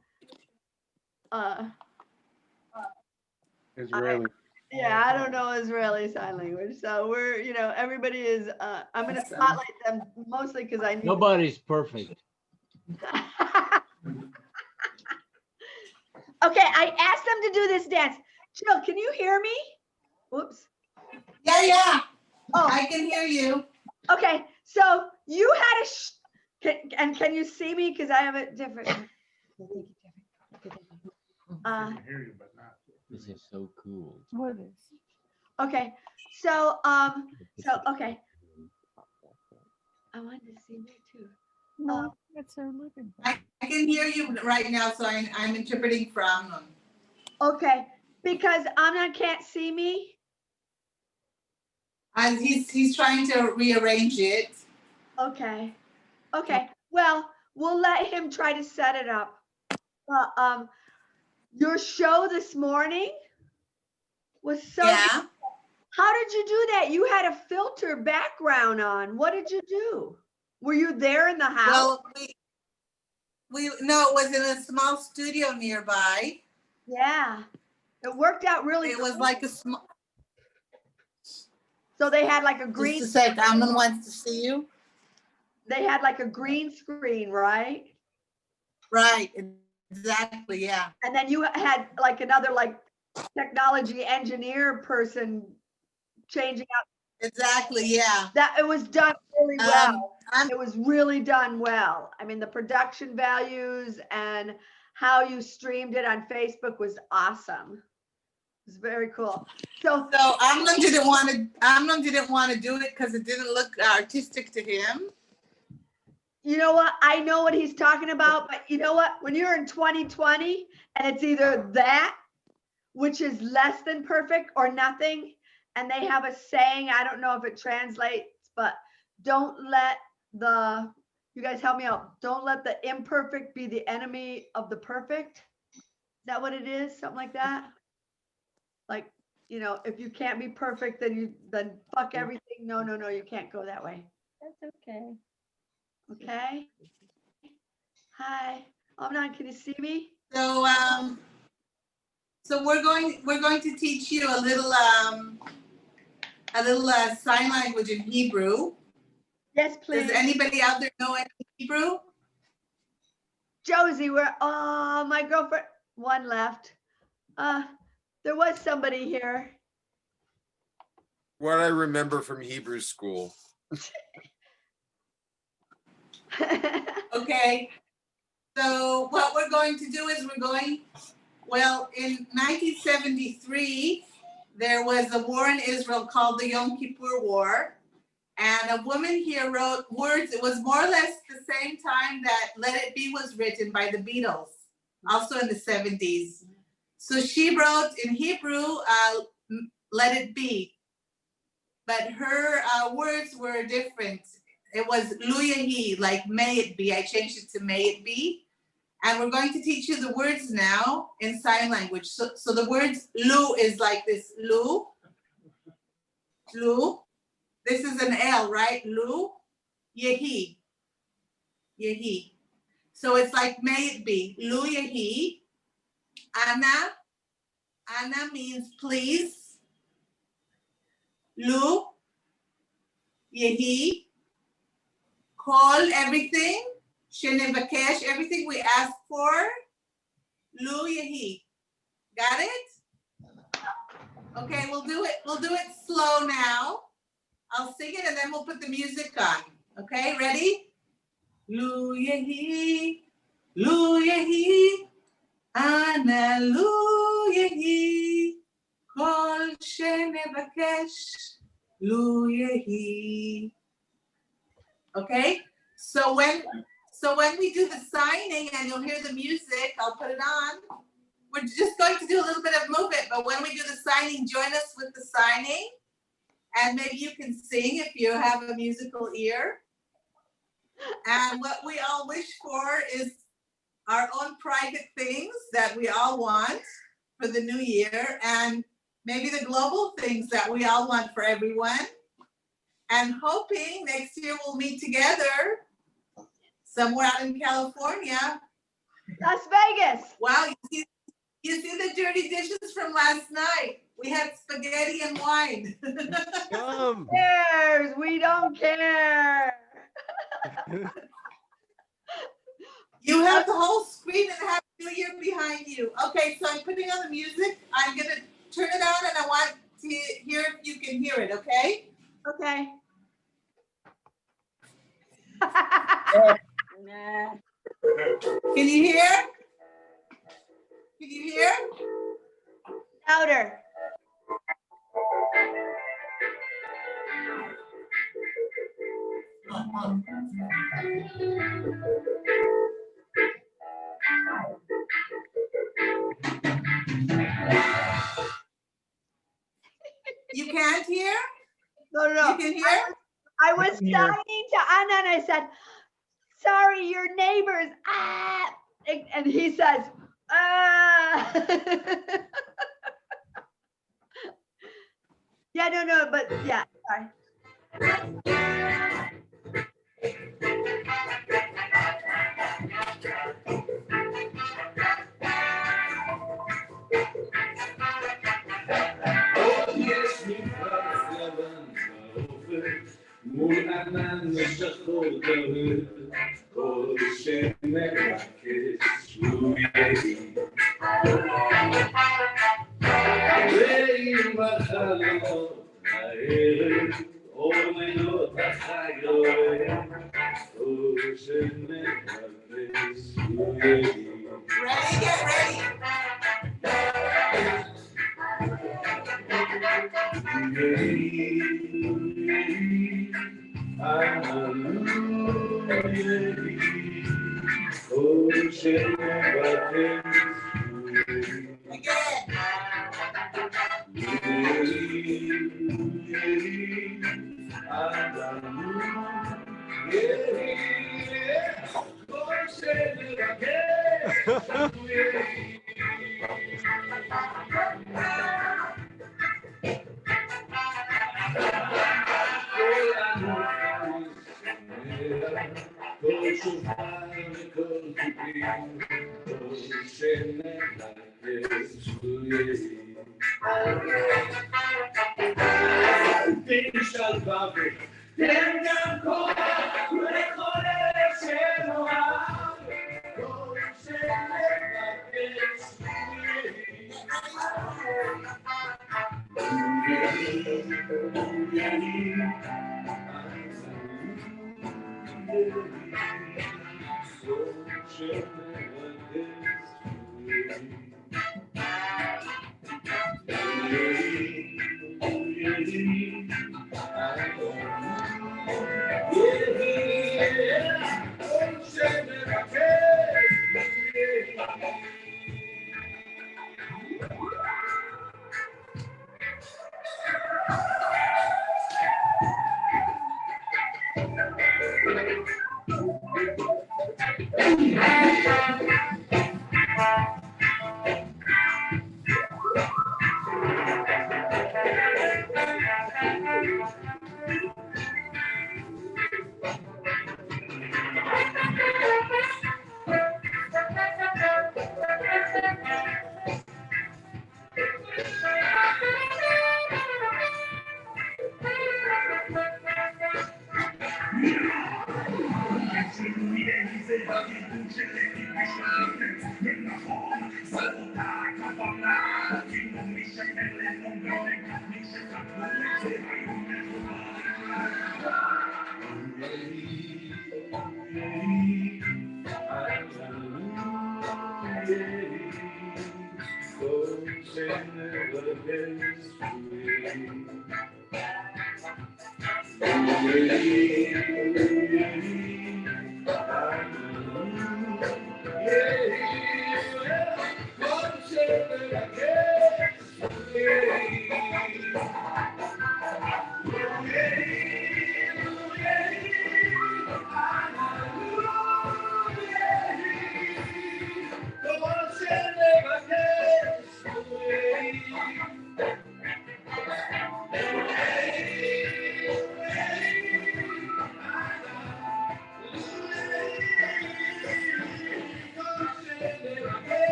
Israeli. Yeah, I don't know Israeli Sign Language. So we're, everybody is, I'm going to spotlight them mostly because I need. Nobody's perfect. Okay, I asked them to do this dance. Jill, can you hear me? Whoops. Yeah. Oh, I can hear you. Okay, so you had can you see me? Because I have it different. This is so cool. What is? Okay, so okay. I wanted to see me too. No, that's what I'm looking for. I can hear you right now, so I'm interpreting for Amnon. Okay, because Amnon can't see me. And he's trying to rearrange it. Okay. Well, we'll let him try to set it up. Your show this morning was so. Yeah. How did you do that? You had a filter background on. What did you do? Were you there in the house? Well, no, it was in a small studio nearby. Yeah, it worked out really. It was like a small. So they had like a green. Just a sec, Amnon wants to see you. They had like a green screen, right? Right, exactly, yeah. And then you had like another technology engineer person changing out. Exactly, yeah. That it was done really well. It was really done well. I mean, the production values and how you streamed it on Facebook was awesome. It was very cool. So Amnon didn't want to do it because it didn't look artistic to him. You know what? I know what he's talking about, but you know what? When you're in 2020 and it's either that, which is less than perfect, or nothing, and they have a saying, I don't know if it translates, but don't let you guys help me out. Don't let the imperfect be the enemy of the perfect. Is that what it is? Something like that? Like, if you can't be perfect, then fuck everything. No, you can't go that way. That's okay. Okay. Hi, Amnon, can you see me? So we're going to teach you a little sign language in Hebrew. Yes, please. Does anybody out there know any Hebrew? Josie, my girlfriend, one left. There was somebody here. What I remember from Hebrew school. Okay, so what we're going to do is in 1973, there was a war in Israel called the Yom Kippur War. And a woman here wrote words. It was more or less the same time that Let It Be was written by the Beatles, also in the 70s. So she wrote in Hebrew, Let It Be. But her words were different. It was Lu Yehi, like may it be. I changed it to may it be. And we're going to teach you the words now in sign language. So the words Lu is like this, Lu. Lu. This is an L, right? Lu. Yehi. Yehi. So it's like may it be. Lu Yehi. Ana. Ana means please. Lu. Yehi. Call everything. Shenevakesh, everything we ask for. Lu Yehi. Got it? Okay, we'll do it slow now. I'll sing it and then we'll put the music on. Okay, ready? Lu Yehi. Lu Yehi. Ana Lu Yehi. Kol shenevakesh. Lu Yehi. Okay, so when we do the signing and you'll hear the music, I'll put it on. We're just going to do a little bit of movement, but when we do the signing, join us with the signing. And maybe you can sing if you have a musical ear. And what we all wish for is our own private things that we all want for the new year, and maybe the global things that we all want for everyone. And hoping next year we'll meet together somewhere out in California. Las Vegas. Wow, you see the dirty dishes from last night. We had spaghetti and wine. Yum. Who cares? We don't care. You have the whole screen and Happy New Year behind you. Okay, so I'm putting on the music. I'm gonna turn it on and I want to hear if you can hear it, okay? Okay. Can you hear? Can you hear? Louder. You can't hear? No. You can hear? I was talking to Anna and I said, sorry, your neighbors. Ah. And he says, ah. Yeah, no, but yeah, sorry. Ready, get ready.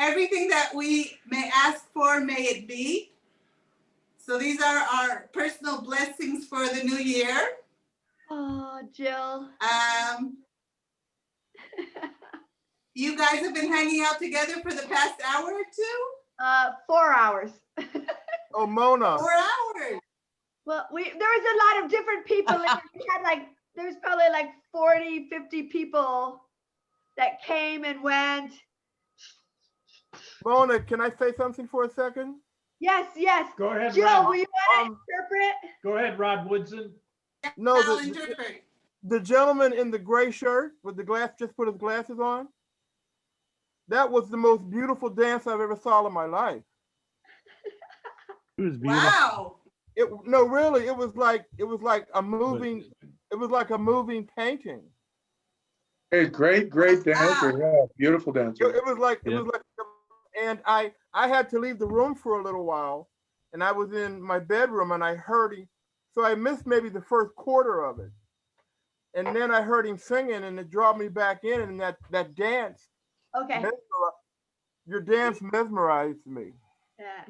everything that we may ask for, may it be. So these are our personal blessings for the new year. Oh, Jill. You guys have been hanging out together for the past hour or two? 4 hours. Oh, Mona. 4 hours. Well, there was a lot of different people. We had there's probably like 40, 50 people that came and went. Mona, can I say something for a second? Yes, yes. Go ahead, Jill, Rod. will you want to interpret? Go ahead, Rod Woodson. No, the gentleman in the gray shirt with the glass, just put his glasses on. That was the most beautiful dance I've ever saw in my life. It was beautiful. Wow. No, really, it was like a moving, painting. Hey, great dancer. Yeah, beautiful dancer. It was like, and I had to leave the room for a little while, and I was in my bedroom and I heard him. So I missed maybe the first quarter of it. And then I heard him singing and it drew me back in, and that dance. Okay. Your dance mesmerized me. Yeah.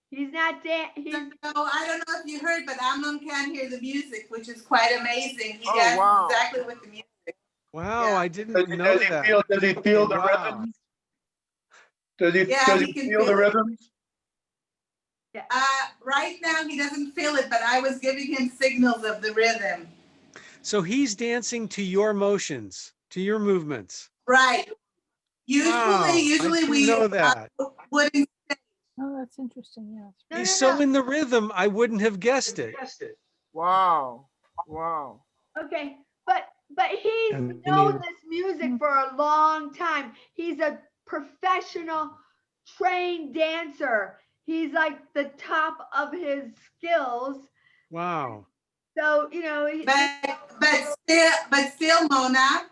He's not dancing. So I don't know if you heard, but Amnon can hear the music, which is quite amazing. He Oh, dances wow. exactly with the music. Wow, I didn't know Does that. he feel the Wow. rhythms? Does he can feel the rhythms? Yeah. Right now he doesn't feel it, but I was giving him signals of the rhythm. So he's dancing to your motions, to your movements. Right. Usually, Wow, I usually didn't we know that. wouldn't. Oh, that's interesting. Yeah. He's so in the rhythm, I wouldn't have guessed it. Wow. Wow. Okay, but he's And known Aniel. this music for a long time. He's a professional trained dancer. He's like the top of his skills. Wow. So, But still, Mona,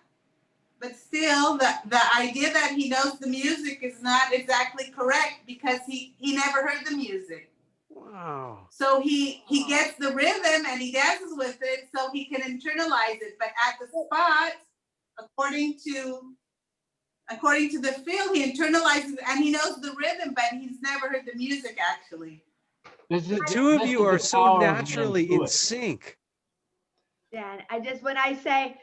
the idea that he knows the music is not exactly correct, because he never heard the music. Wow. So he gets the rhythm and he dances with it so he can internalize it. But at the spot, according to the feel, he internalizes it and he knows the rhythm, but he's never heard the music actually. The two of you are so naturally in sync. Yeah, I just, when I said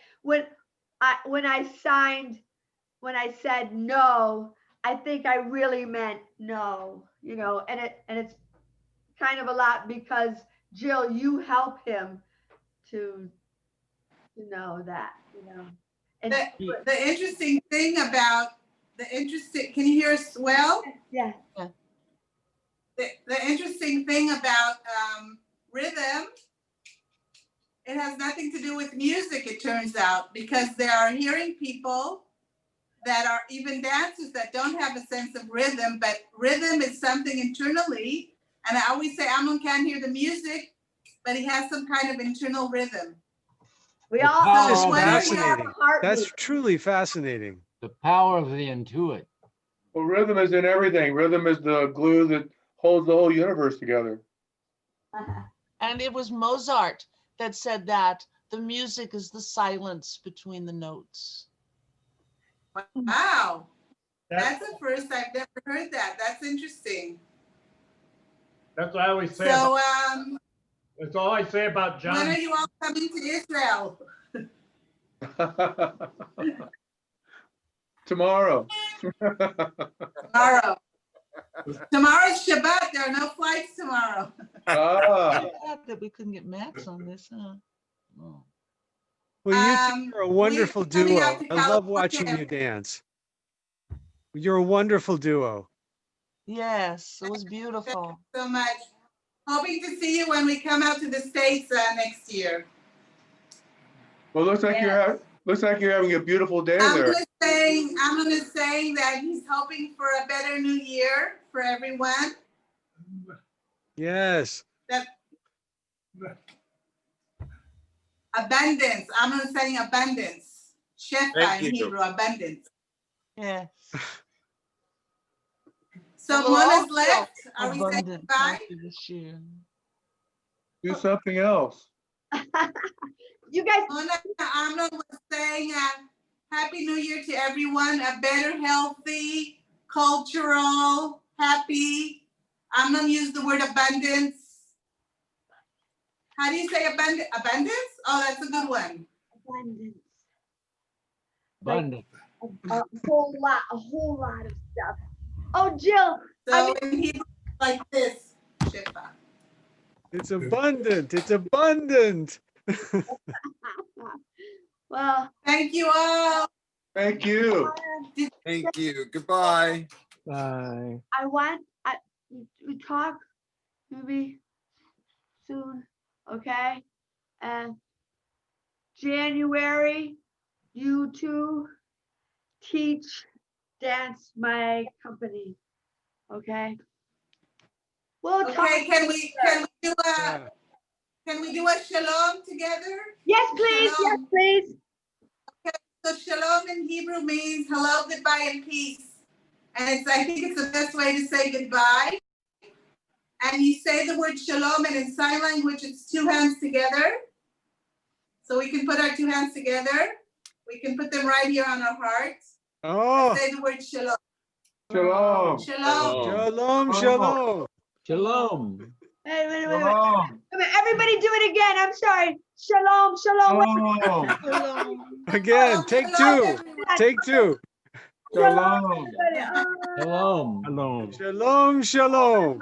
no, I think I really meant no, and it's kind of a lot because Jill, you help him to know that, And the interesting thing about can you hear us well? Yeah. The interesting thing about rhythm, it has nothing to do with music, it turns out, because there are hearing people that are even dancers that don't have a sense of rhythm, but rhythm is something internally. And I always say Amnon can't hear the music, but he has some kind of internal rhythm. We all That's fascinating. That's truly fascinating. The power of the intuit. Well, rhythm is in everything. Rhythm is the glue that holds the whole universe together. And it was Mozart that said that the music is the silence between the notes. Wow, that's the first I've never heard that. That's interesting. That's what I always say. So, that's all I say about John. when are you all coming to Israel? Tomorrow. Tomorrow's Shabbat. There are no flights tomorrow. That we couldn't get Max on this, huh? Oh. Well, you two are a wonderful duo. I love watching you dance. You're a wonderful duo. Yes, it was beautiful. Thank you so much. Hoping to see you when we come out to the States next year. Well, looks like you're having a beautiful day there. Amnon is saying that he's hoping for a better new year for everyone. Yes. Abundance. Amnon is saying abundance. Shefa in Hebrew, abundance. Yes. So Mona's left. Are we saying goodbye? Do something else. You guys. Amnon was saying Happy New Year to everyone. A better, healthy, cultural, happy. I'm gonna use the word abundance. How do you say abundance? Abundance? Oh, that's a good one. Abundance. Abundant. A whole lot of stuff. Oh, Jill. So in Hebrew, like this. Shifa. It's abundant. It's abundant. Well, thank you all. Thank you. Thank you. Goodbye. Bye. We talk maybe soon, okay? And January, you two teach dance my company, okay? Well, okay, can we do a shalom together? Yes, please. Shalom. Yes, please. Okay, so shalom in Hebrew means hello, goodbye, and peace. And I think it's the best way to say goodbye. And you say the word shalom, and in sign language, it's two hands together. So we can put our two hands together. We can put them right here on our hearts. Oh. Say the word shalom. Shalom. Shalom. Shalom. Shalom. Shalom. Wait. Everybody do it again. I'm sorry. Shalom. Shalom. Shalom. Again, take two. Take two. Shalom. Shalom. Shalom. Shalom. Shalom.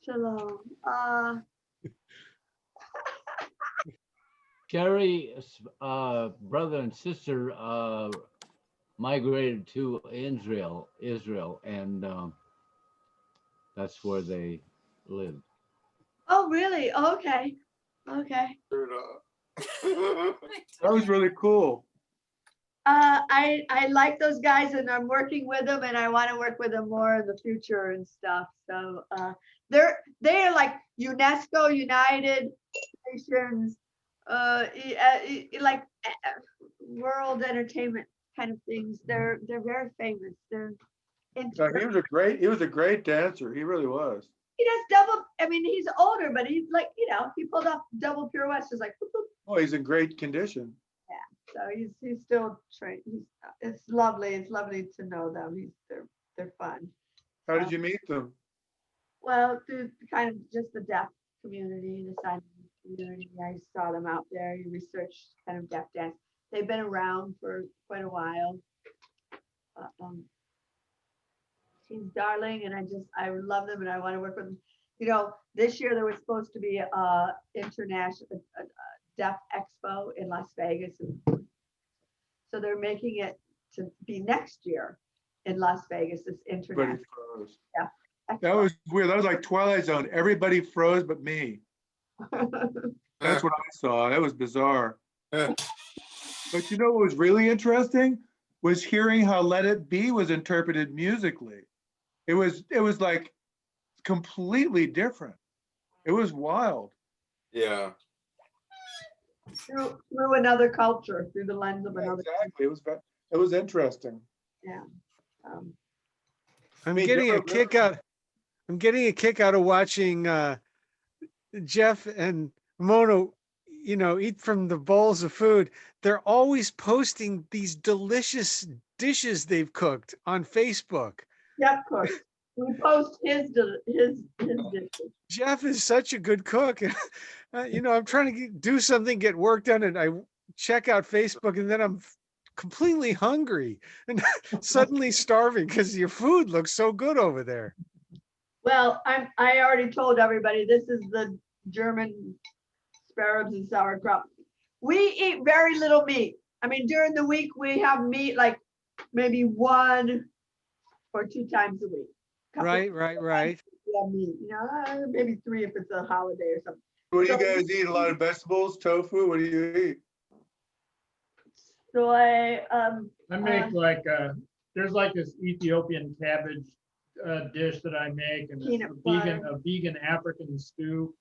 Shalom. Sherry's brother and sister migrated to Israel, and that's where they lived. Oh, really? Okay. Okay. That was really cool. I like those guys, and I'm working with them, and I want to work with them more in the future and stuff. So they're like UNESCO, United Nations, like world entertainment kind of things. They're very famous. They're He was a great dancer. He really was. He does double. I mean, he's older, but he's like, he pulled off double pirouettes, just like. Whoop, whoop. Oh, he's in great condition. Yeah, so he's still trained. It's lovely. It's lovely to know them. They're fun. How did you meet them? Well, through kind of just the deaf community, the sign community. I saw them out there. You researched kind of deaf dance. They've been around for quite a while. He's darling, and I love them, and I want to work with them. This year there was supposed to be a international deaf expo in Las Vegas, and so they're making it to be next year in Las Vegas. This international. Everybody froze. Yeah. That was weird. That was like Twilight Zone. Everybody froze but me. That's what I saw. That was bizarre. But what was really interesting was hearing how Let It Be was interpreted musically. It was like completely different. It was wild. Yeah. Through another culture, through the lens of another. Exactly. It was interesting. Yeah. I'm getting a kick out. I'm getting a kick out of watching Jeff and Mono, eat from the bowls of food. They're always posting these delicious dishes they've cooked on Facebook. Yeah, of course. We post his dishes. Jeff is such a good cook. I'm trying to do something, get work done, and I check out Facebook, and then I'm completely hungry and suddenly starving because your food looks so good over there. Well, I already told everybody this is the German spare ribs and sauerkraut. We eat very little meat. I mean, during the week we have meat like maybe 1 or 2 times a week. Right. Yeah, meat. Maybe 3 if it's a holiday or something. What do you guys eat? A lot of vegetables, tofu? What do you eat? So I make there's like this Ethiopian cabbage dish that I make, and it's a vegan African stew.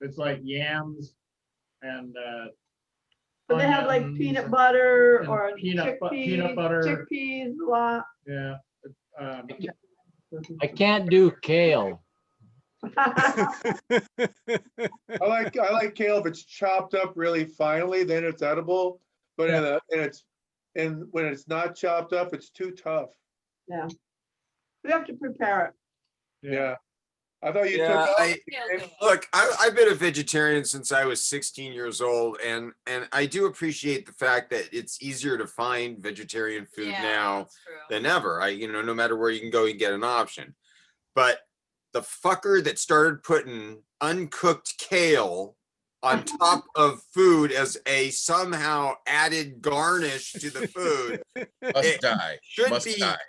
It's like yams and but they have like peanut butter or peanut butter, chickpeas a lot. Yeah. I can't do kale. I like kale if it's chopped up really finely, then it's edible. But and it's and when it's not chopped up, it's too tough. Yeah. We have to prepare it. Yeah. I thought you Yeah, took. look, I've been a vegetarian since I was 16 years old, and I do appreciate the fact that it's easier to find vegetarian food now than ever. No matter where you can go, you can get an option. But the fucker that started putting uncooked kale on top of food as a somehow added garnish to the food Must die.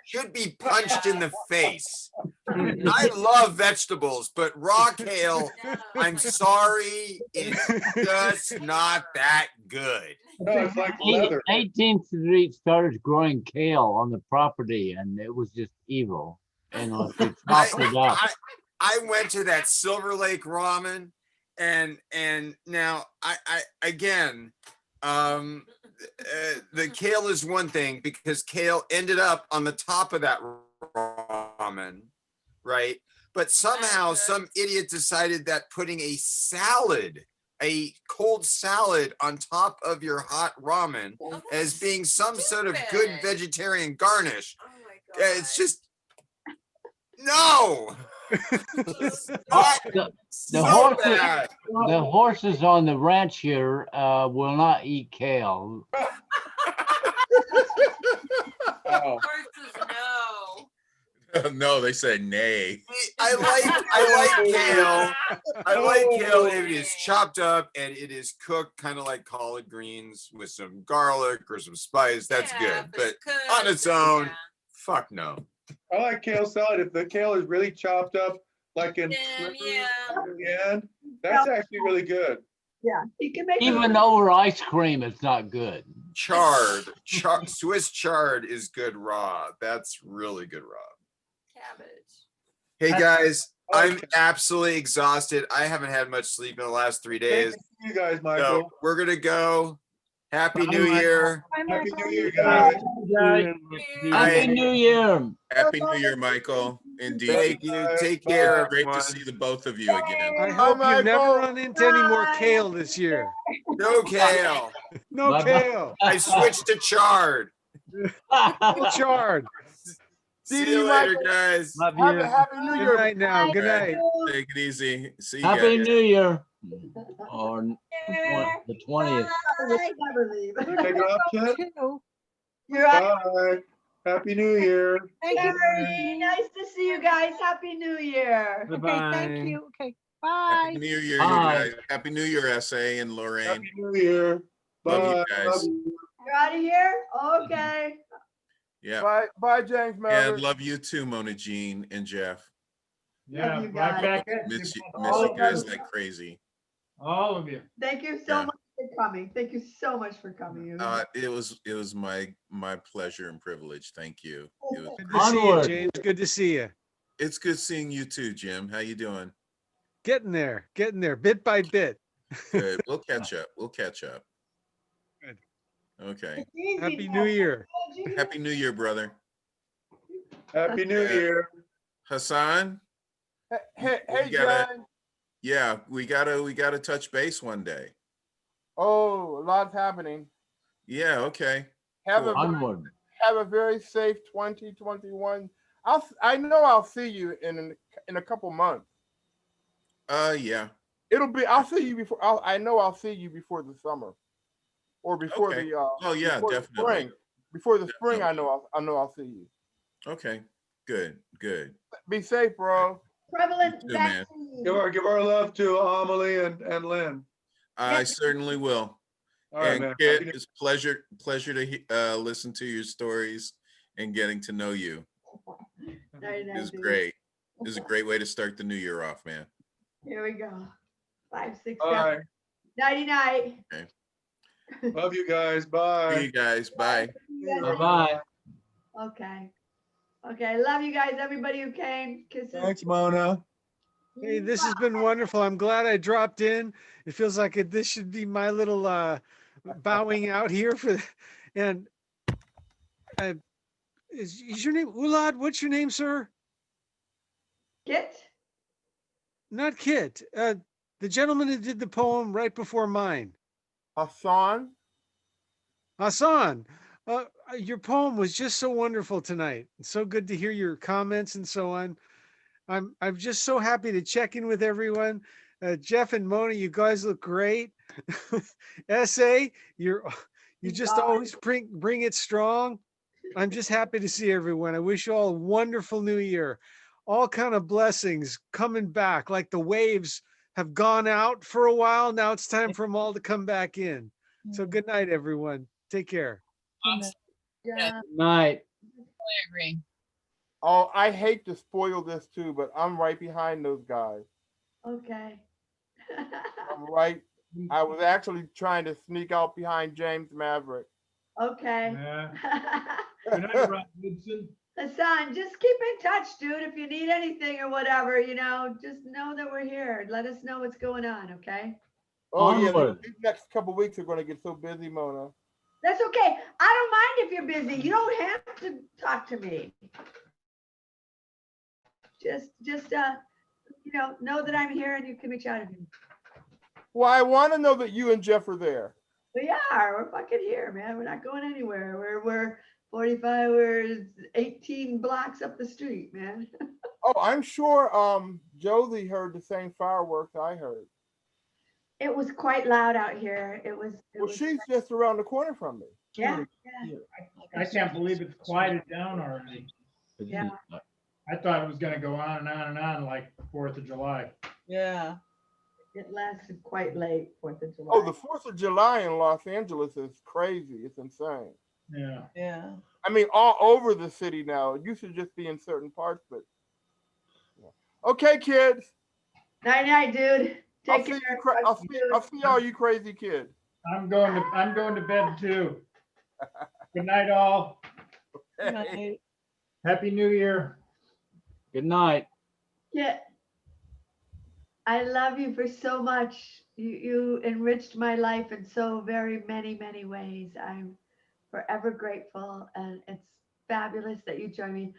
should be punched in the face. I love vegetables, but raw kale, I'm sorry, it's just not that good. No, it's like leather. 18th Street started growing kale on the property, and it was just evil. And they chopped it up. I went to that Silver Lake ramen, and now I again, the kale is one thing because kale ended up on the top of that ramen, right? But somehow some idiot decided that putting a cold salad on top of your hot ramen as being some sort of good vegetarian garnish. It's just no. The horses on the ranch here will not eat kale. Oh. No, they said nay. I like kale. I like kale if it is chopped up and it is cooked kind of like collard greens with some garlic or some spice. That's good. But on its own, fuck no. I like kale salad. If the kale is really chopped up, like in the end, that's actually really good. Yeah, you can make Even over ice cream, it's not good. Chard, Swiss chard is good raw. That's really good raw. Cabbage. Hey guys, I'm absolutely exhausted. I haven't had much sleep in the last 3 days. Thank you guys, Michael. So we're gonna go. Happy New Year. Happy New Year, guys. Happy New Year. Happy New Year, Michael. Indeed. Thank you. Take care. Great everyone. to see the both of you again. I hope you never run into any more kale this year. No kale. No Bye-bye. kale. I switched to chard. Chard. See you later, guys. Love you. Happy New Good Year. night now. Good night. Take it easy. See you Happy guys. New Year. Or the 20th. Never leave. Take it off, Jen? You're up. Bye. Happy New Year. Very nice to see you guys. Happy New Year. Bye-bye. Thank you. Okay, bye. Happy New Year, you Bye. guys. Happy New Year, SA and Lorraine. Happy New Year. Love Bye. you guys. Love you. You're out of here? Okay. Yeah. Bye, James Melvin. And love you too, Mona Jean and Jeff. Yeah, you right guys. back at Miss you. you guys like crazy. All of you. Thank you so much for coming. Thank you so much for coming. It was my pleasure and privilege. Thank you. It was, Good to see you, Onward. James. Good to see you. it's good seeing you too, Jim. How you doing? Getting there, bit by bit. Good. We'll catch up. Good. Okay. Happy New Year. Happy New Year, brother. Happy New Year. Hassan? Hey, We gotta- John. Yeah, we gotta touch base one day. Oh, a lot's happening. Yeah, okay. Have Onward. have a very safe 2021. I know I'll see you in a couple months. Yeah. I'll see you before. I know I'll see you before the summer, or before Okay. the. Oh yeah, before the definitely. spring. Before the spring, I know I'll see you. Okay. Good. Be safe, bro. Prevalent You too, man. vaccine. Give our love to Amelie and Lynn. I certainly will. All right, And man. Kit, it's pleasure to listen to your stories and getting to know you. It's great. This is a great way to start the new year off, man. Here we go. 5, 6, All 7. right. Nighty night. Okay. Love you guys. Bye. See you guys. Bye. Bye-bye. Okay. Okay. Love you guys. Everybody who came. Kisses. Thanks, Mona. Hey, this has been wonderful. I'm glad I dropped in. It feels like this should be my little bowing out here for, and is your name Ulad? What's your name, sir? Kit? Not Kit. The gentleman who did the poem right before mine. Hassan. Hassan. Your poem was just so wonderful tonight. It's so good to hear your comments and so on. I'm just so happy to check in with everyone. Jeff and Mona, you guys look great. SA, you just always bring it strong. I'm just happy to see everyone. I wish you all a wonderful new year. All kind of blessings coming back, like the waves have gone out for a while. Now it's time for them all to come back in. So good night, everyone. Take care. Yeah. Night. I agree. Oh, I hate to spoil this too, but I'm right behind those guys. Okay. I'm right. I was actually trying to sneak out behind James Maverick. Okay. Yeah. Good night, Rob Woodson. Hassan, just keep in touch, dude. If you need anything or whatever, just know that we're here. Let us know what's going on, okay? Oh yeah, Onward. these next couple weeks are going to get so busy, Mona. That's okay. I don't mind if you're busy. You don't have to talk to me. Just know that I'm here and you can reach out to me. Well, I want to know that you and Jeff are there. We are. We're fucking here, man. We're not going anywhere. We're 45. We're 18 blocks up the street, man. Oh, I'm sure Josie heard the same fireworks I heard. It was quite loud out here. Well, she's just around the corner from me. Yeah. I can't believe it's quieted down already. Yeah. I thought it was gonna go on and on and on like 4th of July. Yeah. It lasted quite late, 4th of July. Oh, the 4th of July in Los Angeles is crazy. It's insane. Yeah. Yeah. I mean, all over the city now. It used to just be in certain parts, but yeah. Okay, kids. Night, night, dude. Take care. I'll see all you crazy kids. I'm going to bed too. Good night, all. Good night. Happy New Year. Good night. Yeah. I love you for so much. You enriched my life in so very many ways. I'm forever grateful, and it's fabulous that you joined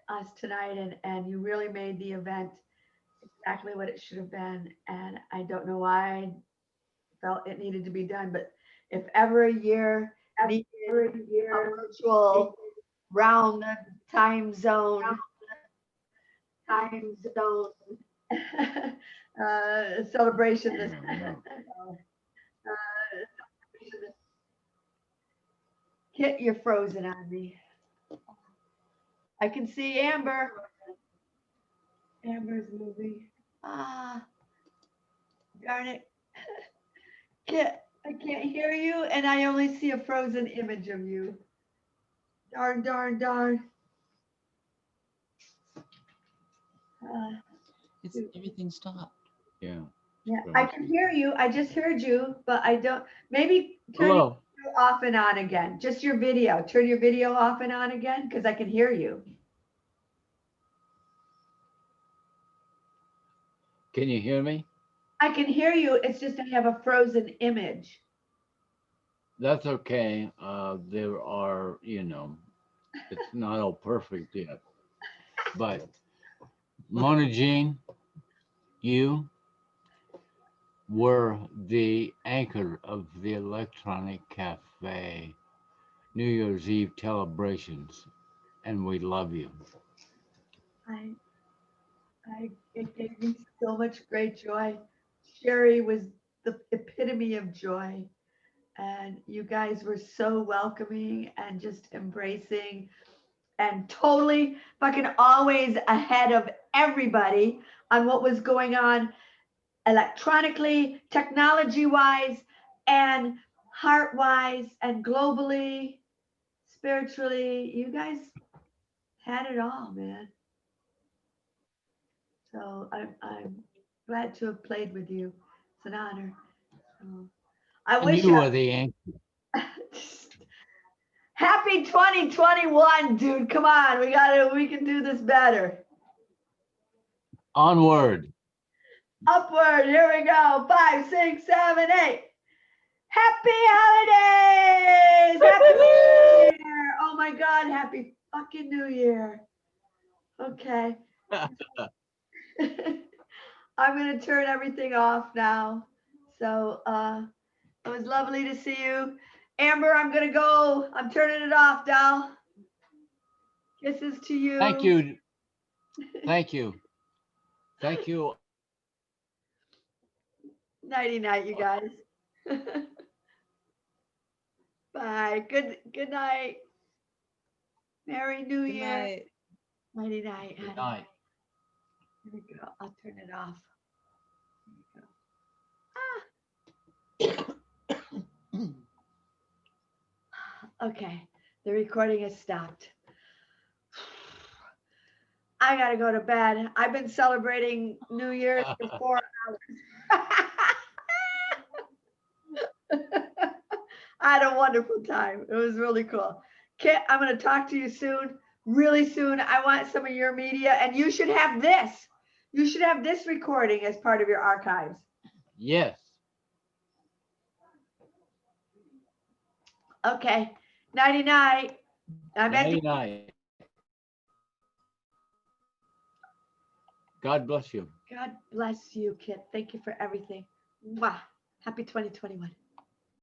us tonight, and you really made the event exactly what it should have been. And I don't know why I felt it needed to be done, but if ever a year needed a virtual round the time zone celebration this Kit, you're frozen on me. I can see Amber. Amber's moving. Ah, darn it. Kit, I can't hear you, and I only see a frozen image of you. Darn, darn, darn. Everything stopped. Yeah. Yeah, I can hear you. I just heard you, but I don't. Maybe turn Hello. your video off and on again. Just your video. Turn your video off and on again, because I can hear you. Can you hear me? I can hear you. It's just I have a frozen image. That's okay. There are, it's not all perfect yet. But Mona Jean, you were the anchor of the Electronic Cafe New Year's Eve celebrations, and we love you. It gave me so much great joy. Sherry was the epitome of joy, and you guys were so welcoming and just embracing and totally fucking always ahead of everybody on what was going on electronically, technology-wise, and heart-wise, and globally, spiritually. You guys had it all, man. So I'm glad to have played with you. It's an honor. I And wish you were the anchor. Happy 2021, dude. Come on, we can do this better. Onward. Upward, here we go. 5, 6, 7, 8. Happy holidays! Happy New Year! Oh my God, happy fucking New Year. Okay. I'm gonna turn everything off now. So it was lovely to see you. Amber, I'm gonna go. I'm turning it off, doll. Kisses to you. Thank you. Thank you. Thank you. Nighty night, you guys. Bye. Good night. Merry New Good Year. night. Nighty night. Good honey. night. Here we go. I'll turn it off. Okay, the recording has stopped. I gotta go to bed. I've been celebrating New Year's for 4 hours. I had a wonderful time. It was really cool. Kit, I'm gonna talk to you soon, really soon. I want some of your media, and you should have this. You should have this recording as part of your archives. Yes. Okay, nighty night. I'm Night night. God bless you. God bless you, Kit. Thank you for everything. Mwah. Happy 2021.